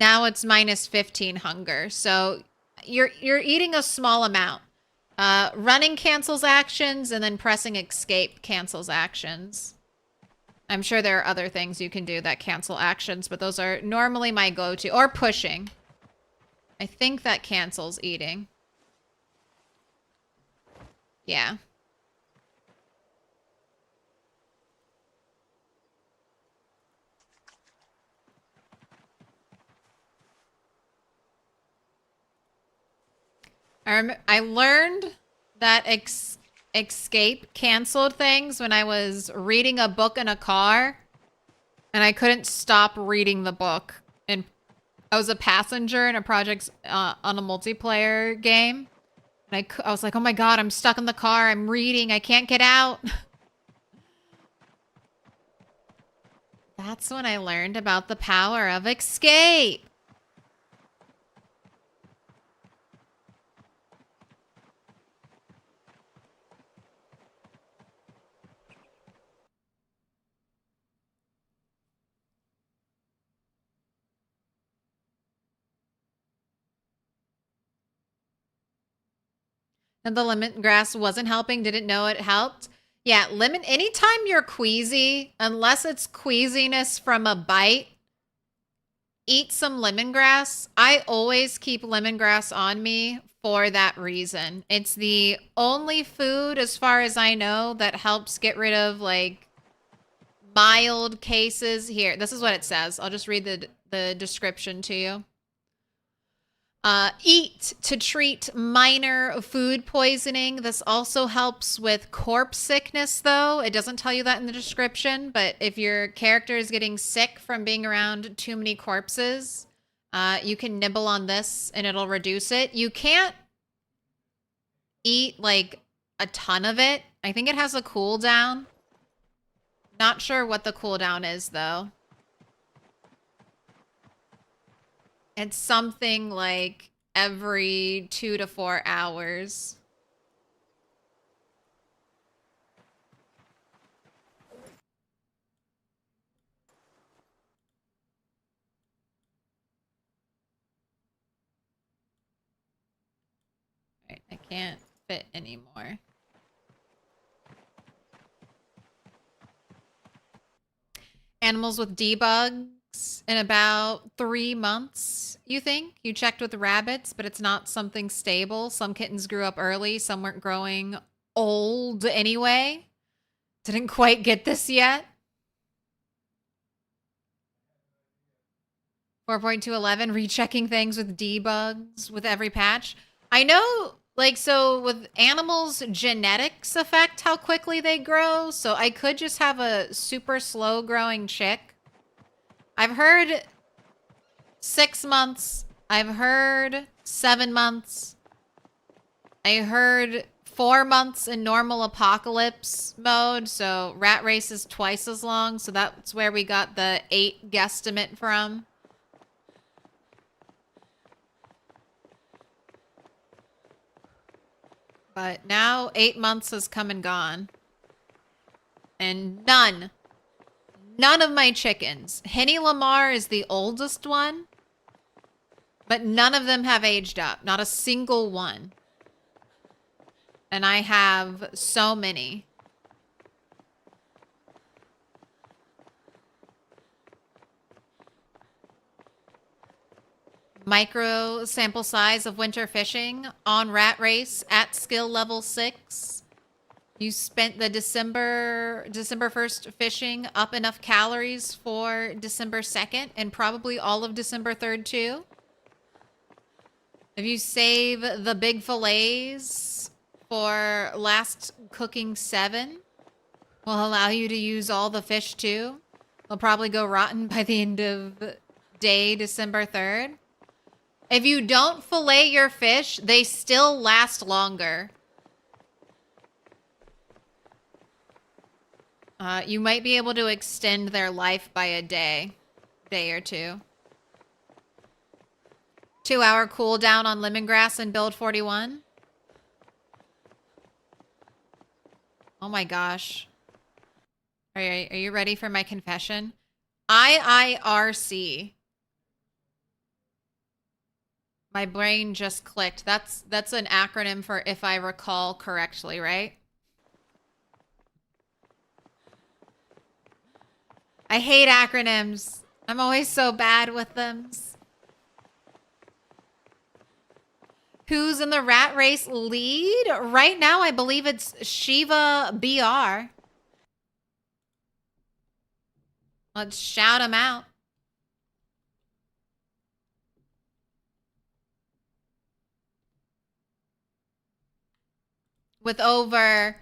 Now it's minus 15 hunger. So you're eating a small amount. Running cancels actions and then pressing escape cancels actions. I'm sure there are other things you can do that cancel actions, but those are normally my go-to. Or pushing. I think that cancels eating. Yeah. I learned that escape canceled things when I was reading a book in a car and I couldn't stop reading the book. And I was a passenger in a project on a multiplayer game. And I was like, oh my God, I'm stuck in the car. I'm reading. I can't get out. That's when I learned about the power of escape. And the lemongrass wasn't helping, didn't know it helped. Yeah, anytime you're queasy, unless it's queasiness from a bite, eat some lemongrass. I always keep lemongrass on me for that reason. It's the only food, as far as I know, that helps get rid of like mild cases. Here, this is what it says. I'll just read the description to you. Eat to treat minor food poisoning. This also helps with corpse sickness, though. It doesn't tell you that in the description, but if your character is getting sick from being around too many corpses, you can nibble on this and it'll reduce it. You can't eat like a ton of it. I think it has a cooldown. Not sure what the cooldown is, though. It's something like every 2 to 4 hours. Right, I can't fit anymore. Animals with debugs in about 3 months, you think? You checked with rabbits, but it's not something stable. Some kittens grew up early, some weren't growing old anyway. Didn't quite get this yet. 4.2.11, rechecking things with debugs with every patch. I know, like, so with animals, genetics affect how quickly they grow. So I could just have a super slow growing chick. I've heard 6 months. I've heard 7 months. I heard 4 months in normal apocalypse mode. So rat race is twice as long. So that's where we got the 8 guesstimate from. But now 8 months has come and gone. And none of my chickens. Henny Lamar is the oldest one. But none of them have aged up. Not a single one. And I have so many. Micro sample size of winter fishing on rat race at skill level 6. You spent the December 1st fishing up enough calories for December 2nd and probably all of December 3rd too. If you save the big fillets for last cooking 7, will allow you to use all the fish too. They'll probably go rotten by the end of day December 3rd. If you don't fillet your fish, they still last longer. You might be able to extend their life by a day or two. 2-hour cooldown on lemongrass in build 41. Oh my gosh. Are you ready for my confession? IIRC. My brain just clicked. That's an acronym for if I recall correctly, right? I hate acronyms. I'm always so bad with them. Who's in the rat race lead? Right now, I believe it's Shiva BR. Let's shout him out. With over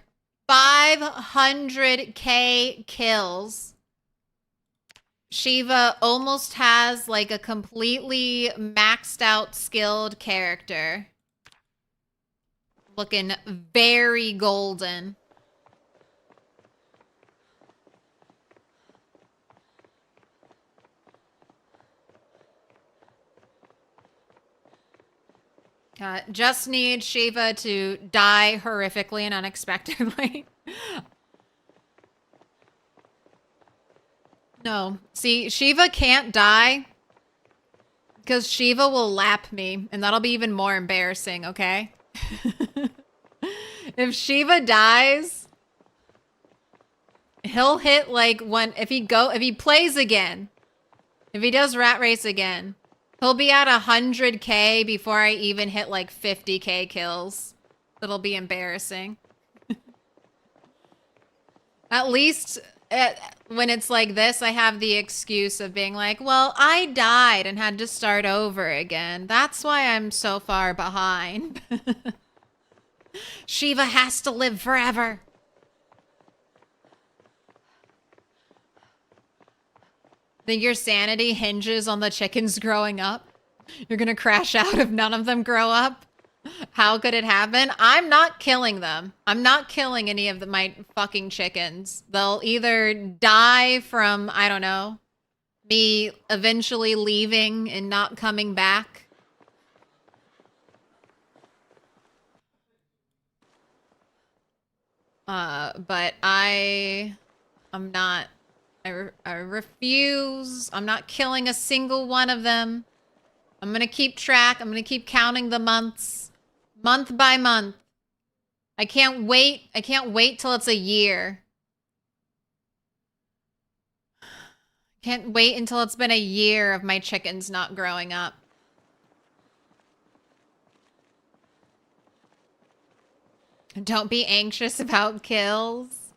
500k kills. Shiva almost has like a completely maxed out skilled character. Looking very golden. Just need Shiva to die horrifically and unexpectedly. No. See, Shiva can't die because Shiva will lap me, and that'll be even more embarrassing, okay? If Shiva dies, he'll hit like one if he plays again. If he does rat race again, he'll be at 100k before I even hit like 50k kills. It'll be embarrassing. At least when it's like this, I have the excuse of being like, well, I died and had to start over again. That's why I'm so far behind. Shiva has to live forever. Think your sanity hinges on the chickens growing up? You're gonna crash out if none of them grow up? How could it happen? I'm not killing them. I'm not killing any of my fucking chickens. They'll either die from, I don't know, me eventually leaving and not coming back. But I'm not, I refuse. I'm not killing a single one of them. I'm gonna keep track. I'm gonna keep counting the months, month by month. I can't wait. I can't wait till it's a year. Can't wait until it's been a year of my chickens not growing up. Don't be anxious about kills.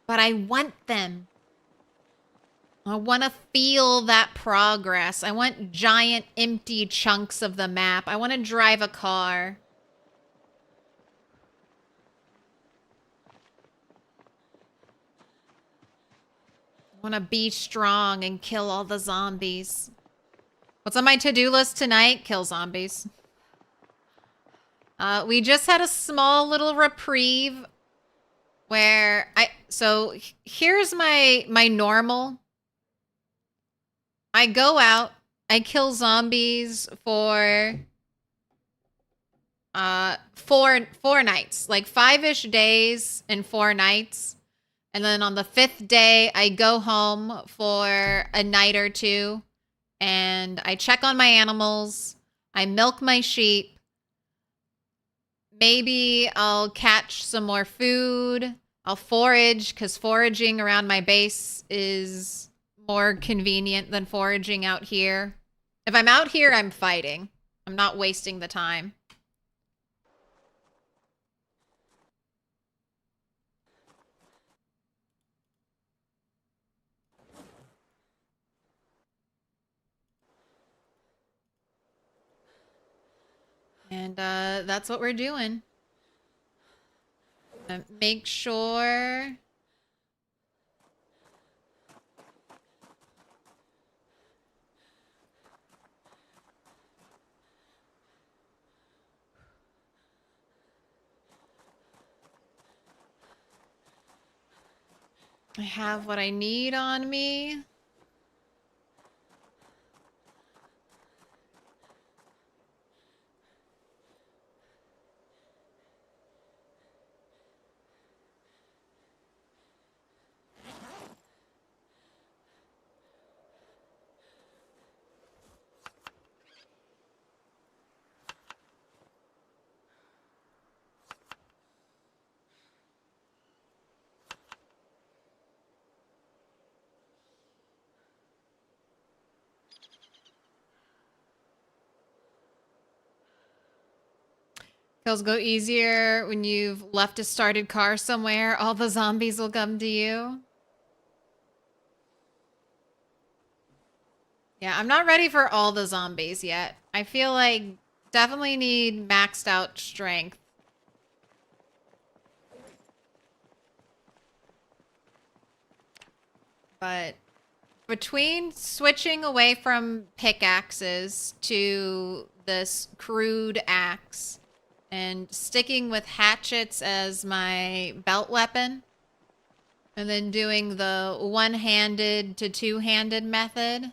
But I want them. I want to feel that progress. I want giant empty chunks of the map. I want to drive a car. I want to be strong and kill all the zombies. What's on my to-do list tonight? Kill zombies. We just had a small little reprieve where so here's my normal. I go out, I kill zombies for four nights, like 5-ish days and 4 nights. And then on the 5th day, I go home for a night or two and I check on my animals. I milk my sheep. Maybe I'll catch some more food. I'll forage because foraging around my base is more convenient than foraging out here. If I'm out here, I'm fighting. I'm not wasting the time. And that's what we're doing. Make sure I have what I need on me. Kills go easier when you've left a started car somewhere. All the zombies will come to you. Yeah, I'm not ready for all the zombies yet. I feel like definitely need maxed out strength. But between switching away from pickaxes to this crude axe and sticking with hatchets as my belt weapon, and then doing the one-handed to two-handed method,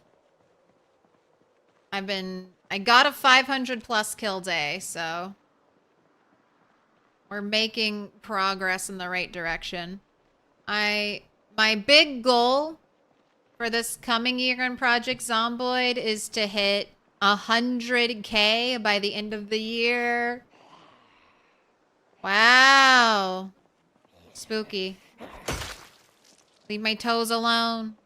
I I got a 500 plus kill day, so we're making progress in the right direction. My big goal for this coming year on Project Zomboid is to hit 100K by the end of the year. Wow. Spooky. Leave my toes alone.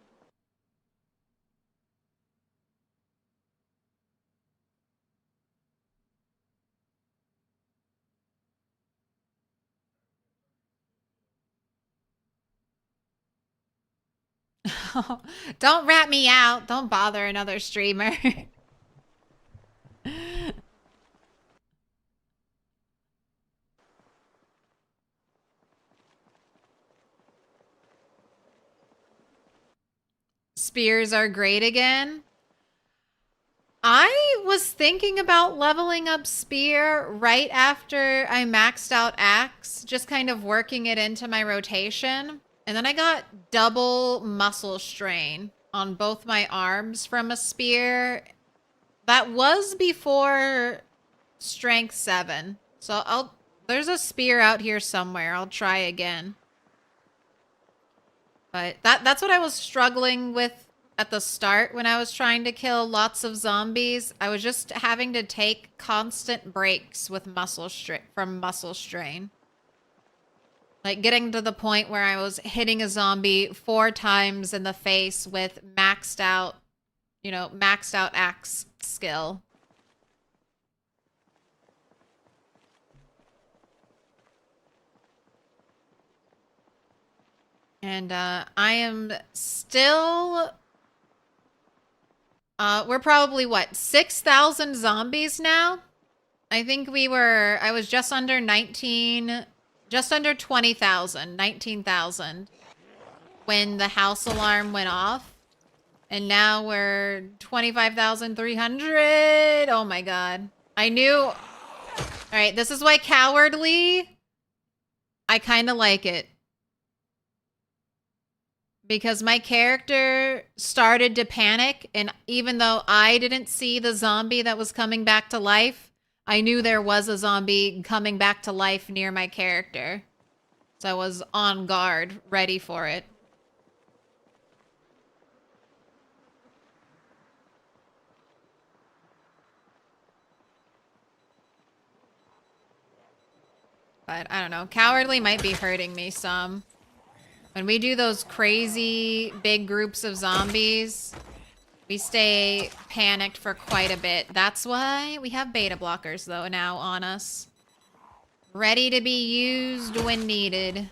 Don't rat me out. Don't bother another streamer. Spears are great again. I was thinking about leveling up Spear right after I maxed out Axe, just kind of working it into my rotation. And then I got double muscle strain on both my arms from a Spear. That was before Strength 7. So there's a Spear out here somewhere. I'll try again. But that's what I was struggling with at the start when I was trying to kill lots of zombies. I was just having to take constant breaks with muscle strain. Like getting to the point where I was hitting a zombie 4 times in the face with maxed out axe skill. And I am still... we're probably, what, 6,000 zombies now? I think I was just under 20,000, 19,000 when the house alarm went off. And now we're 25,300. Oh my god. I knew... Alright, this is why Cowardly... I kind of like it. Because my character started to panic, and even though I didn't see the zombie that was coming back to life, I knew there was a zombie coming back to life near my character. So I was on guard, ready for it. But I don't know, Cowardly might be hurting me some. When we do those crazy big groups of zombies, we stay panicked for quite a bit. That's why we have beta blockers, though, now on us. Ready to be used when needed.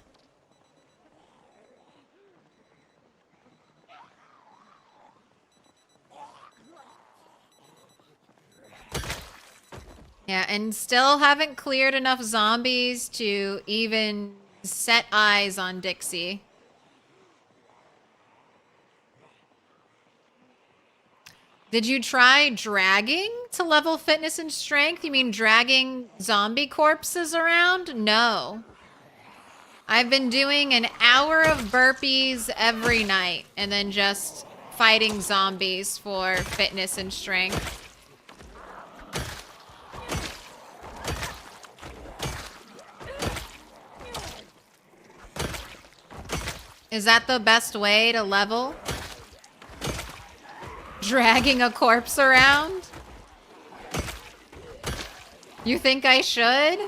Yeah, and still haven't cleared enough zombies to even set eyes on Dixie. Did you try dragging to level fitness and strength? You mean dragging zombie corpses around? No. I've been doing an hour of burpees every night and then just fighting zombies for fitness and strength. Is that the best way to level? Dragging a corpse around? You think I should?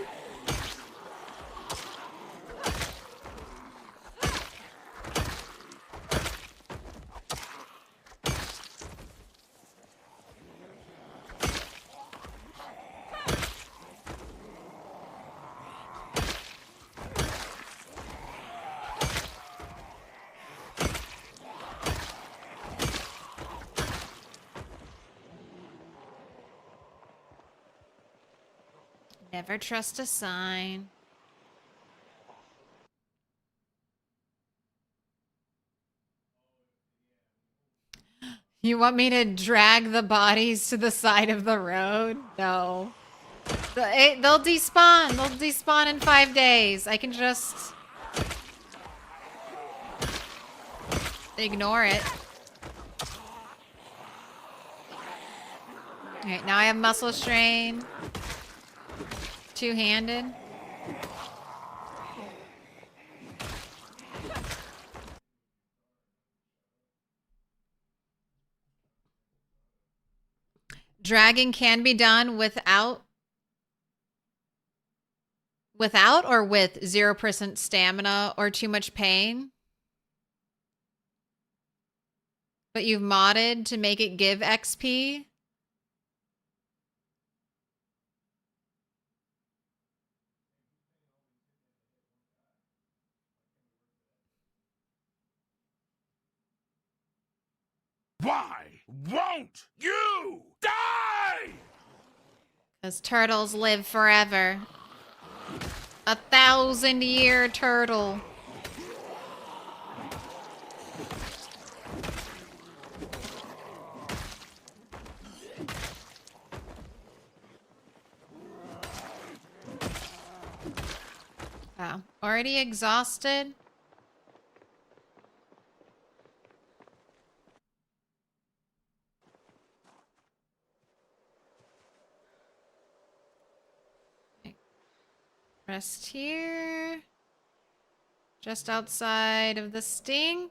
Never trust a sign. You want me to drag the bodies to the side of the road? No. They'll despawn. They'll despawn in 5 days. I can just ignore it. Alright, now I have muscle strain. Two-handed. Dragging can be done without or with 0% stamina or too much pain. But you've modded to make it give XP. Why won't you die? Because turtles live forever. 1,000-year turtle. Wow. Already exhausted? Rest here. Just outside of the stink.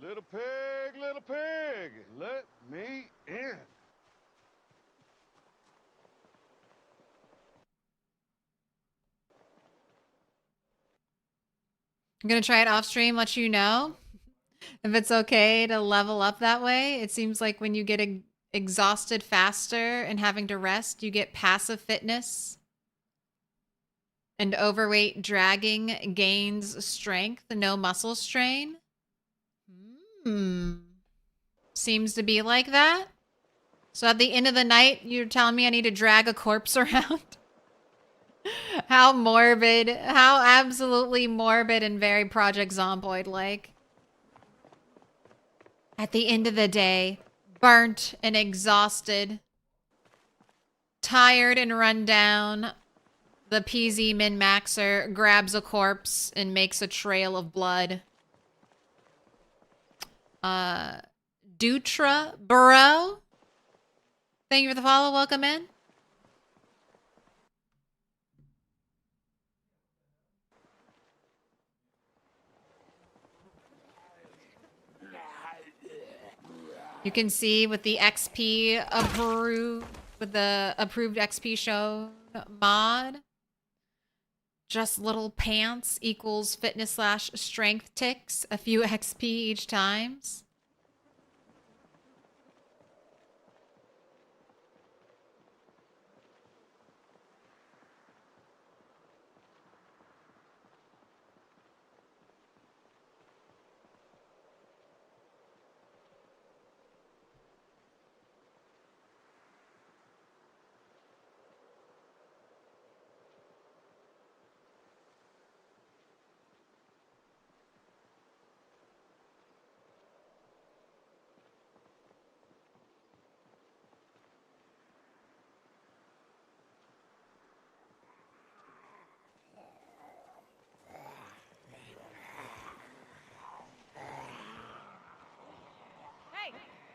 Little pig, let me in. I'm gonna try it off stream, let you know if it's okay to level up that way. It seems like when you get exhausted faster and having to rest, you get passive fitness. And overweight dragging gains strength, no muscle strain. Seems to be like that. So at the end of the night, you're telling me I need to drag a corpse around? How morbid. How absolutely morbid and very Project Zomboid-like. At the end of the day, burnt and exhausted, tired and run down, the PZ min-maxer grabs a corpse and makes a trail of blood. Dutra Burrow, thank you for the follow. Welcome in. You can see with the XP approved, with the approved XP show mod, just little pants equals fitness / strength ticks, a few XP each times.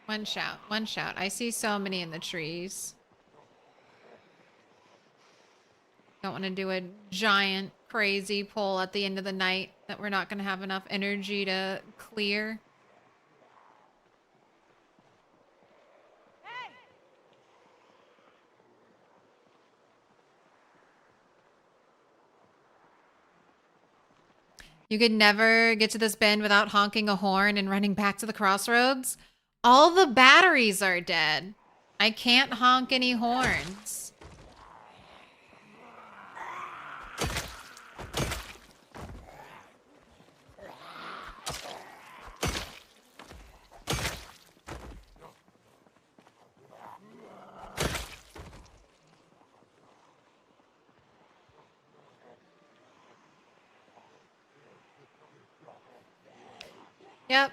One shout, one shout. I see so many in the trees. Don't want to do a giant, crazy pull at the end of the night that we're not going to have enough energy to clear. You could never get to this bend without honking a horn and running back to the crossroads. All the batteries are dead. I can't honk any horns. Yep.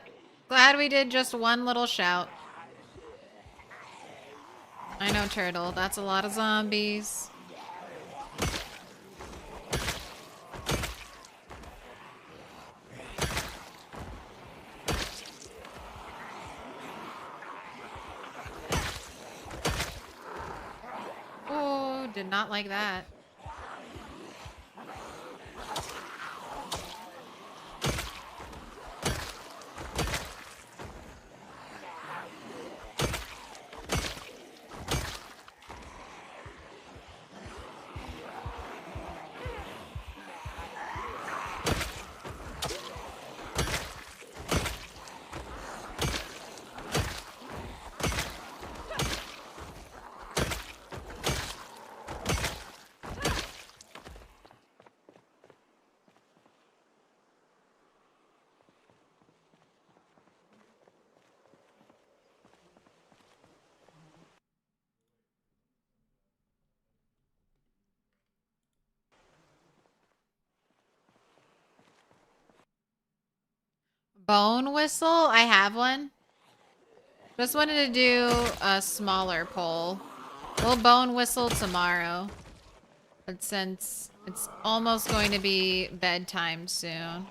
Glad we did just one little shout. I know, Turtle. That's a lot of zombies. did not like that. Bone whistle? I have one. Just wanted to do a smaller pole. We'll bone whistle tomorrow. But since it's almost going to be bedtime soon.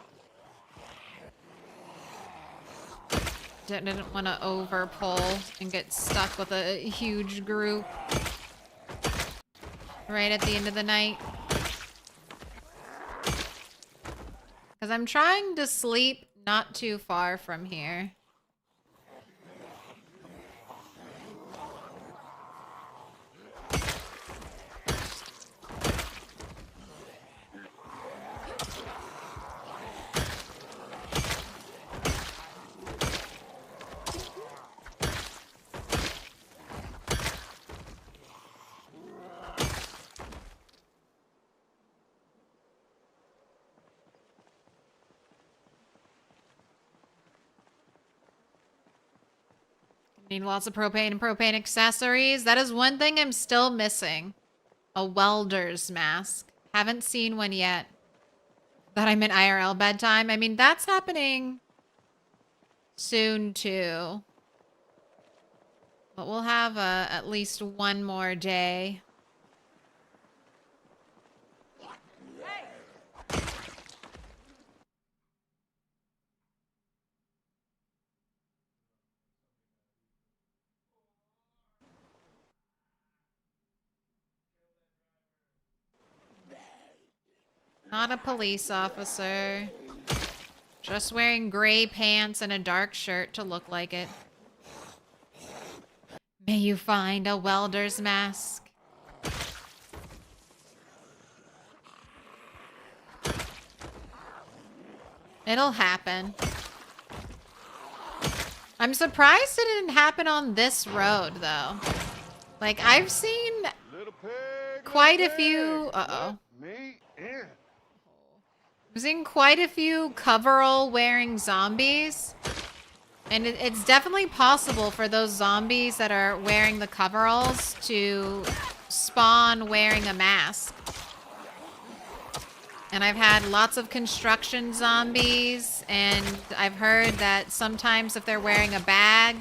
Didn't want to over pull and get stuck with a huge group right at the end of the night. Because I'm trying to sleep not too far from here. Need lots of propane and propane accessories. That is one thing I'm still missing. A welder's mask. Haven't seen one yet. That I'm in IRL bedtime. I mean, that's happening soon too. But we'll have at least one more day. Not a police officer. Just wearing gray pants and a dark shirt to look like it. May you find a welder's mask. It'll happen. I'm surprised it didn't happen on this road, though. Like, I've seen quite a few... Uh-oh. Me in. I've seen quite a few coverall wearing zombies. And it's definitely possible for those zombies that are wearing the coveralls to spawn wearing a mask. And I've had lots of construction zombies, and I've heard that sometimes if they're wearing a bag,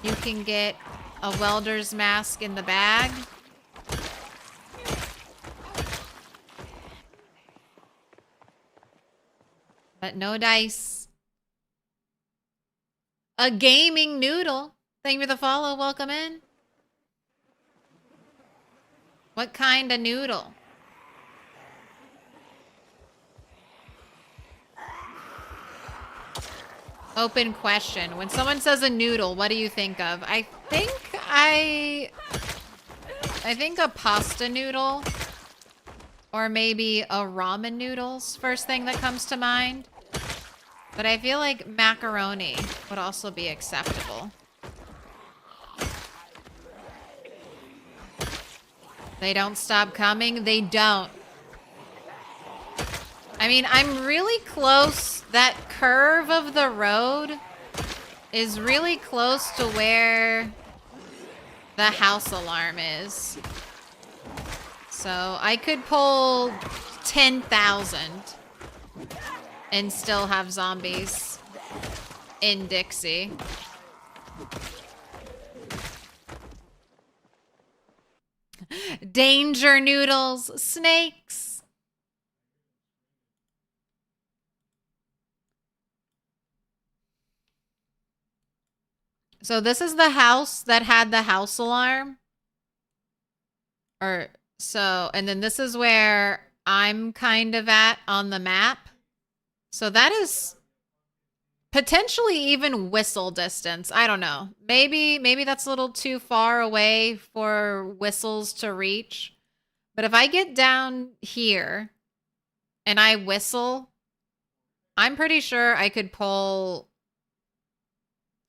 you can get a welder's mask in the bag. But no dice. A gaming noodle. Thank you for the follow. Welcome in. What kind of noodle? Open question. When someone says a noodle, what do you think of? I think a pasta noodle. Or maybe a ramen noodles, first thing that comes to mind. But I feel like macaroni would also be acceptable. They don't stop coming? They don't. I mean, I'm really close. That curve of the road is really close to where the house alarm is. So I could pull 10,000 and still have zombies in Dixie. Danger noodles, snakes. So this is the house that had the house alarm. Or So, and then this is where I'm kind of at on the map. So that is potentially even whistle distance. I don't know. Maybe that's a little too far away for whistles to reach. But if I get down here and I whistle, I'm pretty sure I could pull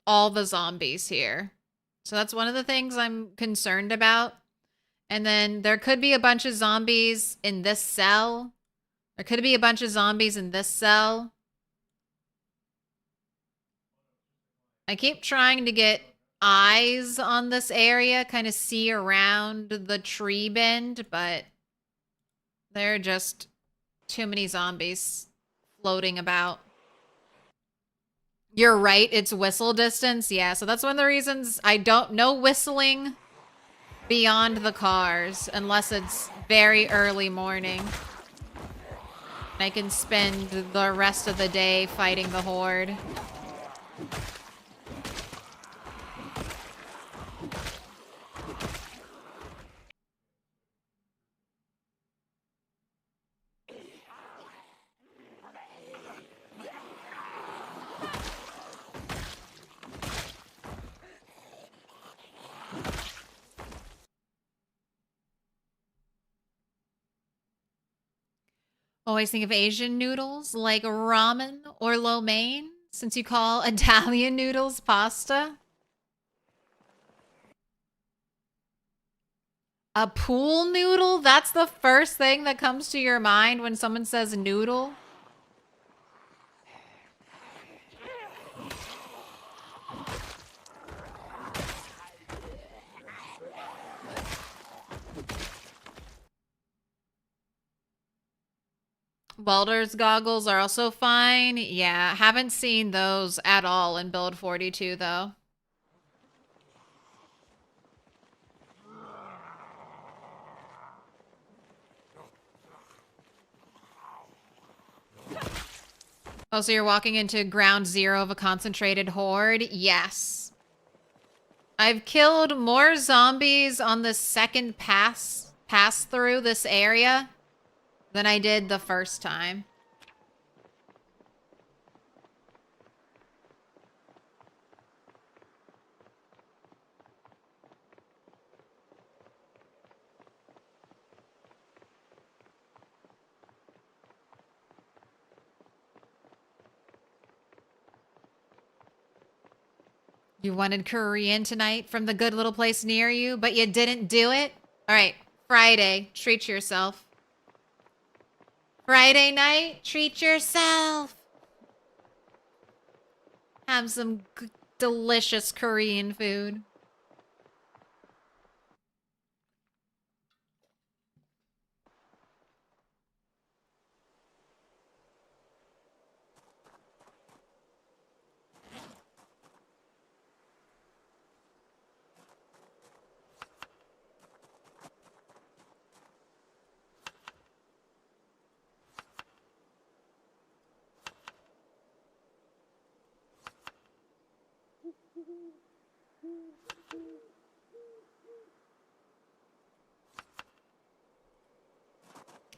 all the zombies here. So that's one of the things I'm concerned about. And then there could be a bunch of zombies in this cell. There could be a bunch of zombies in this cell. I keep trying to get eyes on this area, kind of see around the tree bend, but there are just too many zombies floating about. You're right, it's whistle distance. Yeah, so that's one of the reasons I don't know whistling beyond the cars unless it's very early morning. I can spend the rest of the day fighting the horde. Always think of Asian noodles like ramen or lo mein, since you call Italian noodles pasta. A pool noodle? That's the first thing that comes to your mind when someone says noodle? Welder's goggles are also fine. Yeah, haven't seen those at all in build 42 though. Oh, so you're walking into ground zero of a concentrated horde? Yes. I've killed more zombies on the second pass through this area than I did the first time. You wanted Korean tonight from the good little place near you, but you didn't do it? All right, Friday, treat yourself. Friday night, treat yourself. Have some delicious Korean food.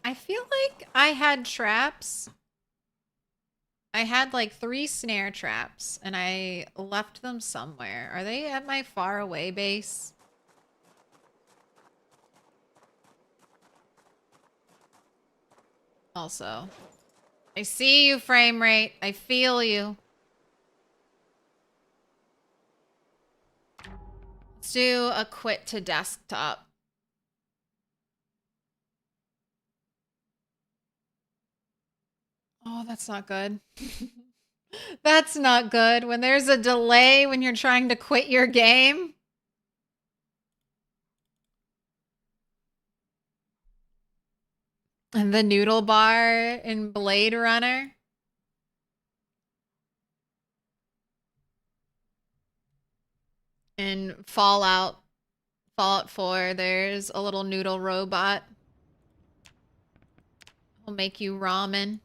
I feel like I had traps. I had like 3 snare traps and I left them somewhere. Are they at my far away base? Also, I see you, frame rate. I feel you. Let's do a quit to desktop. Oh, that's not good. That's not good. When there's a delay when you're trying to quit your game. And the noodle bar in Blade Runner. In Fallout 4, there's a little noodle robot. Will make you ramen.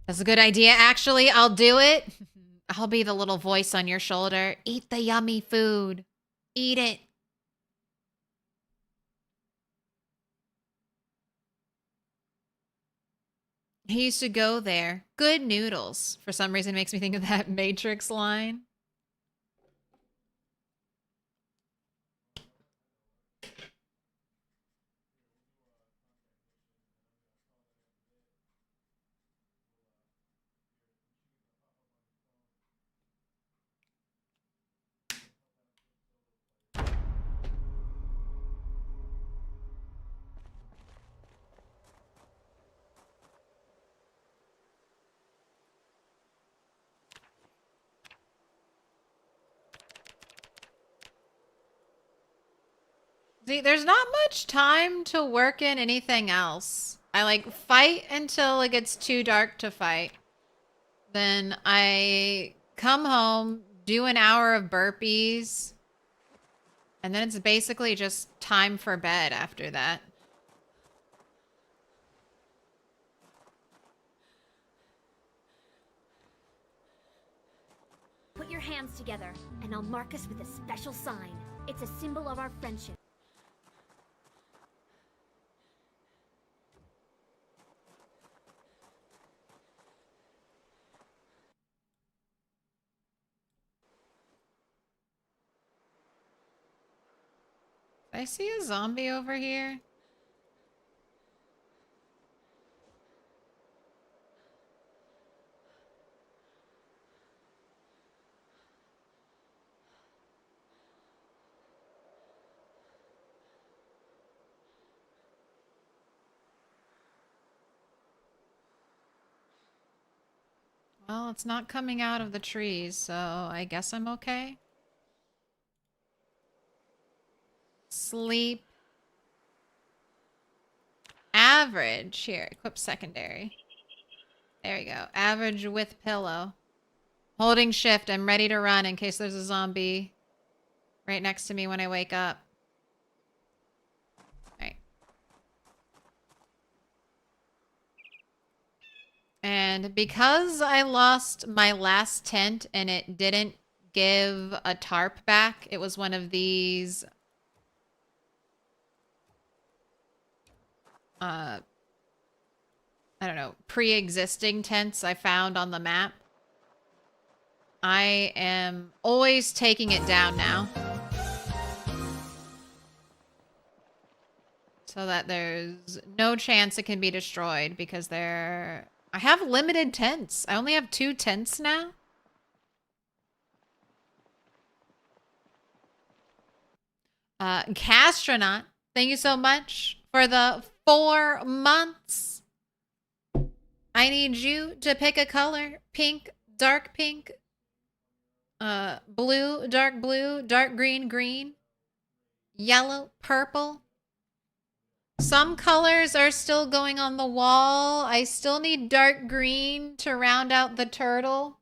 That's a good idea, actually. I'll do it. I'll be the little voice on your shoulder. Eat the yummy food. Eat it. He used to go there. Good noodles. For some reason, makes me think of that Matrix line. See, there's not much time to work in anything else. I like fight until it gets too dark to fight. Then I come home, do an hour of burpees, and then it's basically just time for bed after that. Put your hands together, and I'll mark us with a special sign. It's a symbol of our friendship. I see a zombie over here. Well, it's not coming out of the trees, so I guess I'm okay. Sleep. Average. Here, equip secondary. There we go. Average with pillow. Holding shift. I'm ready to run in case there's a zombie right next to me when I wake up. Alright. And because I lost my last tent and it didn't give a tarp back, it was one of these I don't know, pre-existing tents I found on the map. I am always taking it down now. So that there's no chance it can be destroyed because I have limited tents. I only have 2 tents now. Castronaut, thank you so much for the 4 months. I need you to pick a color. Pink, dark pink, blue, dark green, green, yellow, purple. Some colors are still going on the wall. I still need dark green to round out the turtle.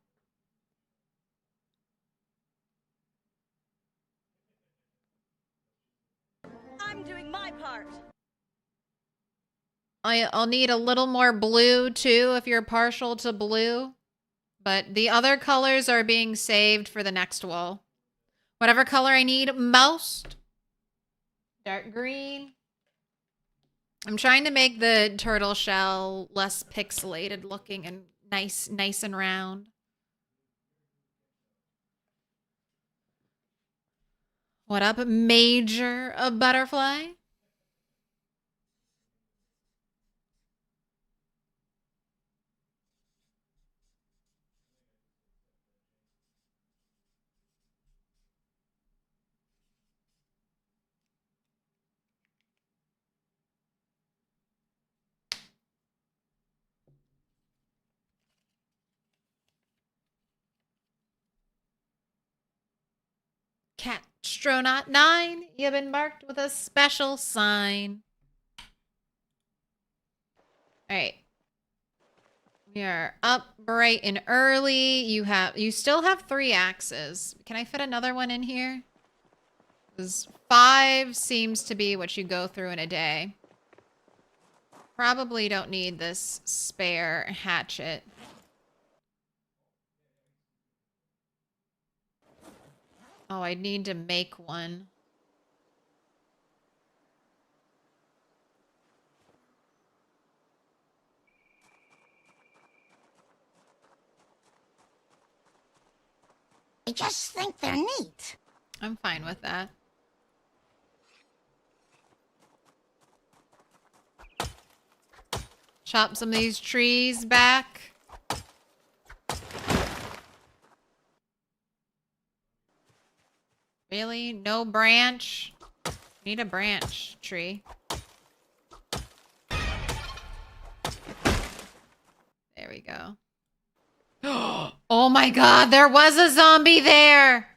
I'm doing my part. I'll need a little more blue too if you're partial to blue. But the other colors are being saved for the next wall. Whatever color I need most. Dark green. I'm trying to make the turtle shell less pixelated looking and nice and round. What up, Major Butterfly? Catstronot 9, you've been marked with a special sign. Alright. We are up bright and early. You still have 3 axes. Can I fit another one in here? Because 5 seems to be what you go through in a day. Probably don't need this spare hatchet. Oh, I need to make one. I just think they're neat. I'm fine with that. Chop some of these trees back. Really? No branch? Need a branch tree. There we go. Oh my god, there was a zombie there!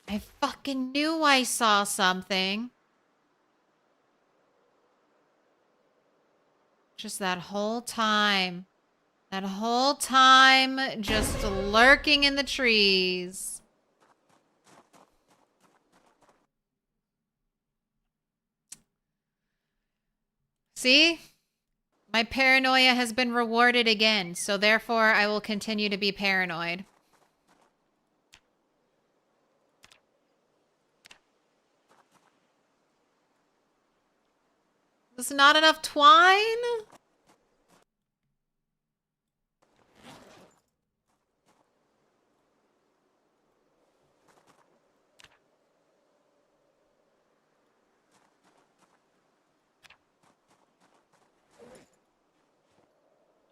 I fucking knew I saw something. Just that whole time. That whole time, just lurking in the trees. See? My paranoia has been rewarded again, so therefore I will continue to be paranoid. Is this not enough twine?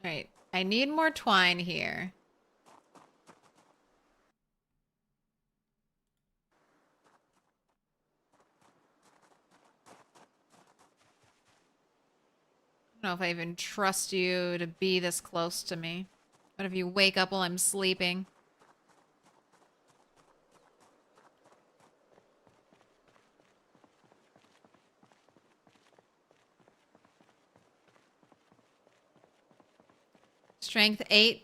Alright, I need more twine here. I don't know if I even trust you to be this close to me. What if you wake up while I'm sleeping? Strength 8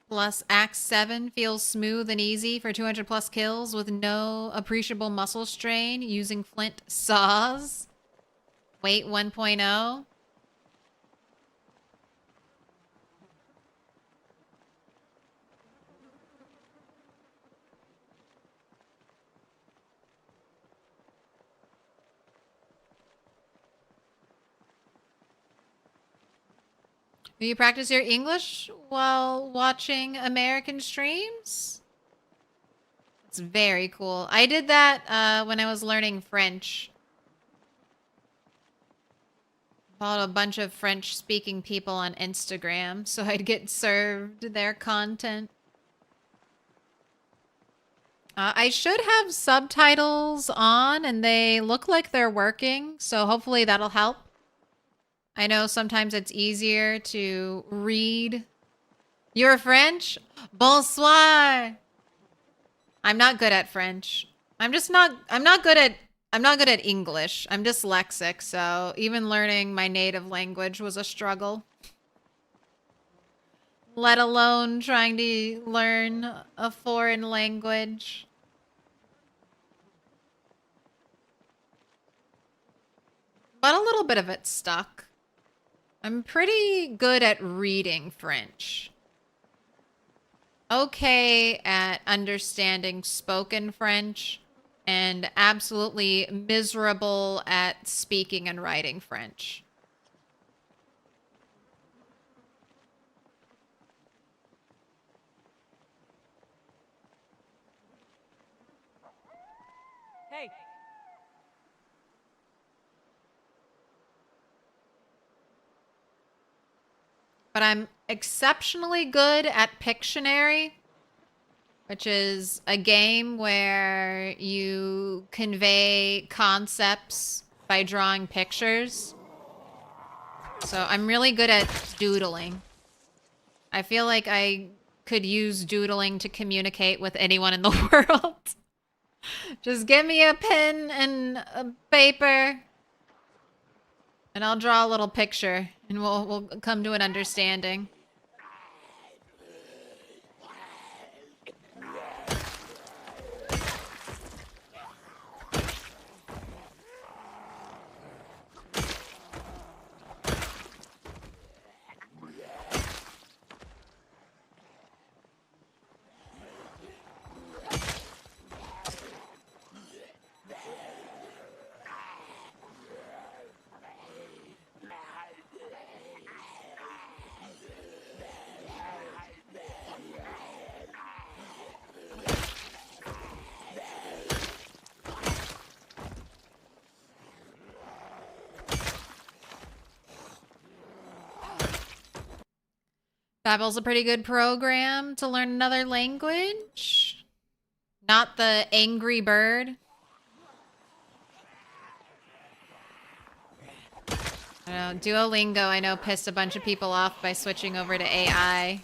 plus Axe 7 feels smooth and easy for 200 plus kills with no appreciable muscle strain using flint saws. Weight 1.0. Do you practice your English while watching American streams? It's very cool. I did that when I was learning French. Followed a bunch of French-speaking people on Instagram, so I'd get served their content. I should have subtitles on, and they look like they're working, so hopefully that'll help. I know sometimes it's easier to read. You're French? Bonsoir. I'm not good at French. I'm not good at English. I'm dyslexic, so even learning my native language was a struggle. Let alone trying to learn a foreign language. But a little bit of it stuck. I'm pretty good at reading French. Okay at understanding spoken French, and absolutely miserable at speaking and writing French. Hey, But I'm exceptionally good at Pictionary, which is a game where you convey concepts by drawing pictures. So I'm really good at doodling. I feel like I could use doodling to communicate with anyone in the world. Just give me a pen and a paper, and I'll draw a little picture, and we'll come to an understanding. Babel's a pretty good program to learn another language. Not the Angry Bird. I know, Duolingo, I know, pissed a bunch of people off by switching over to AI.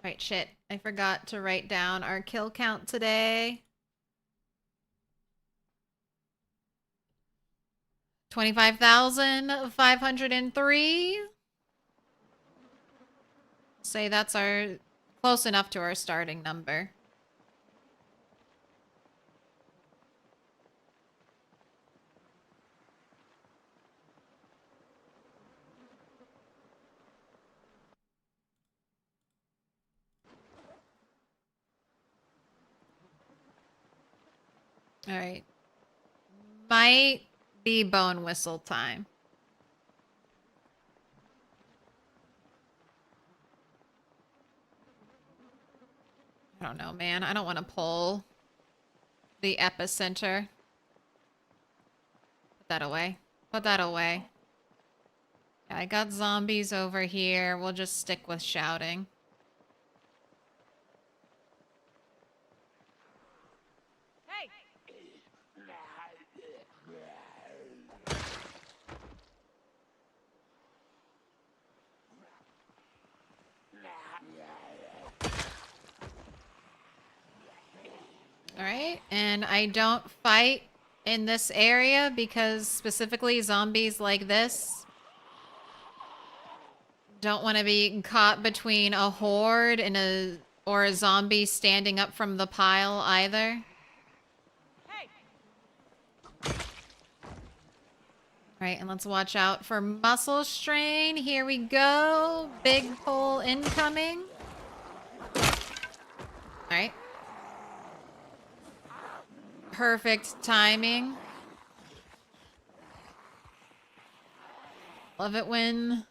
Right, shit. I forgot to write down our kill count today. 25,503. Say that's our close enough to our starting number. All right. Might be bone whistle time. I don't know, man. I don't want to pull the epicenter. Put that away. Put that away. Yeah, I got zombies over here. We'll just stick with shouting. Hey! Alright, and I don't fight in this area because specifically zombies like this don't want to be caught between a horde and or a zombie standing up from the pile either. Hey! Alright, and let's watch out for muscle strain. Here we go. Big pull incoming. Alright. Perfect timing. Love it when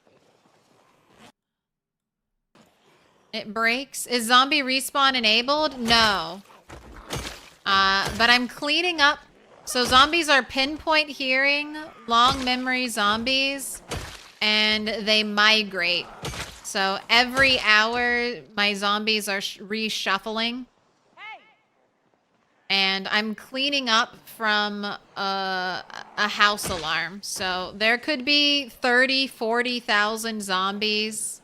it breaks. Is zombie respawn enabled? No. But I'm cleaning up. So zombies are pinpoint hearing, long memory zombies, and they migrate. So every hour, my zombies are reshuffling. And I'm cleaning up from a house alarm. So there could be 30, 40,000 zombies.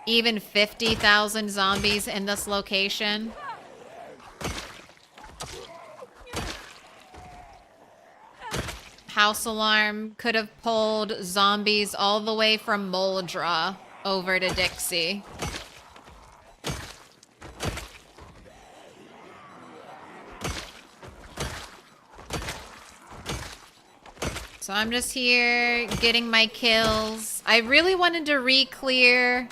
Even 50,000 zombies in this location. House alarm could have pulled zombies all the way from Moldra over to Dixie. So I'm just here getting my kills. I really wanted to re-clear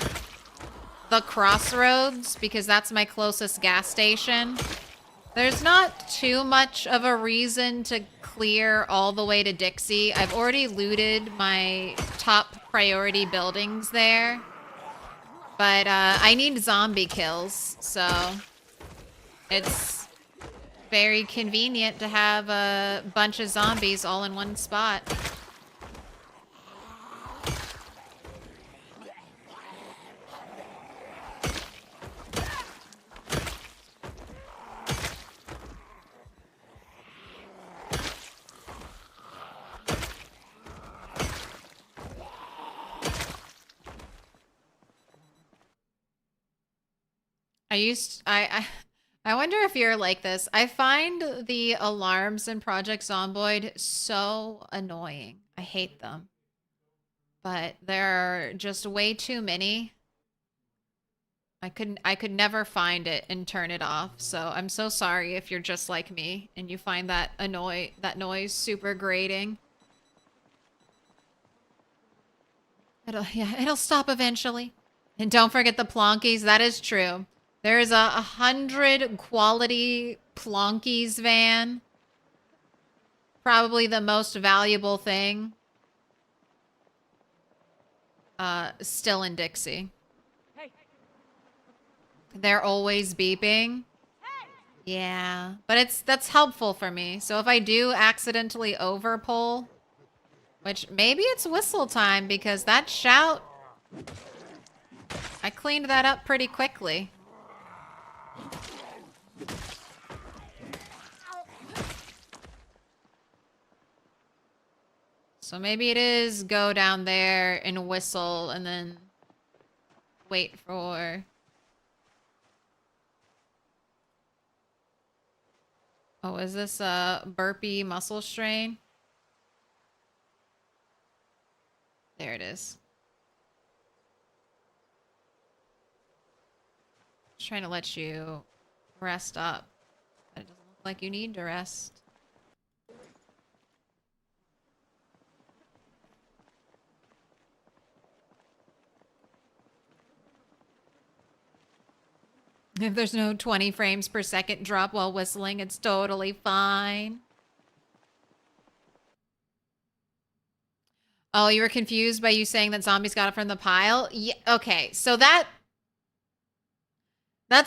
the crossroads because that's my closest gas station. There's not too much of a reason to clear all the way to Dixie. I've already looted my top priority buildings there. But I need zombie kills, so it's very convenient to have a bunch of zombies all in one spot. I wonder if you're like this. I find the alarms in Project Zomboid so annoying. I hate them. But there are just way too many. I could never find it and turn it off. So I'm so sorry if you're just like me and you find that noise super grating. It'll stop eventually. And don't forget the plonkies. That is true. There's 100 quality plonkies van. Probably the most valuable thing. still in Dixie. Hey. They're always beeping. Yeah, but that's helpful for me. So if I do accidentally overpull, which maybe it's whistle time because that shout, I cleaned that up pretty quickly. So maybe it is go down there and whistle and then wait for... Oh, is this a burpee muscle strain? There it is. Just trying to let you rest up. But it doesn't look like you need to rest. If there's no 20 frames per second drop while whistling, it's totally fine. Oh, you were confused by you saying that zombies got it from the pile? Yeah, okay, so that's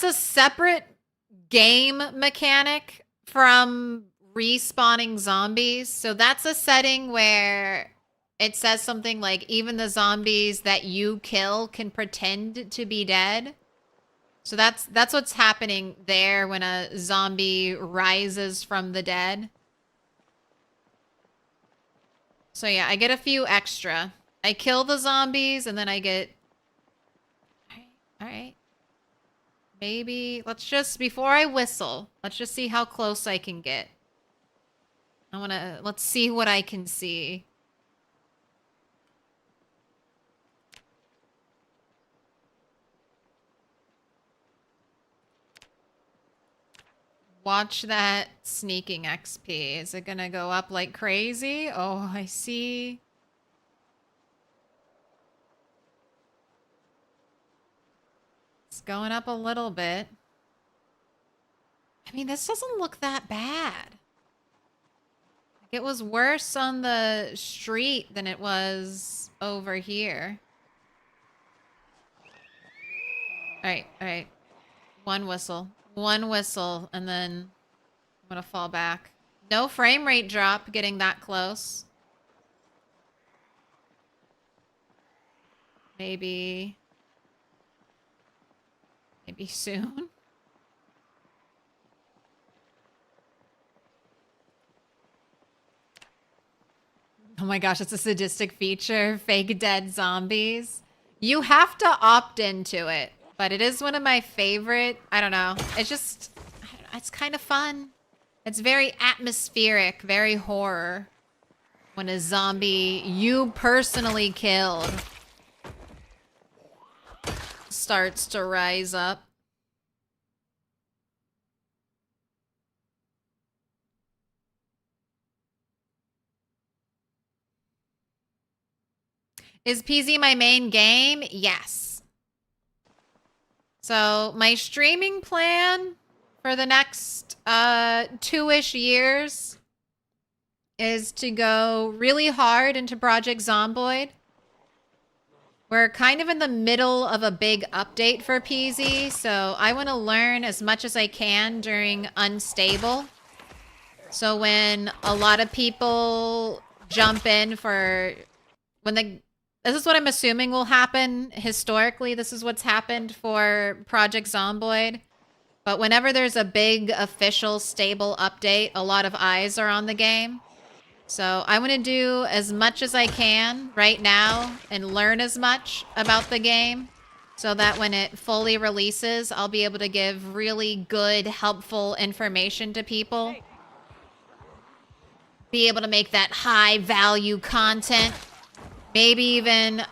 a separate game mechanic from respawning zombies. So that's a setting where it says something like even the zombies that you kill can pretend to be dead. So that's what's happening there when a zombie rises from the dead. So yeah, I get a few extra. I kill the zombies and then I get... All right. Maybe, let's just, before I whistle, let's just see how close I can get. Let's see what I can see. Watch that sneaking XP. Is it gonna go up like crazy? Oh, I see. It's going up a little bit. I mean, this doesn't look that bad. Like, it was worse on the street than it was over here. All right. One whistle, and then I'm gonna fall back. No frame rate drop getting that close. Maybe soon. Oh my gosh, it's a sadistic feature. Fake dead zombies. You have to opt into it, but it is one of my favorite. I don't know. It's kind of fun. It's very atmospheric, very horror. When a zombie you personally killed starts to rise up. Is PZ my main game? Yes. So my streaming plan for the next 2-ish years is to go really hard into Project Zomboid. We're kind of in the middle of a big update for PZ, so I want to learn as much as I can during Unstable. So when a lot of people jump in for... This is what I'm assuming will happen historically. This is what's happened for Project Zomboid. But whenever there's a big official stable update, a lot of eyes are on the game. So I want to do as much as I can right now and learn as much about the game so that when it fully releases, I'll be able to give really good, helpful information to people. Be able to make that high value content. Maybe even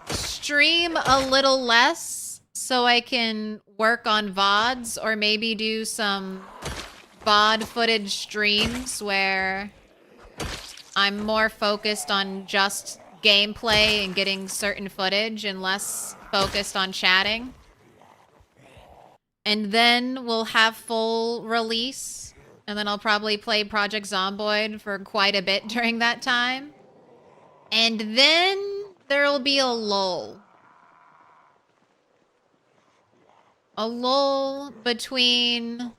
stream a little less so I can work on VODs, or maybe do some VOD footage streams where I'm more focused on just gameplay and getting certain footage and less focused on chatting. And then we'll have full release, and then I'll probably play Project Zomboid for quite a bit during that time. And then there'll be a lull. A lull between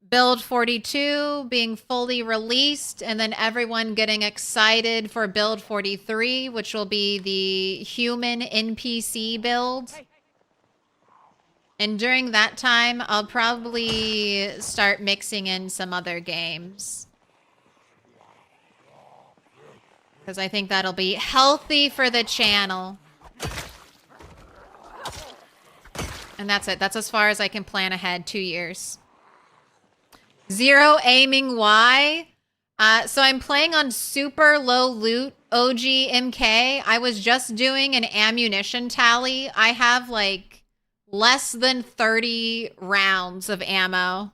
Build 42 being fully released and then everyone getting excited for Build 43, which will be the human NPC build. And during that time, I'll probably start mixing in some other games. Because I think that'll be healthy for the channel. And that's it. That's as far as I can plan ahead, 2 years. Zero aiming why? So I'm playing on super low loot OG MK. I was just doing an ammunition tally. I have like less than 30 rounds of ammo.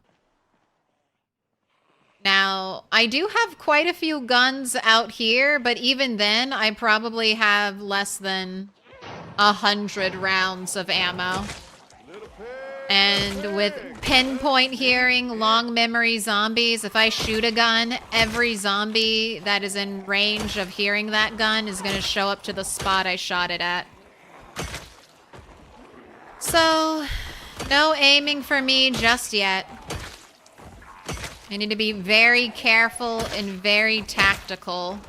Now, I do have quite a few guns out here, but even then, I probably have less than 100 rounds of ammo. And with pinpoint hearing, long memory zombies, if I shoot a gun, every zombie that is in range of hearing that gun is going to show up to the spot I shot it at. So, no aiming for me just yet. I need to be very careful and very tactical.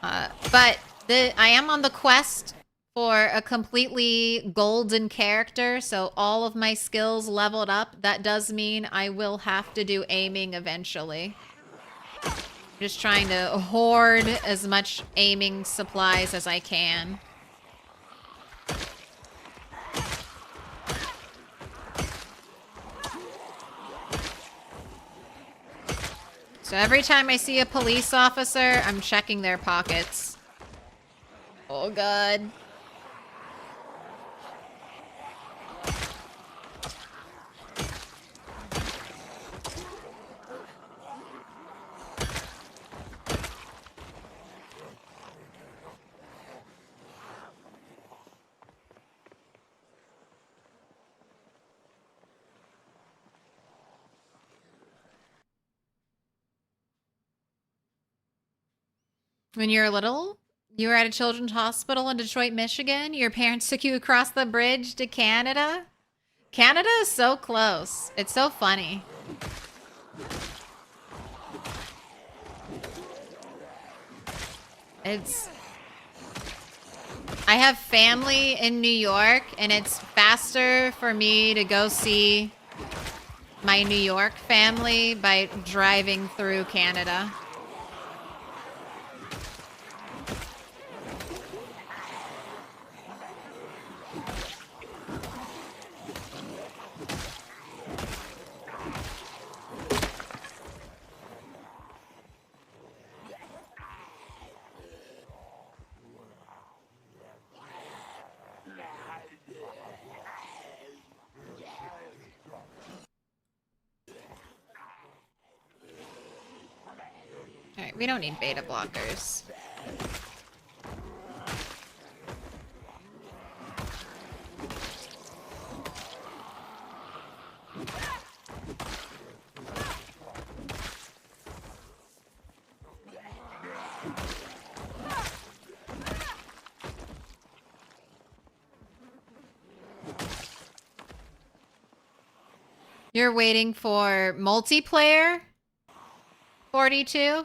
But I am on the quest for a completely golden character, so all of my skills leveled up. That does mean I will have to do aiming eventually. Just trying to hoard as much aiming supplies as I can. So every time I see a police officer, I'm checking their pockets. Oh god. When you were little, you were at a children's hospital in Detroit, Michigan. Your parents took you across the bridge to Canada. Canada is so close. It's so funny. I have family in New York, and it's faster for me to go see my New York family by driving through Canada. Alright, we don't need beta blockers. You're waiting for multiplayer? 42?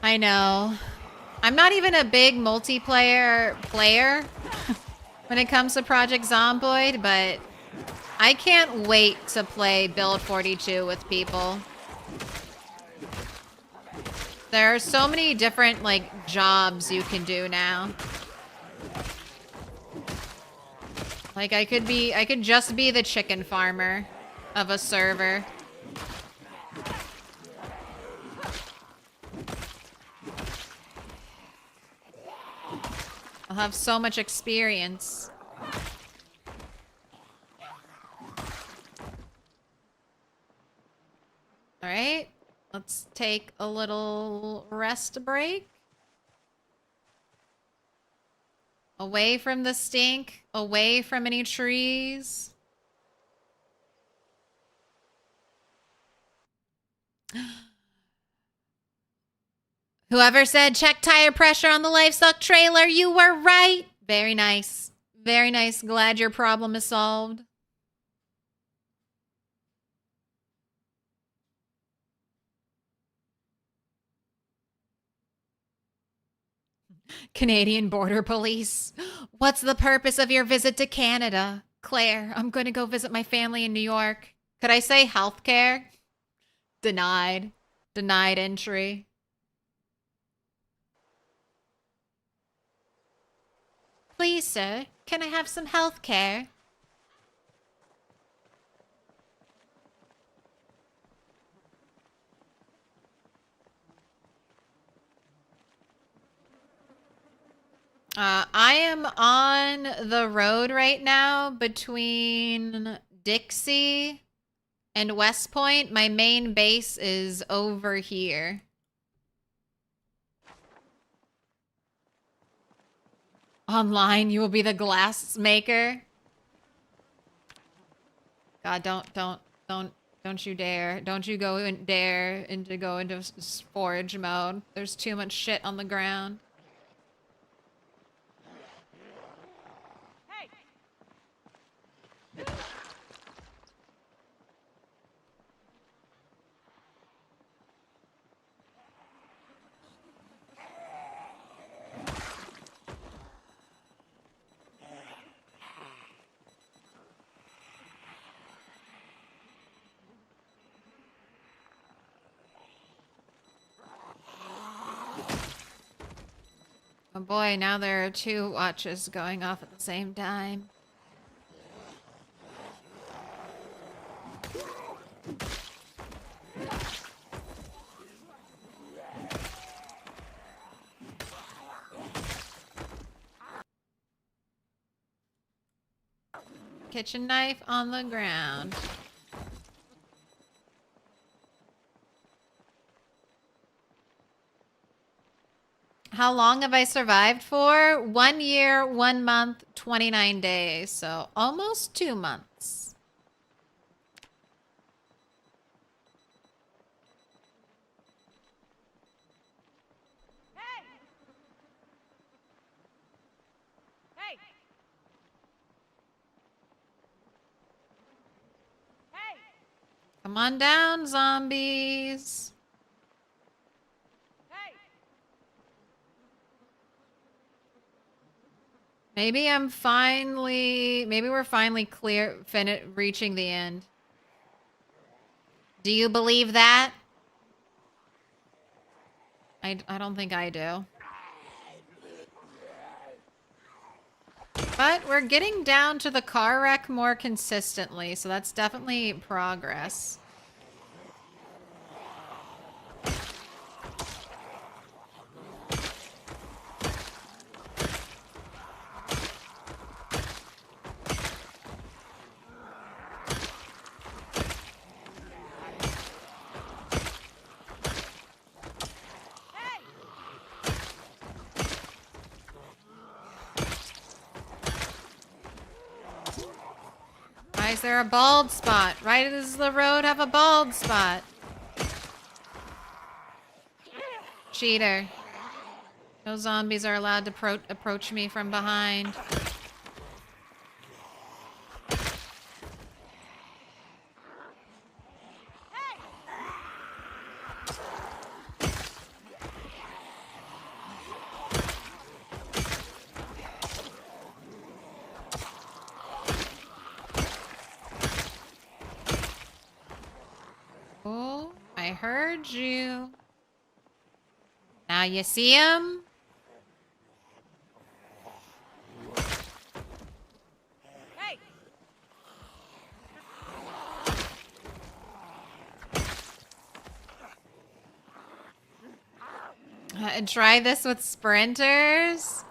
I know. I'm not even a big multiplayer player when it comes to Project Zomboid, but I can't wait to play Build 42 with people. There are so many different, like, jobs you can do now. Like, I could just be the chicken farmer of a server. I'll have so much experience. All right, let's take a little rest break. Away from the stink, away from any trees. Whoever said check tire pressure on the livestock trailer, you were right. Very nice. Very nice. Glad your problem is solved. Canadian Border Police. What's the purpose of your visit to Canada? Claire, I'm going to go visit my family in New York. Could I say healthcare? Denied. Denied entry. Please, sir, can I have some healthcare? I am on the road right now between Dixie and West Point. My main base is over here. Online, you will be the glass maker. God, don't you dare. Don't you dare to go into forage mode. There's too much shit on the ground. Oh boy, now there are two watches going off at the same time. Kitchen knife on the ground. How long have I survived for? 1 year, 1 month, 29 days. So almost 2 months. Hey! Hey! Hey! Come on down, zombies. Maybe we're finally reaching the end. Do you believe that? I don't think I do. But we're getting down to the car wreck more consistently, so that's definitely progress. Why is there a bald spot? Right as the road have a bald spot. Cheater. No zombies are allowed to approach me from behind. Oh, I heard you. Now you see him? Hey! Try this with sprinters.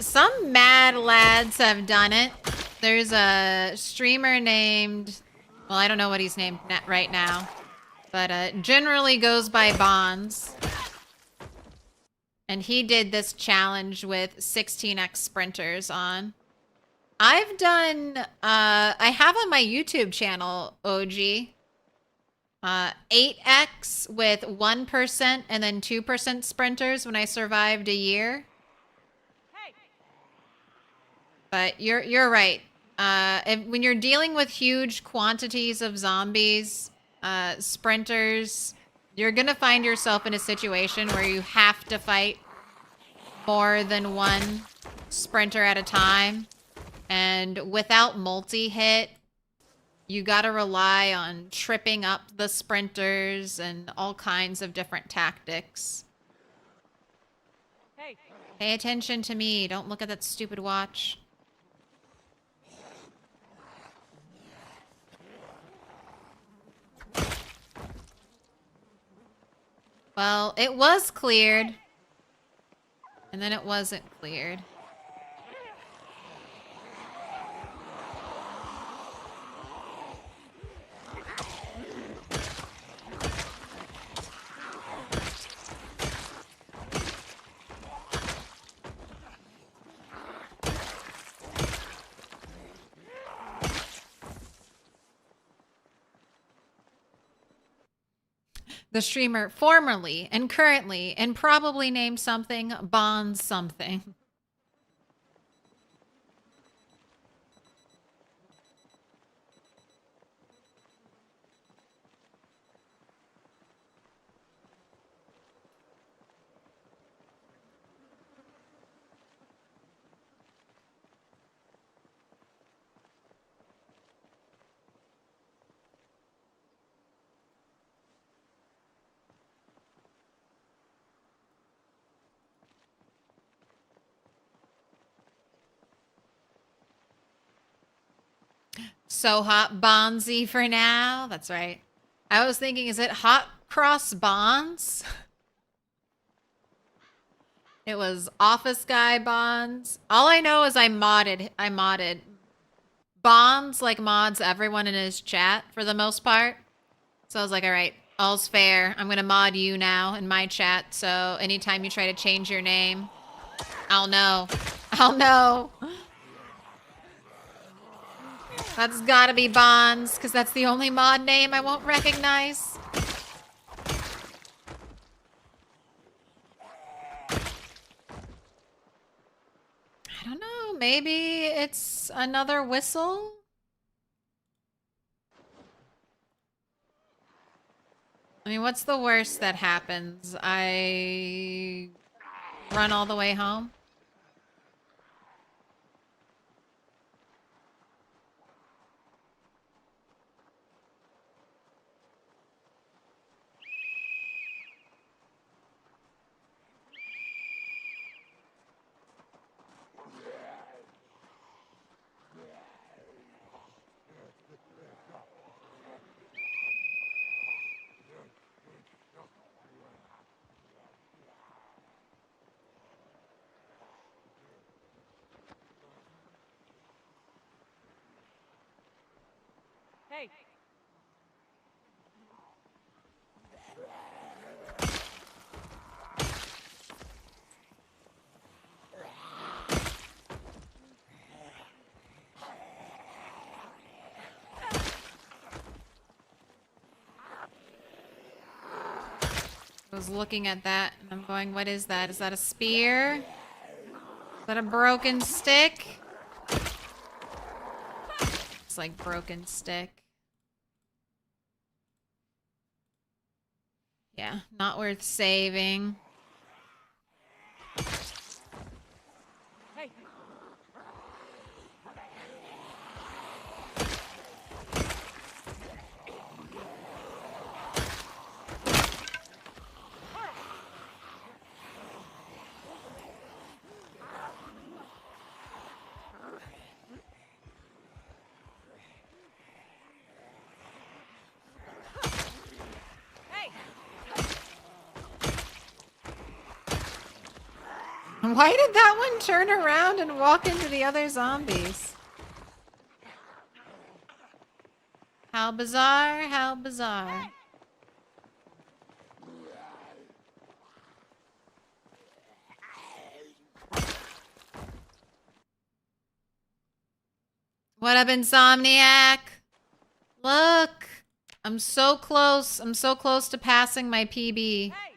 Some mad lads have done it. There's a streamer named, well, I don't know what he's named right now, but generally goes by Bonds. And he did this challenge with 16x sprinters on. I've done, I have on my YouTube channel, OG. 8x with 1% and then 2% sprinters when I survived a year. Hey! But you're right. When you're dealing with huge quantities of zombies, sprinters, you're gonna find yourself in a situation where you have to fight more than one sprinter at a time. And without multi-hit, you gotta rely on tripping up the sprinters and all kinds of different tactics. Hey! Pay attention to me. Don't look at that stupid watch. Well, it was cleared. And then it wasn't cleared. The streamer formerly and currently and probably named something Bonds something. So hot Bondsy for now. That's right. I was thinking, is it hot cross bonds? It was office guy bonds. All I know is I modded. Bonds like mods everyone in his chat for the most part. So I was like, all right, all's fair. I'm gonna mod you now in my chat. So anytime you try to change your name, I'll know. I'll know. That's gotta be Bonds, because that's the only mod name I won't recognize. I don't know, maybe it's another whistle? I mean, what's the worst that happens? I run all the way home? Hey! I was looking at that and I'm going, what is that? Is that a spear? Is that a broken stick? It's like broken stick. Yeah, not worth saving. Hey! Why did that one turn around and walk into the other zombies? How bizarre, how bizarre. What up, Insomniac? Look. I'm so close. I'm so close to passing my PB. Hey!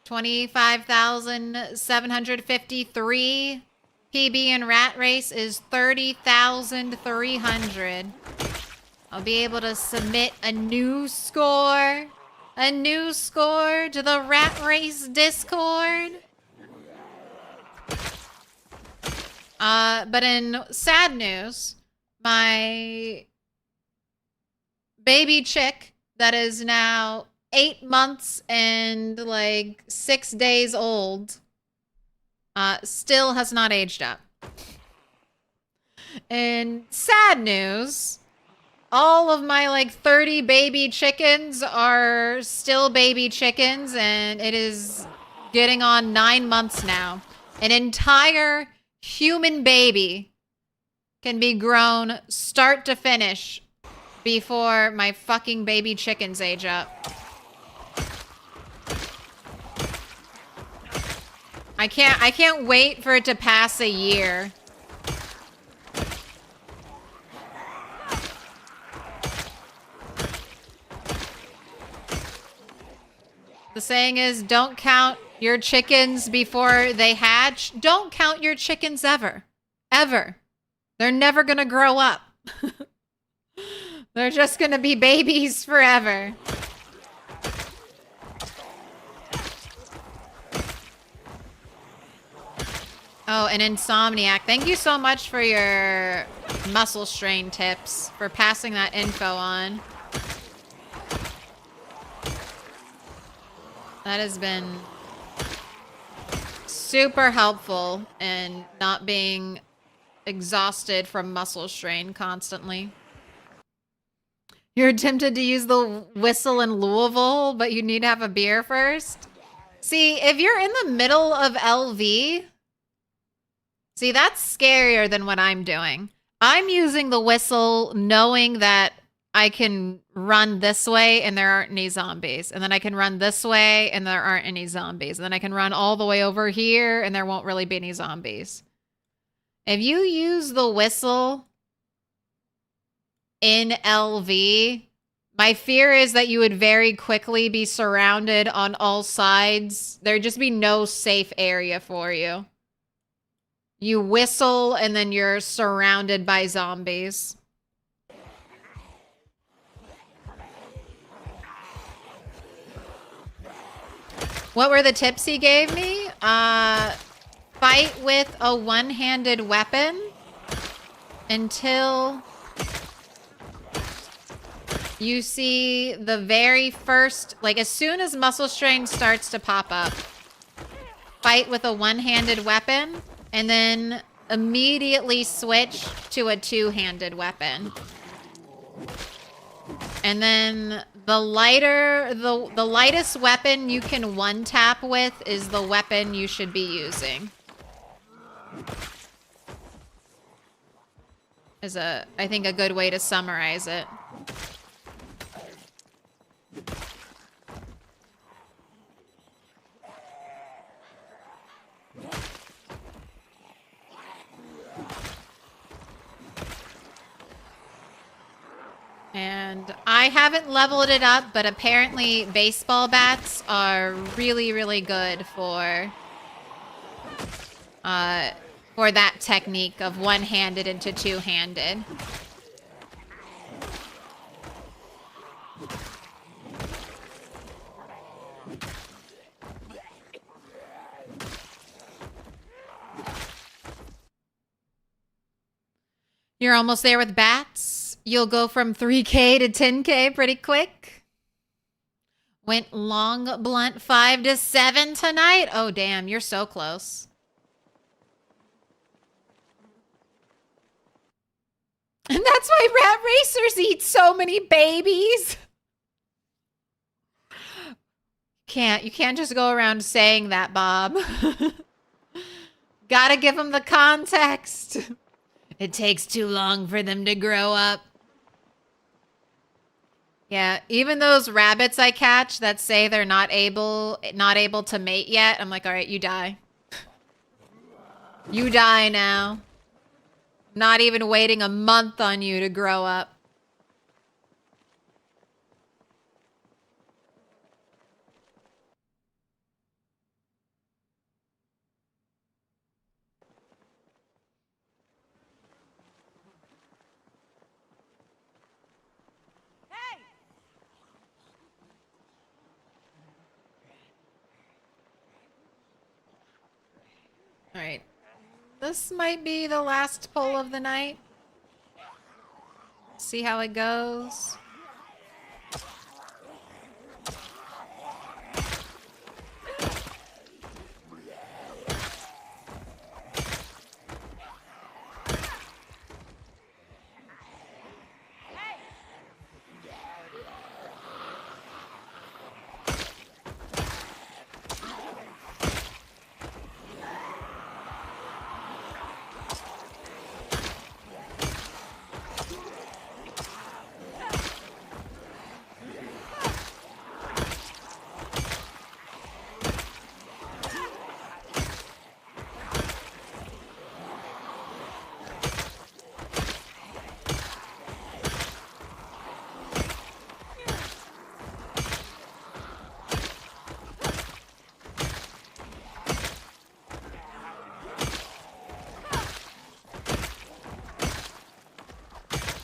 25,753. PB in Rat Race is 30,300. I'll be able to submit a new score. A new score to the Rat Race Discord. But in sad news, my baby chick that is now 8 months and like 6 days old still has not aged up. And sad news, all of my like 30 baby chickens are still baby chickens, and it is getting on 9 months now. An entire human baby can be grown start to finish before my fucking baby chickens age up. I can't wait for it to pass a year. The saying is, don't count your chickens before they hatch. Don't count your chickens ever. Ever. They're never gonna grow up. They're just gonna be babies forever. Oh, and Insomniac, thank you so much for your muscle strain tips, for passing that info on. That has been super helpful in not being exhausted from muscle strain constantly. You're tempted to use the whistle in Louisville, but you need to have a beer first? See, if you're in the middle of LV... See, that's scarier than what I'm doing. I'm using the whistle knowing that I can run this way and there aren't any zombies. And then I can run this way and there aren't any zombies. And then I can run all the way over here and there won't really be any zombies. If you use the whistle in LV, my fear is that you would very quickly be surrounded on all sides. There'd just be no safe area for you. You whistle and then you're surrounded by zombies. What were the tips he gave me? Fight with a one-handed weapon until you see the very first, like as soon as muscle strain starts to pop up, fight with a one-handed weapon. And then immediately switch to a two-handed weapon. And then the lightest weapon you can one-tap with is the weapon you should be using. Is I think a good way to summarize it. And I haven't leveled it up, but apparently baseball bats are really, really good for that technique of one-handed into two-handed. You're almost there with bats. You'll go from 3K to 10K pretty quick. Went long blunt 5 to 7 tonight. Oh, damn. You're so close. And that's why rat racers eat so many babies. You can't just go around saying that, Bob. Gotta give them the context. It takes too long for them to grow up. Yeah, even those rabbits I catch that say they're not able to mate yet, I'm like, all right, you die. You die now. Not even waiting a month on you to grow up. This might be the last pull of the night. See how it goes.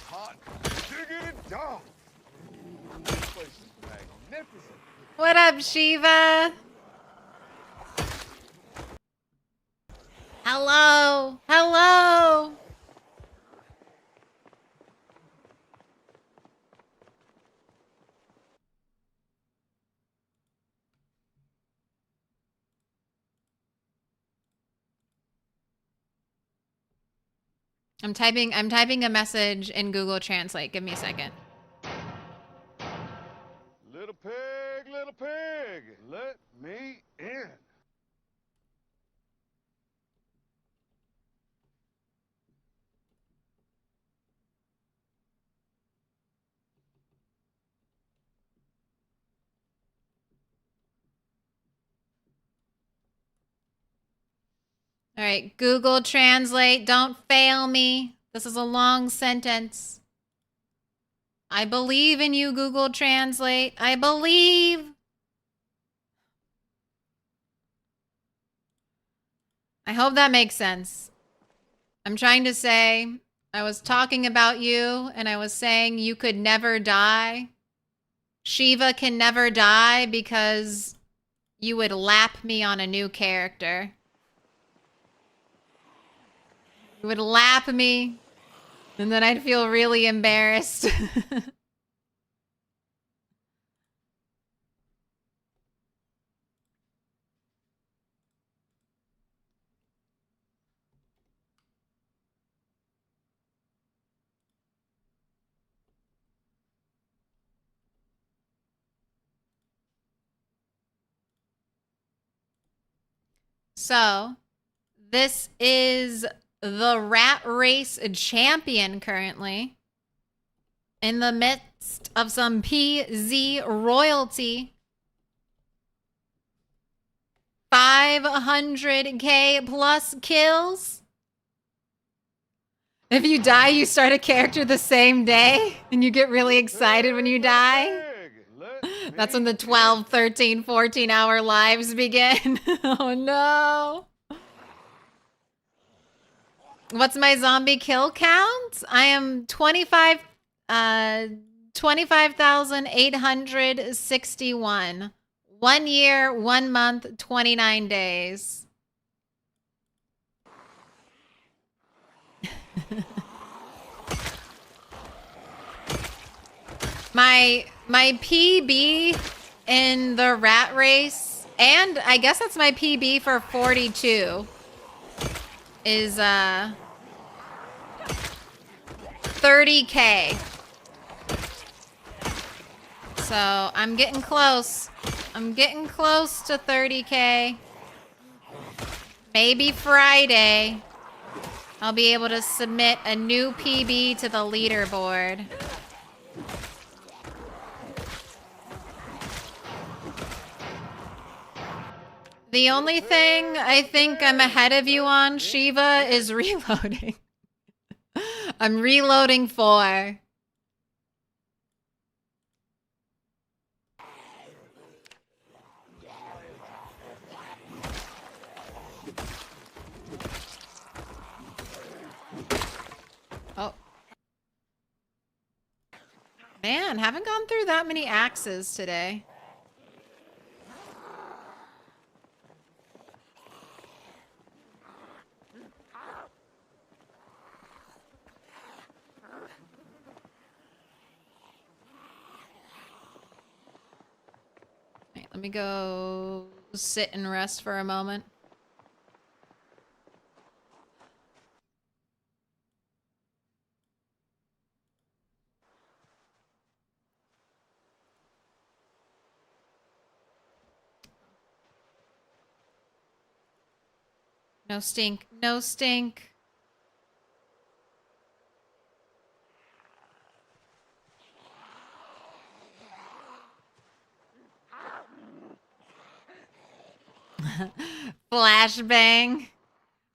Hot diggity dog. This place is magnificent. What up, Shiva? Hello. Hello. I'm typing a message in Google Translate. Give me a second. Little pig, let me in. All right, Google Translate, don't fail me. This is a long sentence. I believe in you, Google Translate. I believe. I hope that makes sense. I'm trying to say, I was talking about you and I was saying you could never die. Shiva can never die because you would lap me on a new character. You would lap me, and then I'd feel really embarrassed. So, this is the Rat Race champion currently. In the midst of some PZ royalty. 500k plus kills. If you die, you start a character the same day, and you get really excited when you die. That's when the 12, 13, 14-hour lives begin. Oh no. What's my zombie kill count? I am 25,861. 1 year, 1 month, 29 days. My PB in the rat race, and I guess that's my PB for 42, is 30k. So I'm getting close. I'm getting close to 30k. Maybe Friday I'll be able to submit a new PB to the leaderboard. The only thing I think I'm ahead of you on, Shiva, is reloading. I'm reloading 4. Oh. Man, haven't gone through that many axes today. let me go sit and rest for a moment. No stink. No stink. Flashbang.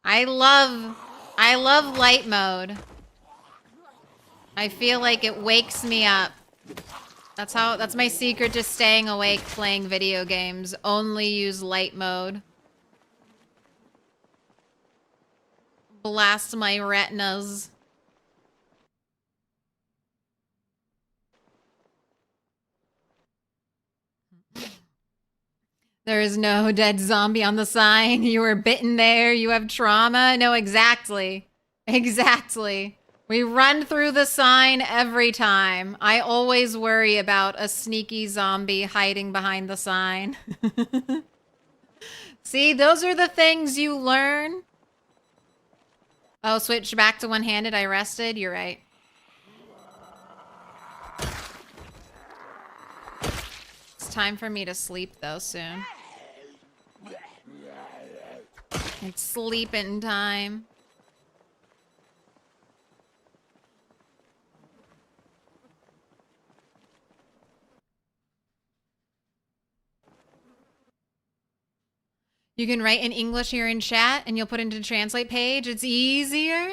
I love light mode. I feel like it wakes me up. That's my secret to staying awake playing video games. Only use light mode. Blast my retinas. There is no dead zombie on the sign. You were bitten there. You have trauma. No, exactly. Exactly. We run through the sign every time. I always worry about a sneaky zombie hiding behind the sign. See, those are the things you learn. Oh, switch back to one-handed. I rested. You're right. It's time for me to sleep, though, soon. It's sleeping time. You can write in English here in chat and you'll put it into the translate page. It's easier.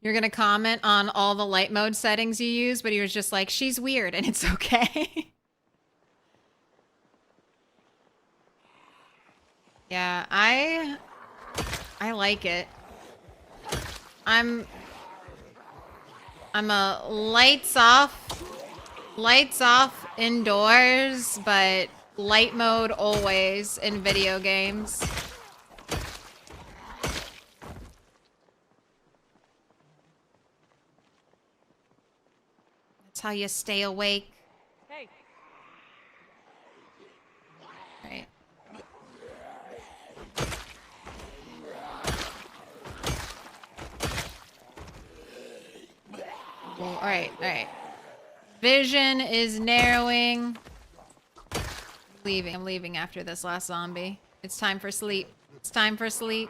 You're going to comment on all the light mode settings you use, but you're just like, she's weird and it's okay. Yeah, I like it. I'm a lights off indoors, but light mode always in video games. That's how you stay awake. Hey. Right. Well, all right. Vision is narrowing. I'm leaving after this last zombie. It's time for sleep. It's time for sleep.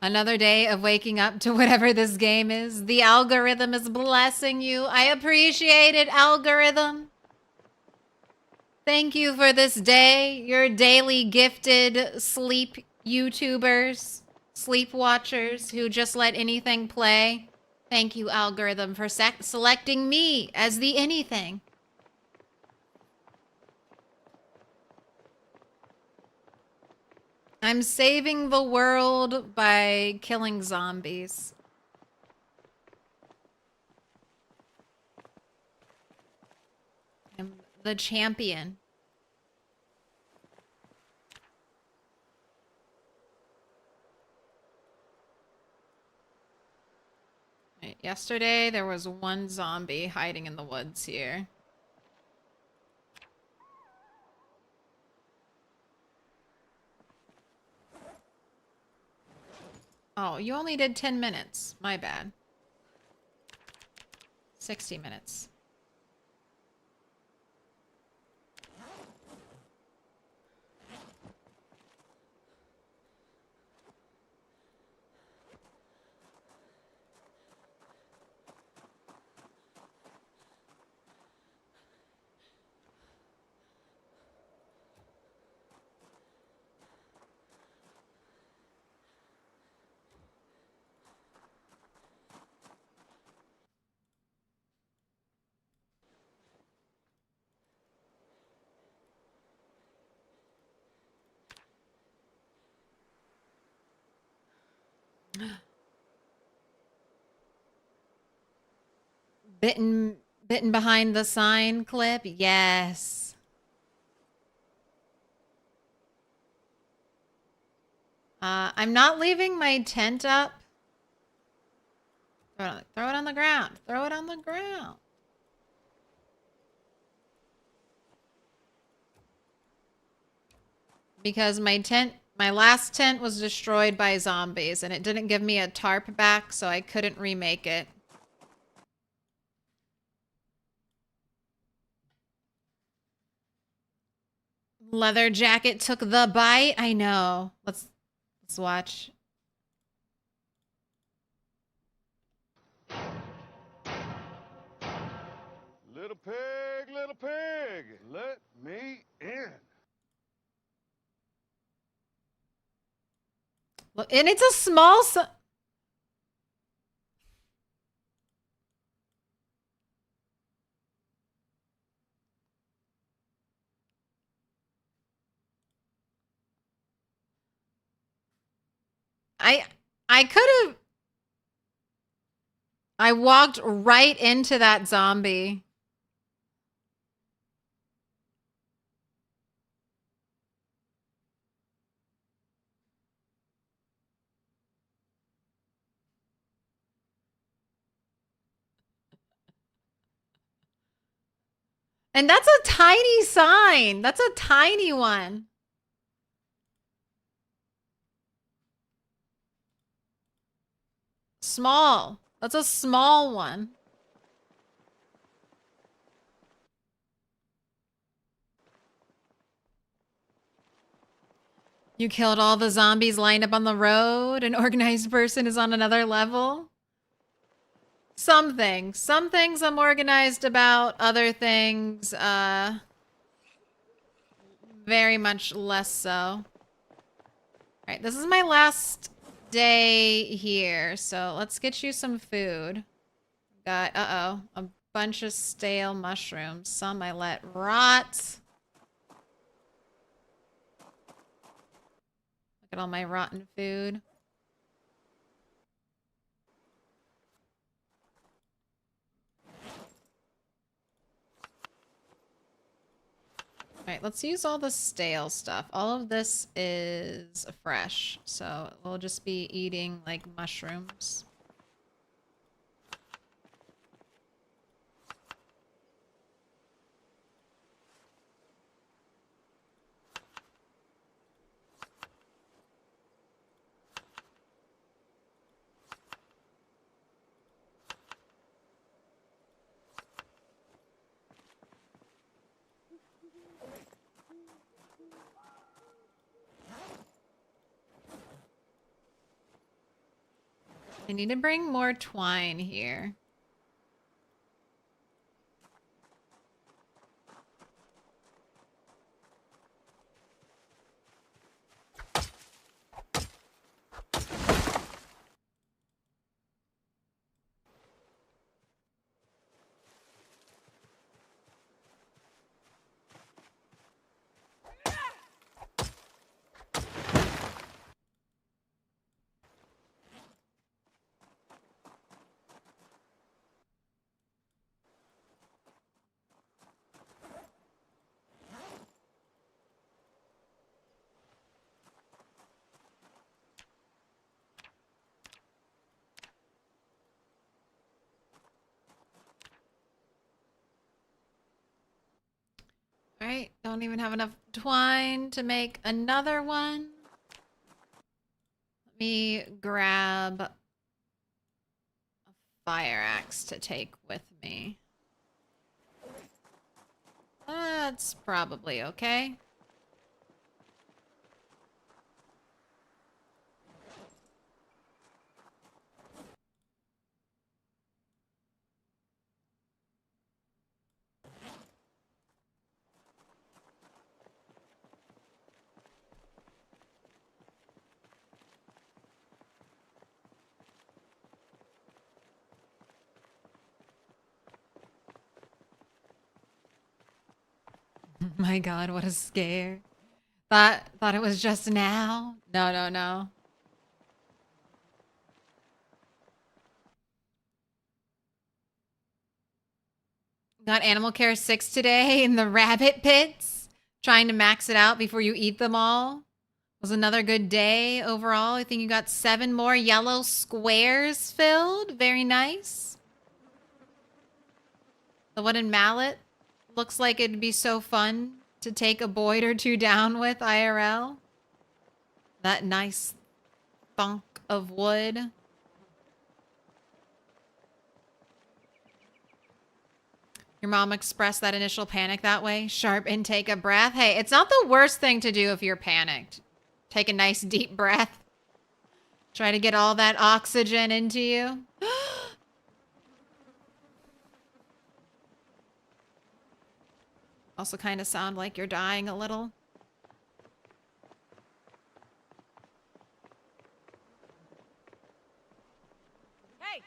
Another day of waking up to whatever this game is. The algorithm is blessing you. I appreciate it, algorithm. Thank you for this day. Your daily gifted sleep YouTubers, sleep watchers who just let anything play. Thank you, algorithm, for selecting me as the anything. I'm saving the world by killing zombies. I'm the champion. Yesterday, there was one zombie hiding in the woods here. Oh, you only did 10 minutes. My bad. 60 minutes. Bitten behind the sign clip? Yes. I'm not leaving my tent up. Throw it on the ground. Throw it on the ground. Because my last tent was destroyed by zombies and it didn't give me a tarp back, so I couldn't remake it. Leather jacket took the bite. I know. Let's watch. Little pig, let me in. Look, and it's a small I could have. I walked right into that zombie. And that's a tiny sign. That's a tiny one. Small. That's a small one. You killed all the zombies lined up on the road. An organized person is on another level. Some things. Some things I'm organized about. Other things, very much less so. All right, this is my last day here, so let's get you some food. Got, a bunch of stale mushrooms. Some I let rot. Look at all my rotten food. All right, let's use all the stale stuff. All of this is fresh, so we'll just be eating like mushrooms. I need to bring more twine here. All right, don't even have enough twine to make another one. Let me grab a fire axe to take with me. That's probably okay. My God, what a scare. Thought it was just now. No. Got Animal Care 6 today in the rabbit pits. Trying to max it out before you eat them all. Was another good day overall. I think you got 7 more yellow squares filled. Very nice. The wooden mallet looks like it'd be so fun to take a Boyd or 2 down with IRL. That nice thunk of wood. Your mom expressed that initial panic that way. Sharp intake of breath. Hey, it's not the worst thing to do if you're panicked. Take a nice deep breath. Try to get all that oxygen into you. Also kind of sound like you're dying a little. Hey!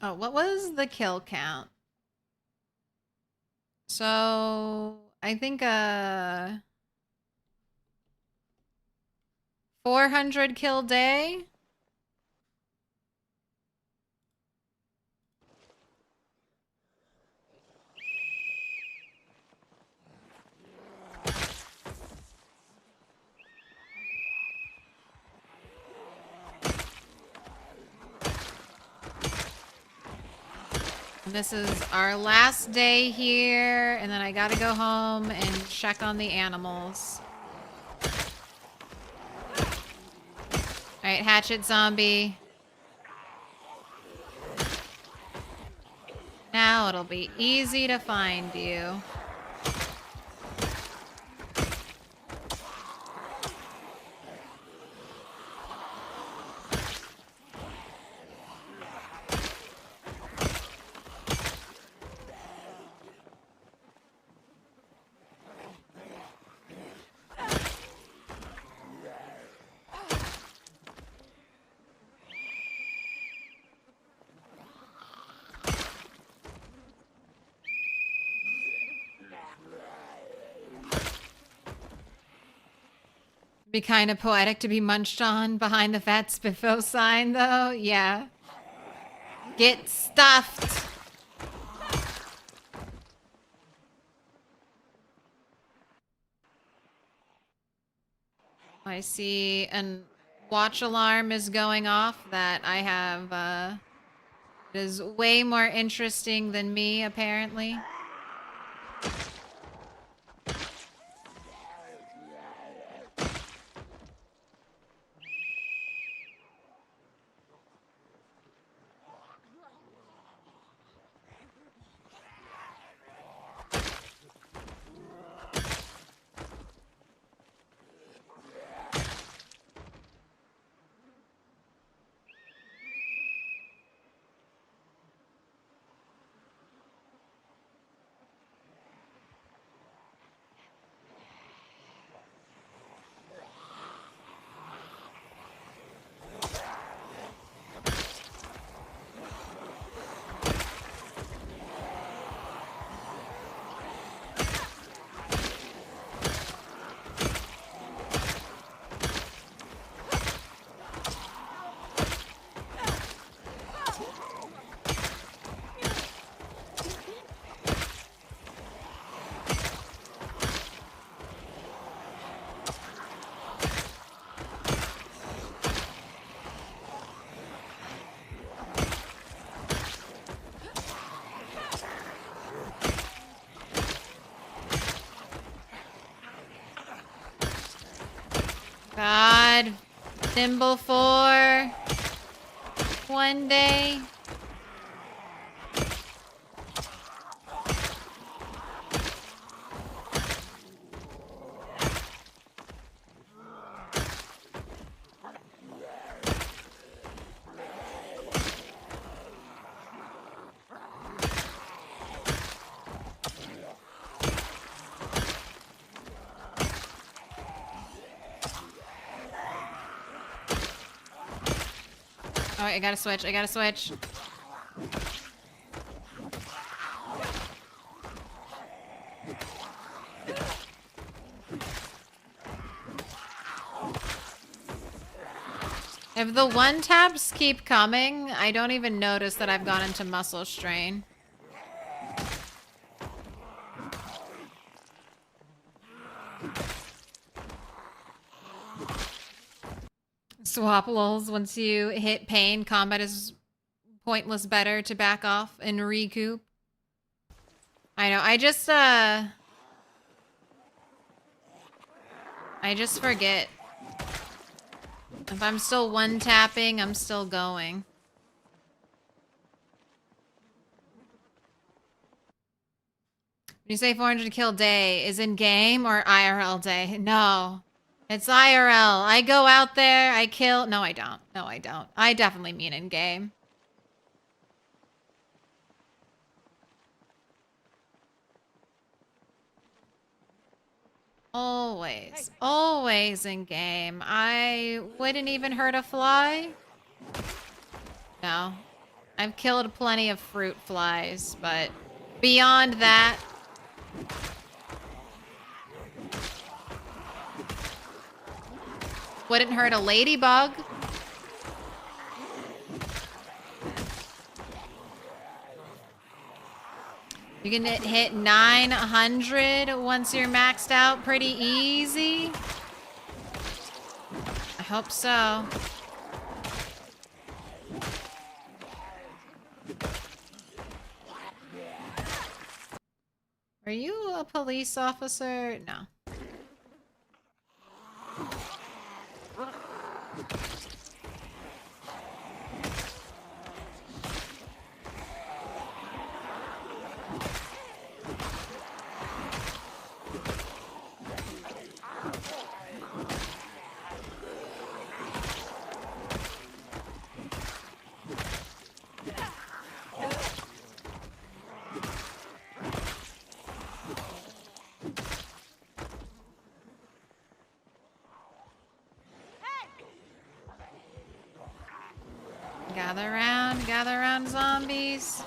Oh, what was the kill count? So, I think 400 kill day. This is our last day here, and then I gotta go home and check on the animals. Alright, Hatchet zombie. Now it'll be easy to find you. Be kind of poetic to be munched on behind the fat spiffo sign, though. Yeah. Get stuffed. I see an watch alarm is going off that I have, it is way more interesting than me, apparently. God, Thimble 4. One day. Oh, I gotta switch. I gotta switch. If the one taps keep coming, I don't even notice that I've gone into muscle strain. Swap lulls. Once you hit pain, combat is pointless better to back off and recoup. I know, I just forget. If I'm still one tapping, I'm still going. When you say 400 kill day, is in game or IRL day? No. It's IRL. I go out there, I kill. No, I don't. No, I don't. I definitely mean in game. Always. Always in game. I wouldn't even hurt a fly. No. I've killed plenty of fruit flies, but beyond that... Wouldn't hurt a ladybug. You can hit 900 once you're maxed out pretty easy. I hope so. Are you a police officer? No. Gather around, zombies.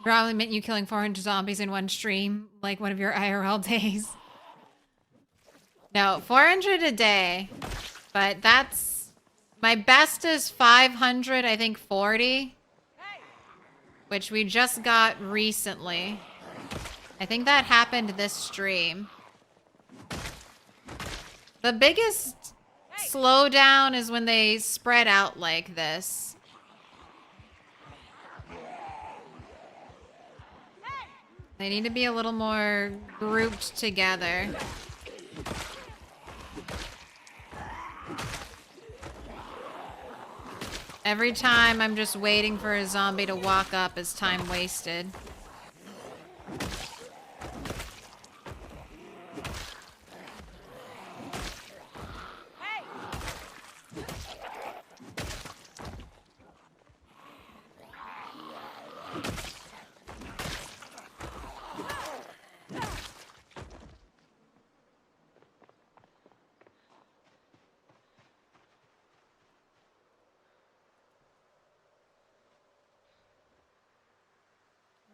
Probably meant you killing 400 zombies in one stream, like one of your IRL days. No, 400 a day, but that's... My best is 500, I think 40, which we just got recently. I think that happened this stream. The biggest slowdown is when they spread out like this. They need to be a little more grouped together. Every time I'm just waiting for a zombie to walk up is time wasted.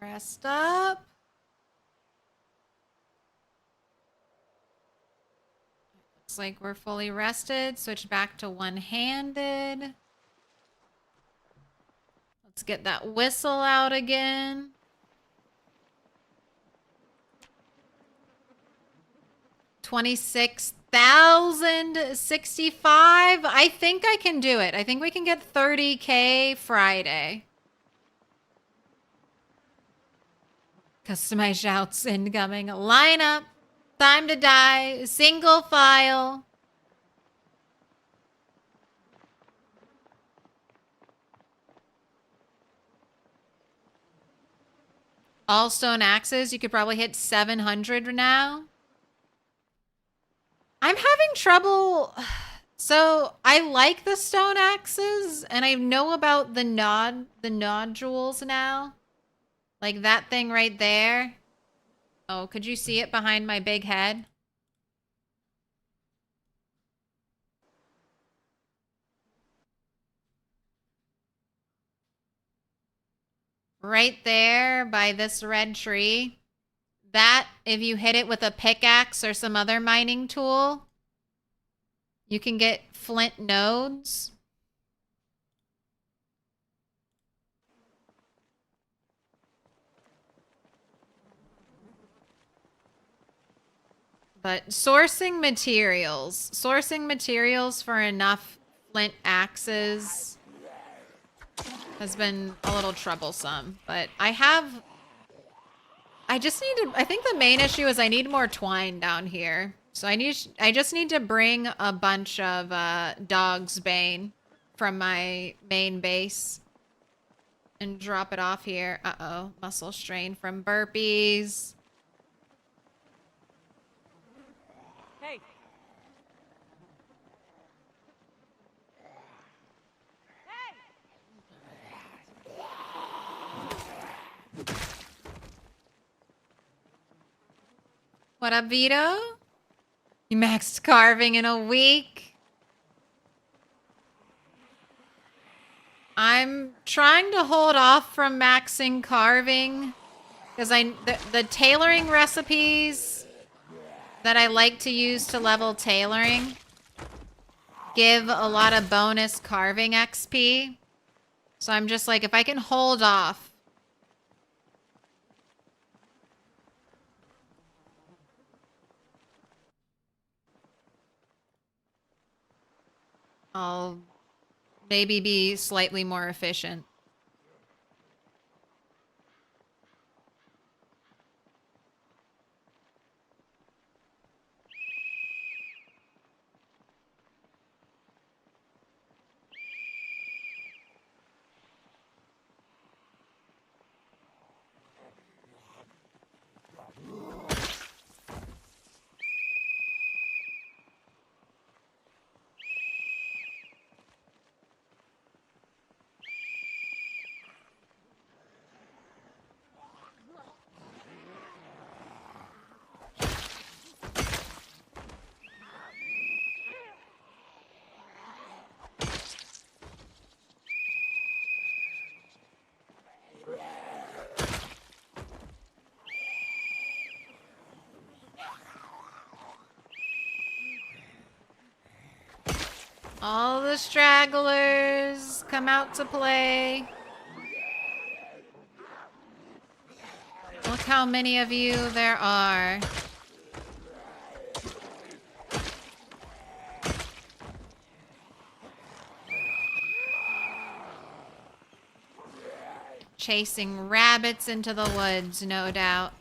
Rest up. Looks like we're fully rested. Switch back to one-handed. Let's get that whistle out again. $26,065. I think I can do it. I think we can get 30K Friday. Customized shouts incoming. Line up. Time to die. Single file. all stone axes, you could probably hit 700 now. I'm having trouble. So I like the stone axes, and I know about the nodules now. Like that thing right there. Oh, could you see it behind my big head? Right there by this red tree. That, if you hit it with a pickaxe or some other mining tool, you can get flint nodes. But sourcing materials for enough flint axes has been a little troublesome. But I think the main issue is I need more twine down here. So I just need to bring a bunch of dog's bane from my main base and drop it off here. Uh-oh, muscle strain from burpees. Hey. What up, Vito? You maxed carving in a week? I'm trying to hold off from maxing carving because the tailoring recipes that I like to use to level tailoring give a lot of bonus carving XP. So I'm just like, if I can hold off. I'll maybe be slightly more efficient. All the stragglers come out to play. Look how many of you there are. Chasing rabbits into the woods, no doubt.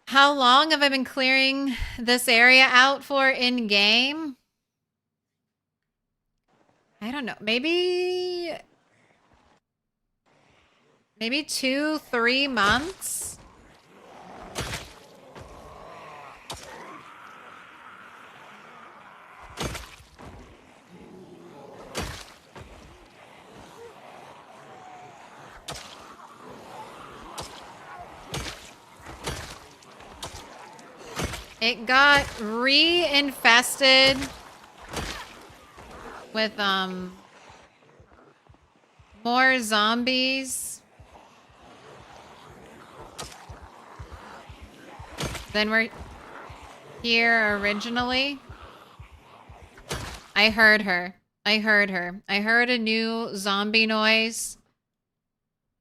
How long have I been clearing this area out for in-game? I don't know. Maybe 2-3 months? It got re-infested with more zombies than were here originally. I heard her. I heard a new zombie noise.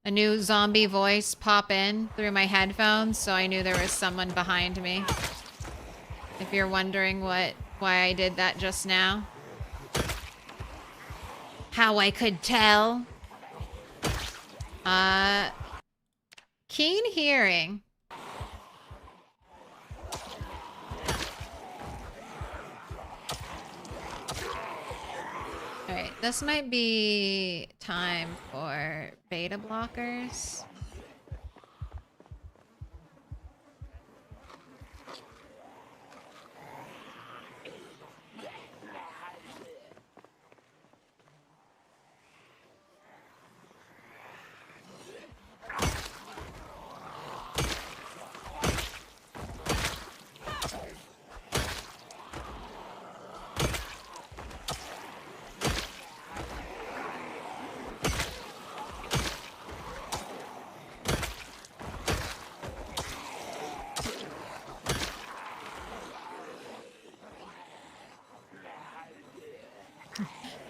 A new zombie voice pop in through my headphones, so I knew there was someone behind me. If you're wondering why I did that just now. How I could tell. Keen hearing. Alright, this might be time for beta blockers.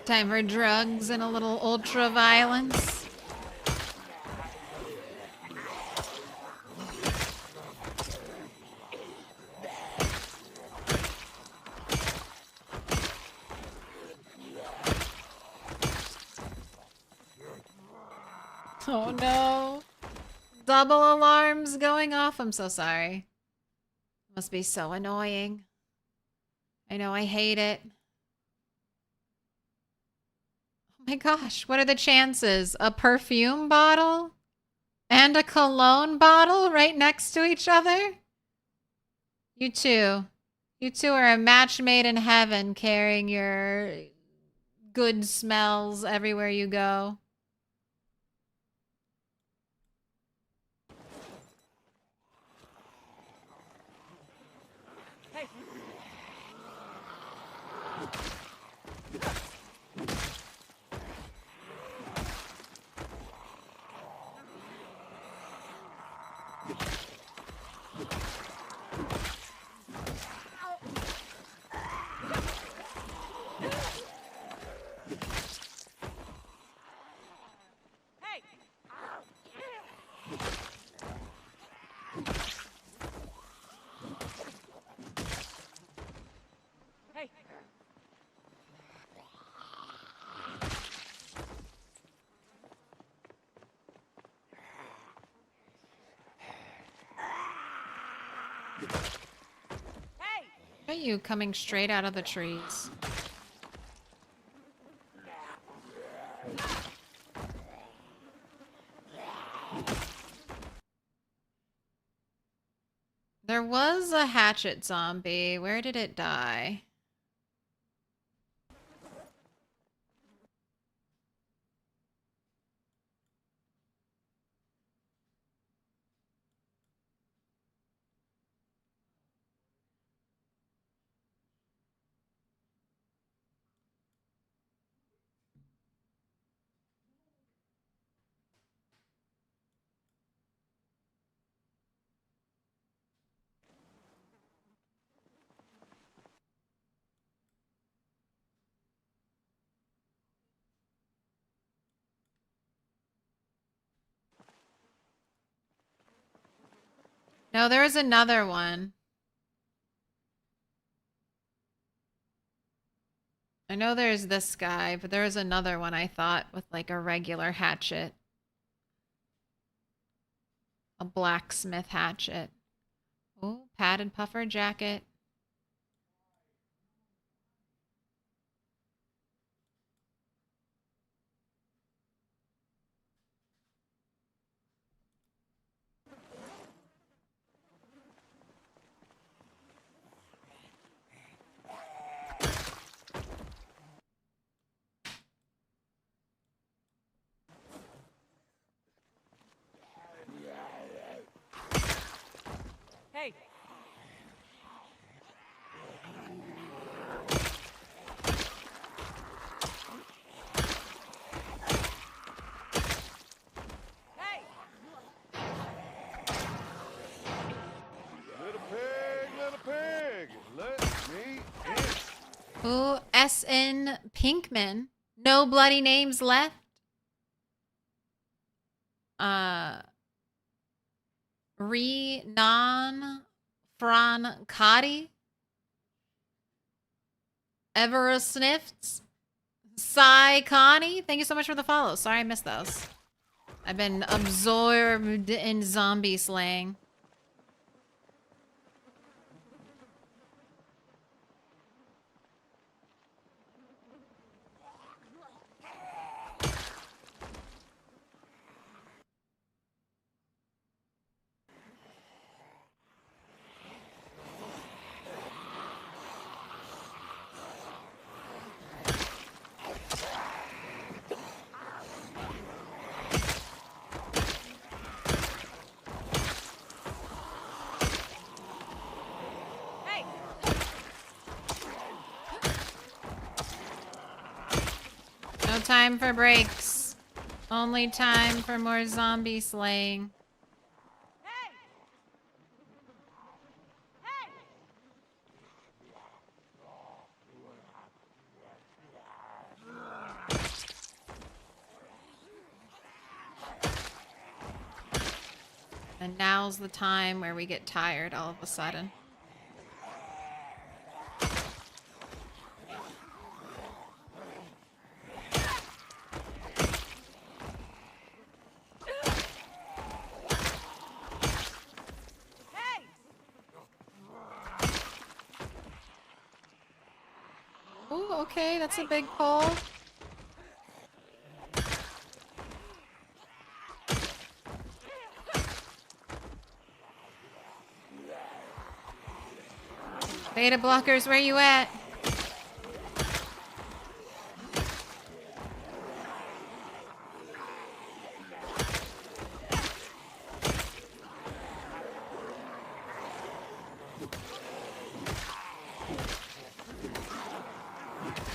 Time for drugs and a little ultra violence. Oh no. Double alarms going off. I'm so sorry. Must be so annoying. I know, I hate it. Oh my gosh, what are the chances? A perfume bottle and a cologne bottle right next to each other? You two. You two are a match made in heaven, carrying your good smells everywhere you go. Hey. Hey. Hey. Are you coming straight out of the trees? There was a hatchet zombie. Where did it die? No, there was another one. I know there's this guy, but there was another one I thought with like a regular hatchet. A blacksmith hatchet. Oh, padded puffer jacket. Hey. Hey. Little pig, let me in. Ooh, S.N. Pinkman. No bloody names left. Non Francati. Ever Snifts. Sai Connie. Thank you so much for the follow. Sorry I missed those. I've been absorbed in zombie slaying. time for breaks. Only time for more zombie slaying. Hey! Hey! And now's the time where we get tired all of a sudden. Hey! Ooh, okay, that's a big pull. Beta blockers, where you at?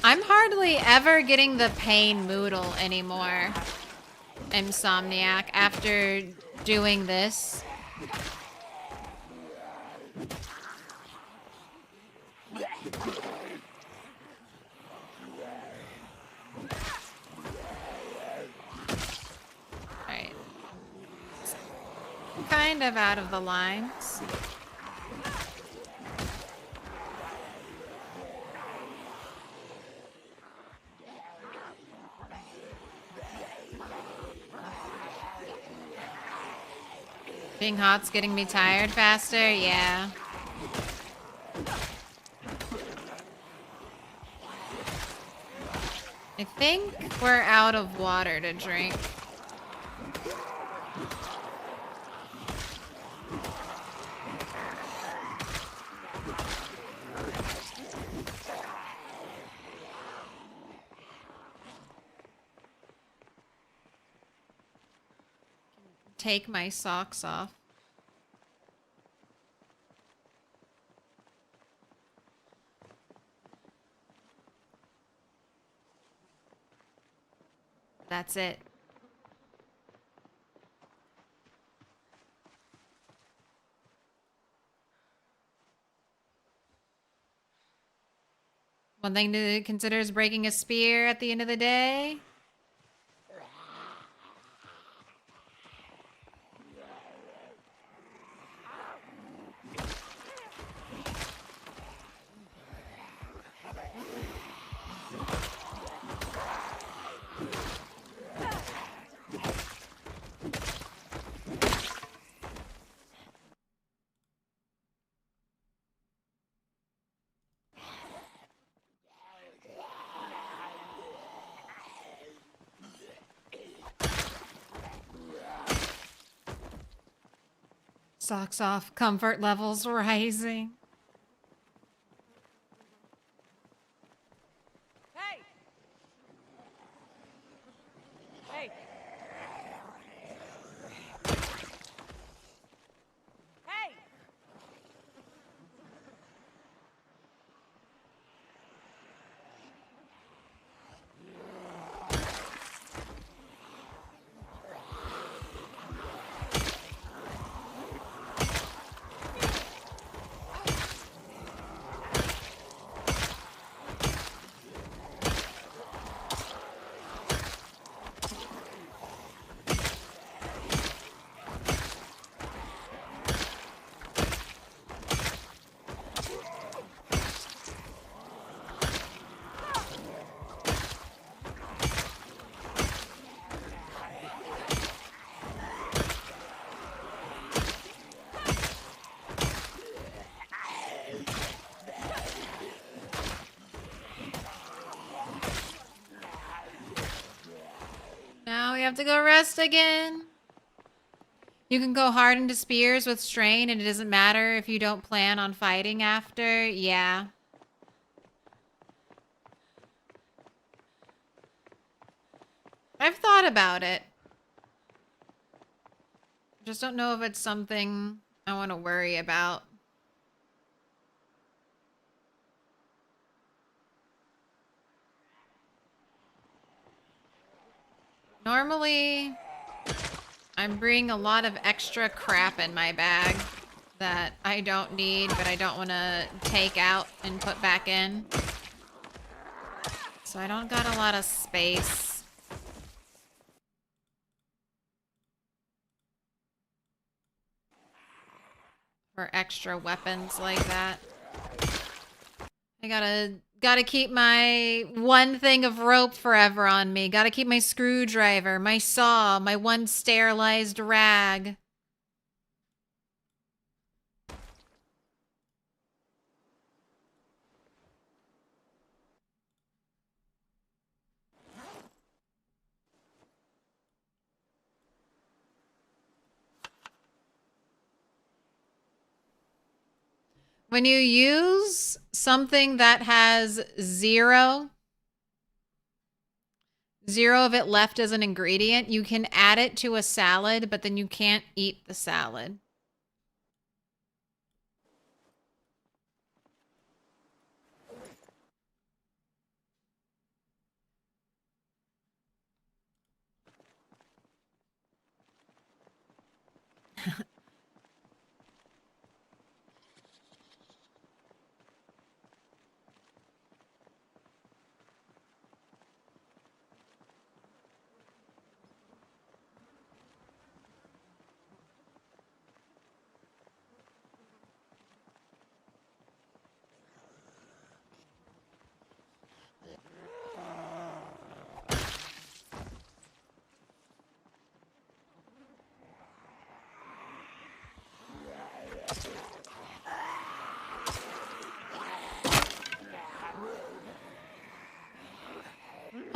I'm hardly ever getting the pain moodle anymore, Insomniac, after doing this. Alright. Kind of out of the lines. Being hot's getting me tired faster? Yeah. I think we're out of water to drink. Take my socks off. That's it. One thing to consider is breaking a spear at the end of the day. Socks off, comfort levels rising. Hey! Hey! Hey! Now we have to go rest again. You can go hard into spears with strain and it doesn't matter if you don't plan on fighting after. Yeah. I've thought about it. Just don't know if it's something I want to worry about. Normally, I'm bringing a lot of extra crap in my bag that I don't need, but I don't want to take out and put back in. So I don't got a lot of space. For extra weapons like that. I gotta keep my one thing of rope forever on me. Gotta keep my screwdriver, my saw, my one sterilized rag. When you use something that has zero of it left as an ingredient, you can add it to a salad, but then you can't eat the salad.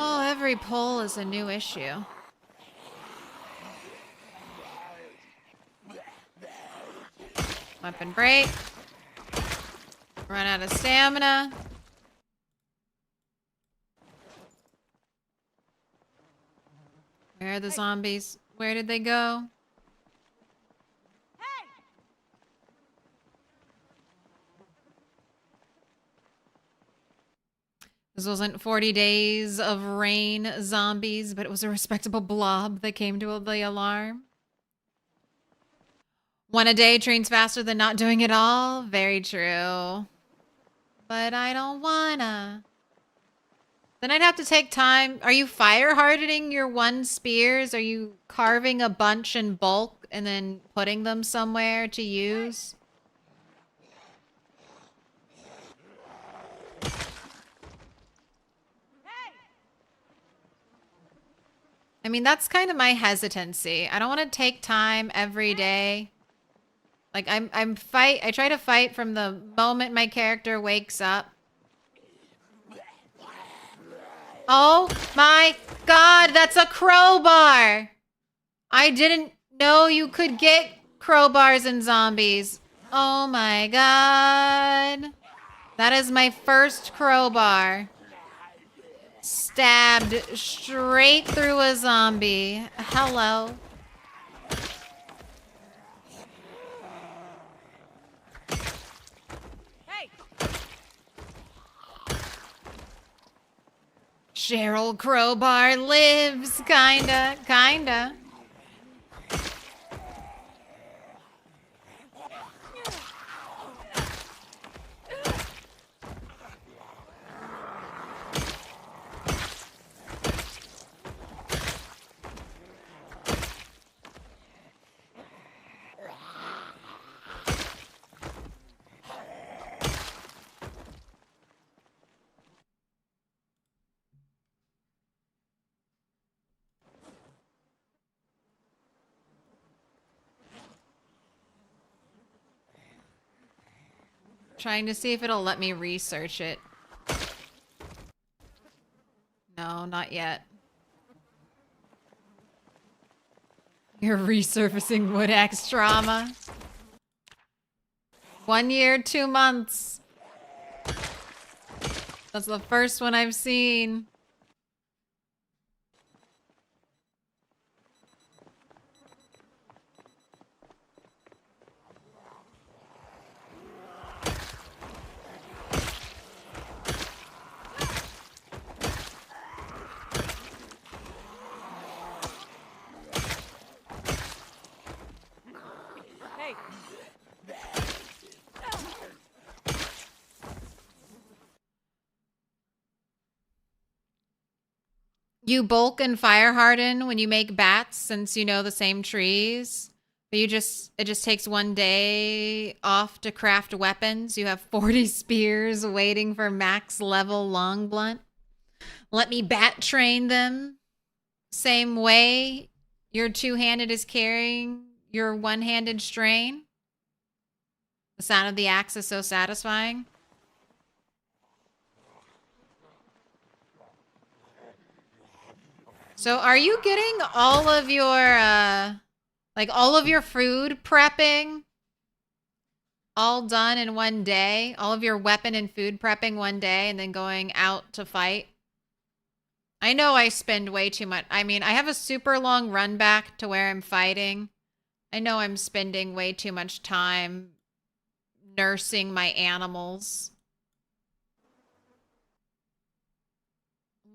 Oh, every pull is a new issue. Weapon break. Run out of stamina. Where are the zombies? Where did they go? This wasn't 40 days of rain zombies, but it was a respectable blob that came to the alarm. One a day trains faster than not doing it all. Very true. But I don't wanna. Then I'd have to take time. Are you fire hardening your one spears? Are you carving a bunch in bulk and then putting them somewhere to use? I mean, that's kind of my hesitancy. I don't want to take time every day. Like I try to fight from the moment my character wakes up. Oh my god, that's a crowbar! I didn't know you could get crowbars in zombies. Oh my god. That is my first crowbar. Stabbed straight through a zombie. Hello. Hey! Cheryl Crowbar lives, kinda. Trying to see if it'll let me research it. No, not yet. You're resurfacing wood axe trauma. 1 year, 2 months. That's the first one I've seen. You bulk and fire harden when you make bats since you know the same trees. But it just takes 1 day off to craft weapons. You have 40 spears waiting for max level long blunt. Let me bat train them. Same way your two-handed is carrying your one-handed strain. The sound of the axe is so satisfying. So are you getting all of your, like all of your food prepping all done in 1 day? All of your weapon and food prepping 1 day and then going out to fight? I know I spend way too much. I mean, I have a super long run back to where I'm fighting. I know I'm spending way too much time nursing my animals.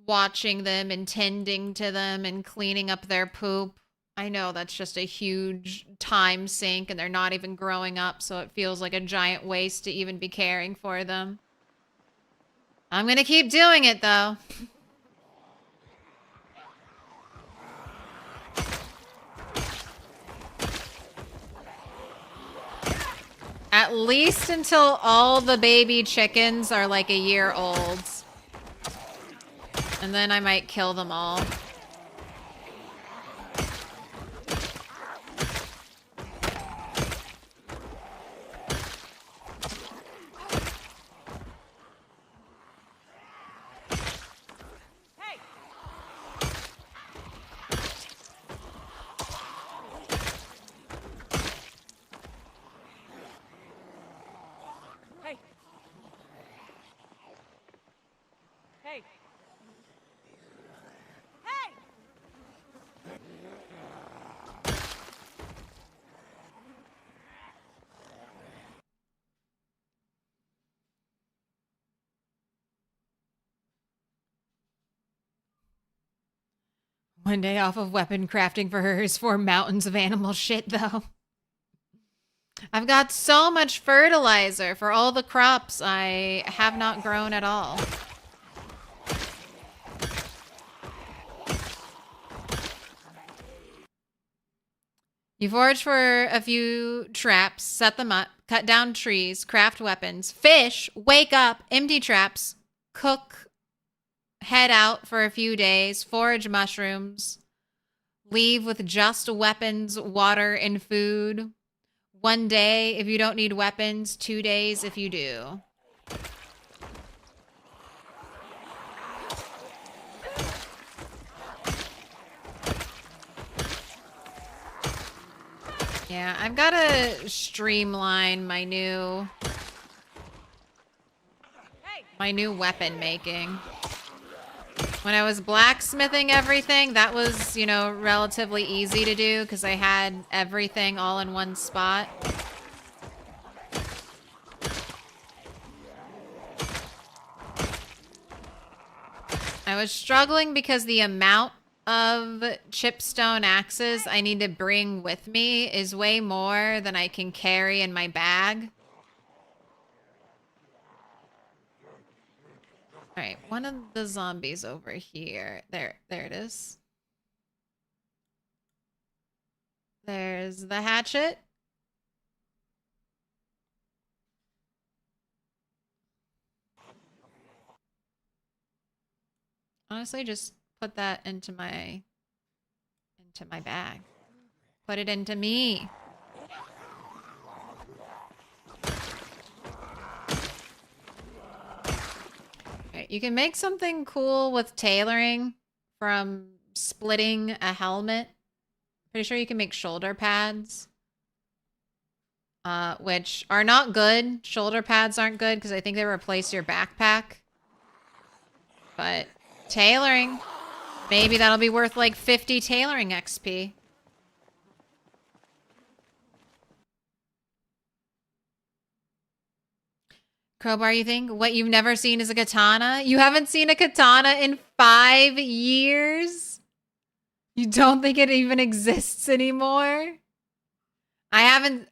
Watching them and tending to them and cleaning up their poop. I know that's just a huge time sink and they're not even growing up, so it feels like a giant waste to even be caring for them. I'm gonna keep doing it though. At least until all the baby chickens are like a year old. And then I might kill them all. Hey! Hey! Hey! Hey! One day off of weapon crafting for her is 4 mountains of animal shit, though. I've got so much fertilizer for all the crops I have not grown at all. You forage for a few traps, set them up, cut down trees, craft weapons, fish, wake up, empty traps, cook, head out for a few days, forage mushrooms, leave with just weapons, water, and food. 1 day if you don't need weapons, 2 days if you do. Yeah, I've got to streamline my new weapon making. When I was blacksmithing everything, that was, you know, relatively easy to do because I had everything all in one spot. I was struggling because the amount of chipstone axes I need to bring with me is way more than I can carry in my bag. All right, one of the zombies over here. There it is. There's the hatchet. Honestly, just put that into my bag. Put it into me. Right, you can make something cool with tailoring from splitting a helmet. Pretty sure you can make shoulder pads. Which are not good. Shoulder pads aren't good because I think they replace your backpack. But tailoring. Maybe that'll be worth like 50 tailoring XP. Crowbar, you think? What you've never seen is a katana? You haven't seen a katana in 5 years? You don't think it even exists anymore? I haven't,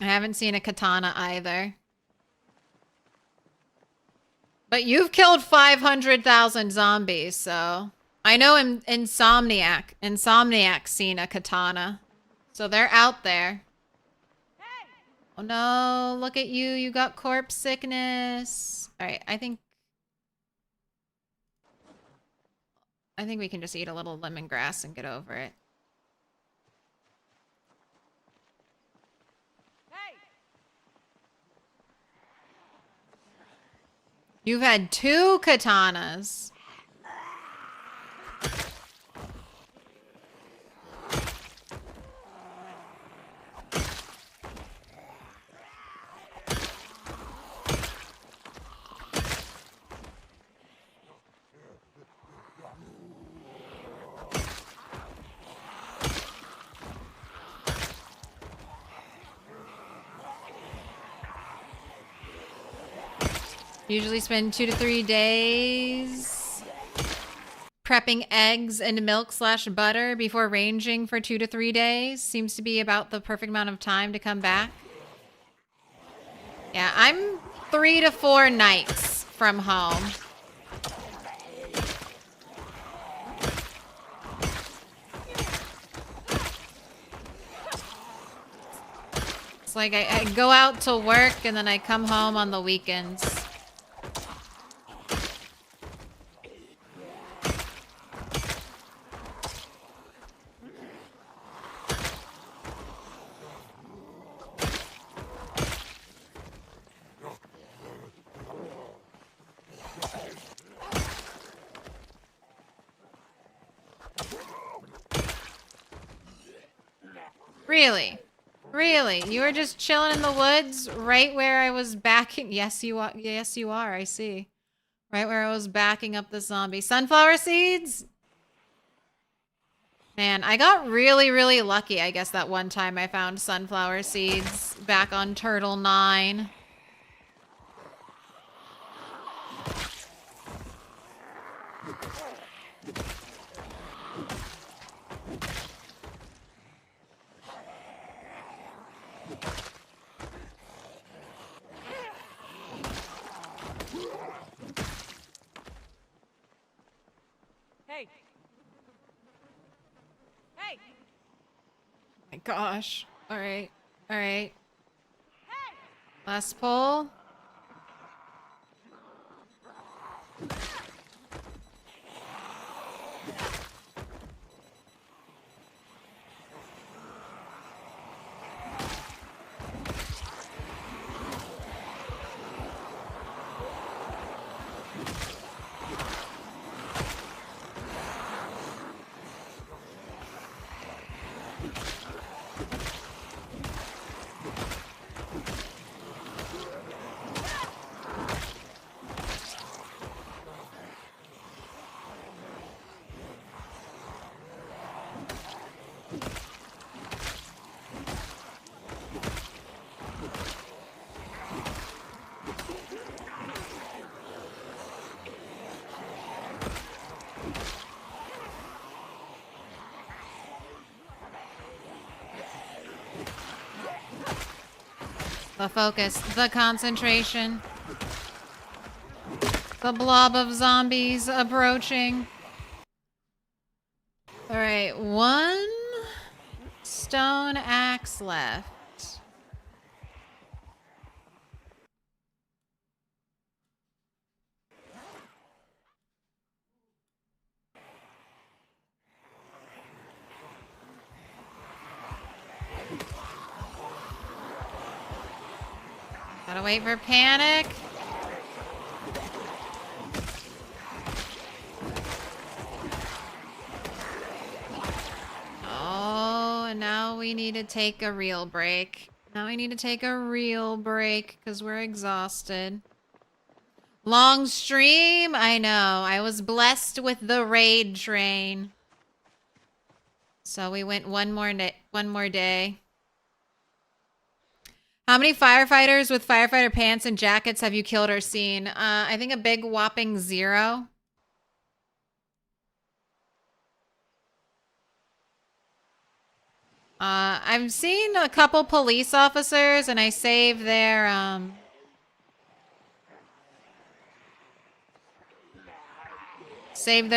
I haven't seen a katana either. But you've killed 500,000 zombies, so... I know Insomniac's seen a katana. So they're out there. Oh no, look at you. You got corpse sickness. Alright, I think we can just eat a little lemongrass and get over it. You've had 2 katanas. Usually spend 2 to 3 days prepping eggs and milk/butter before ranging for 2 to 3 days. Seems to be about the perfect amount of time to come back. Yeah, I'm 3 to 4 nights from home. It's like I go out to work and then I come home on the weekends. Really? Really? You were just chilling in the woods right where I was backing... Yes, you are. Yes, you are. I see. Right where I was backing up the zombie. Sunflower seeds? Man, I got really, really lucky, I guess, that one time I found sunflower seeds back on Turtle 9. Hey. Hey. My gosh. All right. All right. Last pull. The focus, the concentration. The blob of zombies approaching. All right, 1 stone axe left. Gotta wait for panic. Oh, and now we need to take a real break. Now we need to take a real break because we're exhausted. Long stream? I know. I was blessed with the raid train. So we went one more day. How many firefighters with firefighter pants and jackets have you killed or seen? I think a big whopping 0. I've seen a couple police officers, and I saved their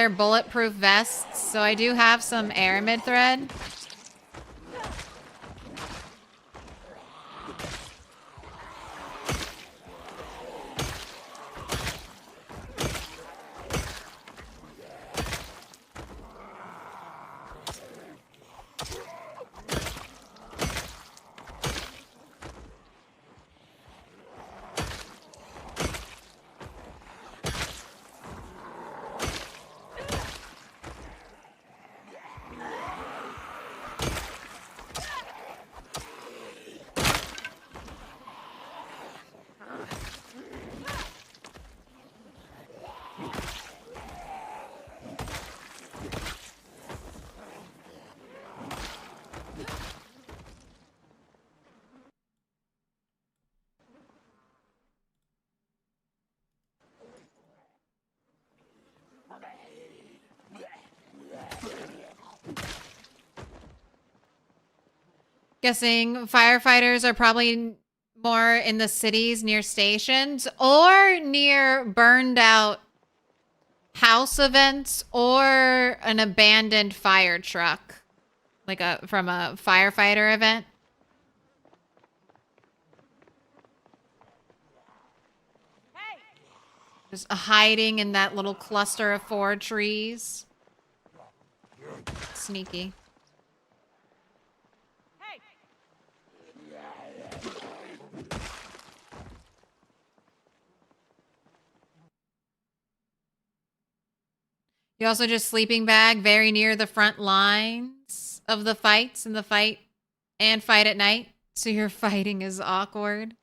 bulletproof vests, so I do have some aramid thread. Guessing firefighters are probably more in the cities near stations or near burned out house events or an abandoned fire truck, like from a firefighter event. Hey! Just hiding in that little cluster of 4 trees. Sneaky. Hey! You also just sleeping bag very near the front lines of the fights and fight at night. So your fighting is awkward.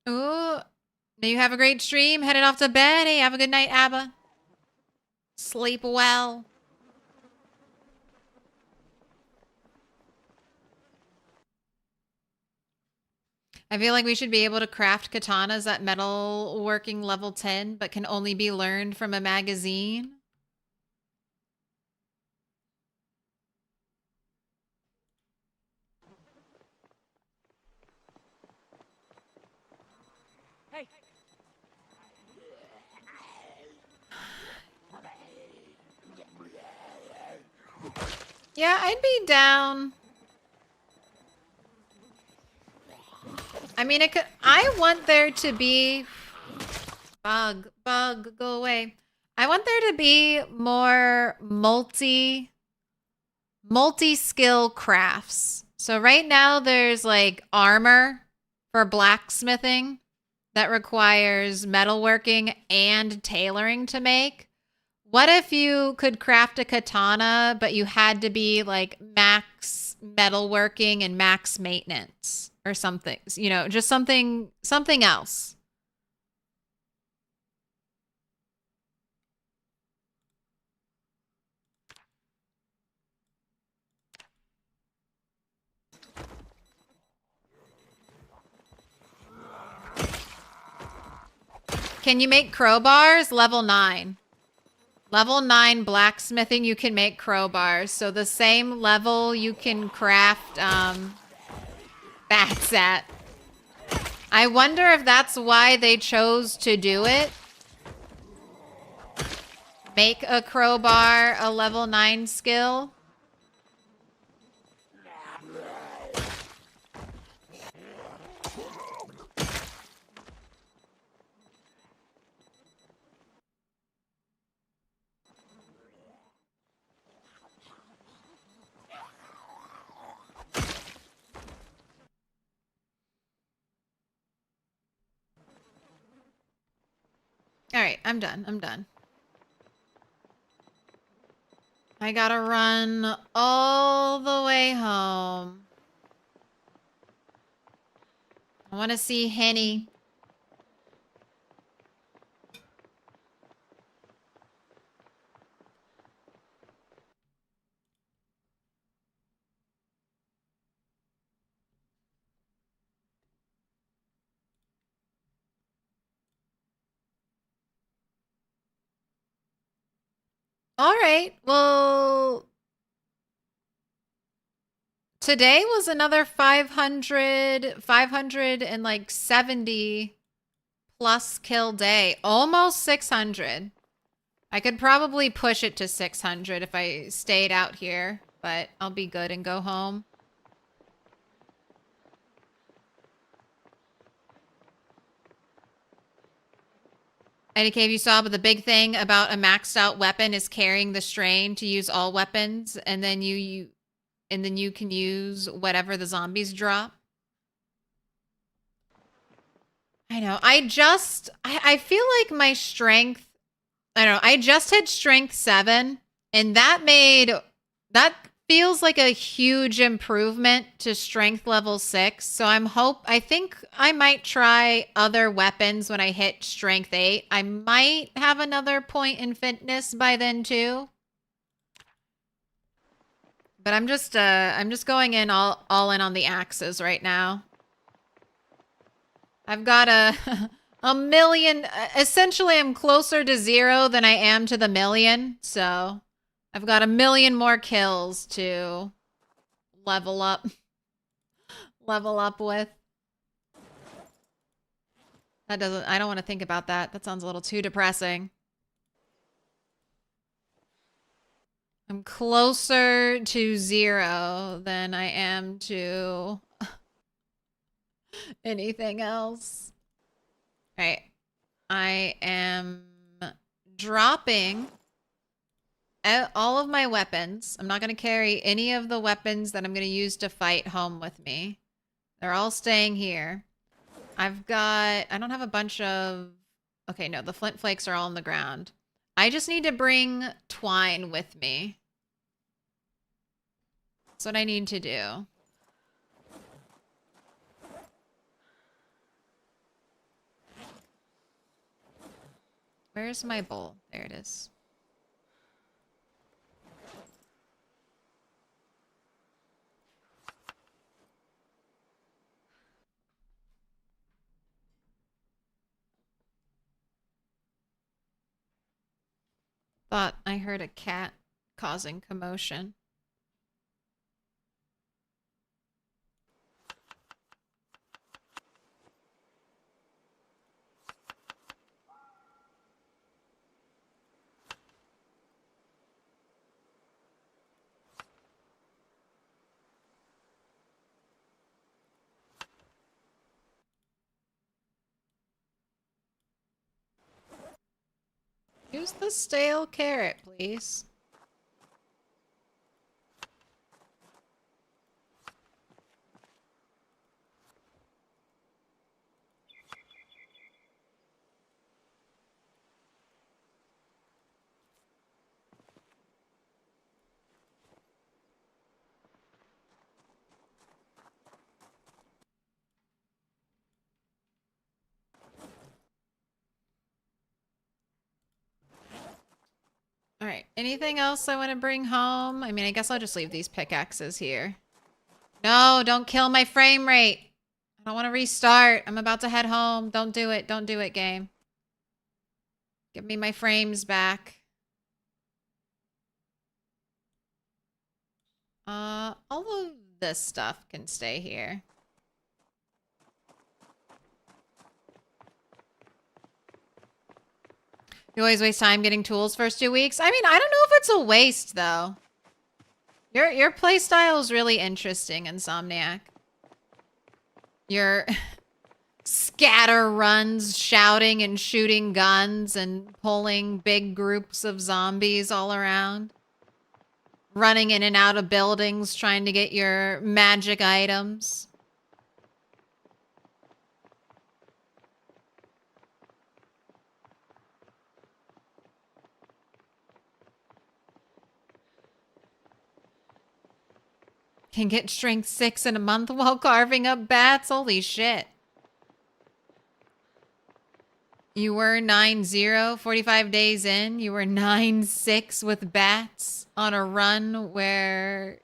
Ooh. May you have a great stream. Headed off to bed. Hey, have a good night, Abba. Sleep well. I feel like we should be able to craft katanas at metal working level 10, but can only be learned from a magazine. Hey! Yeah, I'd be down. I mean, I want there to be bug, go away. I want there to be more multi-skill crafts. So right now there's like armor for blacksmithing that requires metalworking and tailoring to make. What if you could craft a katana, but you had to be like max metalworking and max maintenance or something? You know, just something else. Can you make crowbars? Level 9. Level 9 blacksmithing, you can make crowbars. So the same level you can craft bats at. I wonder if that's why they chose to do it. Make a crowbar a level 9 skill. All right, I'm done. I gotta run all the way home. I want to see Henny. All right. Well, today was another 500 and like 70 plus kill day. Almost 600. I could probably push it to 600 if I stayed out here, but I'll be good and go home. And if you saw, but the big thing about a maxed out weapon is carrying the strain to use all weapons, and then you can use whatever the zombies drop. I know. I feel like my strength, I don't know. I just hit strength 7, and that feels like a huge improvement to strength level 6. So I think I might try other weapons when I hit strength 8. I might have another point in fitness by then too. But I'm just going in all in on the axes right now. I've got a million. Essentially, I'm closer to 0 than I am to the million. So I've got a million more kills to level up with. I don't want to think about that. That sounds a little too depressing. I'm closer to 0 than I am to anything else. All right. I am dropping all of my weapons. I'm not going to carry any of the weapons that I'm going to use to fight home with me. They're all staying here. I don't have a bunch of... Okay, no, the flint flakes are all on the ground. I just need to bring twine with me. That's what I need to do. Where's my bowl? There it is. Thought I heard a cat causing commotion. Use the stale carrot, please. All right. Anything else I want to bring home? I mean, I guess I'll just leave these pickaxes here. No, don't kill my frame rate. I don't want to restart. I'm about to head home. Don't do it. Don't do it, game. Give me my frames back. All of this stuff can stay here. You always waste time getting tools first 2 weeks. I mean, I don't know if it's a waste though. Your play style is really interesting, Insomniac. Your scatter runs, shouting and shooting guns and pulling big groups of zombies all around. Running in and out of buildings trying to get your magic items. Can get strength 6 in a month while carving up bats. Holy shit. You were 9-0, 45 days in. You were 9-6 with bats on the run where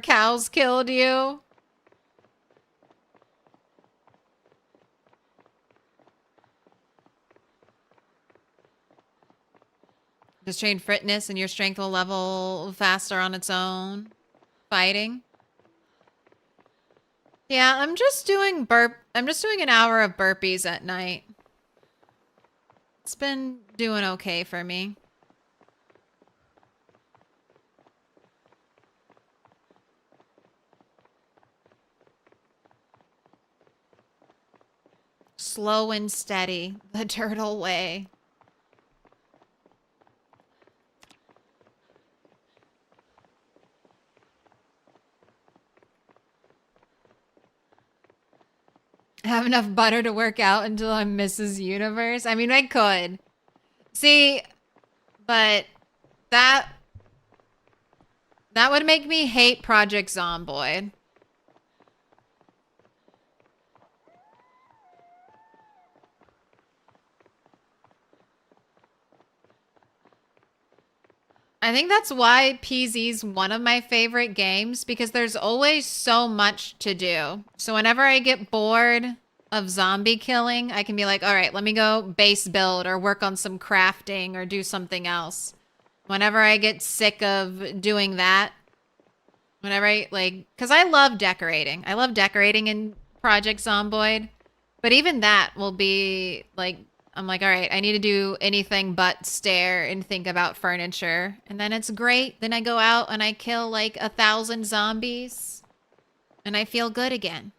cows killed you. Just train fitness and your strength will level faster on its own. Fighting. Yeah, I'm just doing an hour of burpees at night. It's been doing okay for me. Slow and steady, the turtle way. I have enough butter to work out until I'm Mrs. Universe. I mean, I could. See, but that would make me hate Project Zomboid. I think that's why PZ's one of my favorite games, because there's always so much to do. So whenever I get bored of zombie killing, I can be like, all right, let me go base build or work on some crafting or do something else. Whenever I get sick of doing that, whenever because I love decorating. I love decorating in Project Zomboid, but even that will be like, I'm like, all right, I need to do anything but stare and think about furniture. And then it's great. Then I go out and I kill like 1,000 zombies. And I feel good again.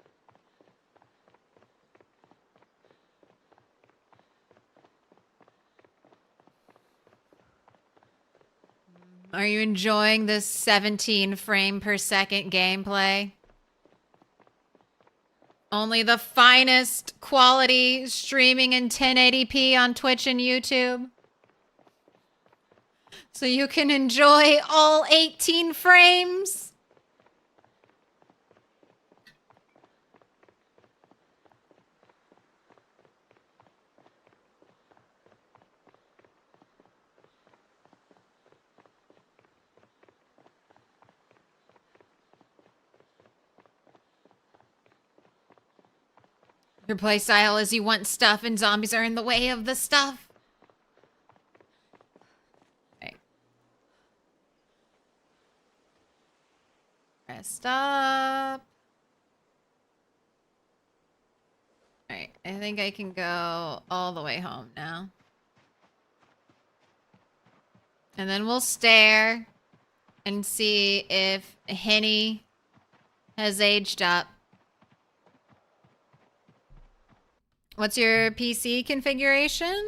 Are you enjoying this 17 frame per second gameplay? Only the finest quality streaming in 1080p on Twitch and YouTube. So you can enjoy all 18 frames. Your playstyle is you want stuff and zombies are in the way of the stuff. Okay. Rest up. Alright, I think I can go all the way home now. And then we'll stare and see if Henny has aged up. What's your PC configuration?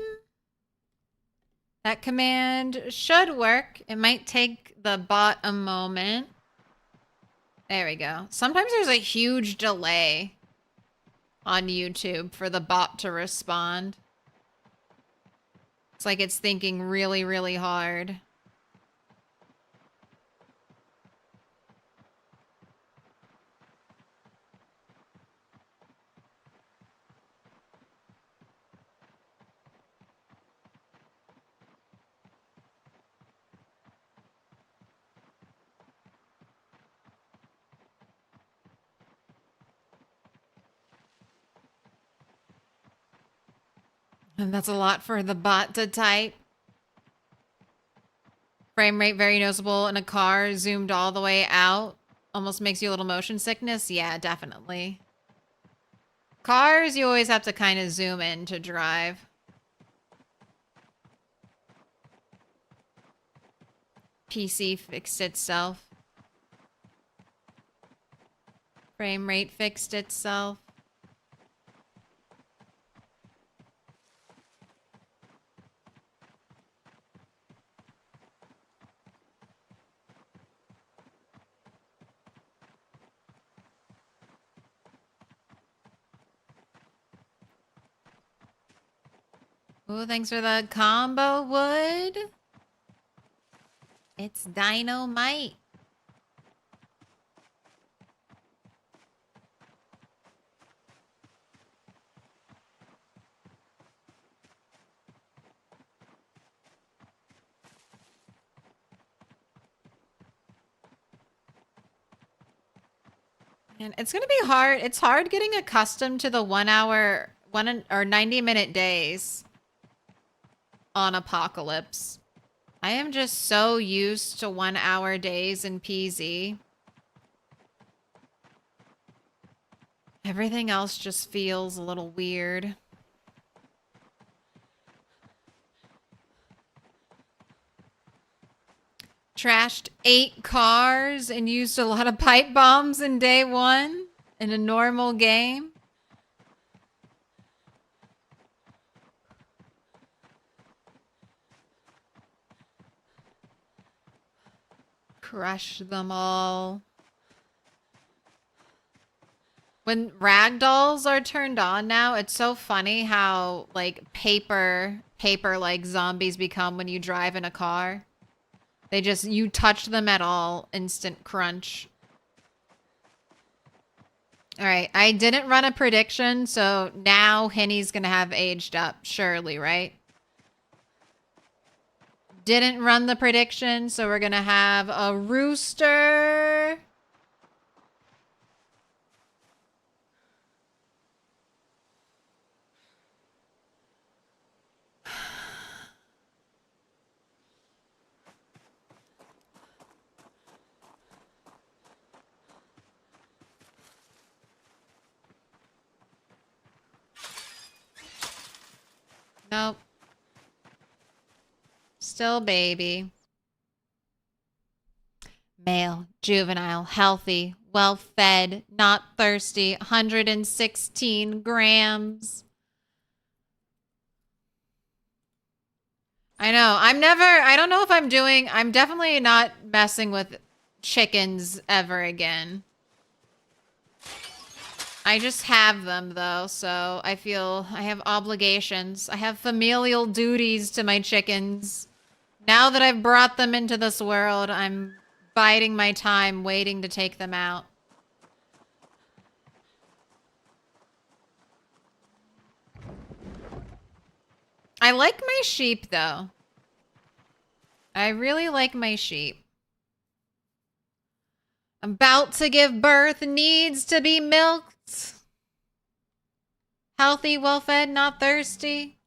That command should work. It might take the bot a moment. There we go. Sometimes there's a huge delay on YouTube for the bot to respond. It's like it's thinking really, really hard. And that's a lot for the bot to type. Frame rate very noticeable in a car, zoomed all the way out. Almost makes you a little motion sickness. Yeah, definitely. Cars, you always have to kind of zoom in to drive. PC fixed itself. Frame rate fixed itself. Oh, thanks for the combo wood. It's dynamite. And it's going to be hard. It's hard getting accustomed to the 1 hour, 90-minute days on Apocalypse. I am just so used to 1 hour days in PZ. Everything else just feels a little weird. Trashed 8 cars and used a lot of pipe bombs in day 1 in a normal game. Crush them all. When ragdolls are turned on now, it's so funny how like paper like zombies become when you drive in a car. They just, you touch them at all, instant crunch. All right, I didn't run a prediction, so now Henny's gonna have aged up, surely, right? Didn't run the prediction, so we're gonna have a rooster. Nope. Still baby. Male, juvenile, healthy, well-fed, not thirsty, 116 grams. I know. I don't know if I'm definitely not messing with chickens ever again. I just have them though, so I feel I have obligations. I have familial duties to my chickens. Now that I've brought them into this world, I'm biding my time waiting to take them out. I like my sheep though. I really like my sheep. About to give birth, needs to be milked. Healthy, well-fed, not thirsty.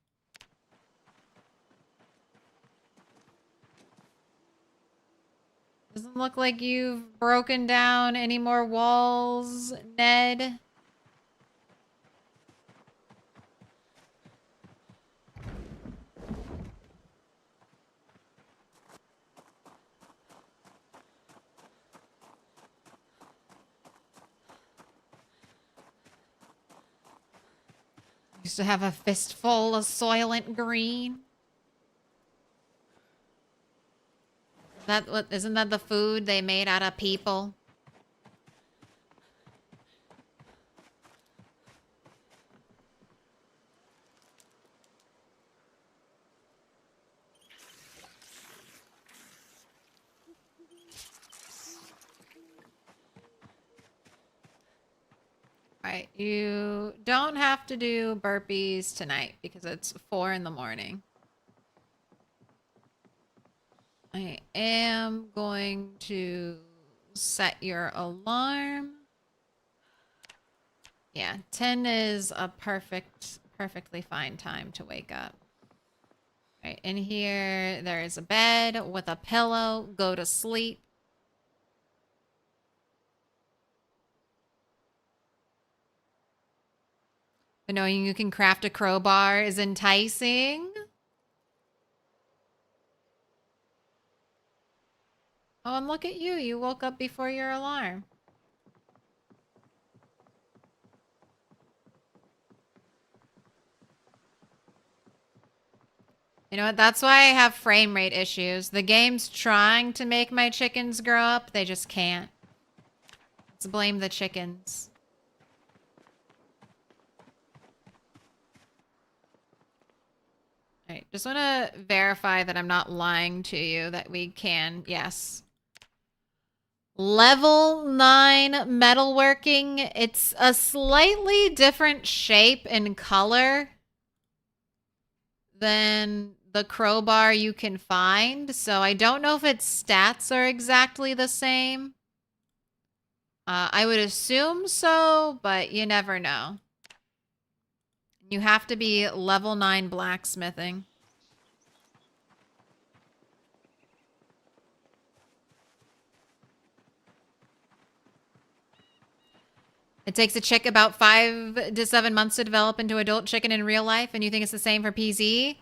Doesn't look like you've broken down any more walls, Ned. Used to have a fistful of Soylent Green. Isn't that the food they made out of people? Alright, you don't have to do burpees tonight because it's 4 in the morning. I am going to set your alarm. Yeah, 10 is a perfectly fine time to wake up. All right, in here, there is a bed with a pillow. Go to sleep. But knowing you can craft a crowbar is enticing. Oh, and look at you. You woke up before your alarm. You know what? That's why I have frame rate issues. The game's trying to make my chickens grow up. They just can't. Let's blame the chickens. All right. Just want to verify that I'm not lying to you, that we can. Yes. Level 9 metalworking. It's a slightly different shape and color than the crowbar you can find. So I don't know if its stats are exactly the same. I would assume so, but you never know. You have to be level 9 blacksmithing. It takes a chick about 5 to 7 months to develop into adult chicken in real life, and you think it's the same for PZ?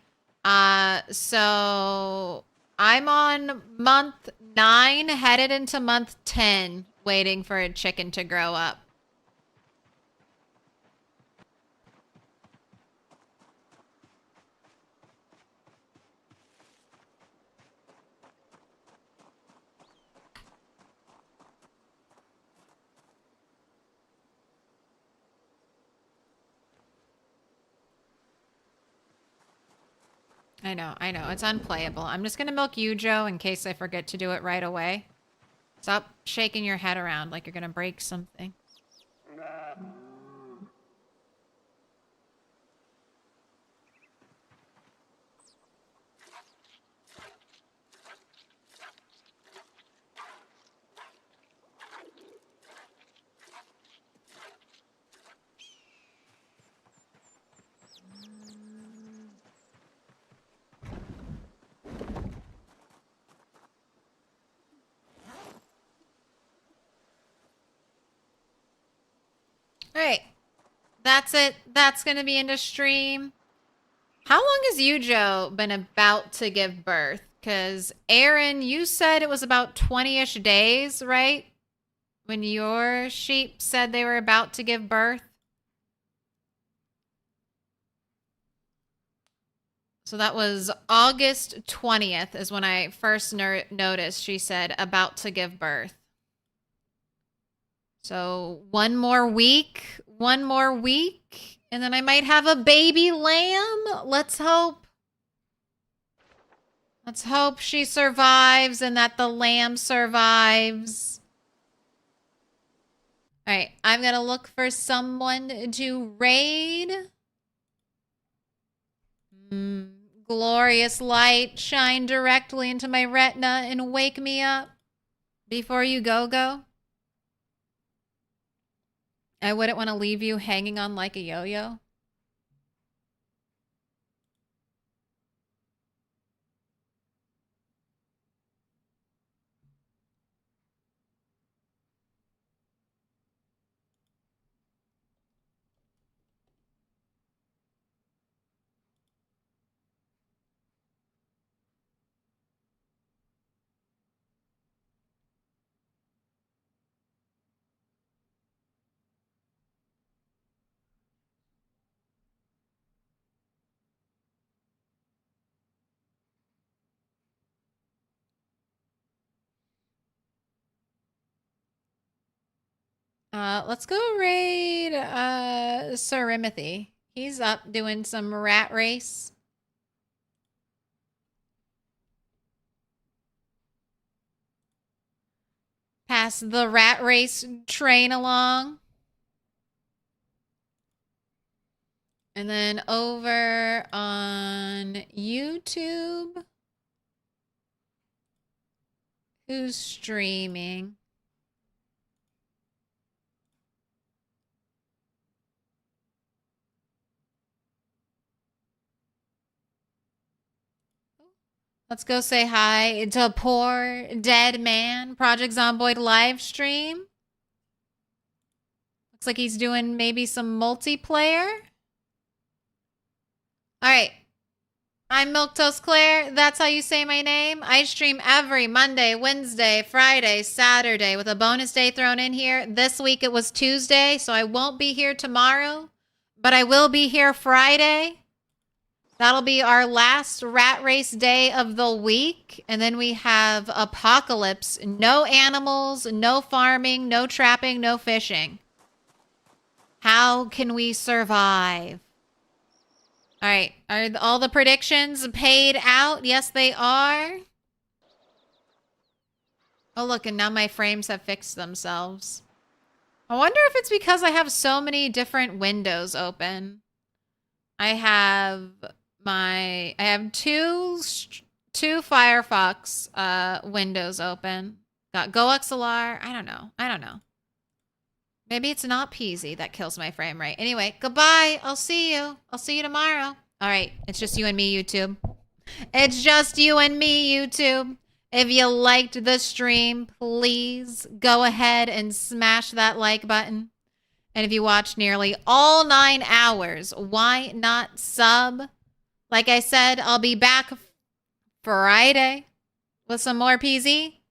So I'm on month 9, headed into month 10, waiting for a chicken to grow up. I know. It's unplayable. I'm just gonna milk you, Joe, in case I forget to do it right away. Stop shaking your head around like you're gonna break something. Alright. That's it. That's gonna be into stream. How long has you, Joe, been about to give birth? Because, Aaron, you said it was about 20-ish days, right? When your sheep said they were about to give birth? So that was August 20th is when I first noticed she said about to give birth. So one more week, and then I might have a baby lamb. Let's hope. Let's hope she survives and that the lamb survives. All right, I'm going to look for someone to raid. Glorious light, shine directly into my retina and wake me up before you go. I wouldn't want to leave you hanging on like a yo-yo. Let's go raid Serimothy. He's up doing some rat race. Pass the rat race train along. And then over on YouTube, who's streaming? Let's go say hi to Poor Dead Man, Project Zomboid live stream. Looks like he's doing maybe some multiplayer. All right. I'm Milquetoast Claire. That's how you say my name. I stream every Monday, Wednesday, Friday, Saturday with a bonus day thrown in here. This week it was Tuesday, so I won't be here tomorrow, but I will be here Friday. That'll be our last rat race day of the week. And then we have Apocalypse. No animals, no farming, no trapping, no fishing. How can we survive? All right. Are all the predictions paid out? Yes, they are. Oh, look. And now my frames have fixed themselves. I wonder if it's because I have so many different windows open. I have two Firefox windows open. Got GoXLR. I don't know. Maybe it's not Peasy that kills my frame rate. Anyway, goodbye. I'll see you tomorrow. All right. It's just you and me, YouTube. It's just you and me, YouTube. If you liked the stream, please go ahead and smash that like button. And if you watch nearly all 9 hours, why not sub? Like I said, I'll be back Friday with some more PZ.